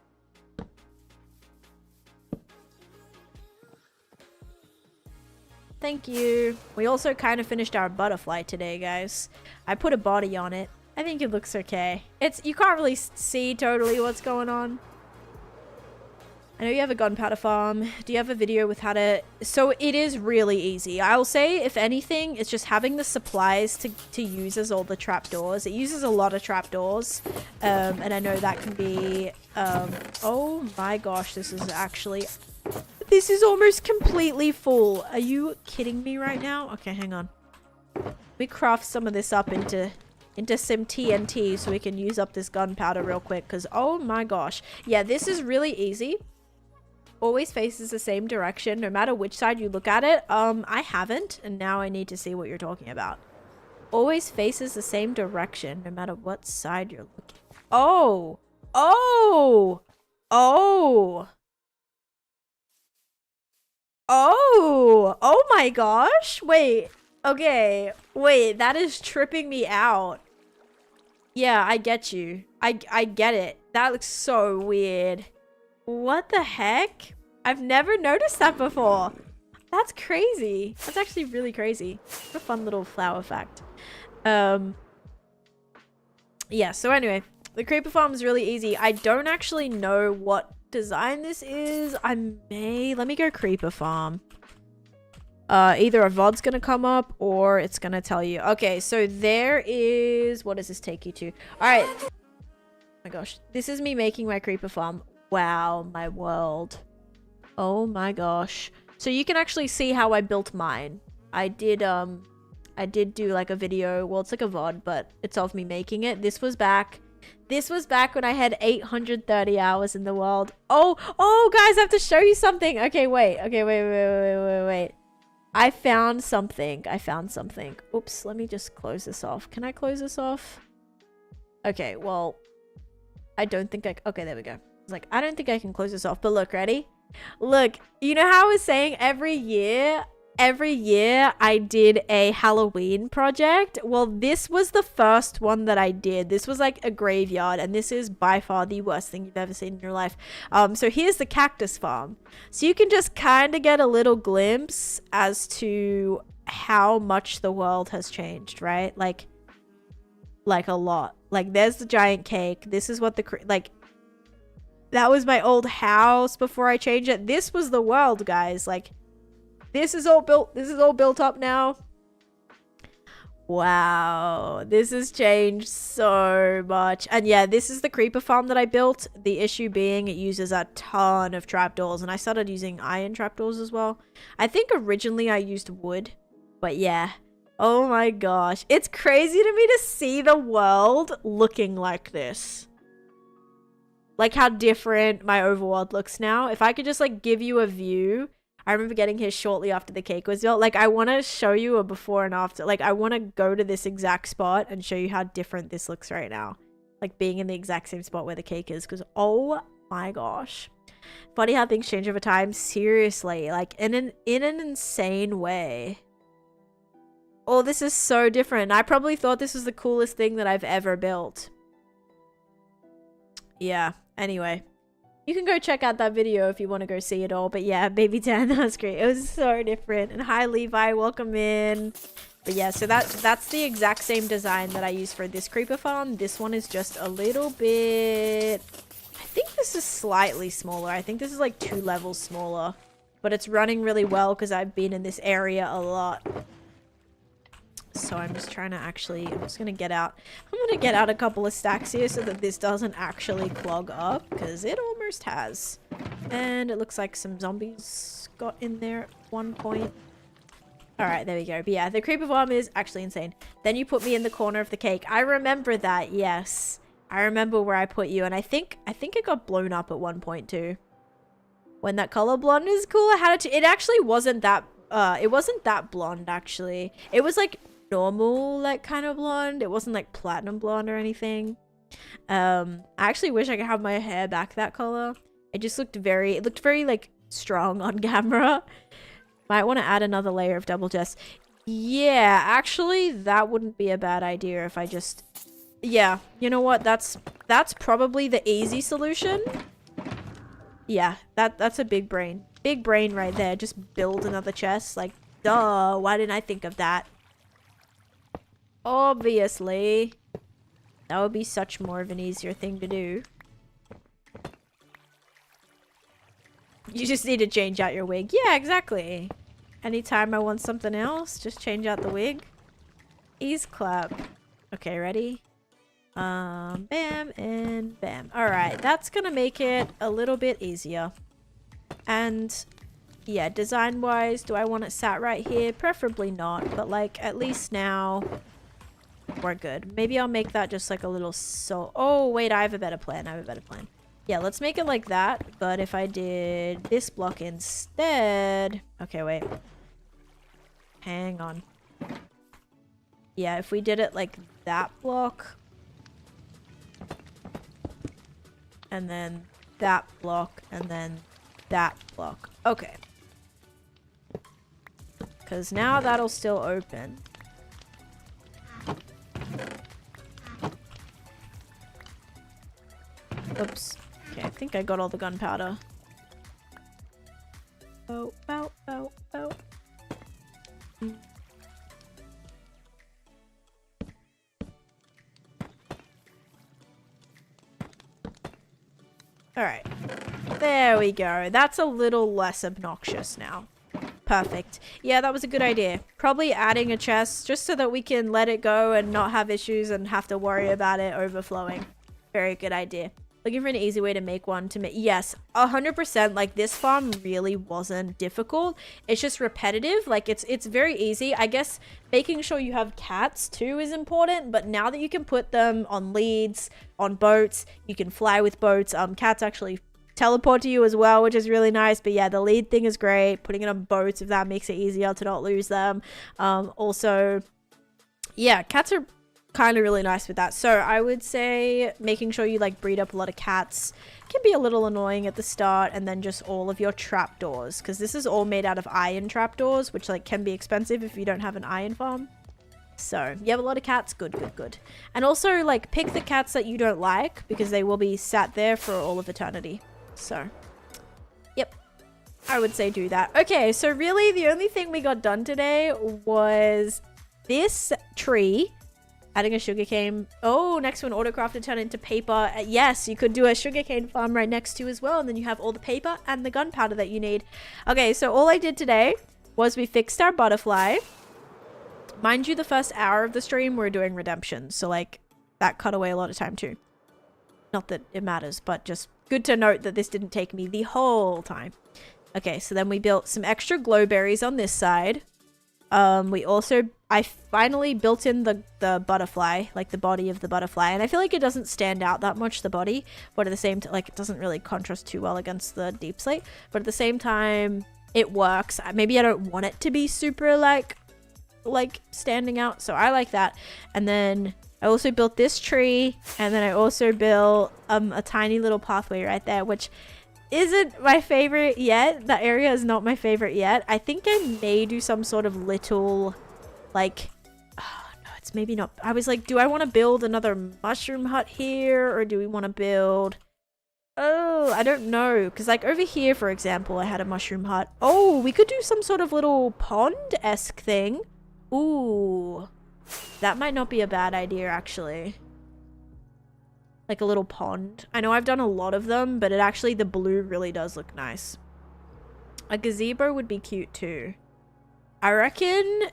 Thank you. We also kind of finished our butterfly today, guys. I put a body on it. I think it looks okay. You can't really see totally what's going on. I know you have a gunpowder farm. Do you have a video with how to... So it is really easy. I'll say, if anything, it's just having the supplies to use as all the trapdoors. It uses a lot of trapdoors. And I know that can be... oh my gosh, this is actually... This is almost completely full. Are you kidding me right now? Okay, hang on. Let me craft some of this up into some TNT so we can use up this gunpowder real quick. Because, oh my gosh. Yeah, this is really easy. Always faces the same direction, no matter which side you look at it. I haven't, and now I need to see what you're talking about. Always faces the same direction, no matter what side you're looking. Oh! Oh! Oh! Oh! Oh my gosh! Wait. Okay. Wait, that is tripping me out. Yeah, I get you. I get it. That looks so weird. What the heck? I've never noticed that before. That's crazy. That's actually really crazy. What a fun little flower fact. Yeah, so anyway, the creeper farm is really easy. I don't actually know what design this is. Let me go creeper farm. Either a VOD's gonna come up or it's gonna tell you. Okay, so there is... What does this take you to? Alright. Oh my gosh. This is me making my creeper farm. Wow, my world. Oh my gosh. So you can actually see how I built mine. I did do like a video. Well, it's like a VOD, but it's of me making it. This was back when I had 830 hours in the world. Oh, guys, I have to show you something. Okay, wait. Okay, wait. I found something. Oops, let me just close this off. Can I close this off? Okay, well, I don't think okay, there we go. It's like, I don't think I can close this off, but look, ready? Look, you know how I was saying every year I did a Halloween project? Well, this was the first one that I did. This was like a graveyard, and this is by far the worst thing you've ever seen in your life. So here's the cactus farm. So you can just kind of get a little glimpse as to how much the world has changed, right? Like a lot. Like, there's the giant cake. This is what that was my old house before I changed it. This was the world, guys. Like, this is all built up now. Wow, this has changed so much. And yeah, this is the creeper farm that I built. The issue being it uses a ton of trapdoors, and I started using iron trapdoors as well. I think originally I used wood, but yeah. Oh my gosh, it's crazy to me to see the world looking like this. Like how different my overworld looks now. If I could just like give you a view. I remember getting here shortly after the cake was built. Like, I want to show you a before and after. Like, I want to go to this exact spot and show you how different this looks right now. Like, being in the exact same spot where the cake is. Because, oh my gosh. Funny how things change over time. Seriously. Like, in an insane way. Oh, this is so different. I probably thought this was the coolest thing that I've ever built. Yeah. Anyway. You can go check out that video if you want to go see it all. But yeah, Baby Dan, that was great. It was so different. And hi, Levi. Welcome in. But yeah, so that's the exact same design that I use for this creeper farm. This one is just a little bit... I think this is slightly smaller. I think this is like 2 levels smaller. But it's running really well because I've been in this area a lot. So I'm just trying to actually... I'm just going to get out... I'm going to get out a couple of stacks here so that this doesn't actually clog up. Because it almost has. And it looks like some zombies got in there at one point. Alright, there we go. But yeah, the creeper farm is actually insane. Then you put me in the corner of the cake. I remember that, yes. I remember where I put you, and I think it got blown up at one point too. When that color blonde is cool, I had it actually wasn't that blonde actually. It was like normal, like kind of blonde. It wasn't like platinum blonde or anything. I actually wish I could have my hair back that color. It just looked very like strong on camera. Might want to add another layer of double chest. Yeah, actually, that wouldn't be a bad idea if I just... Yeah, you know what? That's probably the easy solution. Yeah, that's a big brain. Big brain right there. Just build another chest. Like, duh, why didn't I think of that? Obviously. That would be such more of an easier thing to do. You just need to change out your wig. Yeah, exactly. Anytime I want something else, just change out the wig. Ease clap. Okay, ready? Bam and bam. Alright, that's gonna make it a little bit easier. And yeah, design-wise, do I want it sat right here? Preferably not, but like at least now we're good. Maybe I'll make that just like a little oh, wait, I have a better plan. Yeah, let's make it like that, but if I did this block instead... Okay, wait. Hang on. Yeah, if we did it like that block... And then that block, and then that block. Okay. Because now that'll still open. Oops. Okay, I think I got all the gunpowder. Oh, oh, oh, oh. Alright. There we go. That's a little less obnoxious now. Perfect. Yeah, that was a good idea. Probably adding a chest just so that we can let it go and not have issues and have to worry about it overflowing. Very good idea. Looking for an easy way to make one to make... Yes, 100%. Like, this farm really wasn't difficult. It's just repetitive. Like, it's very easy. I guess making sure you have cats, too, is important. But now that you can put them on leads, on boats, you can fly with boats. Cats actually teleport to you as well, which is really nice. But yeah, the lead thing is great. Putting it on boats, if that makes it easier to not lose them. Also, yeah, cats are... kind of really nice with that. So I would say making sure you like breed up a lot of cats can be a little annoying at the start, and then just all of your trapdoors, because this is all made out of iron trapdoors, which like can be expensive if you don't have an iron farm. So you have a lot of cats, good. And also like pick the cats that you don't like, because they will be sat there for all of eternity. So yep, I would say do that. Okay, so really the only thing we got done today was this tree. Adding a sugarcane. Oh, next one, autocraft to turn into paper. Yes, you could do a sugarcane farm right next to as well. And then you have all the paper and the gunpowder that you need. Okay, so all I did today was we fixed our butterfly. Mind you, the first hour of the stream, we're doing redemption. So like that cut away a lot of time too. Not that it matters, but just good to note that this didn't take me the whole time. Okay, so then we built some extra glowberries on this side. I finally built in the butterfly, like the body of the butterfly, and I feel like it doesn't stand out that much, the body, but at the same time, like, it doesn't really contrast too well against the deep slate, but at the same time, it works. Maybe I don't want it to be super, like standing out, so I like that. And then I also built this tree, and then I also built, a tiny little pathway right there, which isn't my favorite yet. That area is not my favorite yet. I think I may do some sort of little, like, oh, no, it's maybe not. I was like, do I want to build another mushroom hut here, or do we want to build... Oh, I don't know. Because, like, over here, for example, I had a mushroom hut. Oh, we could do some sort of little pond-esque thing. Ooh. That might not be a bad idea, actually. Like a little pond. I know I've done a lot of them, but it actually, the blue really does look nice. A gazebo would be cute too. I reckon...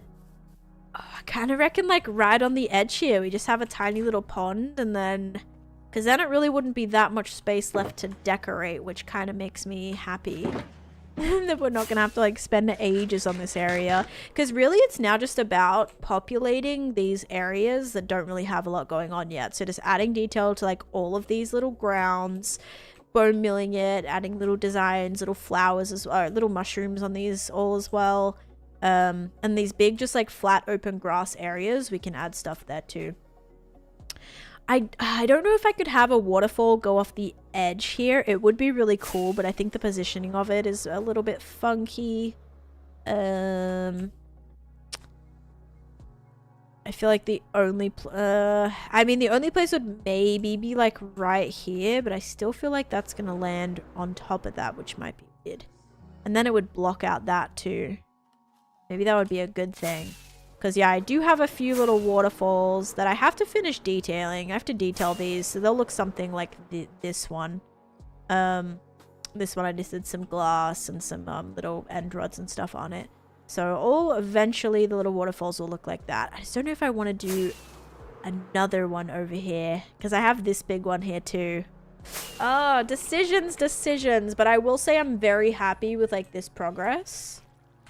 I kind of reckon like right on the edge here, we just have a tiny little pond and then... Because then it really wouldn't be that much space left to decorate, which kind of makes me happy. That we're not going to have to like spend ages on this area. Because really it's now just about populating these areas that don't really have a lot going on yet. So just adding detail to like all of these little grounds, bone milling it, adding little designs, little flowers as well, little mushrooms on these all as well. And these big just like flat open grass areas, we can add stuff there too. I don't know if I could have a waterfall go off the edge here. It would be really cool, but I think the positioning of it is a little bit funky. I feel like the only I mean the only place would maybe be like right here, but I still feel like that's gonna land on top of that, which might be weird. And then it would block out that too. Maybe that would be a good thing. Because, yeah, I do have a few little waterfalls that I have to finish detailing. I have to detail these, so they'll look something like this one. This one I just did some glass and some little end rods and stuff on it. So, eventually the little waterfalls will look like that. I just don't know if I want to do another one over here. Because I have this big one here too. Oh, decisions. But I will say I'm very happy with, like, this progress.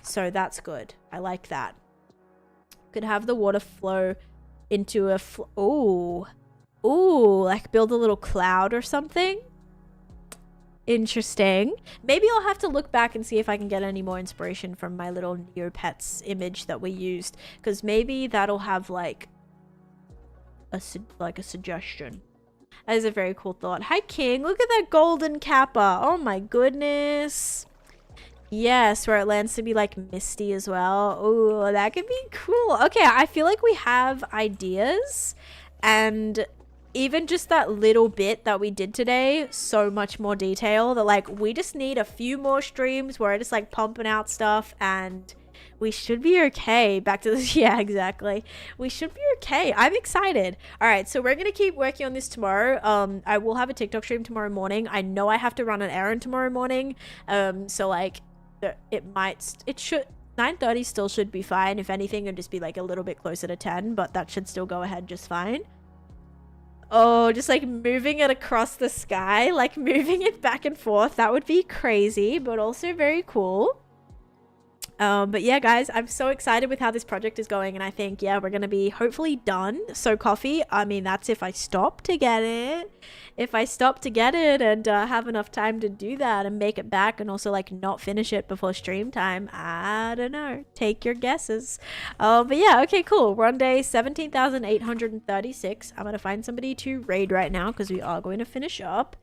So, that's good. I like that. Could have the water flow into a ooh, like build a little cloud or something. Interesting. Maybe I'll have to look back and see if I can get any more inspiration from my little Neopets image that we used, because maybe that'll have like a suggestion. That is a very cool thought. Hi King, look at that golden kappa. Oh my goodness. Yes, where it lands to be like misty as well. Oh, that could be cool. Okay, I feel like we have ideas, and even just that little bit that we did today, so much more detail that like we just need a few more streams where I just like pumping out stuff and we should be okay. Back to this. Yeah, exactly. We should be okay. I'm excited. All right, so we're going to keep working on this tomorrow. I will have a TikTok stream tomorrow morning. I know I have to run an errand tomorrow morning. So like, it should 9:30 still should be fine. If anything, it'd just be like a little bit closer to 10, but that should still go ahead just fine. Oh, just like moving it across the sky, like moving it back and forth, that would be crazy, but also very cool. But yeah, guys, I'm so excited with how this project is going, and I think, yeah, we're gonna be hopefully done. So coffee, I mean, that's if I stop to get it. If I stop to get it and have enough time to do that and make it back, and also like not finish it before stream time, I don't know. Take your guesses. But yeah, okay, cool. We're on day 17,836. I'm gonna find somebody to raid right now because we are going to finish up.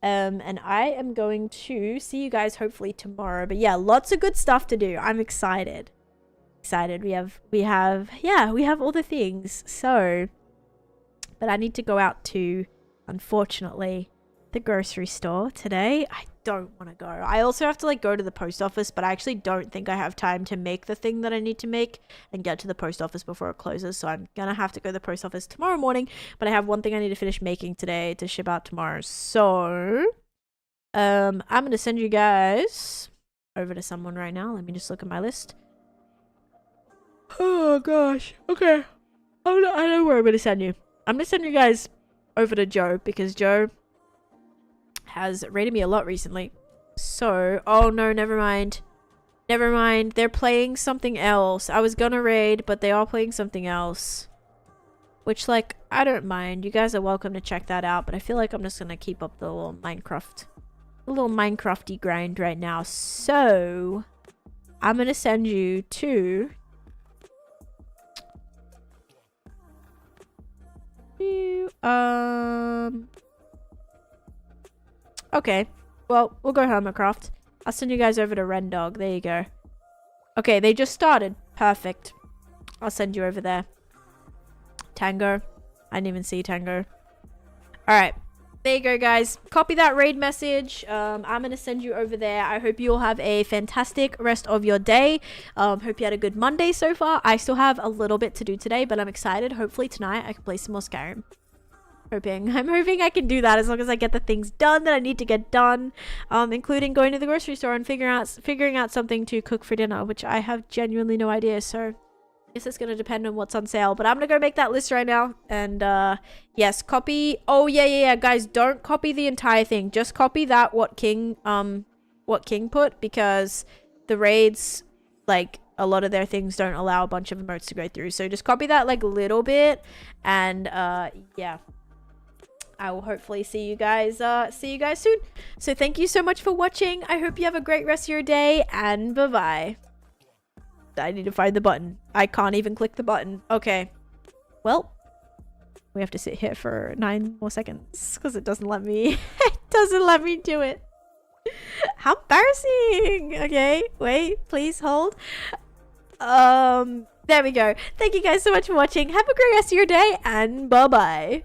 And I am going to see you guys hopefully tomorrow. But yeah, lots of good stuff to do. I'm excited. We have all the things. So, but I need to go out to, unfortunately, the grocery store today. I don't want to go. I also have to like go to the post office, but I actually don't think I have time to make the thing that I need to make and get to the post office before it closes. So I'm gonna have to go to the post office tomorrow morning, but I have one thing I need to finish making today to ship out tomorrow. So I'm gonna send you guys over to someone right now. Let me just look at my list. Oh gosh. Okay. I know where I'm gonna send you. I'm gonna send you guys over to Joe, because Joe has rated me a lot recently. So, oh no, never mind. They're playing something else. I was gonna raid, but they are playing something else. Which, like, I don't mind. You guys are welcome to check that out, but I feel like I'm just gonna keep up the little Minecrafty grind right now. So, I'm gonna send you to... Okay, well, we'll go Hermitcraft. I'll send you guys over to Rendog. There you go. Okay, they just started. Perfect. I'll send you over there. Tango. I didn't even see Tango. Alright. there you go, guys. Copy that raid message. I'm gonna send you over there. I hope you all have a fantastic rest of your day. Hope you had a good Monday so far. I still have a little bit to do today, but I'm excited. Hopefully tonight I can play some more Skyrim. I'm hoping I can do that as long as I get the things done that I need to get done, including going to the grocery store and figuring out something to cook for dinner, which I have genuinely no idea. So I guess it's gonna depend on what's on sale, but I'm gonna go make that list right now. And yes, copy. Oh yeah, guys, don't copy the entire thing. Just copy that what King put, because the raids, like, a lot of their things don't allow a bunch of emotes to go through. So just copy that like a little bit, and yeah. I will hopefully see you guys soon. So thank you so much for watching. I hope you have a great rest of your day, and bye-bye. I need to find the button. I can't even click the button. Okay. Well, we have to sit here for 9 more seconds because it doesn't let me it doesn't let me do it. How embarrassing. Okay, wait, please hold. There we go. Thank you guys so much for watching. Have a great rest of your day, and bye-bye.